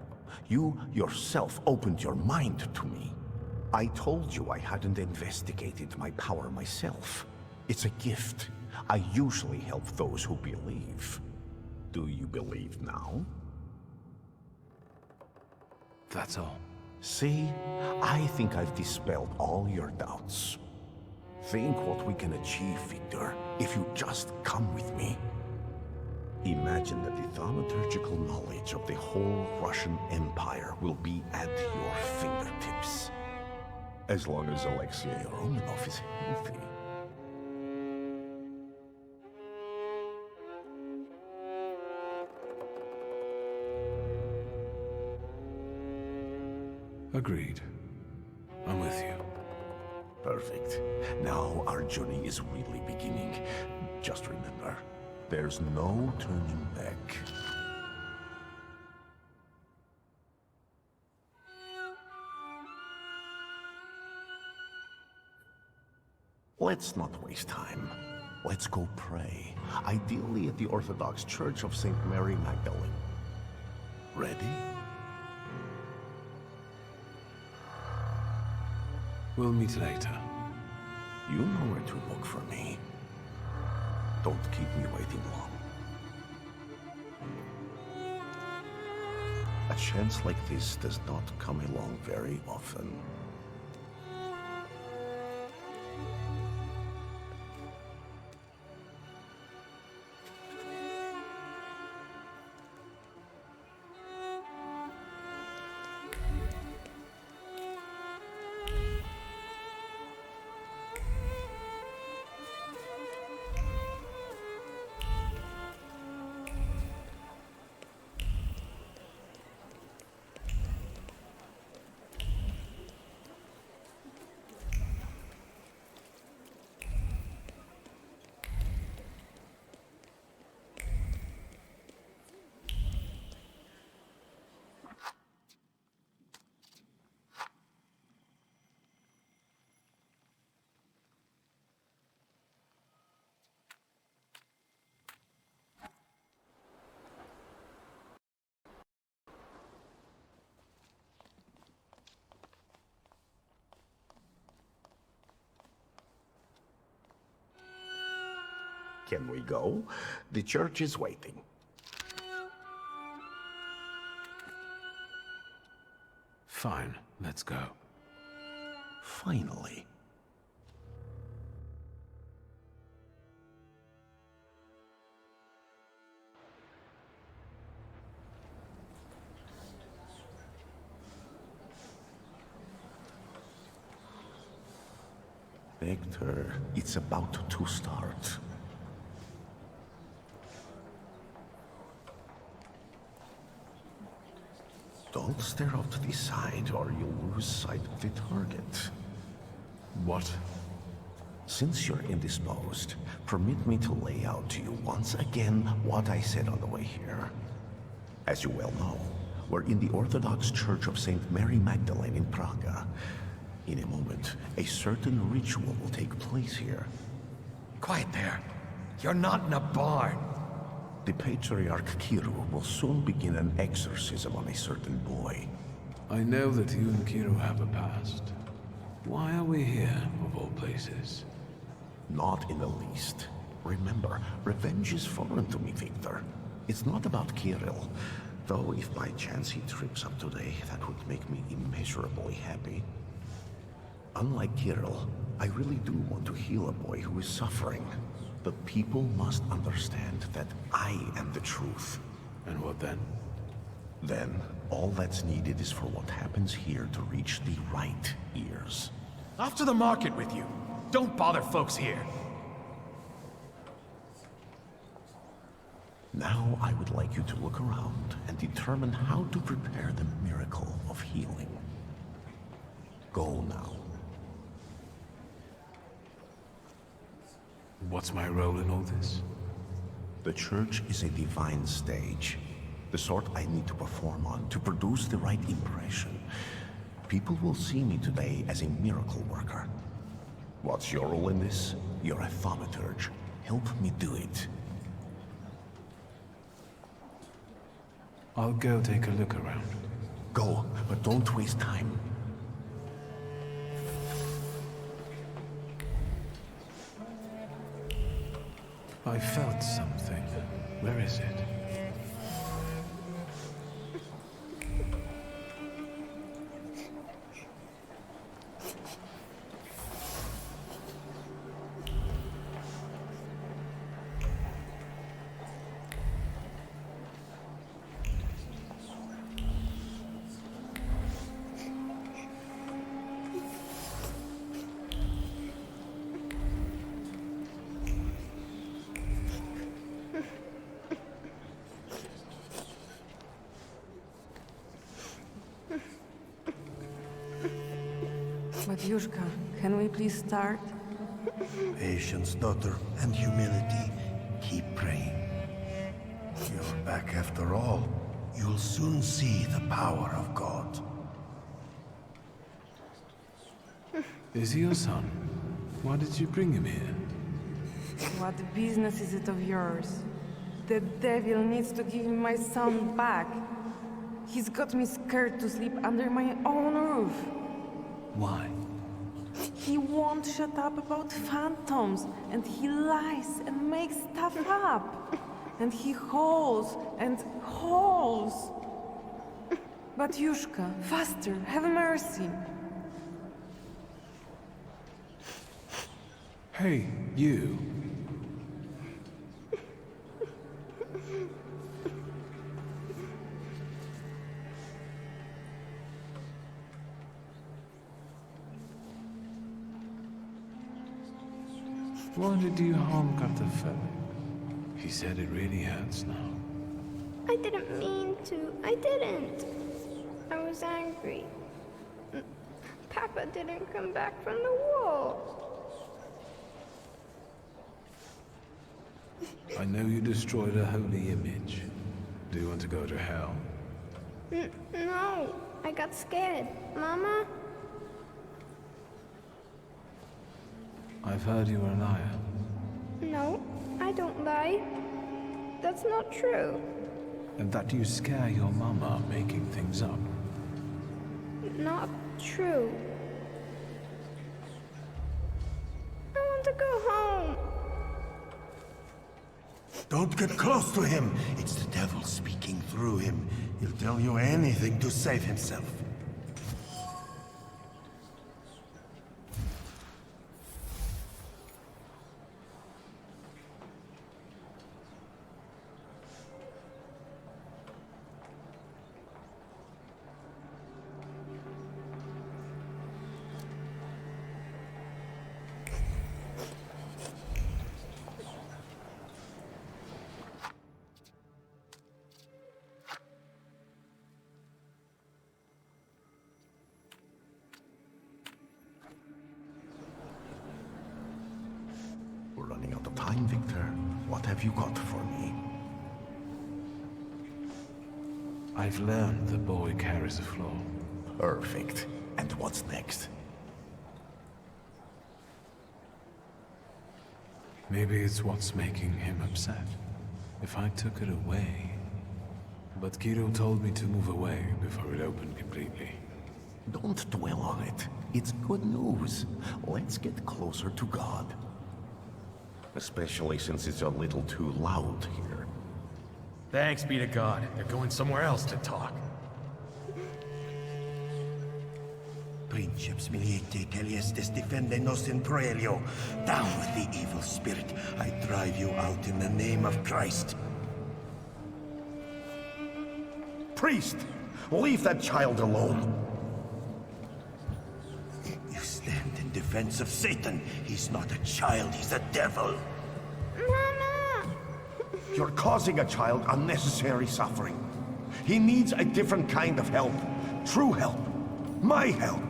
You yourself opened your mind to me. I told you I hadn't investigated my power myself. It's a gift. I usually help those who believe. Do you believe now? That's all. See? I think I've dispelled all your doubts. Think what we can achieve, Victor, if you just come with me. Imagine that the thaumaturgical knowledge of the whole Russian Empire will be at your fingertips. As long as Alexei Romanov is healthy. Agreed. I'm with you. Perfect. Now our journey is really beginning. Just remember, there's no turning back. Let's not waste time. Let's go pray. Ideally at the Orthodox Church of St. Mary Magdalene. Ready? We'll meet later. You know where to look for me. Don't keep me waiting long. A chance like this does not come along very often. Can we go? The church is waiting. Fine, let's go. Finally. Victor, it's about to start. Don't stare off to the side or you'll lose sight of the target. What? Since you're indisposed, permit me to lay out to you once again what I said on the way here. As you well know, we're in the Orthodox Church of St. Mary Magdalene in Praga. In a moment, a certain ritual will take place here. Quiet there. You're not in a barn. The Patriarch Kiru will soon begin an exorcism on a certain boy. I know that you and Kiru have a past. Why are we here, of all places? Not in the least. Remember, revenge is foreign to me, Victor. It's not about Kirill. Though if by chance he trips up today, that would make me immeasurably happy. Unlike Kirill, I really do want to heal a boy who is suffering. The people must understand that I am the truth. And what then? Then, all that's needed is for what happens here to reach the right ears. Off to the market with you. Don't bother folks here. Now I would like you to look around and determine how to prepare the miracle of healing. Go now. What's my role in all this? The church is a divine stage. The sort I need to perform on to produce the right impression. People will see me today as a miracle worker. What's your role in this? You're a Thaumaturge. Help me do it. I'll go take a look around. Go, but don't waste time. I felt something. Where is it? Yushka, can we please start? Patience, daughter, and humility. Keep praying. You're back after all. You'll soon see the power of God. Is he your son? Why did you bring him here? What business is it of yours? The devil needs to give me my son back. He's got me scared to sleep under my own roof. Why? He won't shut up about phantoms, and he lies and makes stuff up. And he hauls and hauls. But Yushka, faster, have mercy. Hey, you. Why did you harm Kartafel? He said it really hurts now. I didn't mean to. I didn't. I was angry. Papa didn't come back from the wall. I know you destroyed a holy image. Do you want to go to hell? No, I got scared. Mama? I've heard you were a liar. No, I don't lie. That's not true. And that you scare your mama making things up. Not true. I want to go home. Don't get close to him. It's the devil speaking through him. He'll tell you anything to save himself. Running out of time, Victor. What have you got for me? I've learned the boy carries a flaw. Perfect. And what's next? Maybe it's what's making him upset. if I took it away. But Kiro told me to move away before it opened completely. Don't dwell on it. It's good news. Let's get closer to God. Especially since it's a little too loud here. Thanks be to God. They're going somewhere else to talk. Princeps miliete caliestes defende nos in proelio. Down with the evil spirit. I drive you out in the name of Christ. Priest! Leave that child alone! You stand in defense of Satan. He's not a child, he's a devil. Mama! You're causing a child unnecessary suffering. He needs a different kind of help. True help. My help.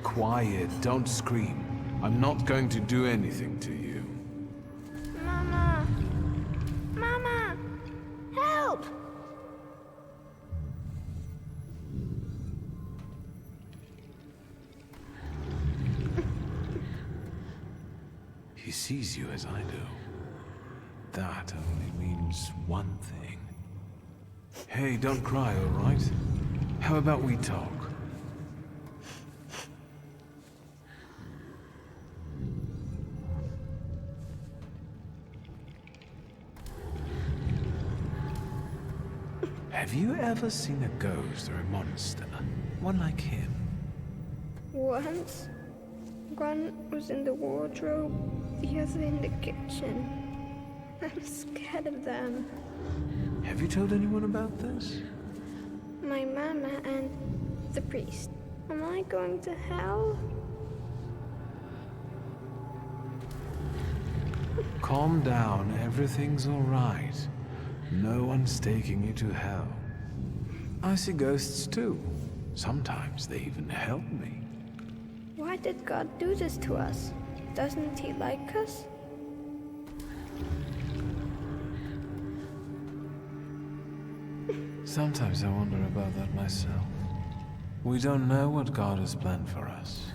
Quiet, don't scream. I'm not going to do anything to you. Mama! Mama! Help! He sees you as I do. That only means one thing. Hey, don't cry, all right? How about we talk? Have you ever seen a ghost or a monster? One like him? Once, one was in the wardrobe, the other in the kitchen. I'm scared of them. Have you told anyone about this? My mama and the priest. Am I going to hell? Calm down, everything's all right. No one's taking you to hell. I see ghosts too. Sometimes they even help me. Why did God do this to us? Doesn't he like us? Sometimes I wonder about that myself. We don't know what God has planned for us.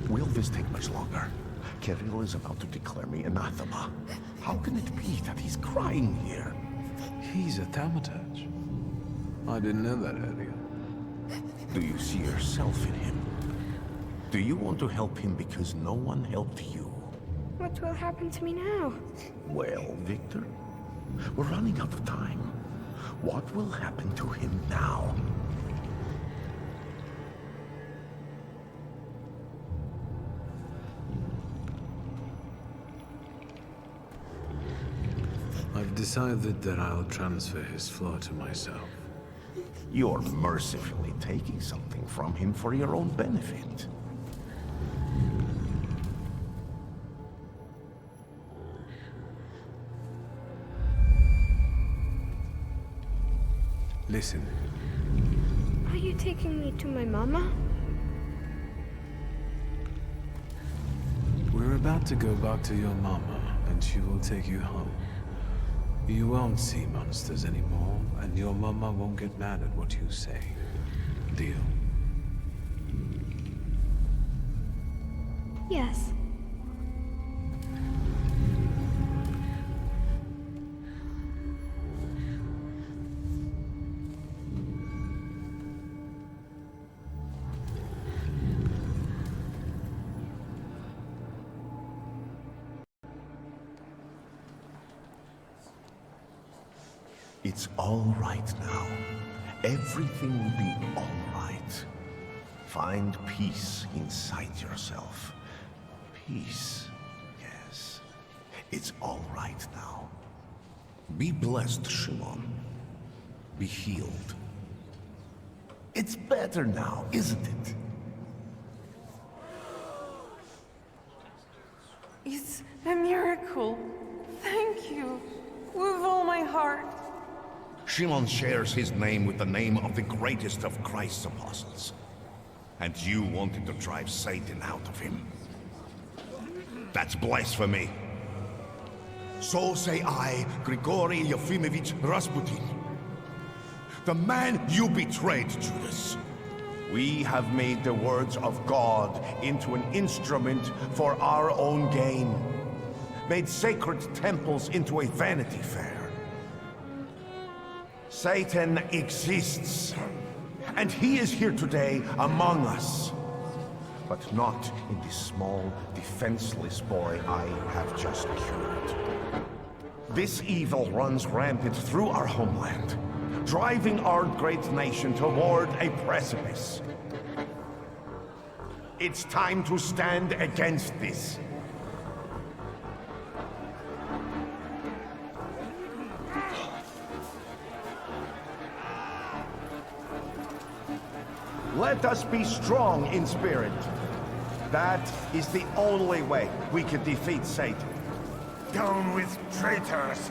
Will this take much longer? Kirill is about to declare me anathema. How can it be that he's crying here? He's a Thaumaturge. I didn't know that earlier. Do you see yourself in him? Do you want to help him because no one helped you? What will happen to me now? Well, Victor, we're running out of time. What will happen to him now? I've decided that I'll transfer his flaw to myself. You're mercifully taking something from him for your own benefit. Listen. Are you taking me to my mama? We're about to go back to your mama, and she will take you home. You won't see monsters anymore, and your mama won't get mad at what you say. Deal? Yes. It's all right now. Everything will be all right. Find peace inside yourself. Peace, yes. It's all right now. Be blessed, Shimon. Be healed. It's better now, isn't it? It's a miracle. Thank you. With all my heart. Shimon shares his name with the name of the greatest of Christ's apostles. And you wanted to drive Satan out of him. That's blasphemy. So say I, Grigory Yefimovich Rasputin. The man you betrayed, Judas. We have made the words of God into an instrument for our own gain. Made sacred temples into a vanity fair. Satan exists, and he is here today among us. But not in the small, defenseless boy I have just cured. This evil runs rampant through our homeland, driving our great nation toward a precipice. It's time to stand against this. Let us be strong in spirit. That is the only way we can defeat Satan. Down with traitors!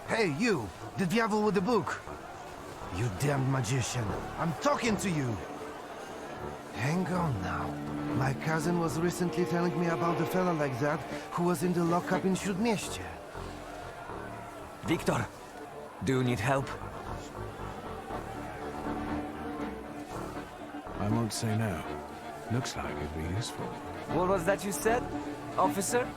Hey, you! The devil with the book! You damned magician! I'm talking to you! Hang on now. My cousin was recently telling me about a fella like that who was in the lockup in Śródmieście. Victor, do you need help? I won't say no. Looks like it'd be useful. What was that you said, officer?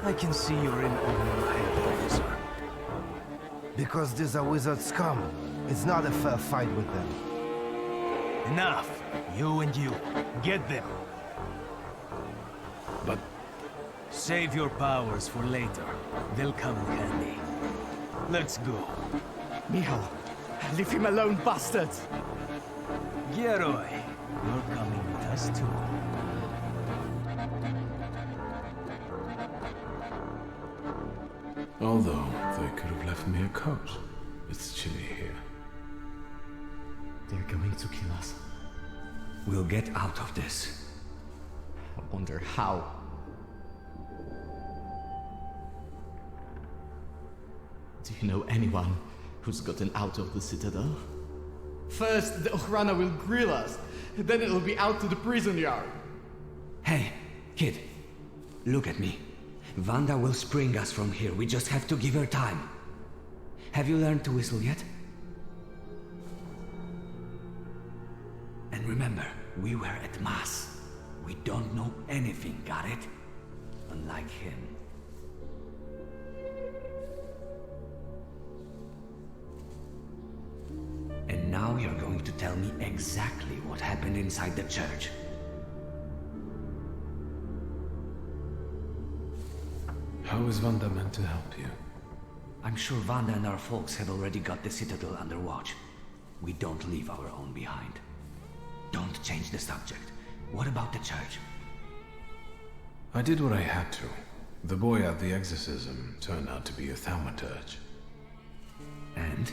I can see you're in over your head, officer. Because these are wizard scum. It's not a fair fight with them. Enough! You and you. Get them. But... Save your powers for later. They'll come in handy. Let's go. Michal, leave him alone, bastards! Geroy, you're coming with us too. Although they could have left me a coat. It's chilly here. They're going to kill us. We'll get out of this. I wonder how. Do you know anyone who's gotten out of the Citadel? First, the Morana will grill us, then it'll be out to the prison yard. Hey, kid, look at me. Wanda will spring us from here. We just have to give her time. Have you learned to whistle yet? And remember, we were at Mass. We don't know anything, got it? Unlike him. And now you're going to tell me exactly what happened inside the church. How is Wanda meant to help you? I'm sure Wanda and our folks have already got the Citadel under watch. We don't leave our own behind. Don't change the subject. What about the church? I did what I had to. The boy at the exorcism turned out to be a Thaumaturge. And?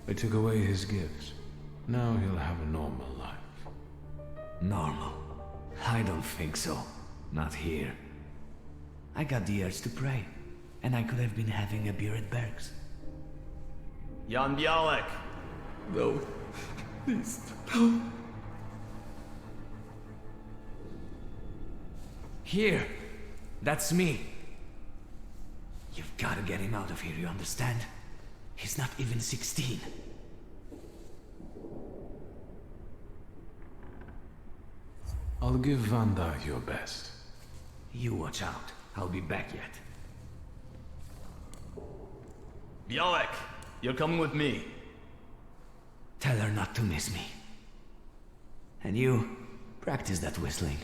I took away his gifts. Now he'll have a normal life. Normal? I don't think so. Not here. I got the urge to pray, and I could have been having a beer at Berg's. Jan Bialek! No. Please, no. Here! That's me! You've gotta get him out of here, you understand? He's not even 16. I'll give Wanda your best. You watch out. I'll be back yet. Bialek, you're coming with me. Tell her not to miss me. And you, practice that whistling.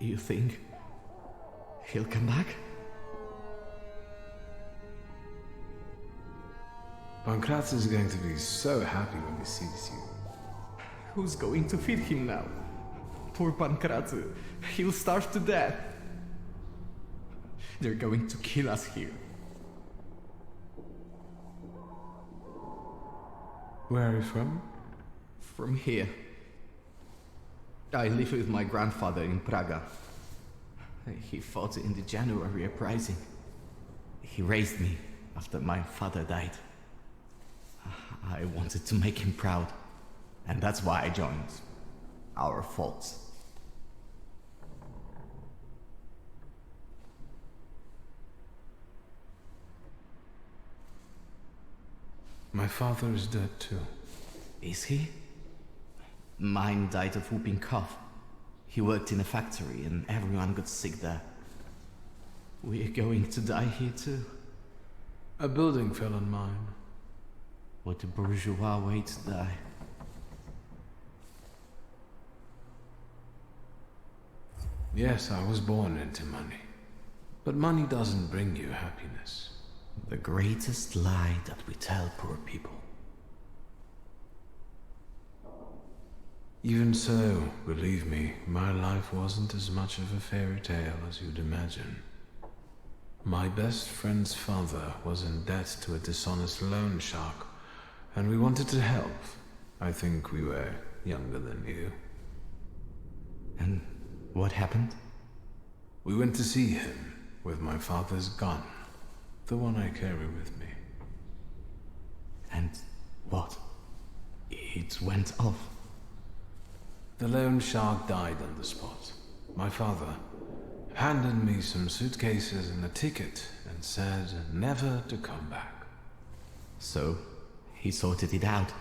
You think he'll come back? Pankraz is going to be so happy when he sees you. Who's going to feed him now? Poor Pankraz. He'll starve to death. They're going to kill us here. Where are you from? From here. I live with my grandfather in Praga. He fought in the January uprising. He raised me after my father died. I wanted to make him proud, and that's why I joined our folks. My father is dead too. Is he? Mine died of whooping cough. He worked in a factory and everyone got sick there. We're going to die here too. A building fell on mine. What a bourgeois way to die. Yes, I was born into money. But money doesn't bring you happiness. The greatest lie that we tell poor people. Even so, believe me, my life wasn't as much of a fairy tale as you'd imagine. My best friend's father was in debt to a dishonest loan shark, and we wanted to help. I think we were younger than you. And what happened? We went to see him with my father's gun, the one I carry with me. And what? It went off. The loan shark died on the spot. My father handed me some suitcases and a ticket and said never to come back. So, he sorted it out.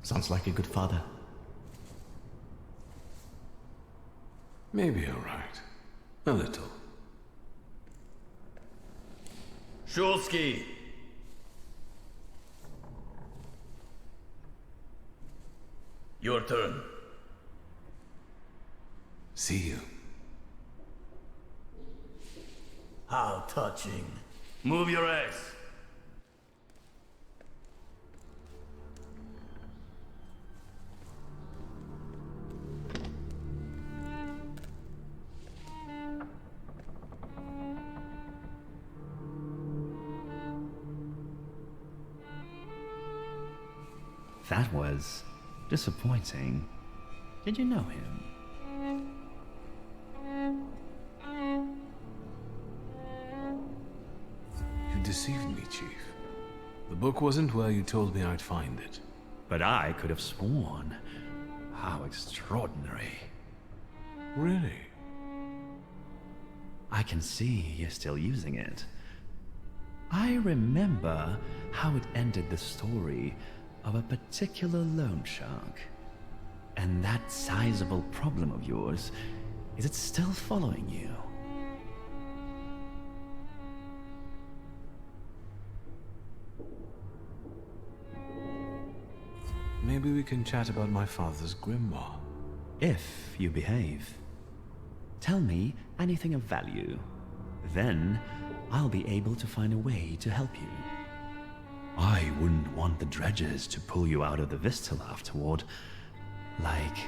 Sounds like a good father. Maybe you're right. A little. Shulsky! Your turn. See you. How touching. Move your ass. That was disappointing. Did you know him? You deceived me, Chief. The book wasn't where you told me I'd find it. But I could have sworn. How extraordinary. Really? I can see you're still using it. I remember how it ended the story of a particular loan shark. And that sizable problem of yours, is it still following you? Maybe we can chat about my father's grimoire. If you behave. Tell me anything of value. Then, I'll be able to find a way to help you. I wouldn't want the dredges to pull you out of the Vistula afterward, like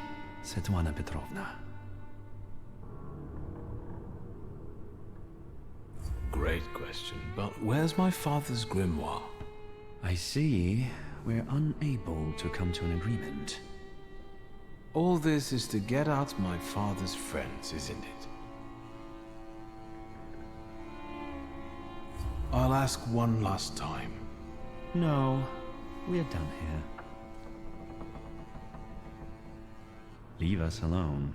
Svetlana Petrovna. Great question, but where's my father's grimoire? I see we're unable to come to an agreement. All this is to get out my father's friends, isn't it? I'll ask one last time. No, we're done here. Leave us alone.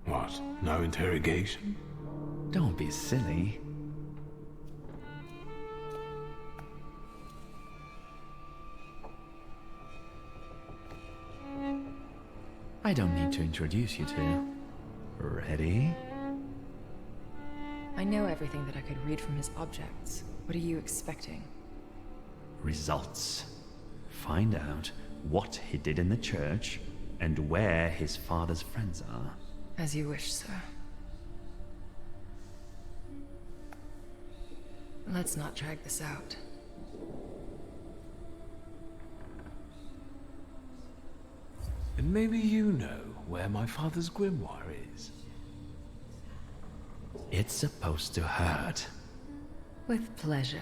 What? No interrogation? Don't be silly. I don't need to introduce you to. Ready? I know everything that I could read from his objects. What are you expecting? Results. Find out what he did in the church and where his father's friends are. As you wish, sir. Let's not drag this out. And maybe you know where my father's grimoire is. It's supposed to hurt. With pleasure.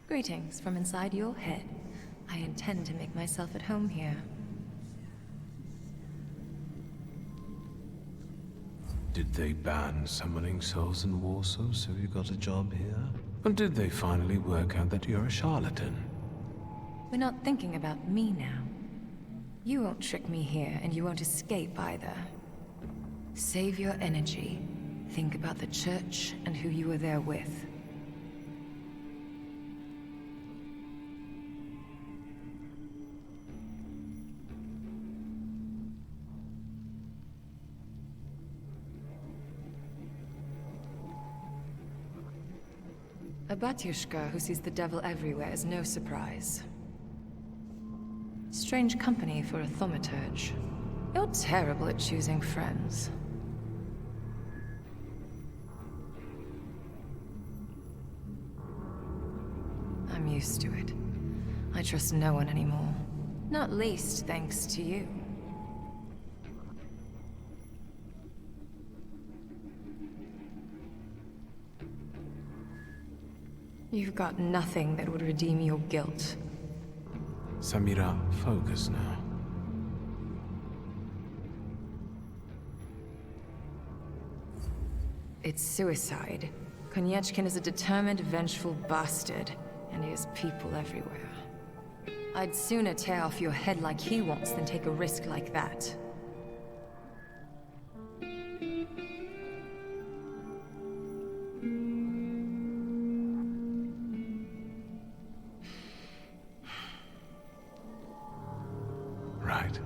Greetings from inside your head. I intend to make myself at home here. Did they ban summoning souls in Warsaw so you got a job here? Or did they finally work out that you're a charlatan? We're not thinking about me now. You won't trick me here, and you won't escape either. Save your energy. Think about the church and who you were there with. A batyushka who sees the devil everywhere is no surprise. Strange company for a thaumaturge. You're terrible at choosing friends. I'm used to it. I trust no one anymore. Not least thanks to you. You've got nothing that would redeem your guilt. Samira, focus now. It's suicide. Konyechkin is a determined, vengeful bastard, and he has people everywhere. I'd sooner tear off your head like he wants than take a risk like that. Right.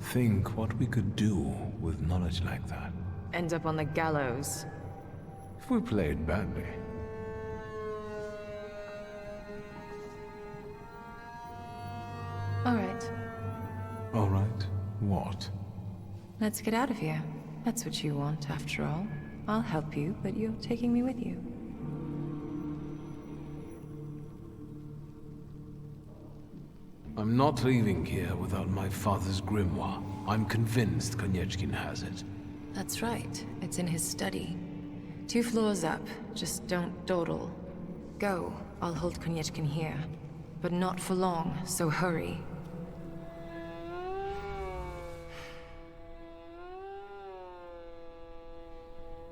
Think what we could do with knowledge like that. End up on the gallows. If we played badly. All right. All right. What? Let's get out of here. That's what you want, after all. I'll help you, but you're taking me with you. I'm not leaving here without my father's grimoire. I'm convinced Konyechkin has it. That's right. It's in his study. 2 floors up. Just don't dawdle. Go. I'll hold Konyechkin here. But not for long, so hurry.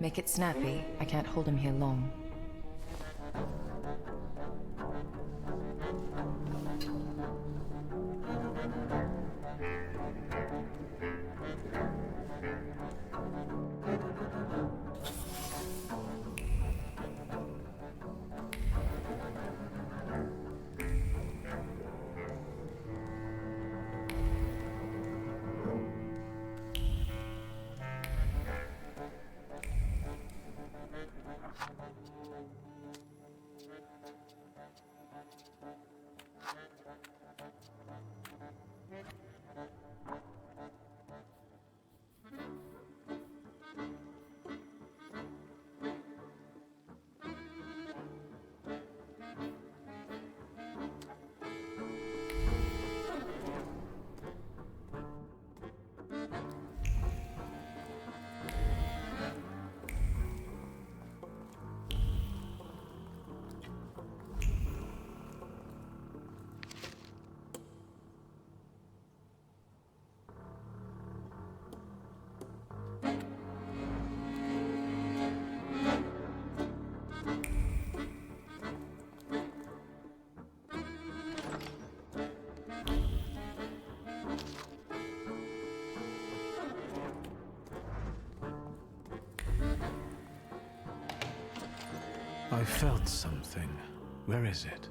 Make it snappy. I can't hold him here long. I felt something. Where is it?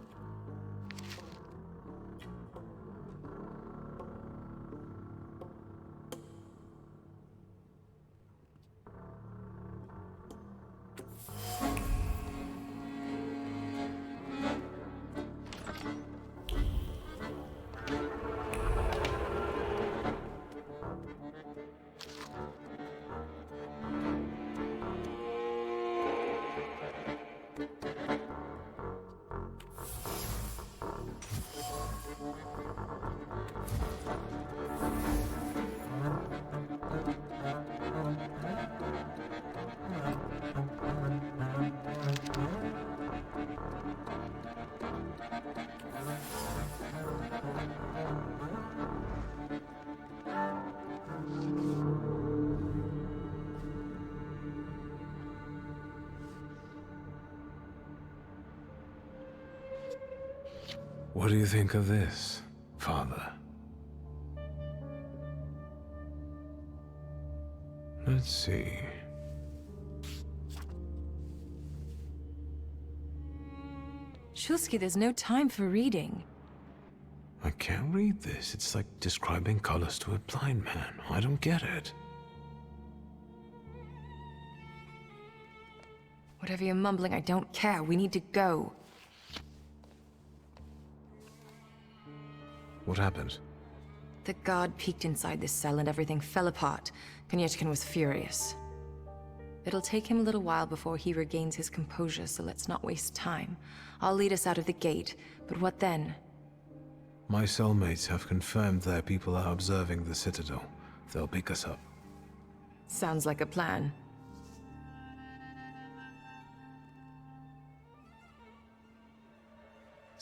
What do you think of this, Father? Let's see. Shulsky, there's no time for reading. I can't read this. It's like describing colors to a blind man. I don't get it. Whatever you're mumbling, I don't care. We need to go. What happened? The guard peeked inside this cell and everything fell apart. Konyechkin was furious. It'll take him a little while before he regains his composure, so let's not waste time. I'll lead us out of the gate, but what then? My cellmates have confirmed their people are observing the Citadel. They'll pick us up. Sounds like a plan.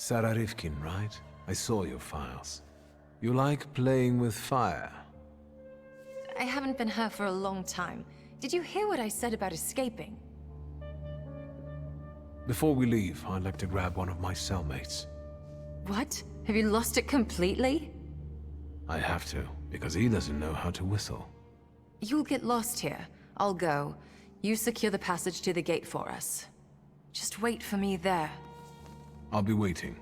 Sarah Rifkin, right? I saw your files. You like playing with fire? I haven't been her for a long time. Did you hear what I said about escaping? Before we leave, I'd like to grab one of my cellmates. What? Have you lost it completely? I have to, because he doesn't know how to whistle. You'll get lost here. I'll go. You secure the passage to the gate for us. Just wait for me there. I'll be waiting.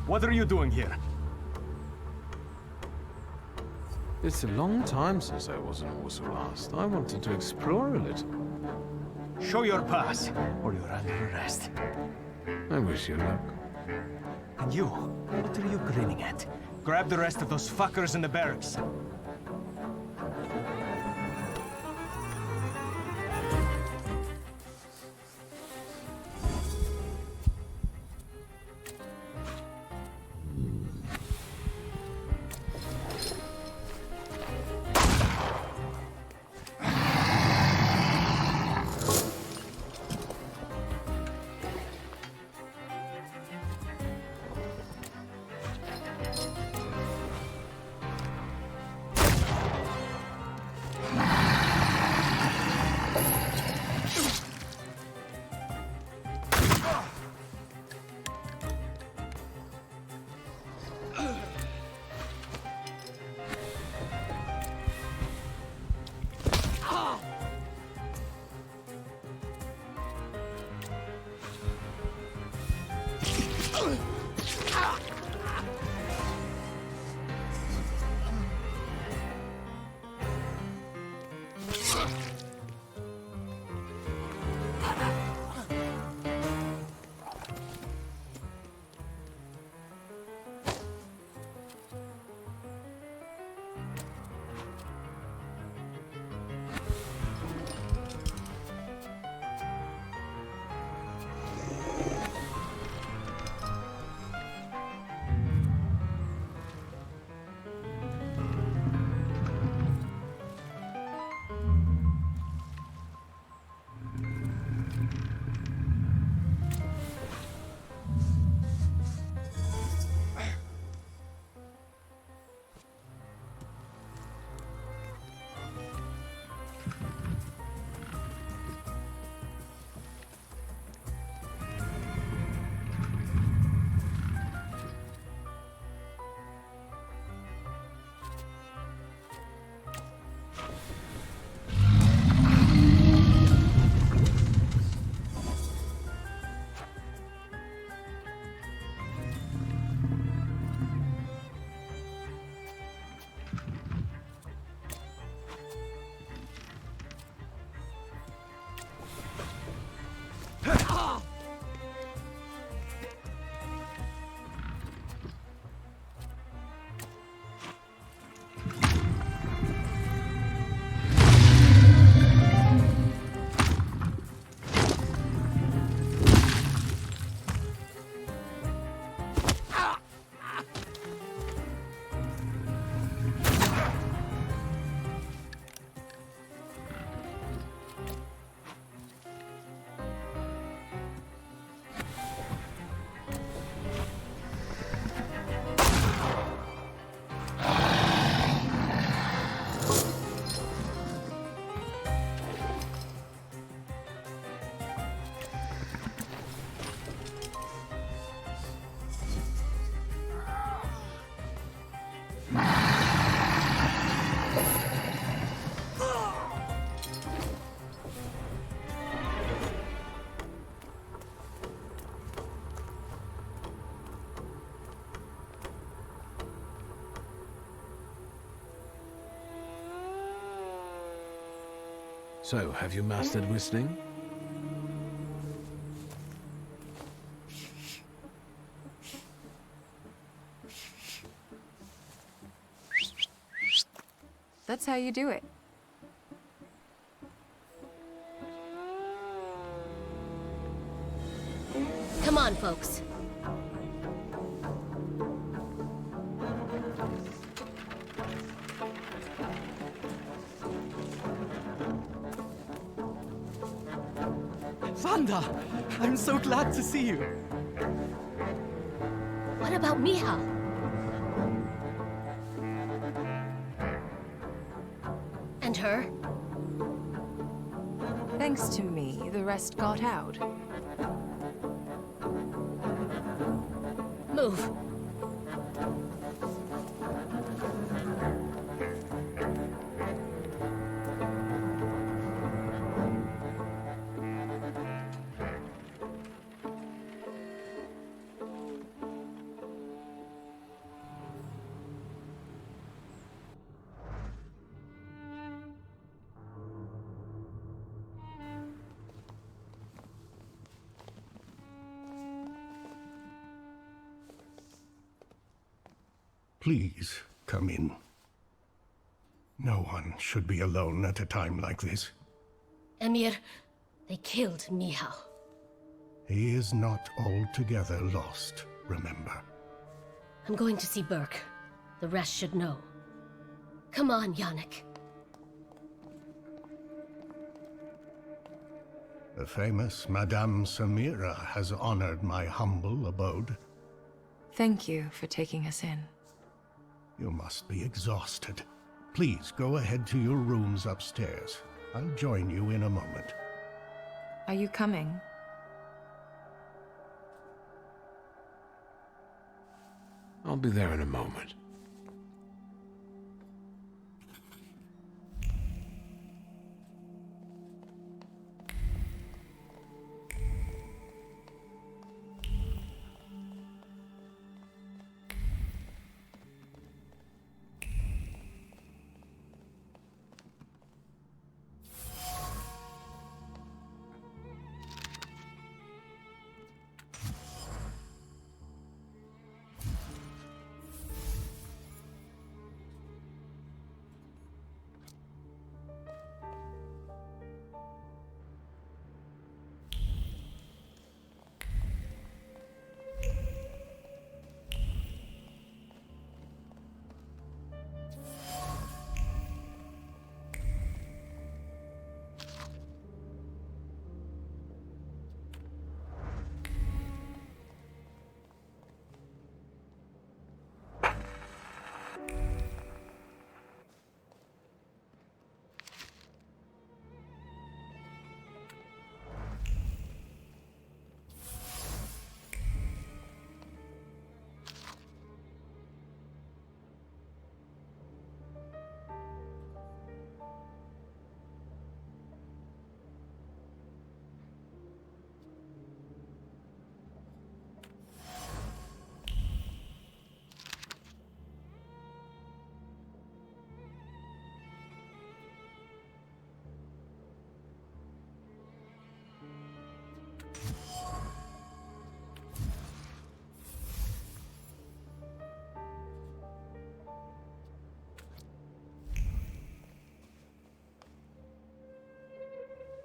What are you doing here? It's a long time since I was in Warsaw last. I wanted to explore a little. Show your pass, or you're under arrest. I wish you luck. And you, what are you grinning at? Grab the rest of those fuckers in the barracks. So, have you mastered whistling? That's how you do it. Come on, folks. Vanda! I'm so glad to see you. What about Michal? And her? Thanks to me, the rest got out. Move. Please, come in. No one should be alone at a time like this. Emir, they killed Michal. He is not altogether lost, remember. I'm going to see Burke. The rest should know. Come on, Yannick. The famous Madame Samira has honored my humble abode. Thank you for taking us in. You must be exhausted. Please go ahead to your rooms upstairs. I'll join you in a moment. Are you coming? I'll be there in a moment.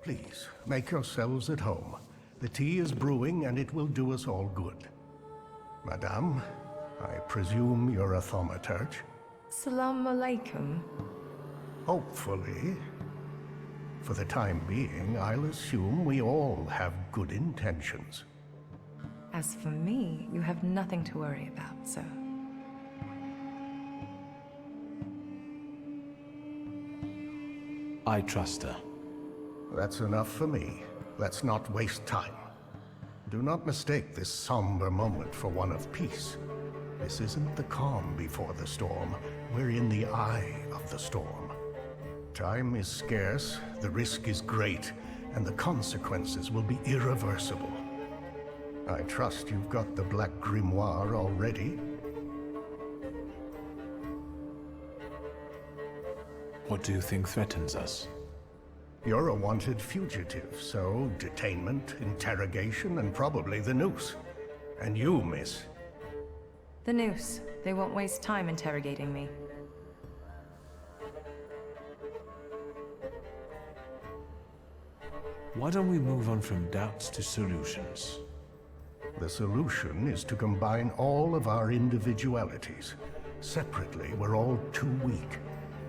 Please, make yourselves at home. The tea is brewing and it will do us all good. Madame, I presume you're a Thaumaturge? Salam alaikum. Hopefully. For the time being, I'll assume we all have good intentions. As for me, you have nothing to worry about, sir. I trust her. That's enough for me. Let's not waste time. Do not mistake this somber moment for one of peace. This isn't the calm before the storm. We're in the eye of the storm. Time is scarce, the risk is great, and the consequences will be irreversible. I trust you've got the Black Grimoire already. What do you think threatens us? You're a wanted fugitive, so detainment, interrogation, and probably the noose. And you, miss. The noose. They won't waste time interrogating me. Why don't we move on from doubts to solutions? The solution is to combine all of our individualities. Separately, we're all too weak.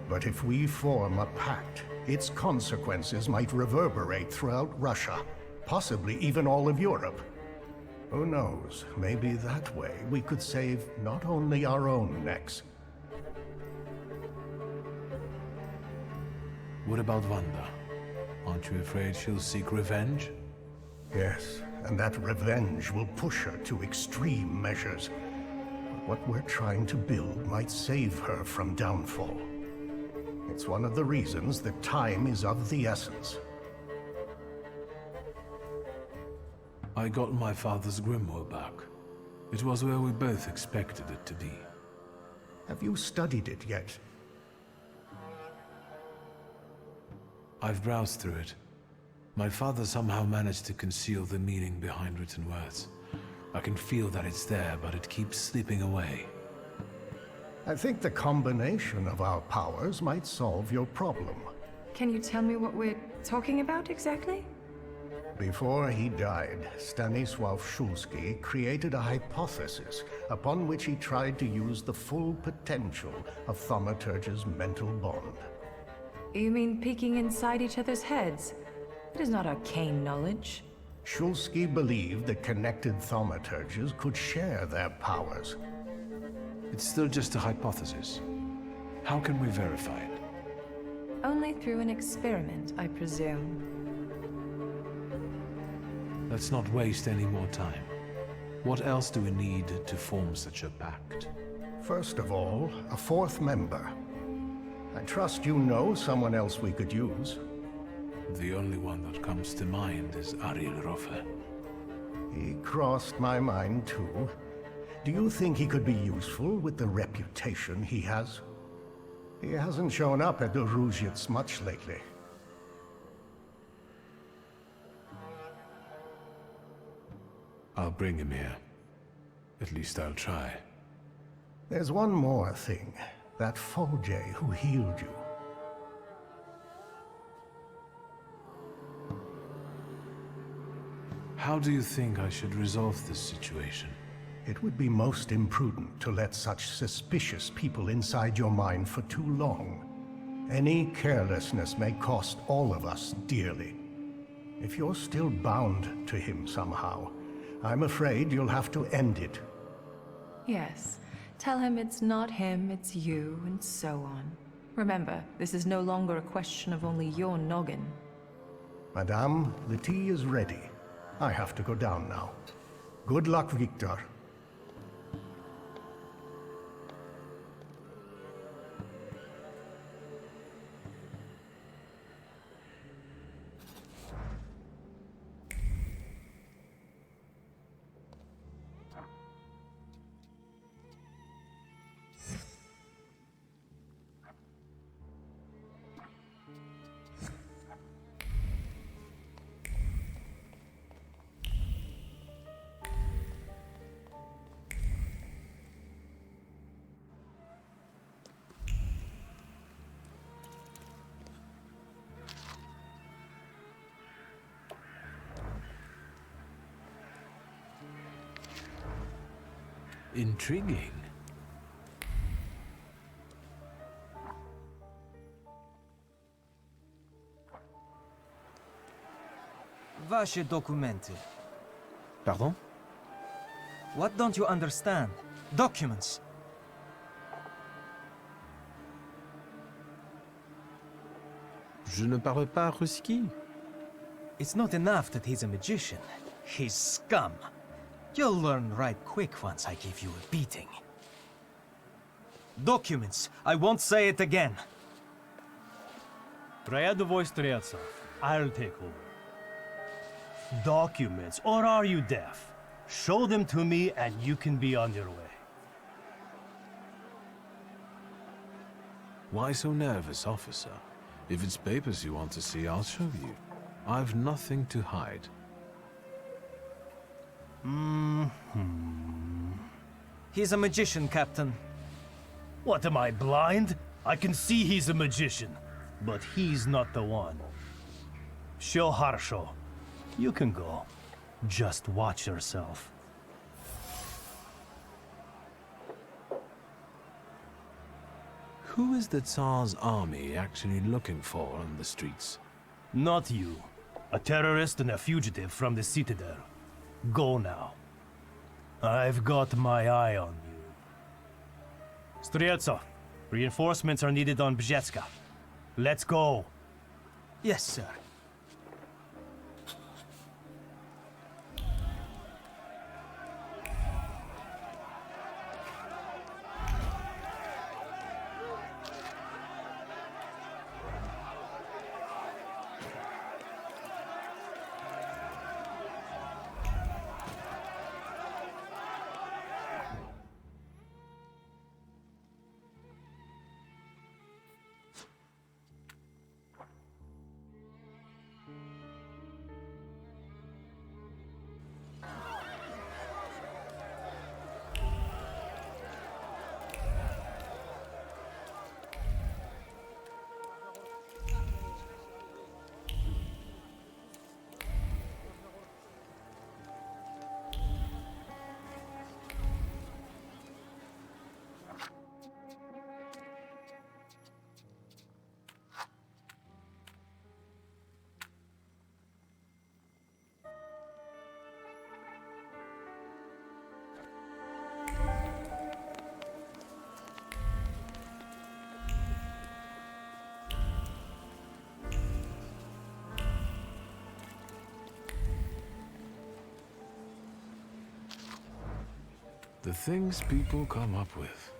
But if we form a pact, its consequences might reverberate throughout Russia, possibly even all of Europe. Who knows, maybe that way we could save not only our own necks. What about Wanda? Aren't you afraid she'll seek revenge? Yes, and that revenge will push her to extreme measures. But what we're trying to build might save her from downfall. It's one of the reasons that time is of the essence. I got my father's grimoire back. It was where we both expected it to be. Have you studied it yet? I've browsed through it. My father somehow managed to conceal the meaning behind written words. I can feel that it's there, but it keeps slipping away. I think the combination of our powers might solve your problem. Can you tell me what we're talking about exactly? Before he died, Stanisław Szulski created a hypothesis upon which he tried to use the full potential of Thaumaturge's mental bond. You mean peeking inside each other's heads? It is not arcane knowledge. Szulski believed that connected Thaumaturges could share their powers. It's still just a hypothesis. How can we verify it? Only through an experiment, I presume. Let's not waste any more time. What else do we need to form such a pact? First of all, a fourth member. I trust you know someone else we could use. The only one that comes to mind is Ariel Rofe. He crossed my mind too. Do you think he could be useful with the reputation he has? He hasn't shown up at the Ruzhitz much lately. I'll bring him here. At least I'll try. There's one more thing. That Folje who healed you. How do you think I should resolve this situation? It would be most imprudent to let such suspicious people inside your mind for too long. Any carelessness may cost all of us dearly. If you're still bound to him somehow, I'm afraid you'll have to end it. Yes. Tell him it's not him, it's you, and so on. Remember, this is no longer a question of only your noggin. Madame, the tea is ready. I have to go down now. Good luck, Victor. Intriguing. Ваши документы. Pardon? What don't you understand? Documents. Je ne parle pas ruski. It's not enough that he's a magician. He's scum. You'll learn right quick once I give you a beating. Documents. I won't say it again. Рядовой Стрелцов. I'll take over. Documents, or are you deaf? Show them to me and you can be on your way. Why so nervous, officer? If it's papers you want to see, I'll show you. I've nothing to hide. He's a magician, Captain. What, am I blind? I can see he's a magician, but he's not the one. Show Harsho. You can go. Just watch yourself. Who is the Tsar's army actually looking for on the streets? Not you. A terrorist and a fugitive from the Citadel. Go now. I've got my eye on you. Strieltsov, reinforcements are needed on Bzetska. Let's go. Yes, sir. The things people come up with.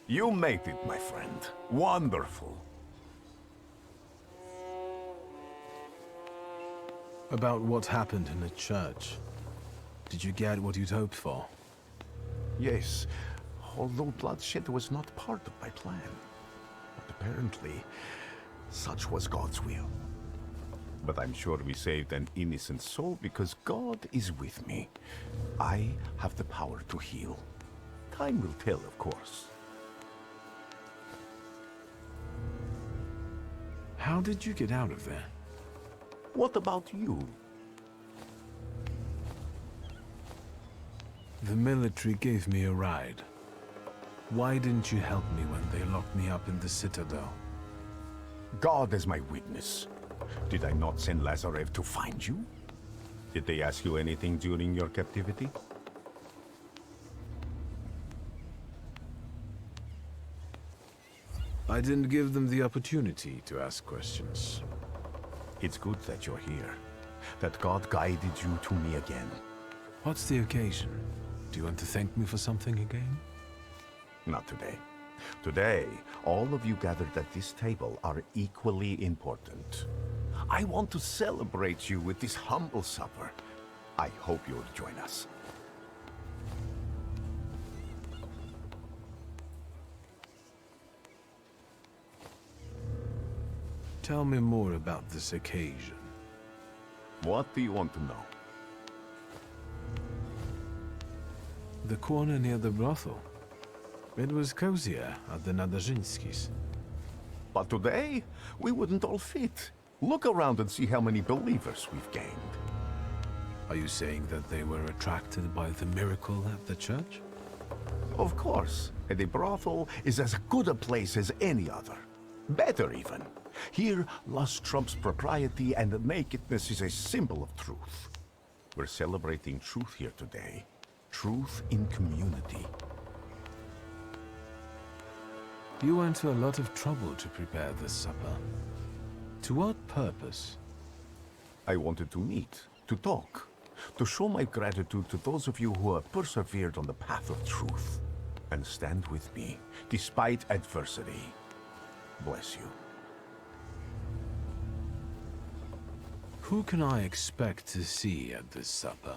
You made it, my friend. Wonderful. About what happened in the church. Did you get what you'd hoped for? Yes, although bloodshed was not part of my plan. But apparently, such was God's will. But I'm sure we saved an innocent soul because God is with me. I have the power to heal. Time will tell, of course. How did you get out of there? What about you? The military gave me a ride. Why didn't you help me when they locked me up in the Citadel? God is my witness. Did I not send Lazarev to find you? Did they ask you anything during your captivity? I didn't give them the opportunity to ask questions. It's good that you're here. That God guided you to me again. What's the occasion? Do you want to thank me for something again? Not today. Today, all of you gathered at this table are equally important. I want to celebrate you with this humble supper. I hope you'll join us. Tell me more about this occasion. What do you want to know? The corner near the brothel. It was cozier at the Nadazhinskis. But today, we wouldn't all fit. Look around and see how many believers we've gained. Are you saying that they were attracted by the miracle at the church? Of course. And a brothel is as good a place as any other. Better even. Here, lust trumps propriety, and nakedness is a symbol of truth. We're celebrating truth here today. Truth in community. You went to a lot of trouble to prepare this supper. To what purpose? I wanted to meet, to talk, to show my gratitude to those of you who have persevered on the path of truth and stand with me despite adversity. Bless you. Who can I expect to see at this supper?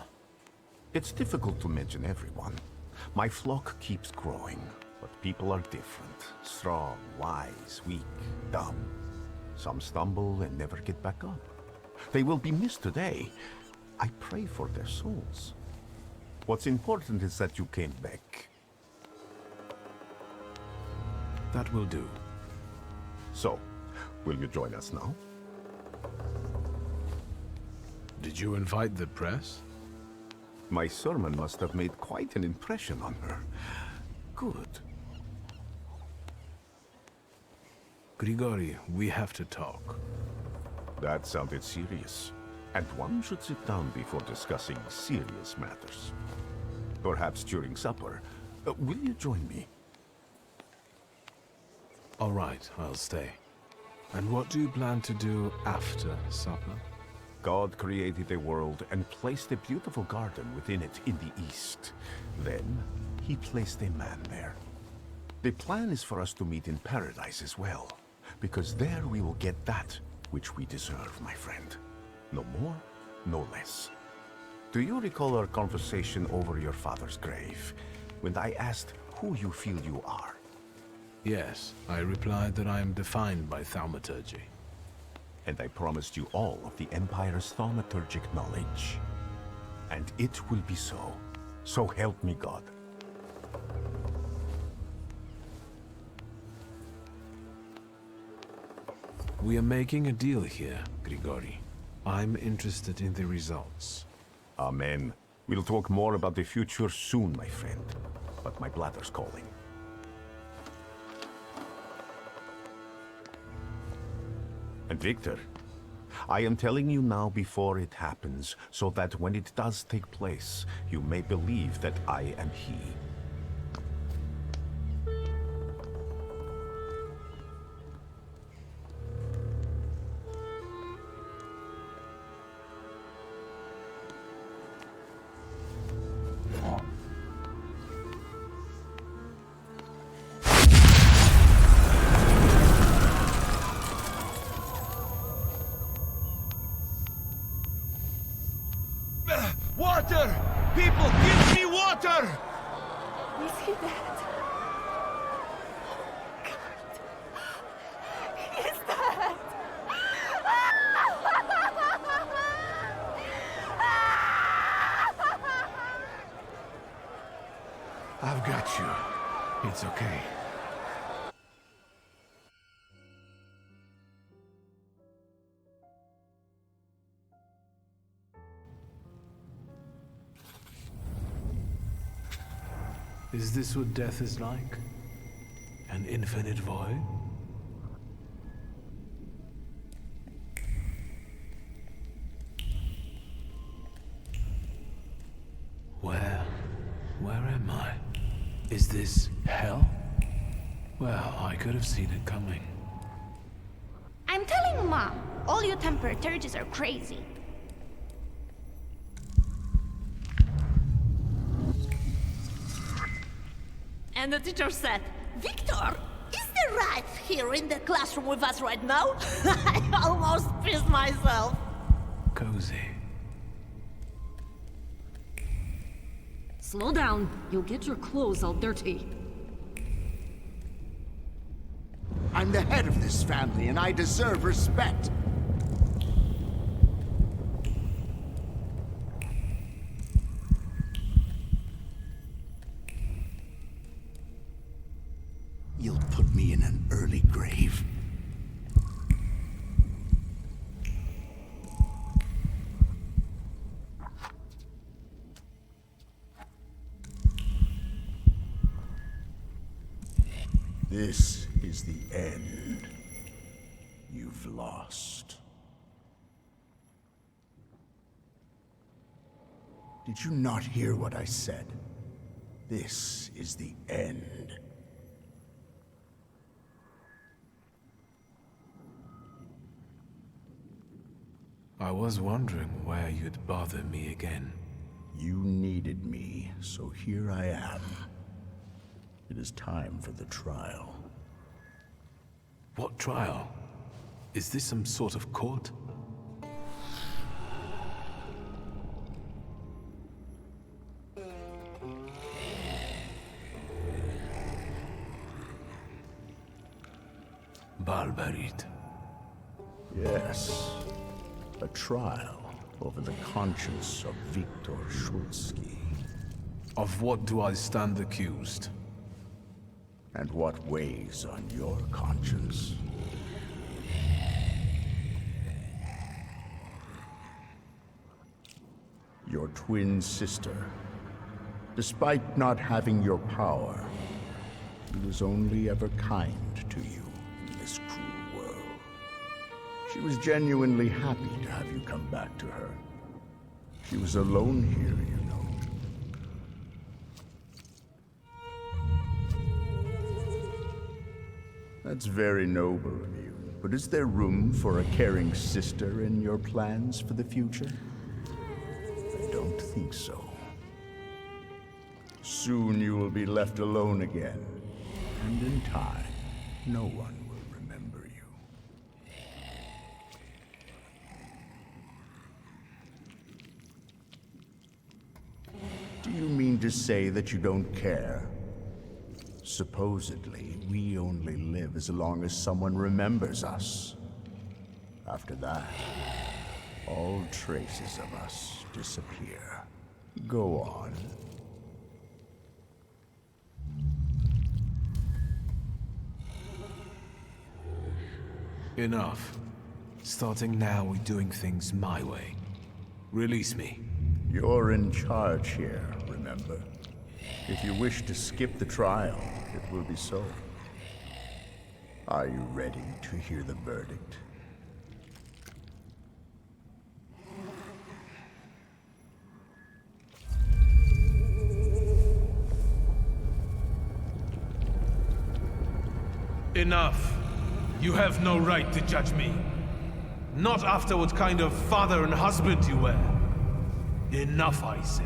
It's difficult to mention everyone. My flock keeps growing, but people are different. Strong, wise, weak, dumb. Some stumble and never get back up. They will be missed today. I pray for their souls. What's important is that you came back. That will do. So, will you join us now? Did you invite the press? My sermon must have made quite an impression on her. Good. Grigori, we have to talk. That sounded serious. And one should sit down before discussing serious matters. Perhaps during supper. Will you join me? All right, I'll stay. And what do you plan to do after supper? God created a world and placed a beautiful garden within it in the east. Then, he placed a man there. The plan is for us to meet in paradise as well, because there we will get that which we deserve, my friend. No more, no less. Do you recall our conversation over your father's grave, when I asked who you feel you are? Yes, I replied that I am defined by Thaumaturge. And I promised you all of the Empire's thaumaturgic knowledge. And it will be so. So help me God. We are making a deal here, Grigori. I'm interested in the results. Amen. We'll talk more about the future soon, my friend. But my bladder's calling. And Victor, I am telling you now before it happens, so that when it does take place, you may believe that I am he. Water! People, give me water! Is he dead? He's dead! I've got you. It's okay. Is this what death is like? An infinite void? Where am I? Is this hell? Well, I could have seen it coming. I'm telling Mom, all you Thaumaturges are crazy. And the teacher said, Victor, is the right here in the classroom with us right now? I almost pissed myself. Cozy. Slow down. You'll get your clothes all dirty. I'm the head of this family, and I deserve respect. You'll put me in an early grave. This is the end. You've lost. Did you not hear what I said? This is the end. I was wondering where you'd bother me again. You needed me, so here I am. It is time for the trial. What trial? Is this some sort of court? Barbarit. Yes. A trial over the conscience of Viktor Shulsky. Of what do I stand accused? And what weighs on your conscience? Your twin sister. Despite not having your power, she was only ever kind to you in this cruel world. She was genuinely happy to have you come back to her. She was alone here, you know. That's very noble of you, but is there room for a caring sister in your plans for the future? I don't think so. Soon you will be left alone again, and in time, no one will remember you. Do you mean to say that you don't care? Supposedly, we only live as long as someone remembers us. After that, all traces of us disappear. Go on. Enough. Starting now, we're doing things my way. Release me. You're in charge here, remember? If you wish to skip the trial, it will be so. Are you ready to hear the verdict? Enough. You have no right to judge me. Not after what kind of father and husband you were. Enough, I say.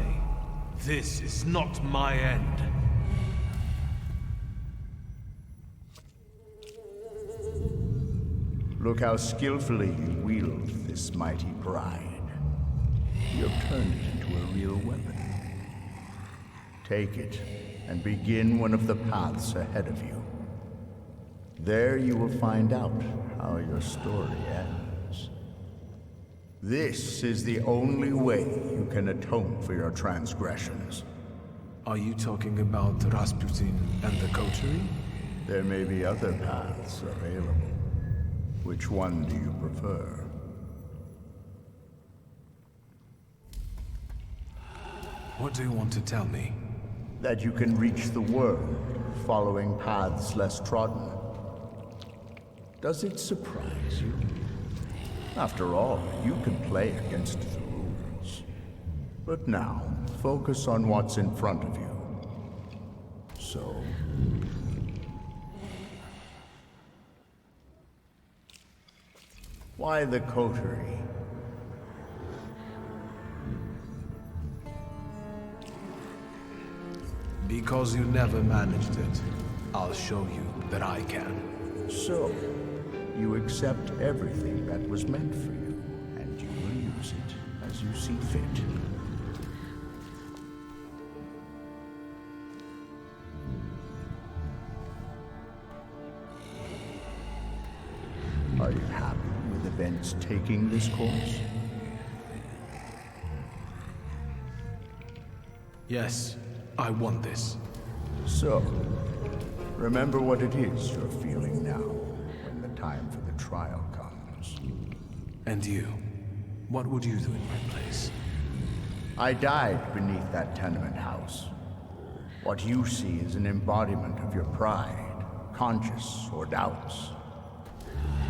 This is not my end. Look how skillfully you wield this mighty pride. You have turned it into a real weapon. Take it, and begin one of the paths ahead of you. There you will find out how your story ends. This is the only way you can atone for your transgressions. Are you talking about Rasputin and the coterie? There may be other paths available. Which one do you prefer? What do you want to tell me? That you can reach the world, following paths less trodden. Does it surprise you? After all, you can play against the rules. But now, focus on what's in front of you. So... why the coterie? Because you never managed it. I'll show you that I can. So, you accept everything that was meant for you, and you will use it as you see fit. Are you happy with events taking this course? Yes, I want this. So, remember what it is you're feeling now, when the time for the trial comes. And you? What would you do in my place? I died beneath that tenement house. What you see is an embodiment of your pride, conscience, or doubts.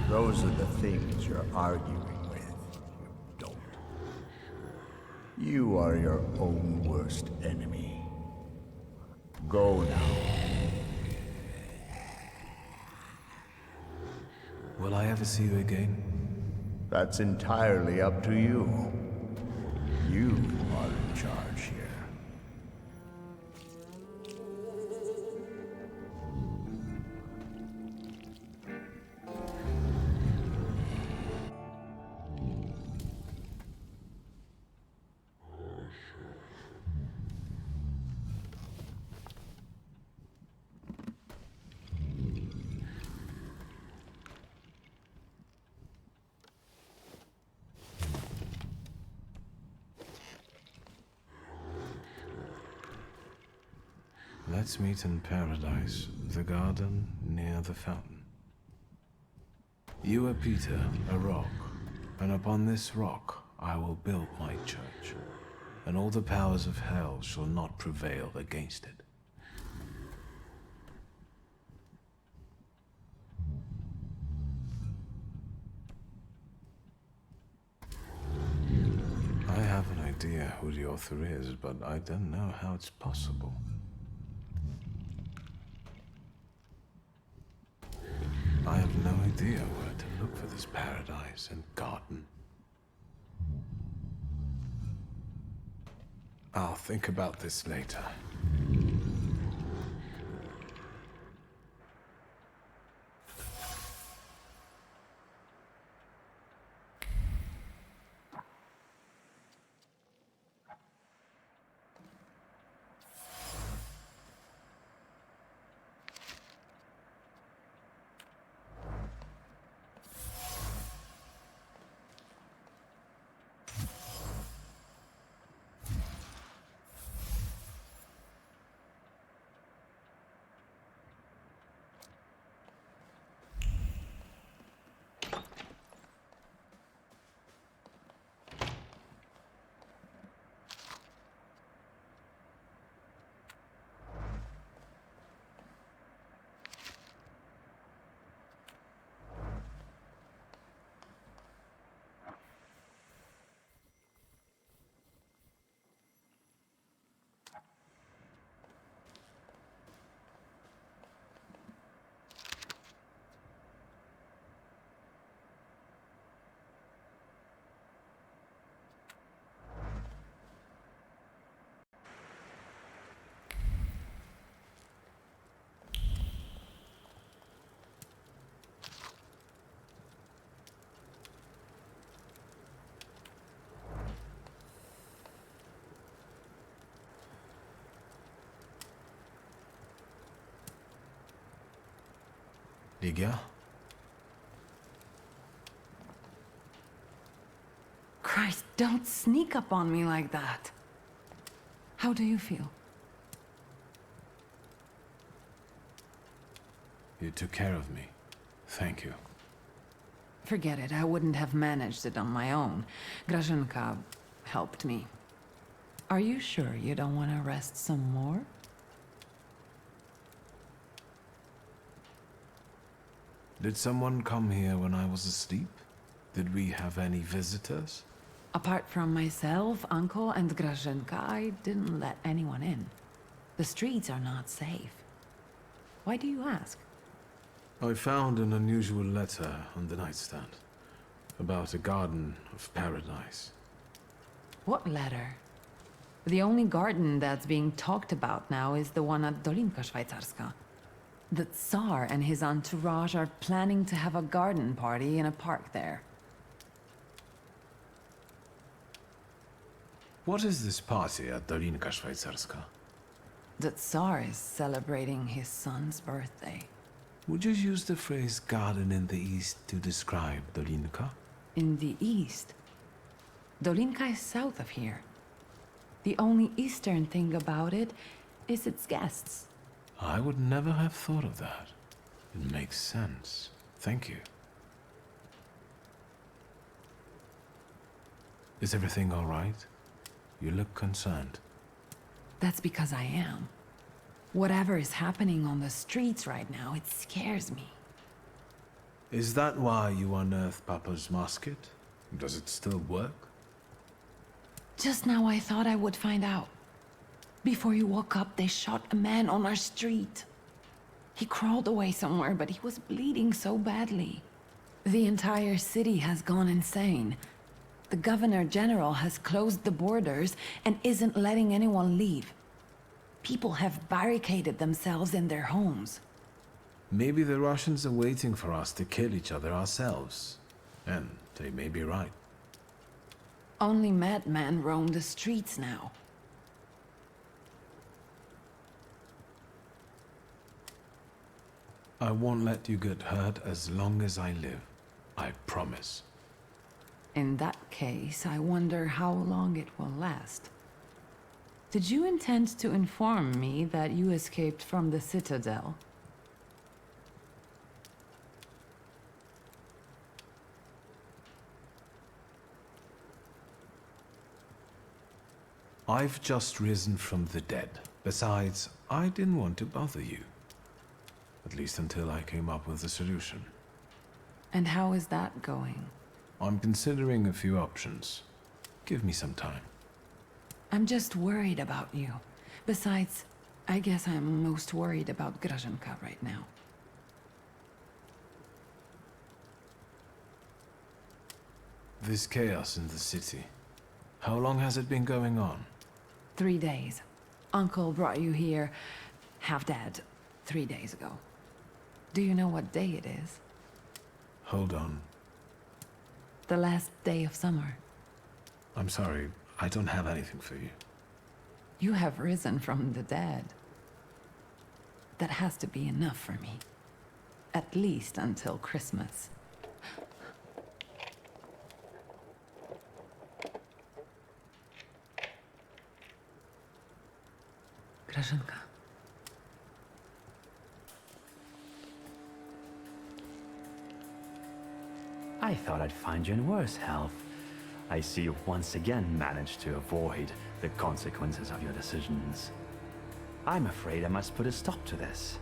Those are the things you're arguing with. You don't. You are your own worst enemy. Go now. Will I ever see you again? That's entirely up to you. You are in charge here. Let's meet in paradise, the garden near the fountain. You are Peter, a rock, and upon this rock I will build my church, and all the powers of hell shall not prevail against it. I have an idea who the author is, but I don't know how it's possible. I have no idea where to look for this paradise and garden. I'll think about this later. Ligia? Christ, don't sneak up on me like that. How do you feel? You took care of me. Thank you. Forget it, I wouldn't have managed it on my own. Grażynka helped me. Are you sure you don't want to rest some more? Did someone come here when I was asleep? Did we have any visitors? Apart from myself, Uncle, and Grażynka, I didn't let anyone in. The streets are not safe. Why do you ask? I found an unusual letter on the nightstand about a garden of paradise. What letter? The only garden that's being talked about now is the one at Dolinka Szwajcarska. The Tsar and his entourage are planning to have a garden party in a park there. What is this party at Dolinka Szwajcarska? The Tsar is celebrating his son's birthday. Would you use the phrase garden in the east to describe Dolinka? In the east? Dolinka is south of here. The only eastern thing about it is its guests. I would never have thought of that. It makes sense. Thank you. Is everything all right? You look concerned. That's because I am. Whatever is happening on the streets right now, it scares me. Is that why you unearthed Papa's musket? Does it still work? Just now I thought I would find out. Before you woke up, they shot a man on our street. He crawled away somewhere, but he was bleeding so badly. The entire city has gone insane. The Governor General has closed the borders and isn't letting anyone leave. People have barricaded themselves in their homes. Maybe the Russians are waiting for us to kill each other ourselves. And they may be right. Only madmen roam the streets now. I won't let you get hurt as long as I live. I promise. In that case, I wonder how long it will last. Did you intend to inform me that you escaped from the Citadel? I've just risen from the dead. Besides, I didn't want to bother you. At least until I came up with a solution. And how is that going? I'm considering a few options. Give me some time. I'm just worried about you. Besides, I guess I'm most worried about Grażynka right now. This chaos in the city. How long has it been going on? 3 days. Uncle brought you here, half dead, 3 days ago. Do you know what day it is? Hold on. The last day of summer. I'm sorry, I don't have anything for you. You have risen from the dead. That has to be enough for me. At least until Christmas. Grażynka. I thought I'd find you in worse health. I see you've once again managed to avoid the consequences of your decisions. I'm afraid I must put a stop to this.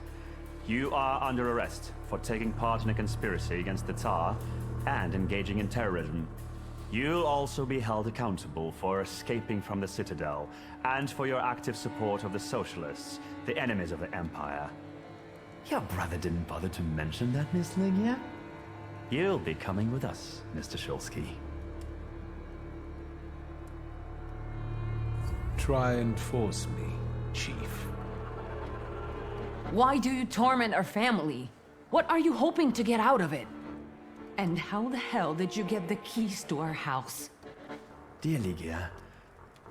You are under arrest for taking part in a conspiracy against the Tsar and engaging in terrorism. You'll also be held accountable for escaping from the Citadel and for your active support of the Socialists, the enemies of the Empire. Your brother didn't bother to mention that, Miss Ligia? You'll be coming with us, Mr. Shulsky. Try and force me, Chief. Why do you torment our family? What are you hoping to get out of it? And how the hell did you get the keys to our house? Dear Ligia,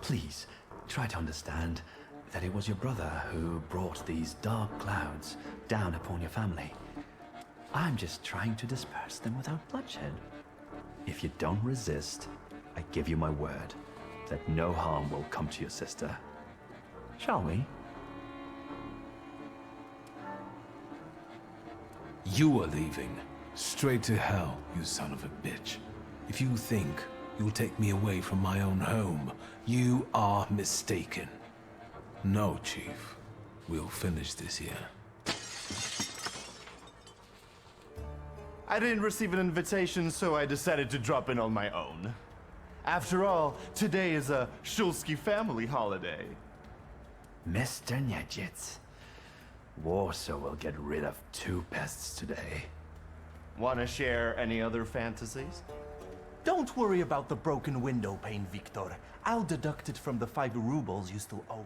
please try to understand that it was your brother who brought these dark clouds down upon your family. I'm just trying to disperse them without bloodshed. If you don't resist, I give you my word that no harm will come to your sister. Shall we? You are leaving. Straight to hell, you son of a bitch. If you think you'll take me away from my own home, you are mistaken. No, Chief. We'll finish this here. I didn't receive an invitation, so I decided to drop in on my own. After all, today is a Shulsky family holiday. Mr. Niedzits, Warsaw will get rid of 2 pests today. Wanna share any other fantasies? Don't worry about the broken window pane, Victor. I'll deduct it from the 5 rubles you still owe me.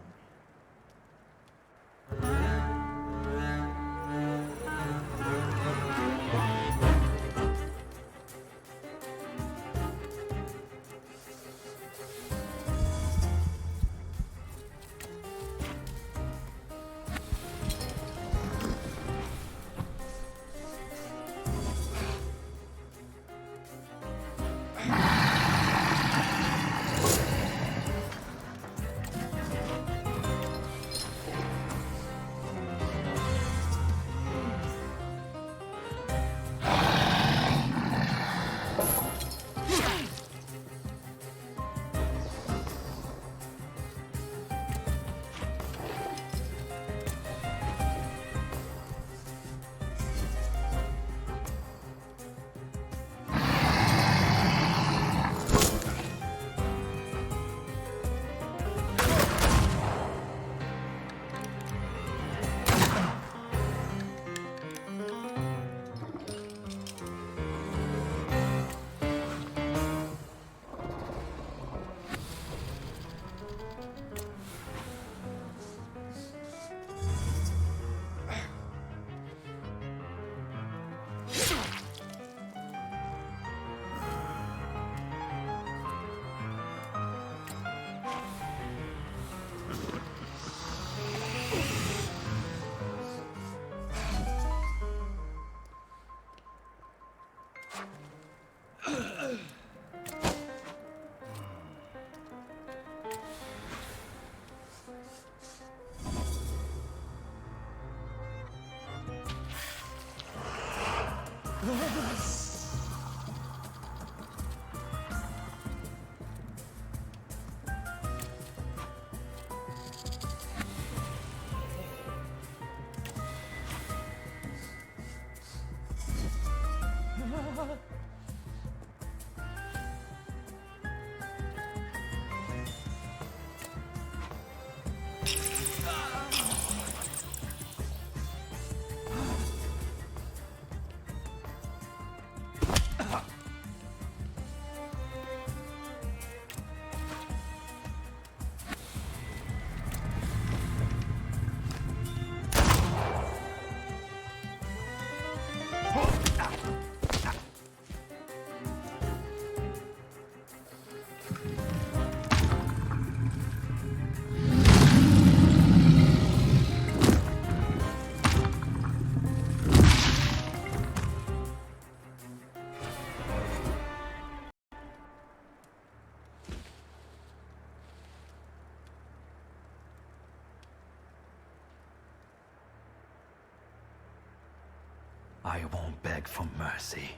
I won't beg for mercy,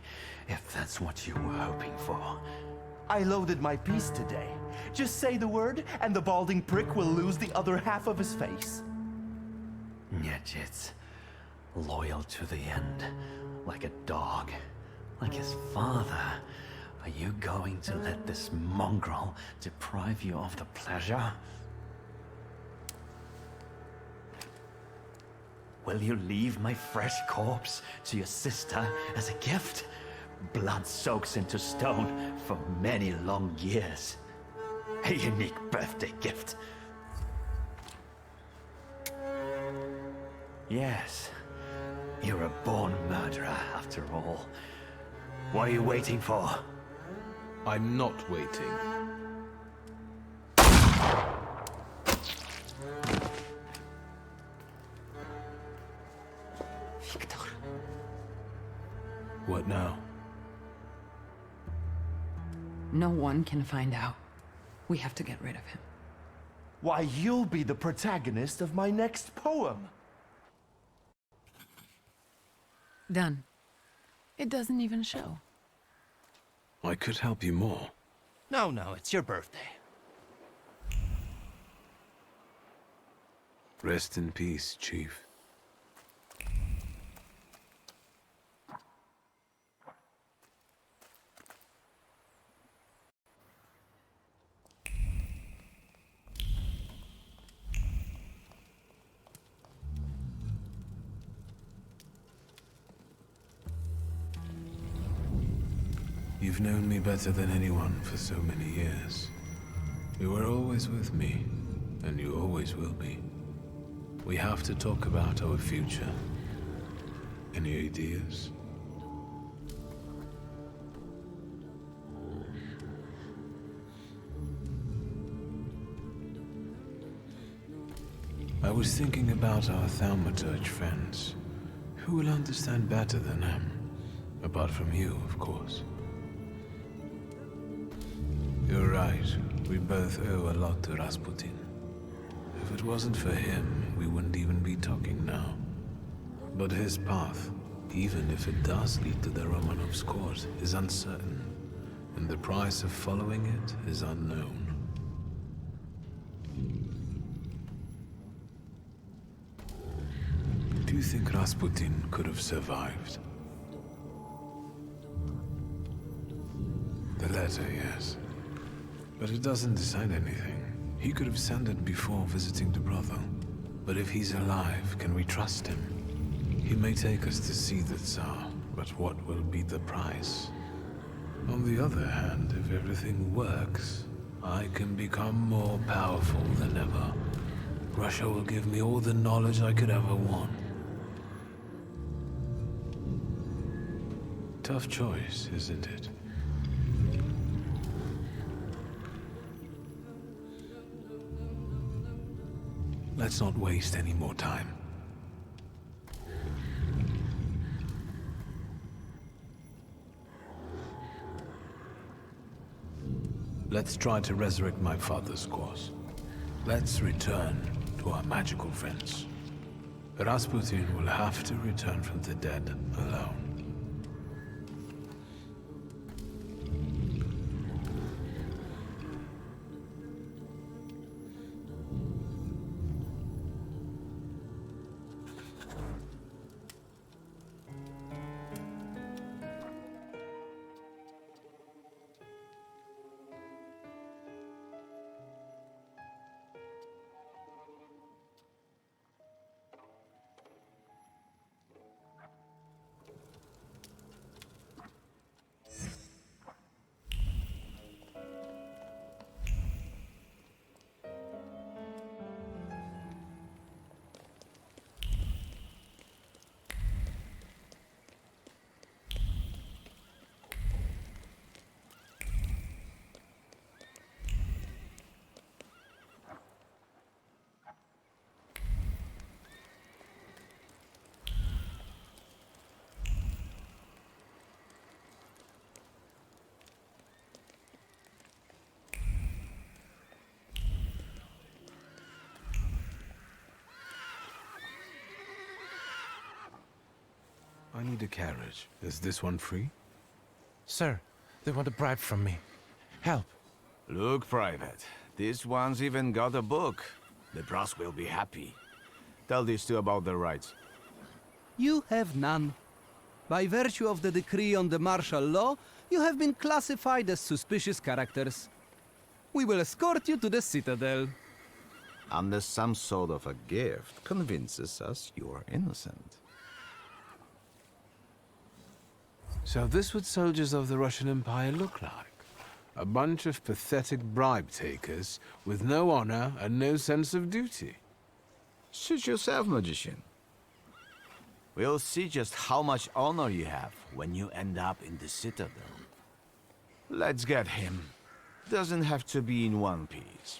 if that's what you were hoping for. I loaded my piece today. Just say the word, and the balding prick will lose the other half of his face. Yet it's loyal to the end, like a dog, like his father. Are you going to let this mongrel deprive you of the pleasure? Will you leave my fresh corpse to your sister as a gift? Blood soaks into stone for many long years. A unique birthday gift. Yes, you're a born murderer after all. What are you waiting for? I'm not waiting. Victor. What now? No one can find out. We have to get rid of him. Why, you'll be the protagonist of my next poem. Done. It doesn't even show. I could help you more. No, it's your birthday. Rest in peace, Chief. You've known me better than anyone for so many years. You were always with me, and you always will be. We have to talk about our future. Any ideas? I was thinking about our Thaumaturge friends. Who will understand better than them? Apart from you, of course. You're right. We both owe a lot to Rasputin. If it wasn't for him, we wouldn't even be talking now. But his path, even if it does lead to the Romanov's court, is uncertain, and the price of following it is unknown. Do you think Rasputin could have survived? The letter, yes. But it doesn't decide anything. He could have sent it before visiting the brothel. But if he's alive, can we trust him? He may take us to see the Tsar, but what will be the price? On the other hand, if everything works, I can become more powerful than ever. Russia will give me all the knowledge I could ever want. Tough choice, isn't it? Let's not waste any more time. Let's try to resurrect my father's cause. Let's return to our magical friends. Rasputin will have to return from the dead alone. need a carriage. Is this one free? Sir, they want a bribe from me. Help. Look, Private. This one's even got a book. The brass will be happy. Tell these two about their rights. You have none. By virtue of the decree on the martial law, you have been classified as suspicious characters. We will escort you to the Citadel. Unless some sort of a gift convinces us you are innocent. So this what soldiers of the Russian Empire look like? A bunch of pathetic bribe takers with no honor and no sense of duty. Suit yourself, magician. We'll see just how much honor you have when you end up in the Citadel. Let's get him. Doesn't have to be in one piece.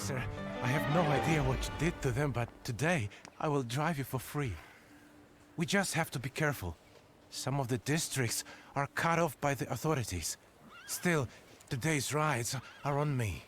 Sir, I have no idea what you did to them, but today I will drive you for free. We just have to be careful. Some of the districts are cut off by the authorities. Still, today's rides are on me.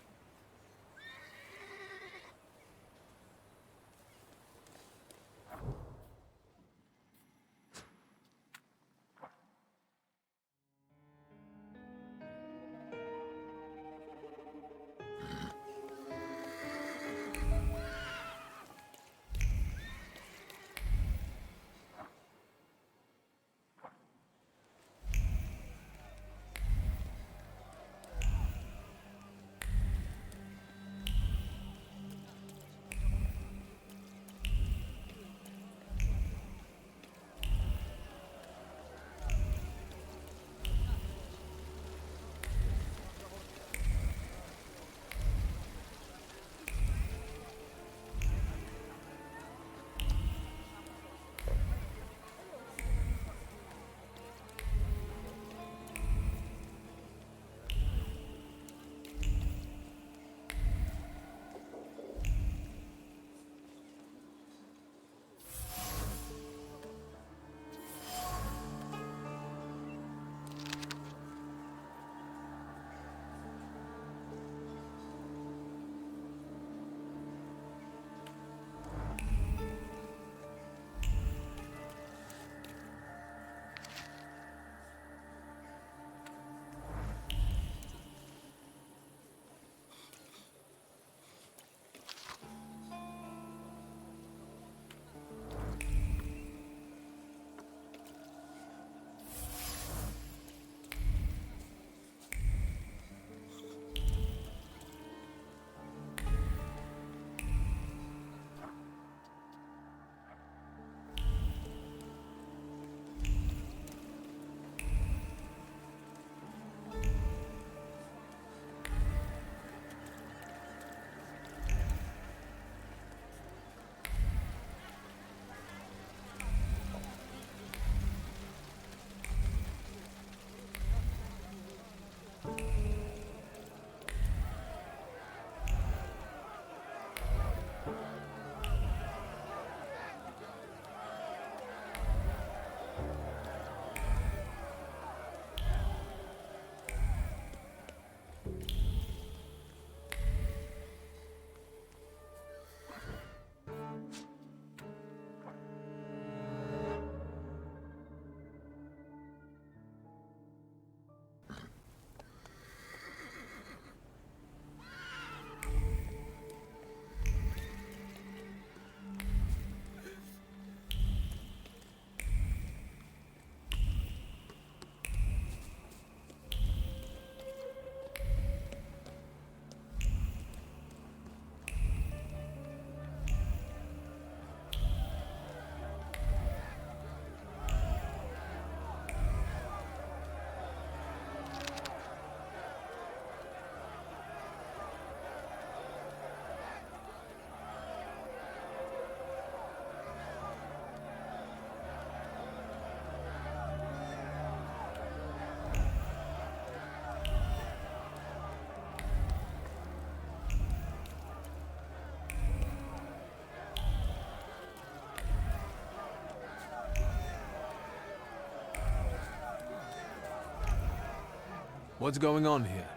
What's going on here?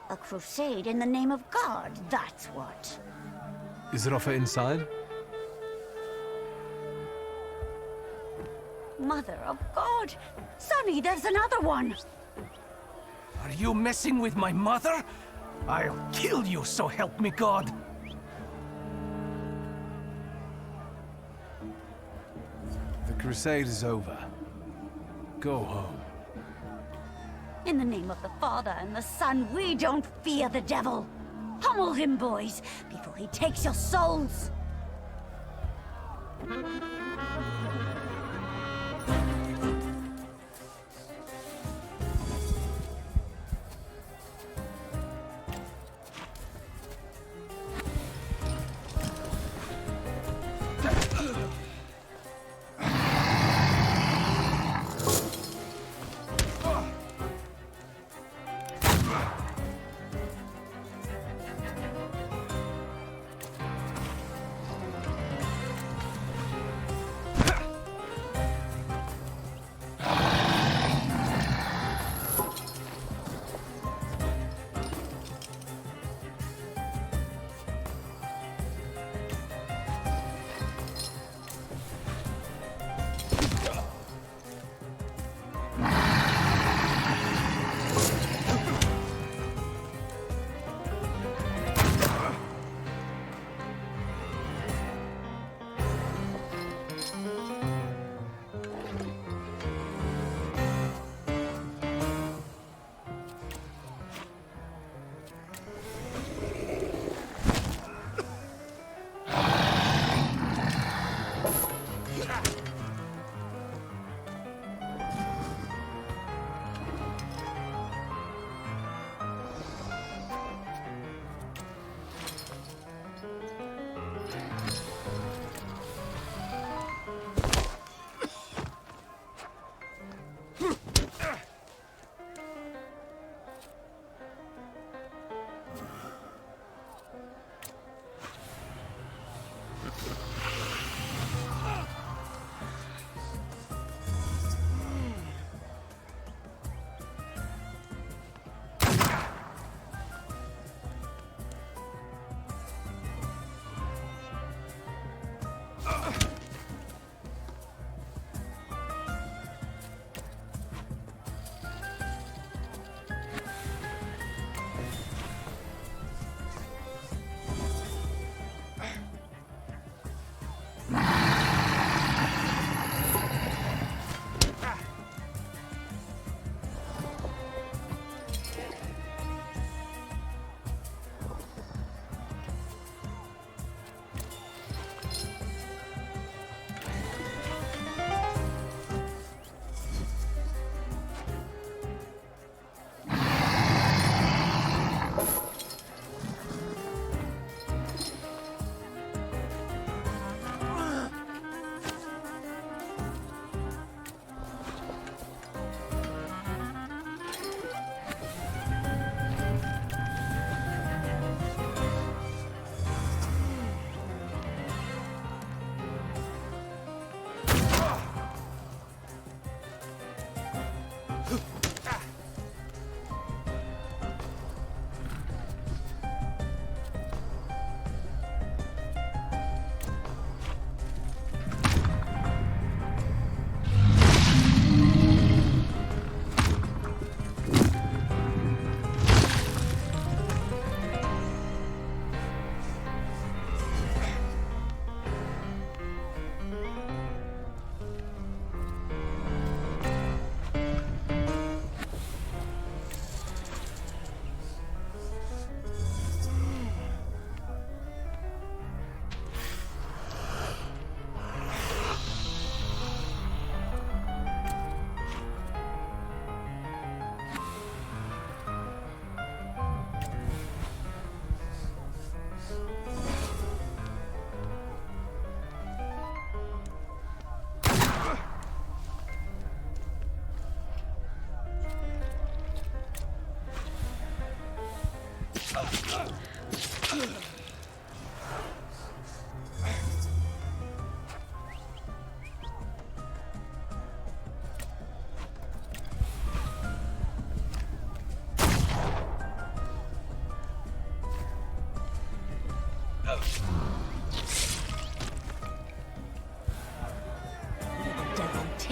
A crusade in the name of God, that's what. Is Rafa inside? Mother of God! Sonny, there's another one! Are you messing with my mother? I'll kill you, so help me God! The crusade is over. Go home. In the name of the Father and the Son, we don't fear the devil! Pummel him, boys, before he takes your souls!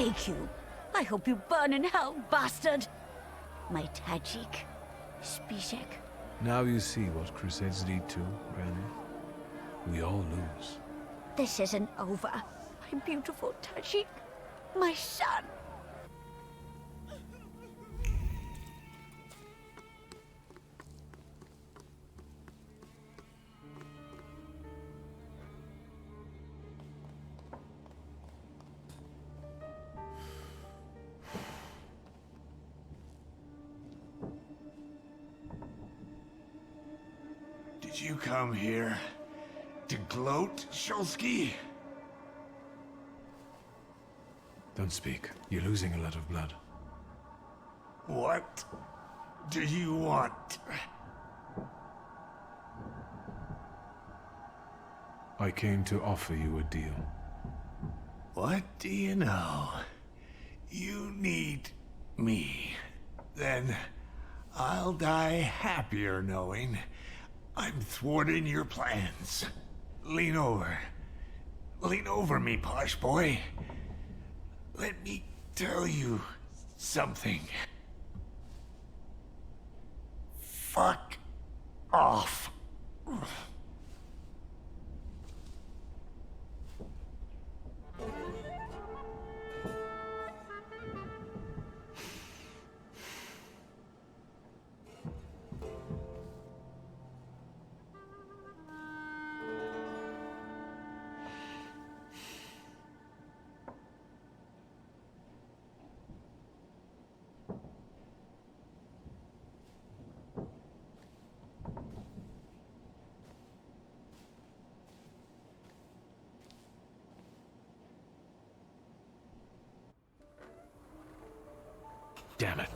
take you. I hope you burn in hell, bastard! My Tajik. Spishek. Now you see what crusades lead to, Granny. We all lose. This isn't over. My beautiful Tajik. My son. Did you come here to gloat, Shulsky? Don't speak. You're losing a lot of blood. What do you want? I came to offer you a deal. What do you know? You need me. Then I'll die happier knowing I'm thwarting your plans. Lean over. Lean over me, posh boy. Let me tell you something. Fuck off. Damn it.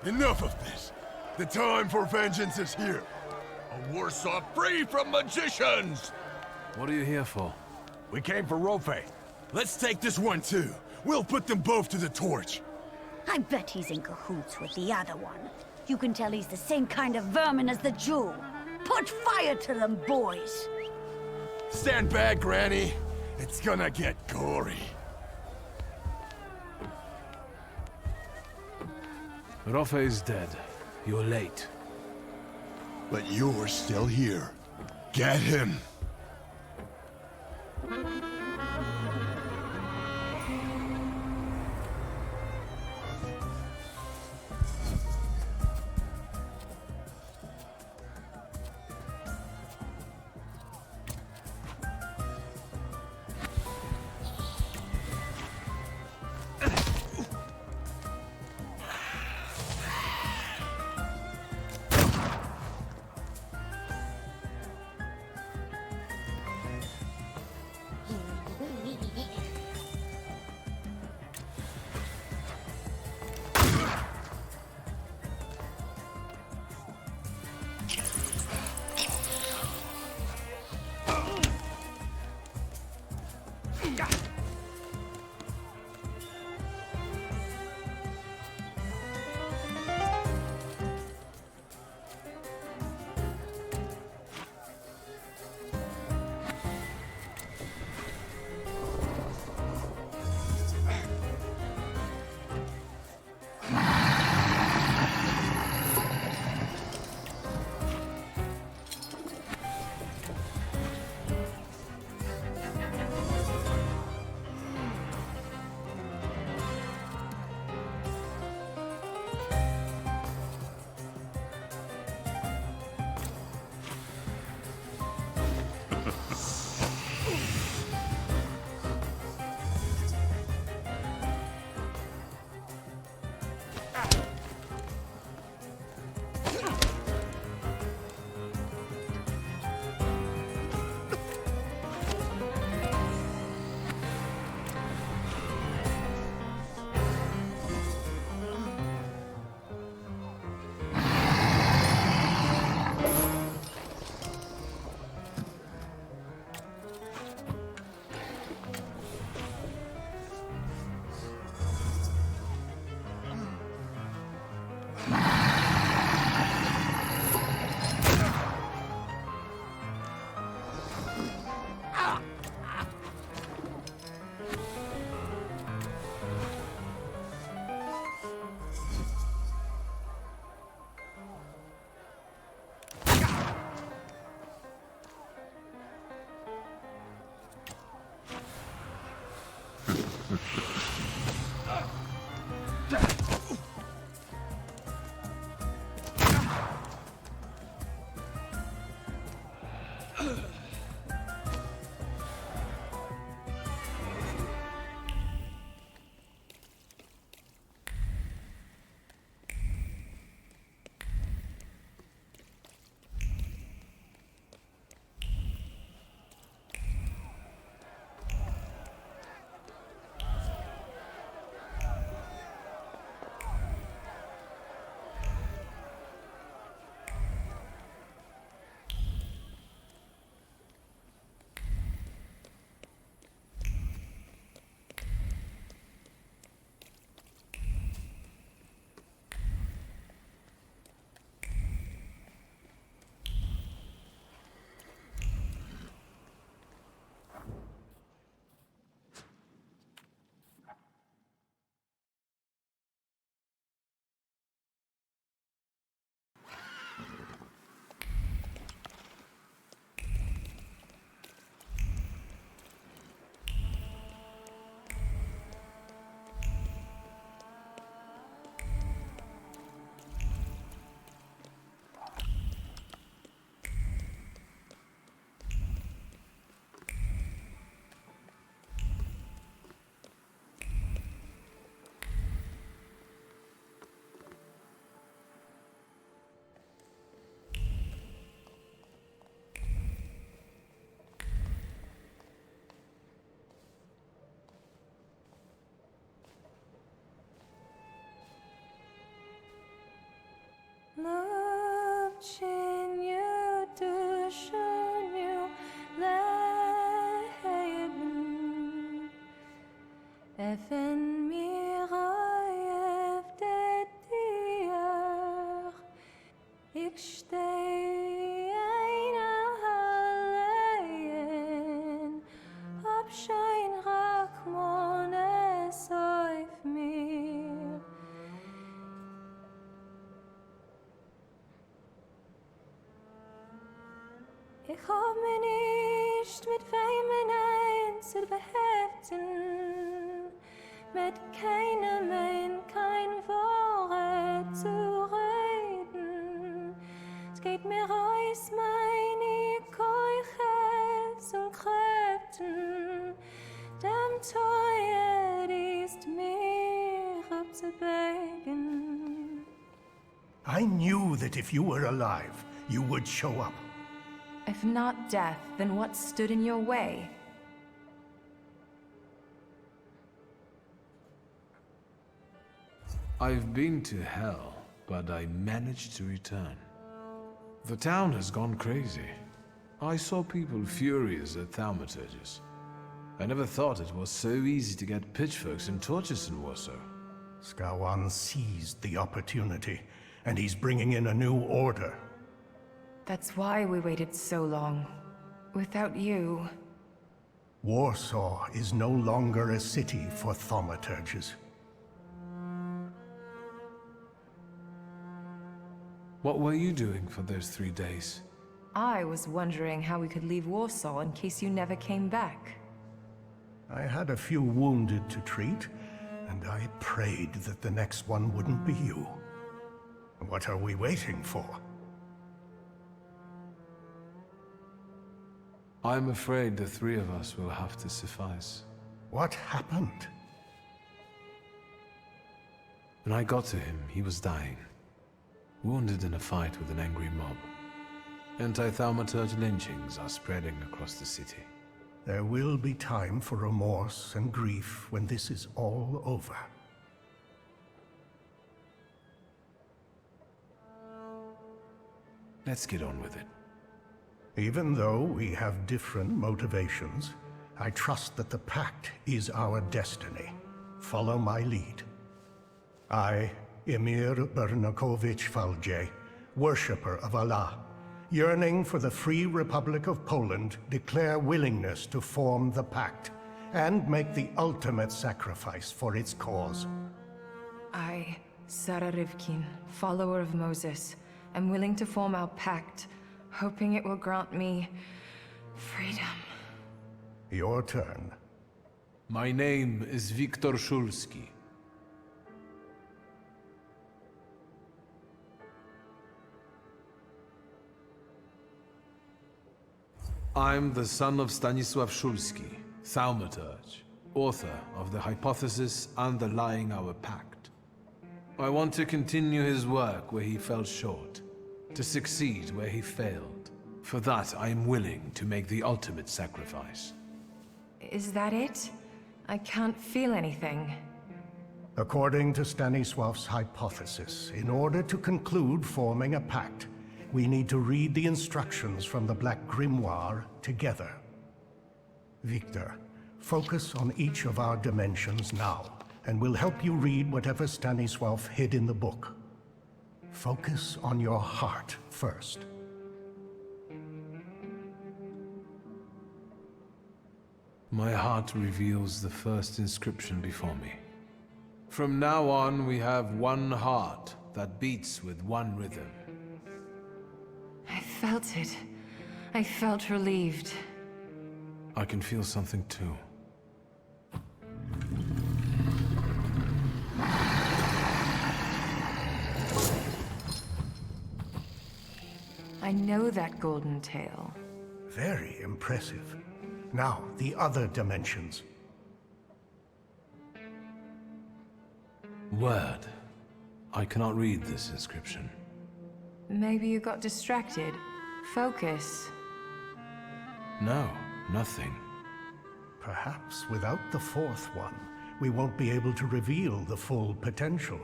Enough of this. The time for vengeance is here. A Warsaw free from magicians! What are you here for? We came for Rofe. Let's take this one too. We'll put them both to the torch. I bet he's in cahoots with the other one. You can tell he's the same kind of vermin as the Jew. Put fire to them, boys! Stand back, Granny. It's gonna get gory. Rofe is dead. You're late. But you're still here. Get him! schön ju leben. Effen mir efter dir. Ich steh einer Hallein, Abschein Rachmones auf mir. Ich hab mir nicht mit Weimen eins zu beheften, mit keinem kein Wort zu reden. Es geht mir aus meine Keuches und Kräften, dem Teuer ist mir abzubegen. I knew that if you were alive, you would show up. If not death, then what stood in your way? I've been to hell, but I managed to return. The town has gone crazy. I saw people furious at Thaumaturges. I never thought it was so easy to get pitchforks and torches in Warsaw. Skawan seized the opportunity, and he's bringing in a new order. That's why we waited so long. Without you... Warsaw is no longer a city for Thaumaturges. What were you doing for those 3 days? I was wondering how we could leave Warsaw in case you never came back. I had a few wounded to treat, and I prayed that the next one wouldn't be you. What are we waiting for? I'm afraid the 3 of us will have to suffice. What happened? When I got to him, he was dying. Wounded in a fight with an angry mob. Anti-Thaumaturge lynchings are spreading across the city. There will be time for remorse and grief when this is all over. Let's get on with it. Even though we have different motivations, I trust that the Pact is our destiny. Follow my lead. I, Emir Bernakovich Falje, worshipper of Allah, yearning for the Free Republic of Poland, declare willingness to form the Pact and make the ultimate sacrifice for its cause. I, Sarah Rivkin, follower of Moses, am willing to form our pact, hoping it will grant me freedom. Your turn. My name is Viktor Szulski. I'm the son of Stanisław Szulski, Thaumaturge, author of the Hypothesis underlying our pact. I want to continue his work where he fell short, to succeed where he failed. For that, I am willing to make the ultimate sacrifice. Is that it? I can't feel anything. According to Stanisław's hypothesis, in order to conclude forming a pact, we need to read the instructions from the Black Grimoire together. Victor, focus on each of our dimensions now, and we'll help you read whatever Stanisław hid in the book. Focus on your heart first. My heart reveals the first inscription before me. From now on, we have one heart that beats with one rhythm. I felt it. I felt relieved. I can feel something too. I know that golden tail. Very impressive. Now, the other dimensions. Word. I cannot read this inscription. Maybe you got distracted. Focus. No, nothing. Perhaps without the fourth one, we won't be able to reveal the full potential.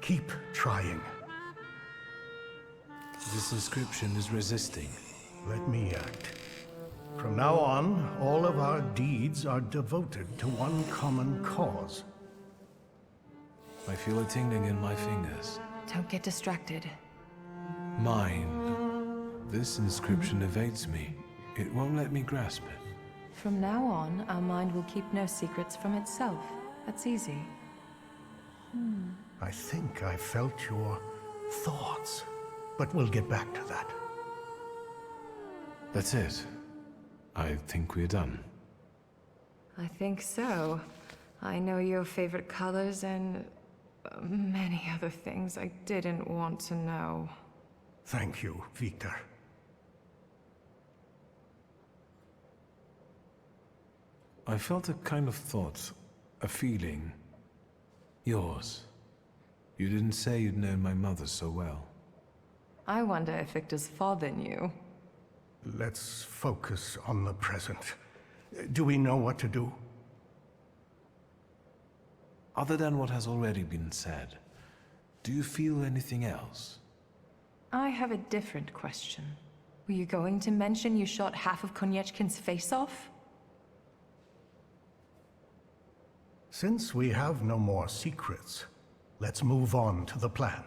Keep trying. This inscription is resisting. Let me act. From now on, all of our deeds are devoted to one common cause. I feel a tingling in my fingers. Don't get distracted. Mind. This inscription evades me. It won't let me grasp it. From now on, our mind will keep no secrets from itself. That's easy. I think I felt your thoughts, but we'll get back to that. That's it. I think we're done. I think so. I know your favorite colors and many other things I didn't want to know. Thank you, Victor. I felt a kind of thought, a feeling. Yours. You didn't say you'd known my mother so well. I wonder if Victor's father knew. Let's focus on the present. Do we know what to do? Other than what has already been said, do you feel anything else? I have a different question. Were you going to mention you shot half of Konieczkin's face off? Since we have no more secrets, let's move on to the plan.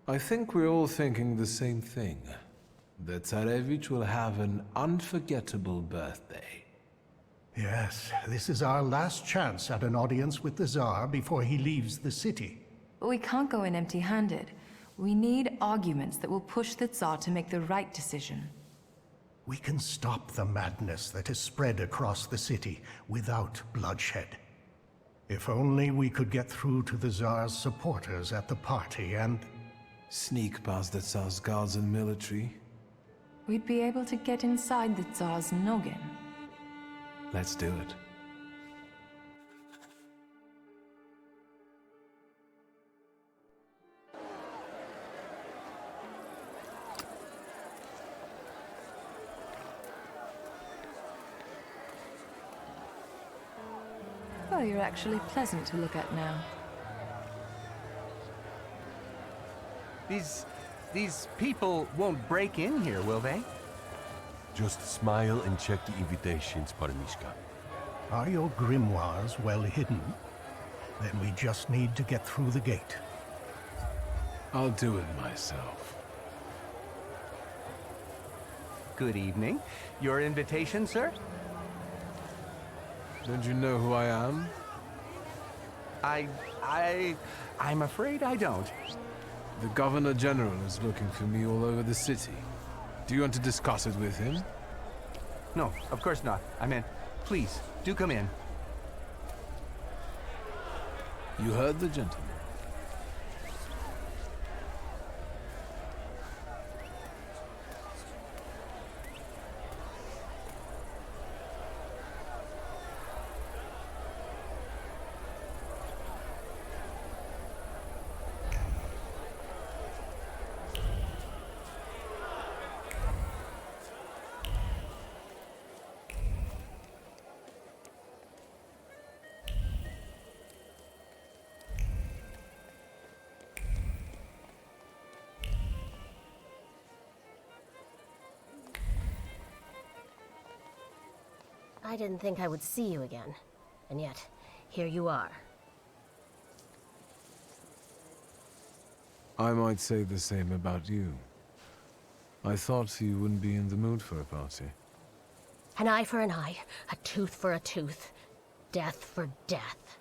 I think we're all thinking the same thing. That Tsarevich will have an unforgettable birthday. Yes, this is our last chance at an audience with the Tsar before he leaves the city. But we can't go in empty-handed. We need arguments that will push the Tsar to make the right decision. We can stop the madness that is spread across the city without bloodshed. If only we could get through to the Tsar's supporters at the party and... Sneak past the Tsar's guards and military? We'd be able to get inside the Tsar's noggin. Let's do it. Well, you're actually pleasant to look at now. These people won't break in here, will they? Just smile and check the invitations, Paramishka. Are your grimoires well hidden? Then we just need to get through the gate. I'll do it myself. Good evening. Your invitation, sir? Don't you know who I am? I'm afraid I don't. The Governor General is looking for me all over the city. Do you want to discuss it with him? No, of course not. I meant, please, do come in. You heard the gentleman. I didn't think I would see you again. And yet, here you are. I might say the same about you. I thought you wouldn't be in the mood for a party. An eye for an eye, a tooth for a tooth, death for death.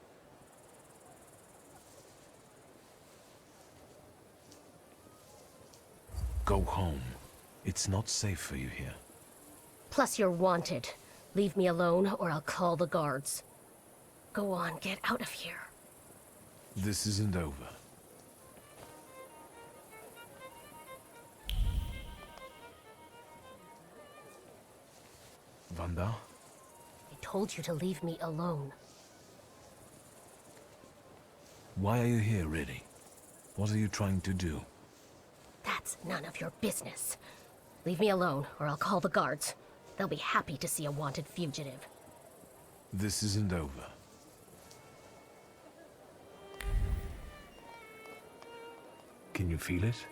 Go home. It's not safe for you here. Plus you're wanted. Leave me alone, or I'll call the guards. Go on, get out of here. This isn't over. Vanda? I told you to leave me alone. Why are you here, really? What are you trying to do? That's none of your business. Leave me alone, or I'll call the guards. They'll be happy to see a wanted fugitive. This isn't over. Can you feel it?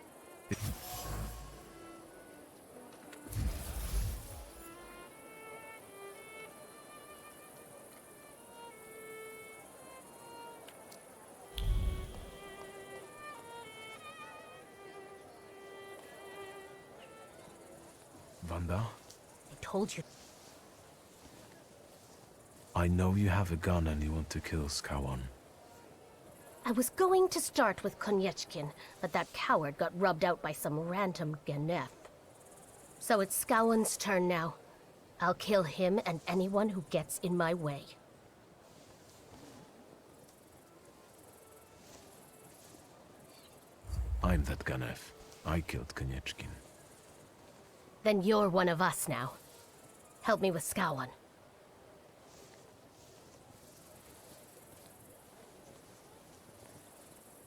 Vanda? I told you. I know you have a gun and you want to kill Skawan. I was going to start with Koniechkin, but that coward got rubbed out by some random Geneth. So it's Skawan's turn now. I'll kill him and anyone who gets in my way. I'm that Ganef. I killed Koniechkin. Then you're one of us now. Help me with Skawan.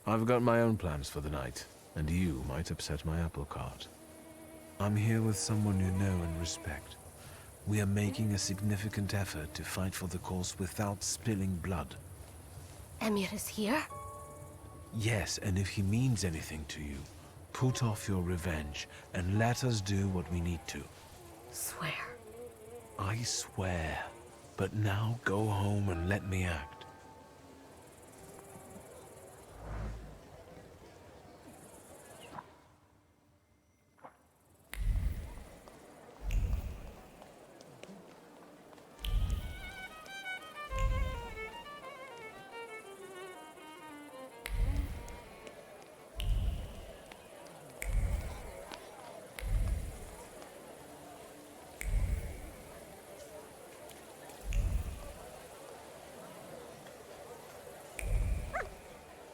I've got my own plans for the night, and you might upset my apple cart. I'm here with someone you know and respect. We are making a significant effort to fight for the cause without spilling blood. Emir is here? Yes, and if he means anything to you, put off your revenge and let us do what we need to. Swear. I swear. But now go home and let me act.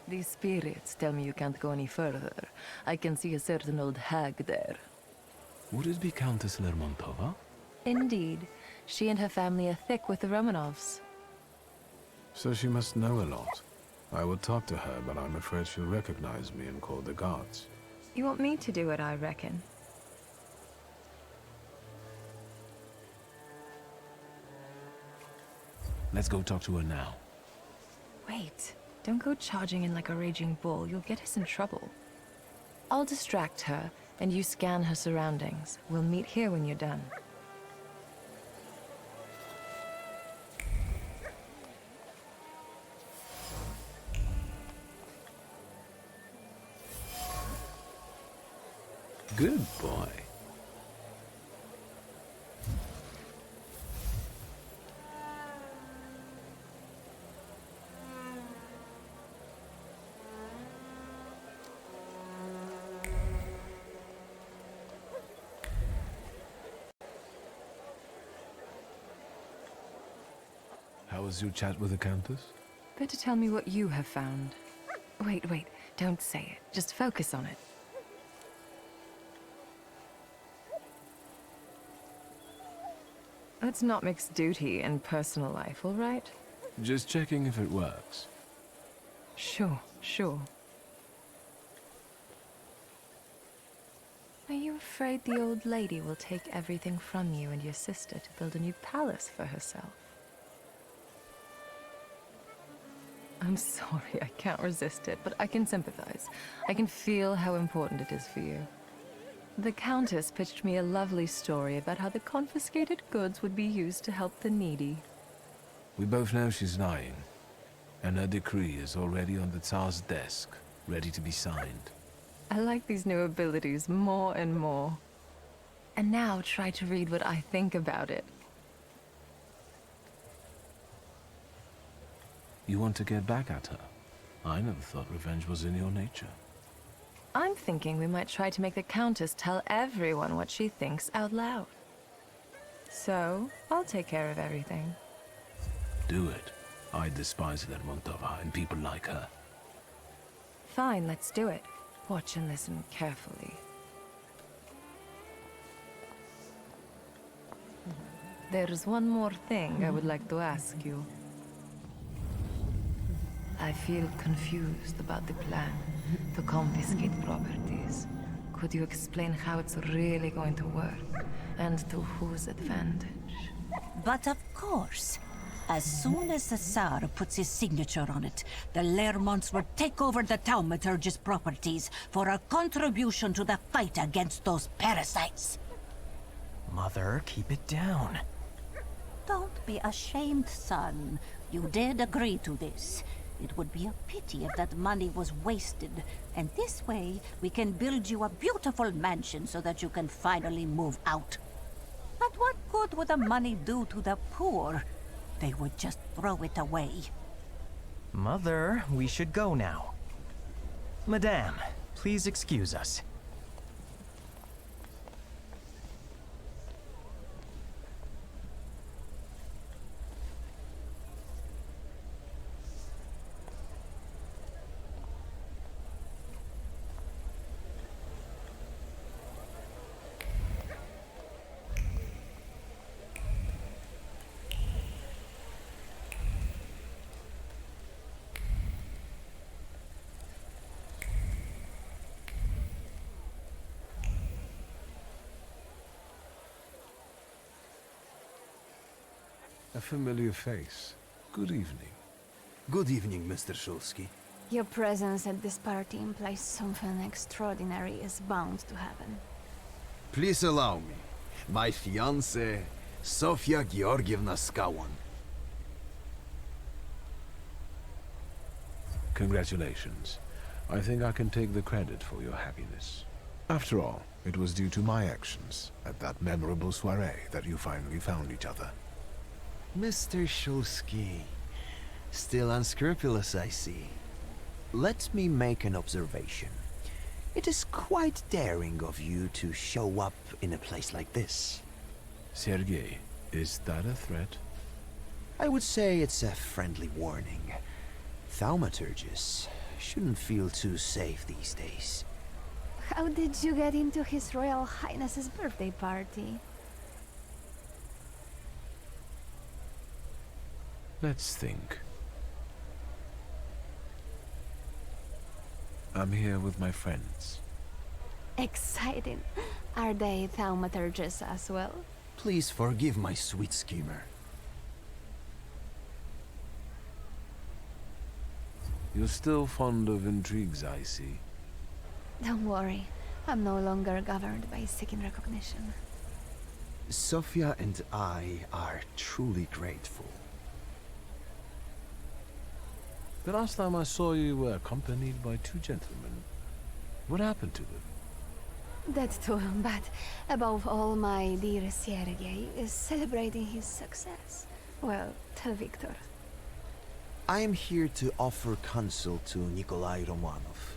These spirits tell me you can't go any further. I can see a certain old hag there. Would it be Countess Lermontova? Indeed. She and her family are thick with the Romanovs. So she must know a lot. I would talk to her, but I'm afraid she'll recognize me and call the guards. You want me to do it, I reckon. Let's go talk to her now. Wait. Don't go charging in like a raging bull. You'll get us in trouble. I'll distract her, and you scan her surroundings. We'll meet here when you're done. Good boy. How was your chat with the Countess? Better tell me what you have found. Wait, don't say it. Just focus on it. Let's not mix duty and personal life, all right? Just checking if it works. Sure. Are you afraid the old lady will take everything from you and your sister to build a new palace for herself? I'm sorry, I can't resist it, but I can sympathize. I can feel how important it is for you. The Countess pitched me a lovely story about how the confiscated goods would be used to help the needy. We both know she's lying, and her decree is already on the Tsar's desk, ready to be signed. I like these new abilities more and more. And now try to read what I think about it. You want to get back at her? I never thought revenge was in your nature. I'm thinking we might try to make the Countess tell everyone what she thinks out loud. So, I'll take care of everything. Do it. I despise Lermontova and people like her. Fine, let's do it. Watch and listen carefully. There's one more thing I would like to ask you. I feel confused about the plan to confiscate properties. Could you explain how it's really going to work, and to whose advantage? But of course. As soon as the Tsar puts his signature on it, the Lermonts will take over the Thaumaturge's properties for a contribution to the fight against those parasites. Mother, keep it down. Don't be ashamed, son. You did agree to this. It would be a pity if that money was wasted, and this way we can build you a beautiful mansion so that you can finally move out. But what good would the money do to the poor? They would just throw it away. Mother, we should go now. Madame, please excuse us. A familiar face. Good evening. Good evening, Mr. Shulsky. Your presence at this party implies something extraordinary is bound to happen. Please allow me. My fiancée, Sofia Georgievna Skawan. Congratulations. I think I can take the credit for your happiness. After all, it was due to my actions at that memorable soirée that you finally found each other. Mr. Shulsky. Still unscrupulous, I see. Let me make an observation. It is quite daring of you to show up in a place like this. Sergei, is that a threat? I would say it's a friendly warning. Thaumaturges shouldn't feel too safe these days. How did you get into His Royal Highness's birthday party? Let's think. I'm here with my friends. Exciting. Are they Thaumaturges as well? Please forgive my sweet schemer. You're still fond of intrigues, I see. Don't worry. I'm no longer governed by seeking recognition. Sofia and I are truly grateful. The last time I saw you were accompanied by two gentlemen. What happened to them? That too, but above all, my dear Sergei is celebrating his success. Well, tell Victor. I am here to offer counsel to Nikolai Romanov.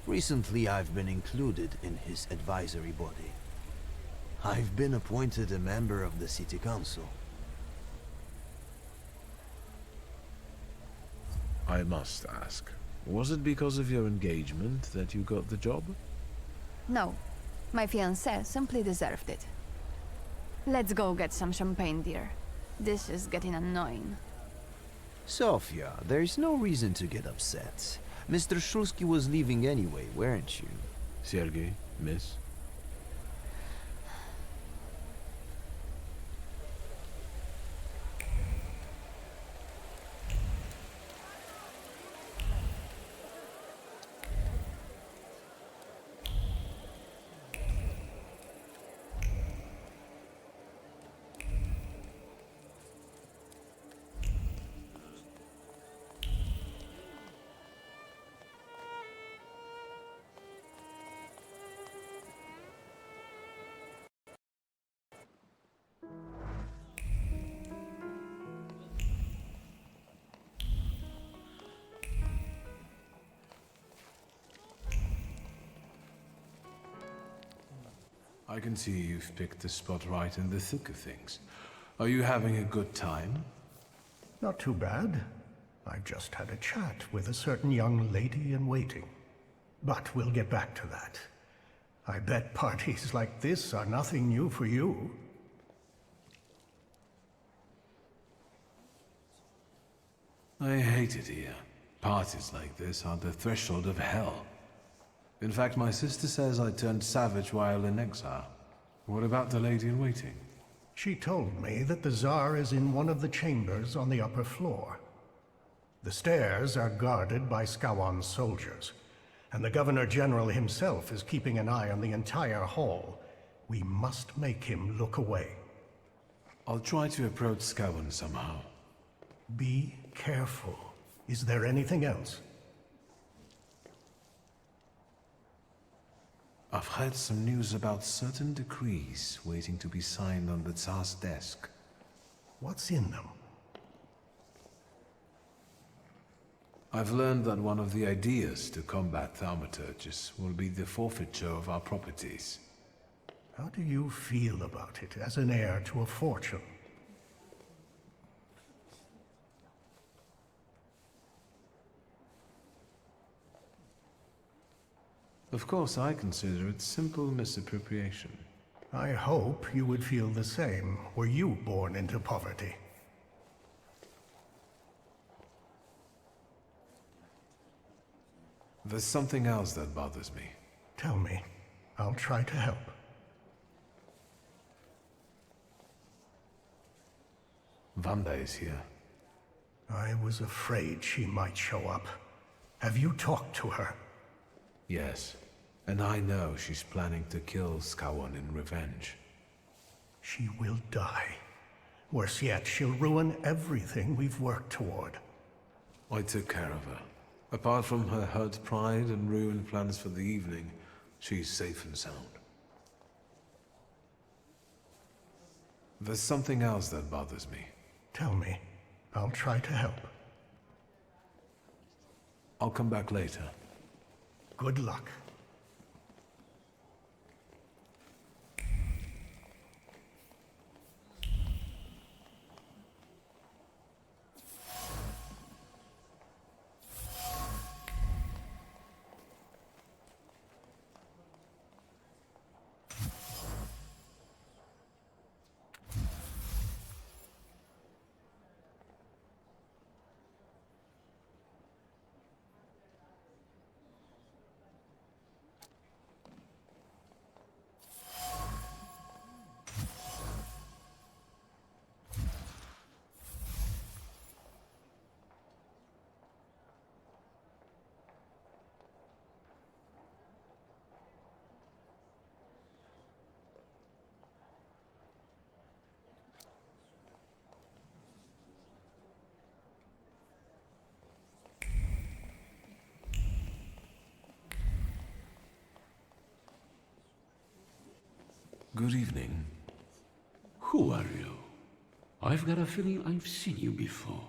Recently, I've been included in his advisory body. I've been appointed a member of the city council. I must ask, was it because of your engagement that you got the job? No, my fiancé simply deserved it. Let's go get some champagne, dear. This is getting annoying. Sofia, there's no reason to get upset. Mr. Shulsky was leaving anyway, weren't you? Sergei, miss? I can see you've picked the spot right in the thick of things. Are you having a good time? Not too bad. I just had a chat with a certain young lady in waiting. But we'll get back to that. I bet parties like this are nothing new for you. I hate it here. Parties like this are the threshold of hell. In fact, my sister says I turned savage while in exile. What about the lady in waiting? She told me that the Tsar is in one of the chambers on the upper floor. The stairs are guarded by Skawan's soldiers, and the Governor General himself is keeping an eye on the entire hall. We must make him look away. I'll try to approach Skawan somehow. Be careful. Is there anything else? I've heard some news about certain decrees waiting to be signed on the Tsar's desk. What's in them? I've learned that one of the ideas to combat Thaumaturges will be the forfeiture of our properties. How do you feel about it as an heir to a fortune? Of course, I consider it simple misappropriation. I hope you would feel the same were you born into poverty. There's something else that bothers me. Tell me. I'll try to help. Vanda is here. I was afraid she might show up. Have you talked to her? Yes, and I know she's planning to kill Skawan in revenge. She will die. Worse yet, she'll ruin everything we've worked toward. I took care of her. Apart from her hurt pride and ruined plans for the evening, she's safe and sound. There's something else that bothers me. Tell me. I'll try to help. I'll come back later. Good luck. Good evening. Who are you? I've got a feeling I've seen you before.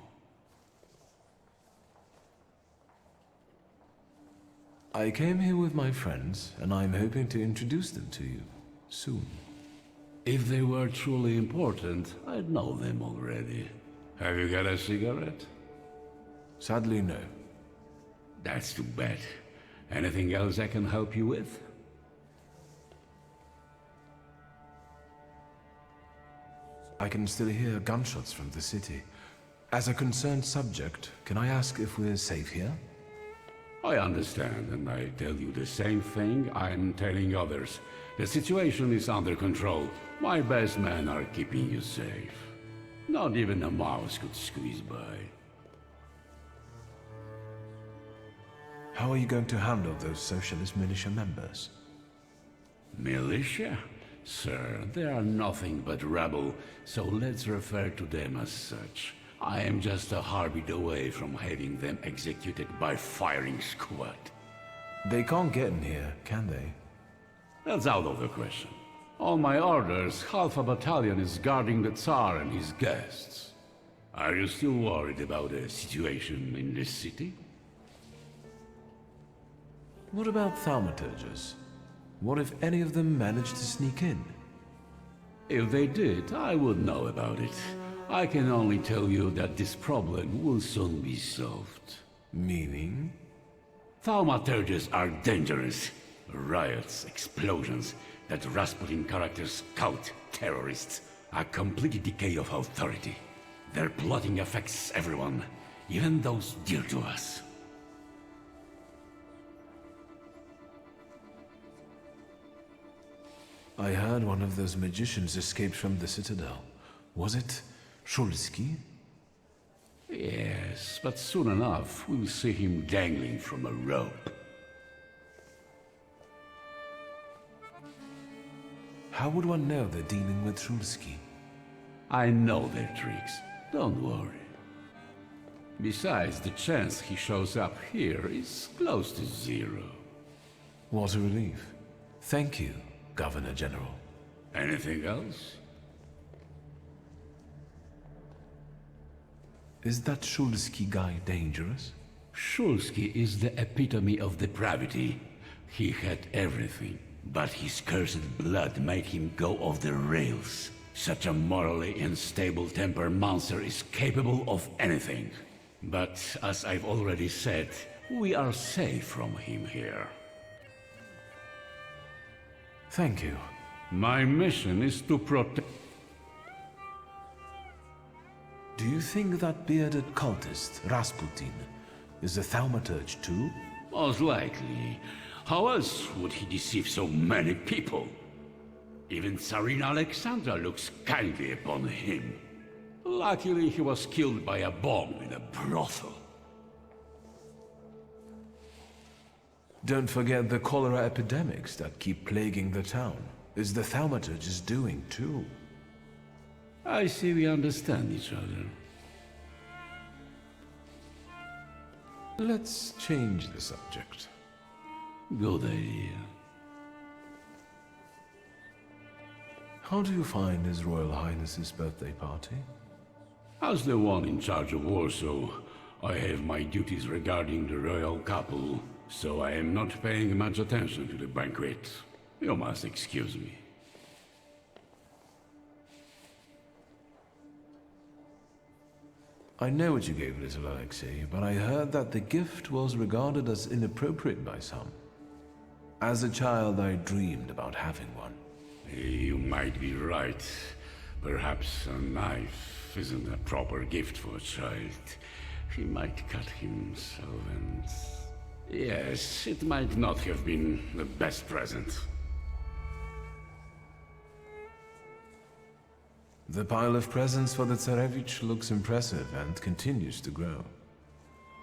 I came here with my friends, and I'm hoping to introduce them to you soon. If they were truly important, I'd know them already. Have you got a cigarette? Sadly, no. That's too bad. Anything else I can help you with? I can still hear gunshots from the city. As a concerned subject, can I ask if we're safe here? I understand, and I tell you the same thing I'm telling others. The situation is under control. My best men are keeping you safe. Not even a mouse could squeeze by. How are you going to handle those socialist militia members? Militia? Sir, they are nothing but rabble, so let's refer to them as such. I am just a heartbeat away from having them executed by firing squad. They can't get in here, can they? That's out of the question. On my orders, half a battalion is guarding the Tsar and his guests. Are you still worried about the situation in this city? What about Thaumaturges? What if any of them managed to sneak in? If they did, I would know about it. I can only tell you that this problem will soon be solved. Meaning? Thaumaturges are dangerous. Riots, explosions, that Rasputin characters cult terrorists. A complete decay of authority. Their plotting affects everyone, even those dear to us. I heard one of those magicians escaped from the Citadel. Was it Shulsky? Yes, but soon enough we will see him dangling from a rope. How would one know they're dealing with Shulsky? I know their tricks. Don't worry. Besides, the chance he shows up here is close to zero. What a relief. Thank you, Governor General. Anything else? Is that Shulsky guy dangerous? Shulsky is the epitome of depravity. He had everything, but his cursed blood made him go off the rails. Such a morally unstable temper monster is capable of anything. But as I've already said, we are safe from him here. Thank you. My mission is to protect... Do you think that bearded cultist, Rasputin, is a Thaumaturge too? Most likely. How else would he deceive so many people? Even Tsarina Alexandra looks kindly upon him. Luckily, he was killed by a bomb in a brothel. Don't forget the cholera epidemics that keep plaguing the town. Is the Thaumaturge doing too? I see we understand each other. Let's change the subject. Good idea. How do you find His Royal Highness's birthday party? As the one in charge of Warsaw, I have my duties regarding the royal couple, so I am not paying much attention to the banquet. You must excuse me. I know what you gave little Alexei, but I heard that the gift was regarded as inappropriate by some. As a child, I dreamed about having one. You might be right. Perhaps a knife isn't a proper gift for a child. He might cut himself and... Yes, it might not have been the best present. The pile of presents for the Tsarevich looks impressive and continues to grow.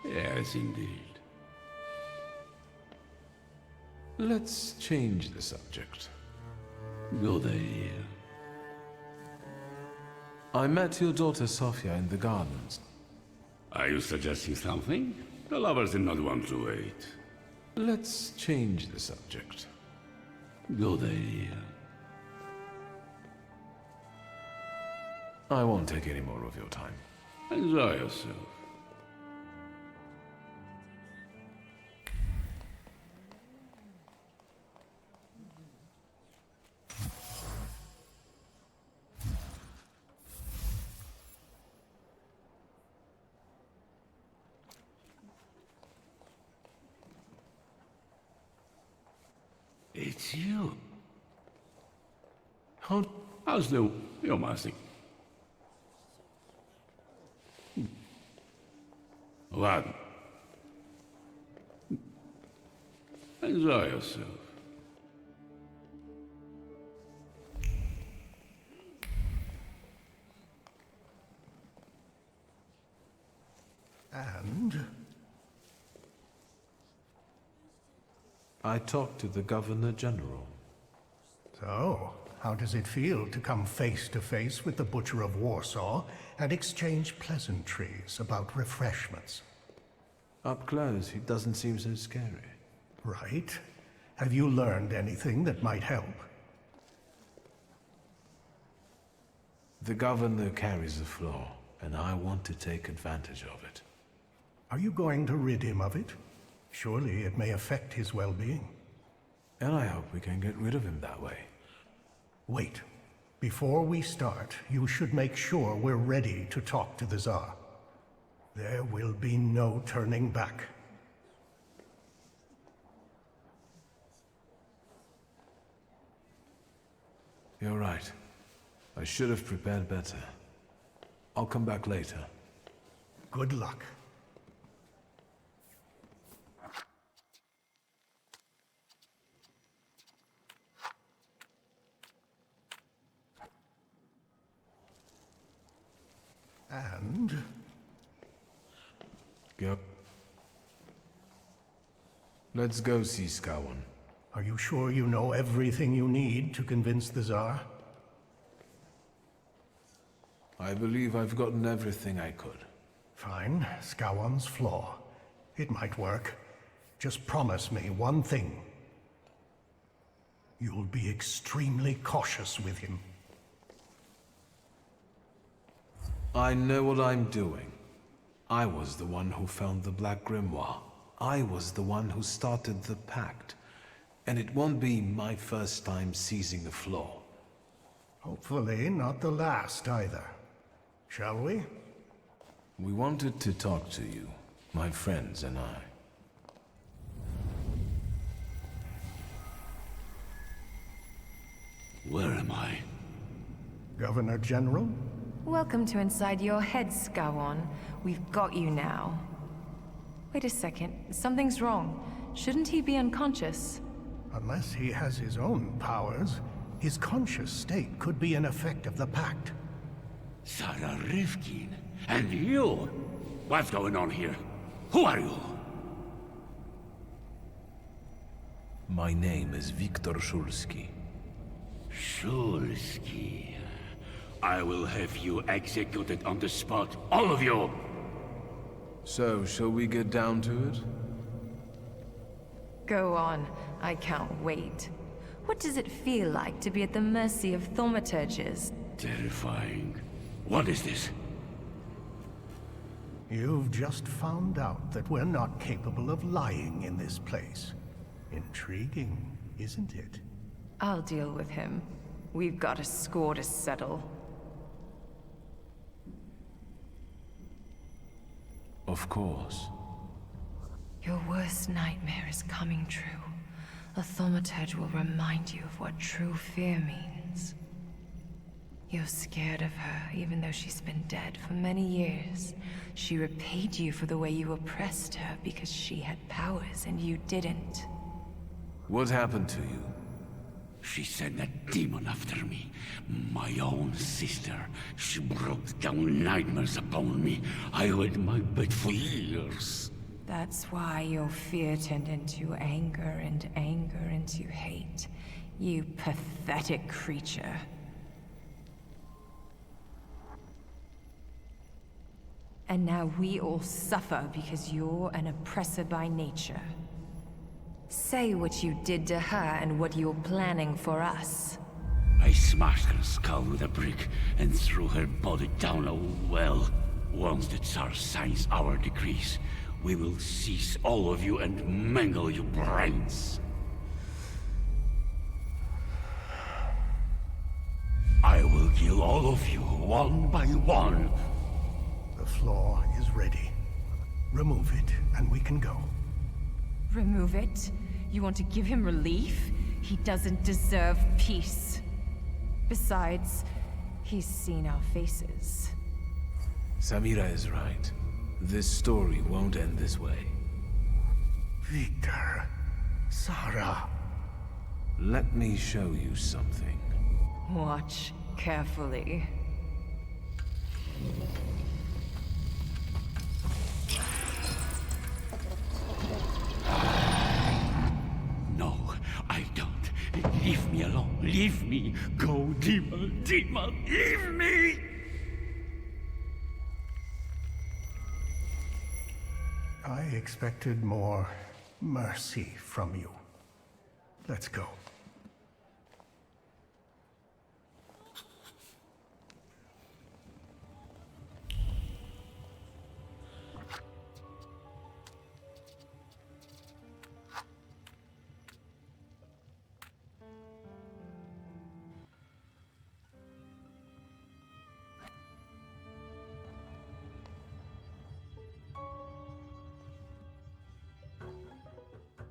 Yes, indeed. Let's change the subject. Good idea. I met your daughter Sofia in the gardens. Are you suggesting something? The lovers did not want to wait. Let's change the subject. Good idea. I won't take any more of your time. Enjoy yourself. It's you. How's the... You must... What? Enjoy yourself. And? I talked to the Governor General. So, how does it feel to come face to face with the Butcher of Warsaw and exchange pleasantries about refreshments? Up close, he doesn't seem so scary. Right. Have you learned anything that might help? The Governor carries a flaw, and I want to take advantage of it. Are you going to rid him of it? Surely it may affect his well-being. And I hope we can get rid of him that way. Wait. Before we start, you should make sure we're ready to talk to the Tsar. There will be no turning back. You're right. I should have prepared better. I'll come back later. Good luck. friend. Go. Let's go see Skawan. Are you sure you know everything you need to convince the Tsar? I believe I've gotten everything I could. Fine. Skawan's flaw. It might work. Just promise me one thing. You'll be extremely cautious with him. I know what I'm doing. I was the one who found the Black Grimoire. I was the one who started the pact. And it won't be my first time seizing a flaw. Hopefully not the last either. Shall we? We wanted to talk to you, my friends and I. Where am I? Governor General? Welcome to inside your head, Skawan. We've got you now. Wait a second. Something's wrong. Shouldn't he be unconscious? Unless he has his own powers, his conscious state could be an effect of the pact. Sarah Rifkin? And you? What's going on here? Who are you? My name is Viktor Shulsky. Shulsky. I will have you executed on the spot, all of you! So, shall we get down to it? Go on. I can't wait. What does it feel like to be at the mercy of thaumaturges? Terrifying. What is this? You've just found out that we're not capable of lying in this place. Intriguing, isn't it? I'll deal with him. We've got a score to settle. Of course. Your worst nightmare is coming true. A thaumaturge will remind you of what true fear means. You're scared of her, even though she's been dead for many years. She repaid you for the way you oppressed her because she had powers and you didn't. What happened to you? She sent a demon after me. My own sister. She brought down nightmares upon me. I wet my bed for years. That's why your fear turned into anger and anger into hate. You pathetic creature. And now we all suffer because you're an oppressor by nature. Say what you did to her and what you're planning for us. I smashed her skull with a brick and threw her body down a well. Once the Tsar signs our decrees, we will seize all of you and mangle your brains. I will kill all of you, one by one. The flaw is ready. Remove it, and we can go. Remove it? You want to give him relief? He doesn't deserve peace. Besides, he's seen our faces. Samira is right. This story won't end this way. Viktor... Sarah... Let me show you something. Watch carefully. No, I don't. Leave me alone. Leave me. Go, demon, demon, leave me! I expected more mercy from you. Let's go.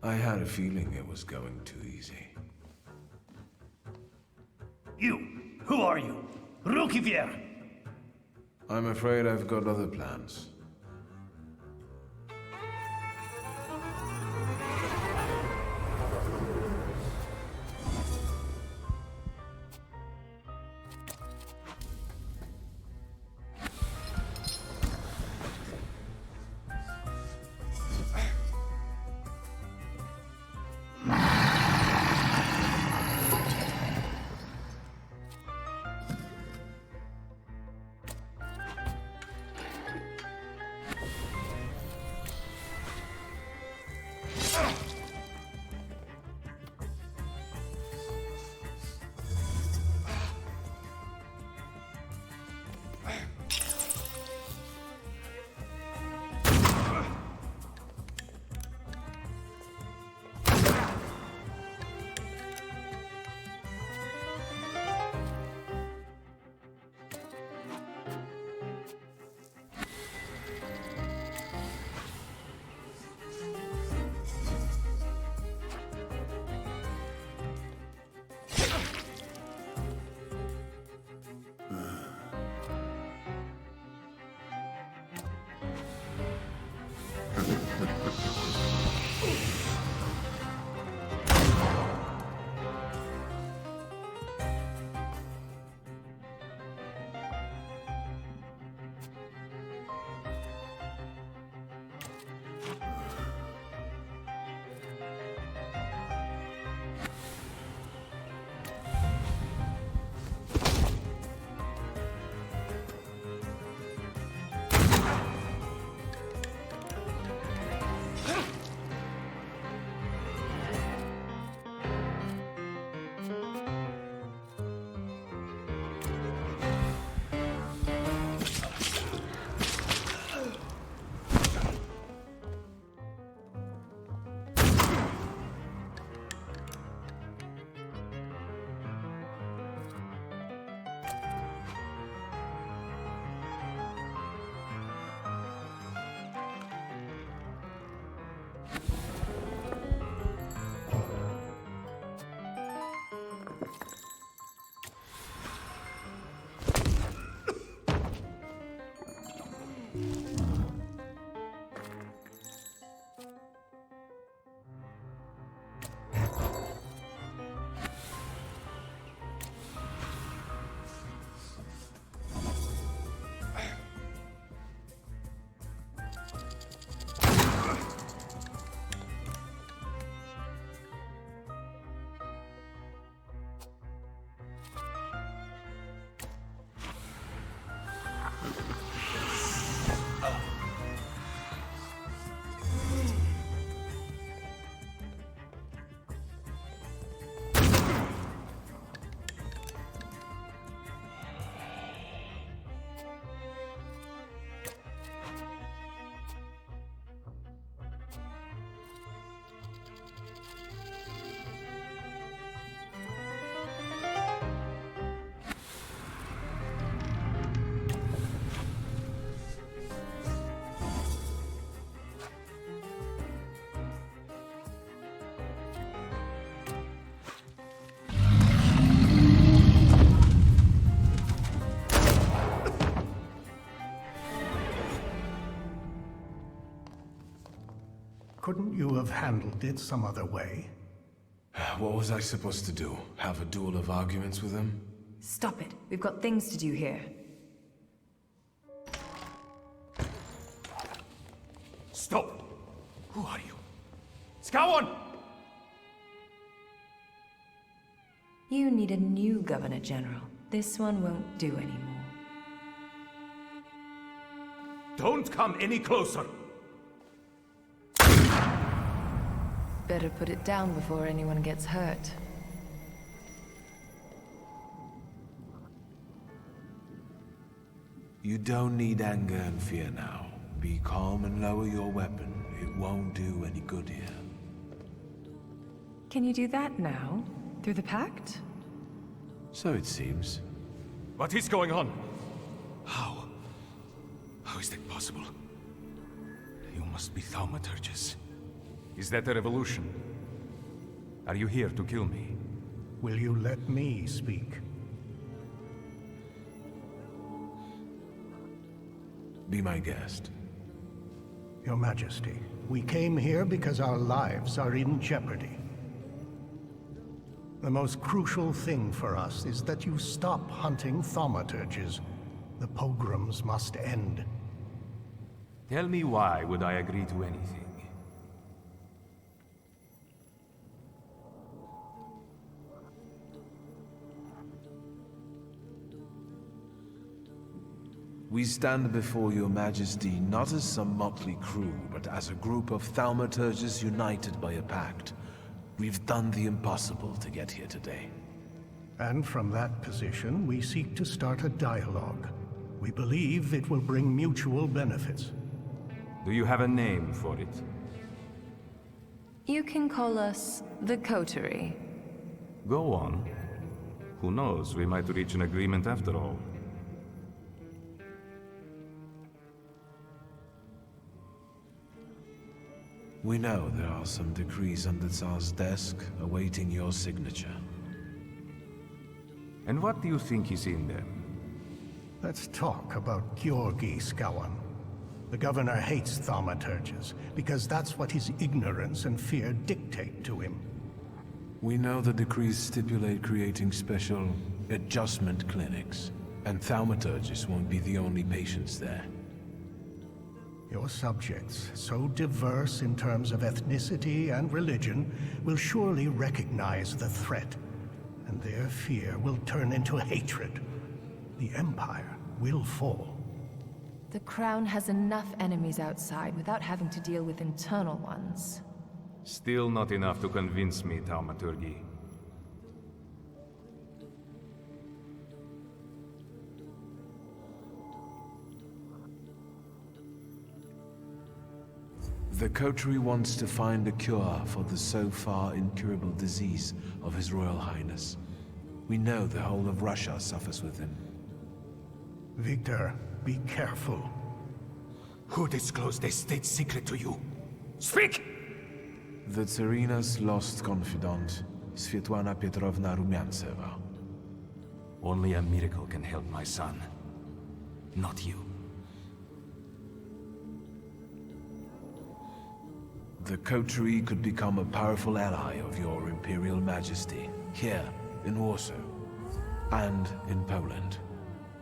I had a feeling it was going too easy. You! Who are you? Rukivier! I'm afraid I've got other plans. Couldn't you have handled it some other way? What was I supposed to do? Have a duel of arguments with him? Stop it. We've got things to do here. Stop! Who are you? Skawan! You need a new Governor General. This one won't do anymore. Don't come any closer! Better put it down before anyone gets hurt. You don't need anger and fear now. Be calm and lower your weapon. It won't do any good here. Can you do that now? Through the pact? So it seems. What is going on? How? How is that possible? You must be Thaumaturges. Is that a revolution? Are you here to kill me? Will you let me speak? Be my guest. Your Majesty, we came here because our lives are in jeopardy. The most crucial thing for us is that you stop hunting Thaumaturges. The pogroms must end. Tell me why would I agree to anything? We stand before your majesty not as some motley crew, but as a group of Thaumaturges united by a pact. We've done the impossible to get here today. And from that position, we seek to start a dialogue. We believe it will bring mutual benefits. Do you have a name for it? You can call us the Coterie. Go on. Who knows, we might reach an agreement after all. We know there are some decrees on the Tsar's desk awaiting your signature. And what do you think is in them? Let's talk about Georgi Skawan. The governor hates Thaumaturges, because that's what his ignorance and fear dictate to him. We know the decrees stipulate creating special adjustment clinics, and Thaumaturges won't be the only patients there. Your subjects, so diverse in terms of ethnicity and religion, will surely recognize the threat, and their fear will turn into hatred. The Empire will fall. The Crown has enough enemies outside without having to deal with internal ones. Still not enough to convince me, Thaumaturgi. The Coterie wants to find a cure for the so far incurable disease of His Royal Highness. We know the whole of Russia suffers with him. Victor, be careful. Who disclosed this state secret to you? Speak! The Tsarina's lost confidant, Svetlana Petrovna Rumyantseva. Only a miracle can help my son. Not you. The coterie could become a powerful ally of your Imperial Majesty, here in Warsaw, and in Poland.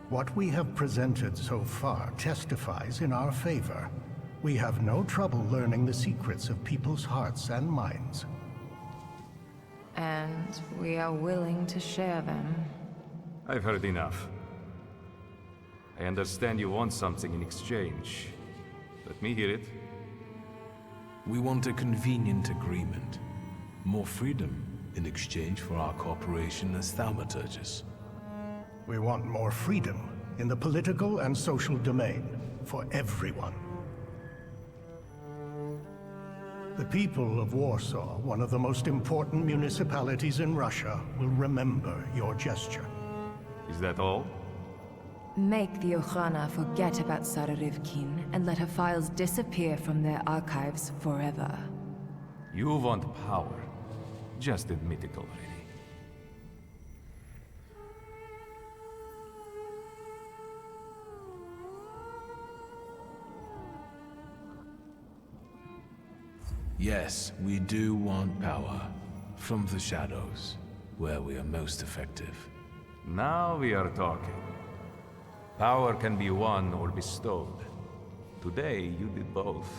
What we have presented so far testifies in our favor. We have no trouble learning the secrets of people's hearts and minds. And we are willing to share them. I've heard enough. I understand you want something in exchange. Let me hear it. We want a convenient agreement. More freedom in exchange for our cooperation as Thaumaturges. We want more freedom in the political and social domain for everyone. The people of Warsaw, one of the most important municipalities in Russia, will remember your gesture. Is that all? Make the Morana forget about Sararivkin and let her files disappear from their archives forever. You want power. Just admit it already. Yes, we do want power. From the shadows, where we are most effective. Now we are talking. Power can be won or bestowed. Today, you did both.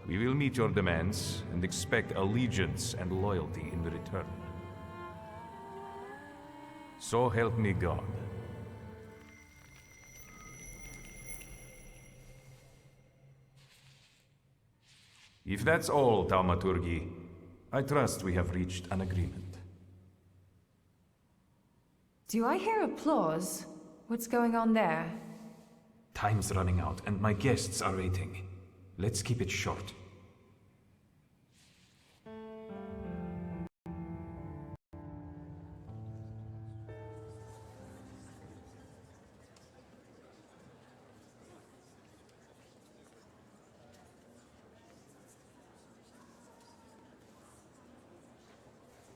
We will meet your demands and expect allegiance and loyalty in return. So help me God. If that's all, Thaumaturge, I trust we have reached an agreement. Do I hear applause? What's going on there? Time's running out, and my guests are waiting. Let's keep it short.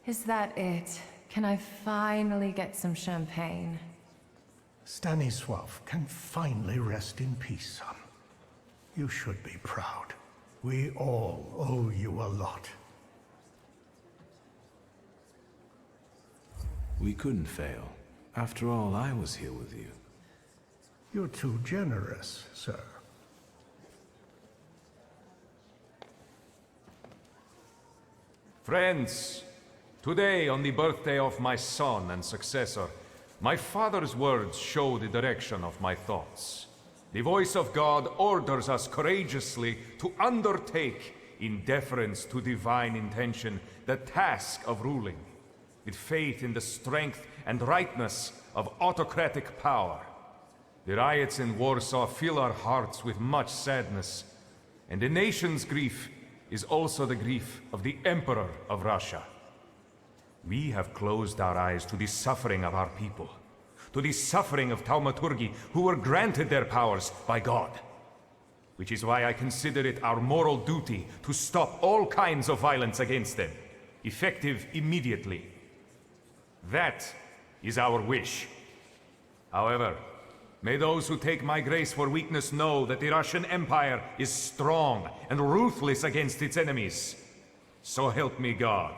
Is that it? Can I finally get some champagne? Stanisław can finally rest in peace, son. You should be proud. We all owe you a lot. We couldn't fail. After all, I was here with you. You're too generous, sir. Friends, today, on the birthday of my son and successor, my father's words show the direction of my thoughts. The voice of God orders us courageously to undertake, in deference to divine intention, the task of ruling, with faith in the strength and rightness of autocratic power. The riots in Warsaw fill our hearts with much sadness, and the nation's grief is also the grief of the Emperor of Russia. We have closed our eyes to the suffering of our people, to the suffering of Thaumaturgi who were granted their powers by God. Which is why I consider it our moral duty to stop all kinds of violence against them, effective immediately. That is our wish. However, may those who take my grace for weakness know that the Russian Empire is strong and ruthless against its enemies. So help me God.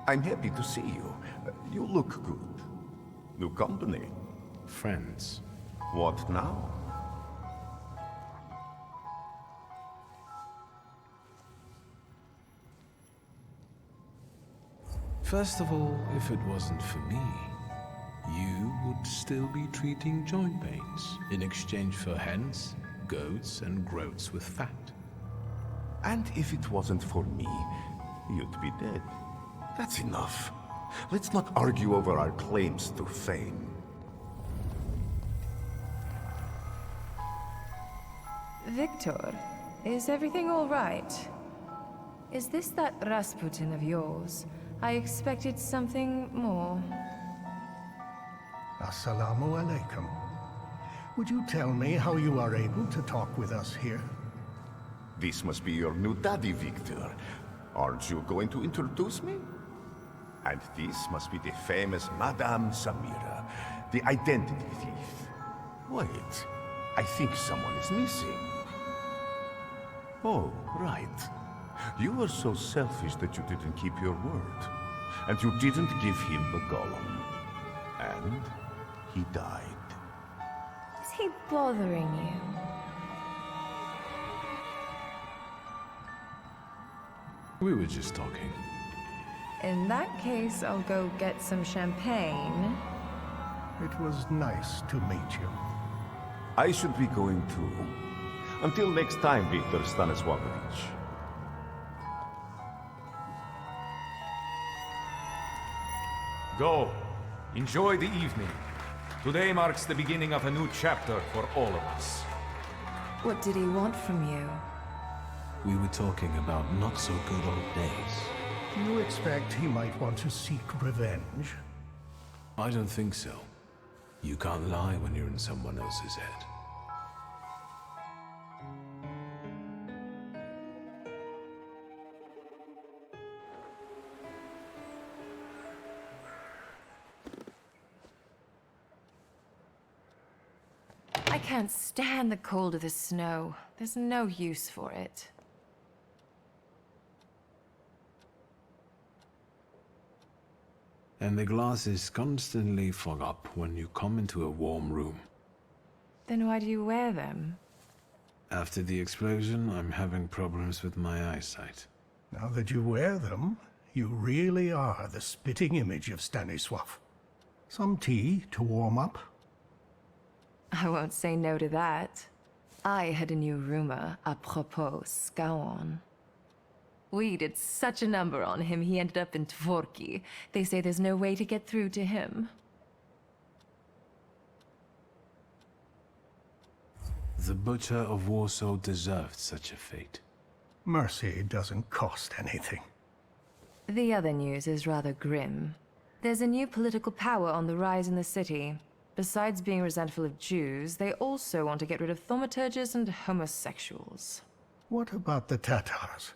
I'm happy to see you. You look good. New company. Friends. What now? First of all, if it wasn't for me, you would still be treating joint pains in exchange for hens, goats, and groats with fat. And if it wasn't for me, you'd be dead. That's enough. Let's not argue over our claims to fame. Victor, is everything all right? Is this that Rasputin of yours? I expected something more. Assalamu alaikum. Would you tell me how you are able to talk with us here? This must be your new daddy, Victor. Aren't you going to introduce me? And this must be the famous Madame Samira, the identity thief. Wait, I think someone is missing. Oh, right. You were so selfish that you didn't keep your word. And you didn't give him the Golem. And he died. Is he bothering you? We were just talking. In that case, I'll go get some champagne. It was nice to meet you. I should be going too. Until next time, Viktor Stanisławovich. Go. Enjoy the evening. Today marks the beginning of a new chapter for all of us. What did he want from you? We were talking about not so good old days. Do you expect he might want to seek revenge? I don't think so. You can't lie when you're in someone else's head. I can't stand the cold of the snow. There's no use for it. And the glasses constantly fog up when you come into a warm room. Then why do you wear them? After the explosion, I'm having problems with my eyesight. Now that you wear them, you really are the spitting image of Stanisław. Some tea to warm up? I won't say no to that. I had a new rumor apropos Skałon. We did such a number on him, he ended up in Tvorki. They say there's no way to get through to him. The Butcher of Warsaw deserved such a fate. Mercy doesn't cost anything. The other news is rather grim. There's a new political power on the rise in the city. Besides being resentful of Jews, they also want to get rid of thaumaturges and homosexuals. What about the Tatars?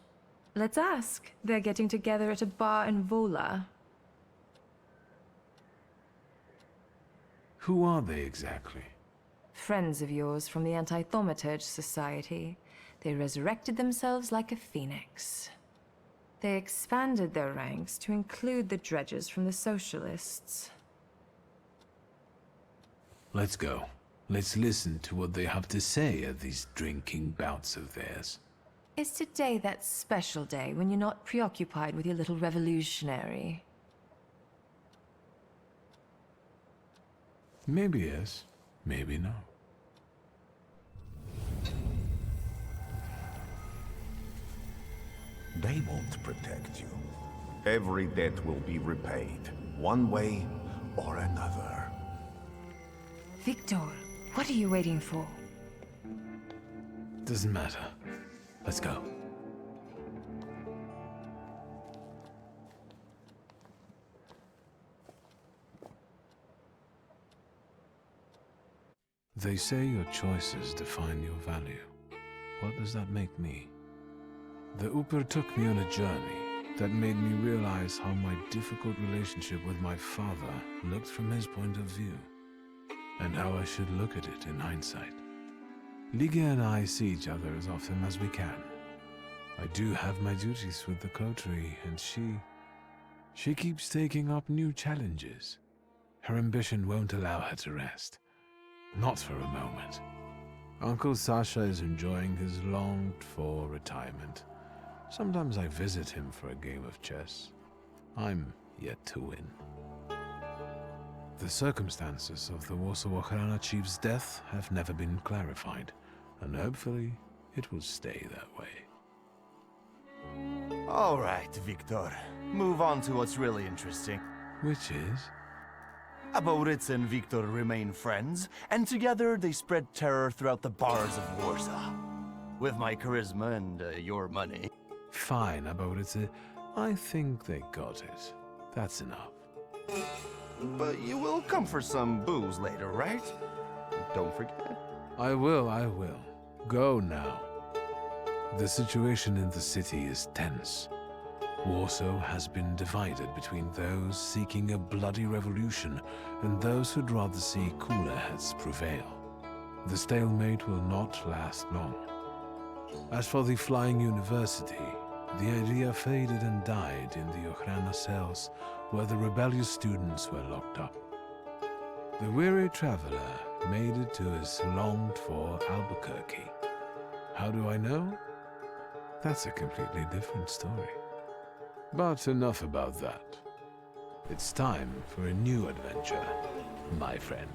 Let's ask. They're getting together at a bar in Vola. Who are they exactly? Friends of yours from the Anti-Thaumaturge Society. They resurrected themselves like a phoenix. They expanded their ranks to include the dredges from the Socialists. Let's go. Let's listen to what they have to say at these drinking bouts of theirs. Is today that special day when you're not preoccupied with your little revolutionary? Maybe yes, maybe no. They won't protect you. Every debt will be repaid, one way or another. Viktor, what are you waiting for? Doesn't matter. Let's go. They say your choices define your value. What does that make me? The Uper took me on a journey that made me realize how my difficult relationship with my father looked from his point of view, and how I should look at it in hindsight. Liga and I see each other as often as we can. I do have my duties with the coterie, and she keeps taking up new challenges. Her ambition won't allow her to rest. Not for a moment. Uncle Sasha is enjoying his longed-for retirement. Sometimes I visit him for a game of chess. I'm yet to win. The circumstances of the Warsaw Ochrana chief's death have never been clarified, and hopefully it will stay that way. All right, Viktor. Move on to what's really interesting. Which is? Aboritz and Viktor remain friends, and together they spread terror throughout the bars of Warsaw. With my charisma and your money. Fine, Aboritz. I think they got it. That's enough. But you will come for some booze later, right? Don't forget. I will. Go now. The situation in the city is tense. Warsaw has been divided between those seeking a bloody revolution and those who'd rather see cooler heads prevail. The stalemate will not last long. As for the Flying University, the idea faded and died in the Morana cells where the rebellious students were locked up. The weary traveler made it to his longed-for Albuquerque. How do I know? That's a completely different story. But enough about that. It's time for a new adventure, my friend.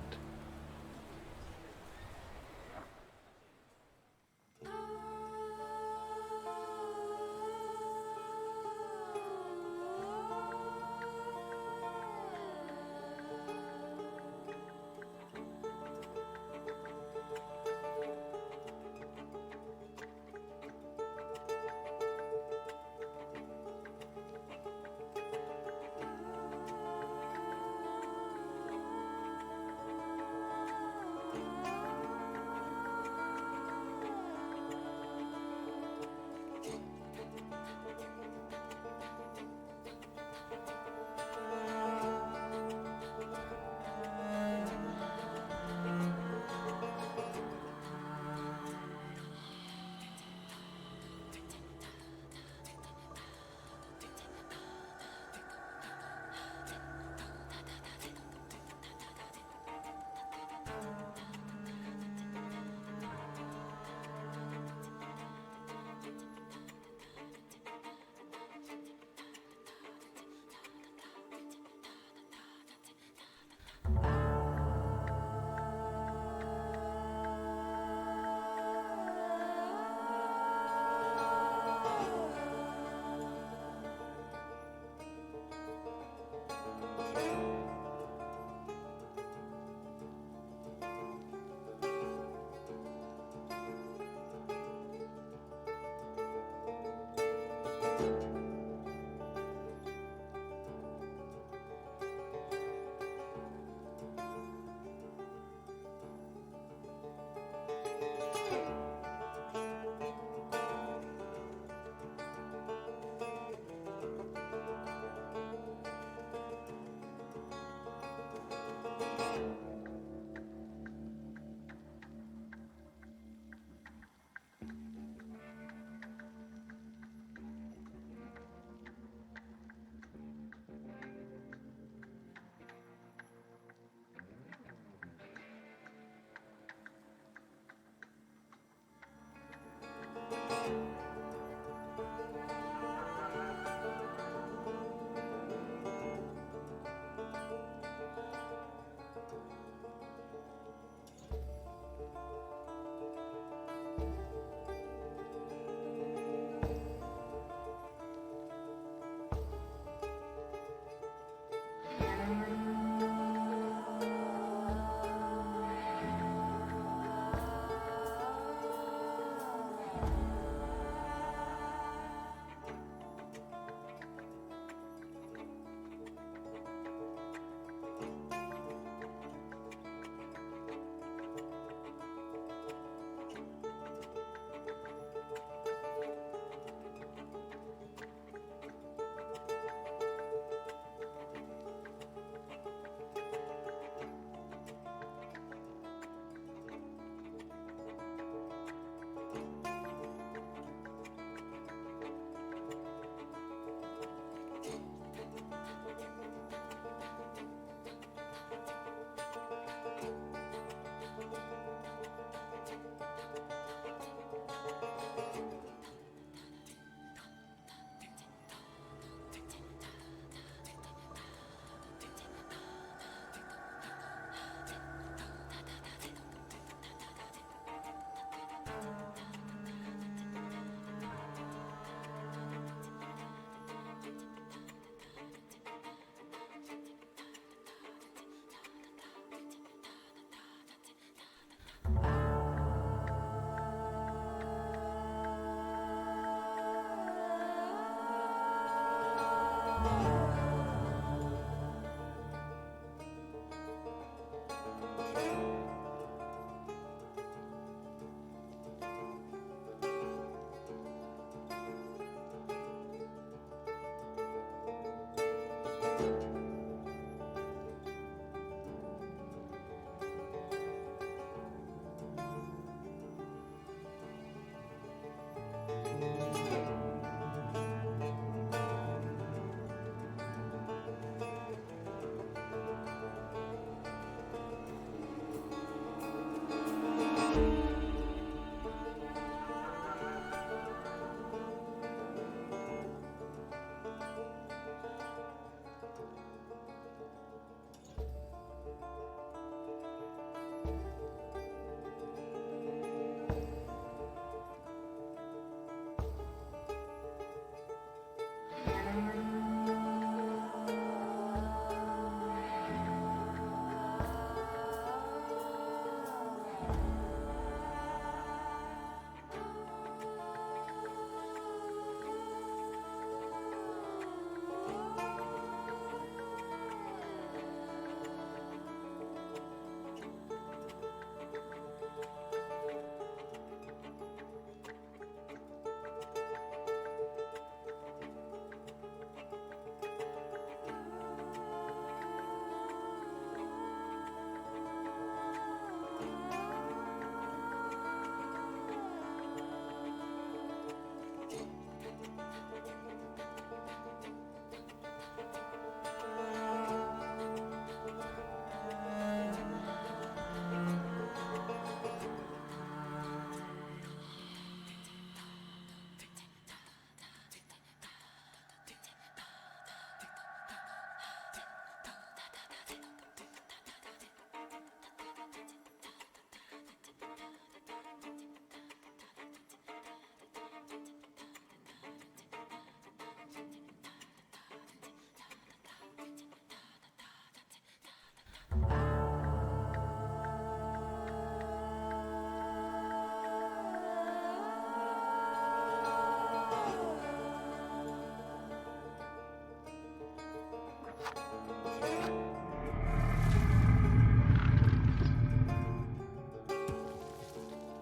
Morana.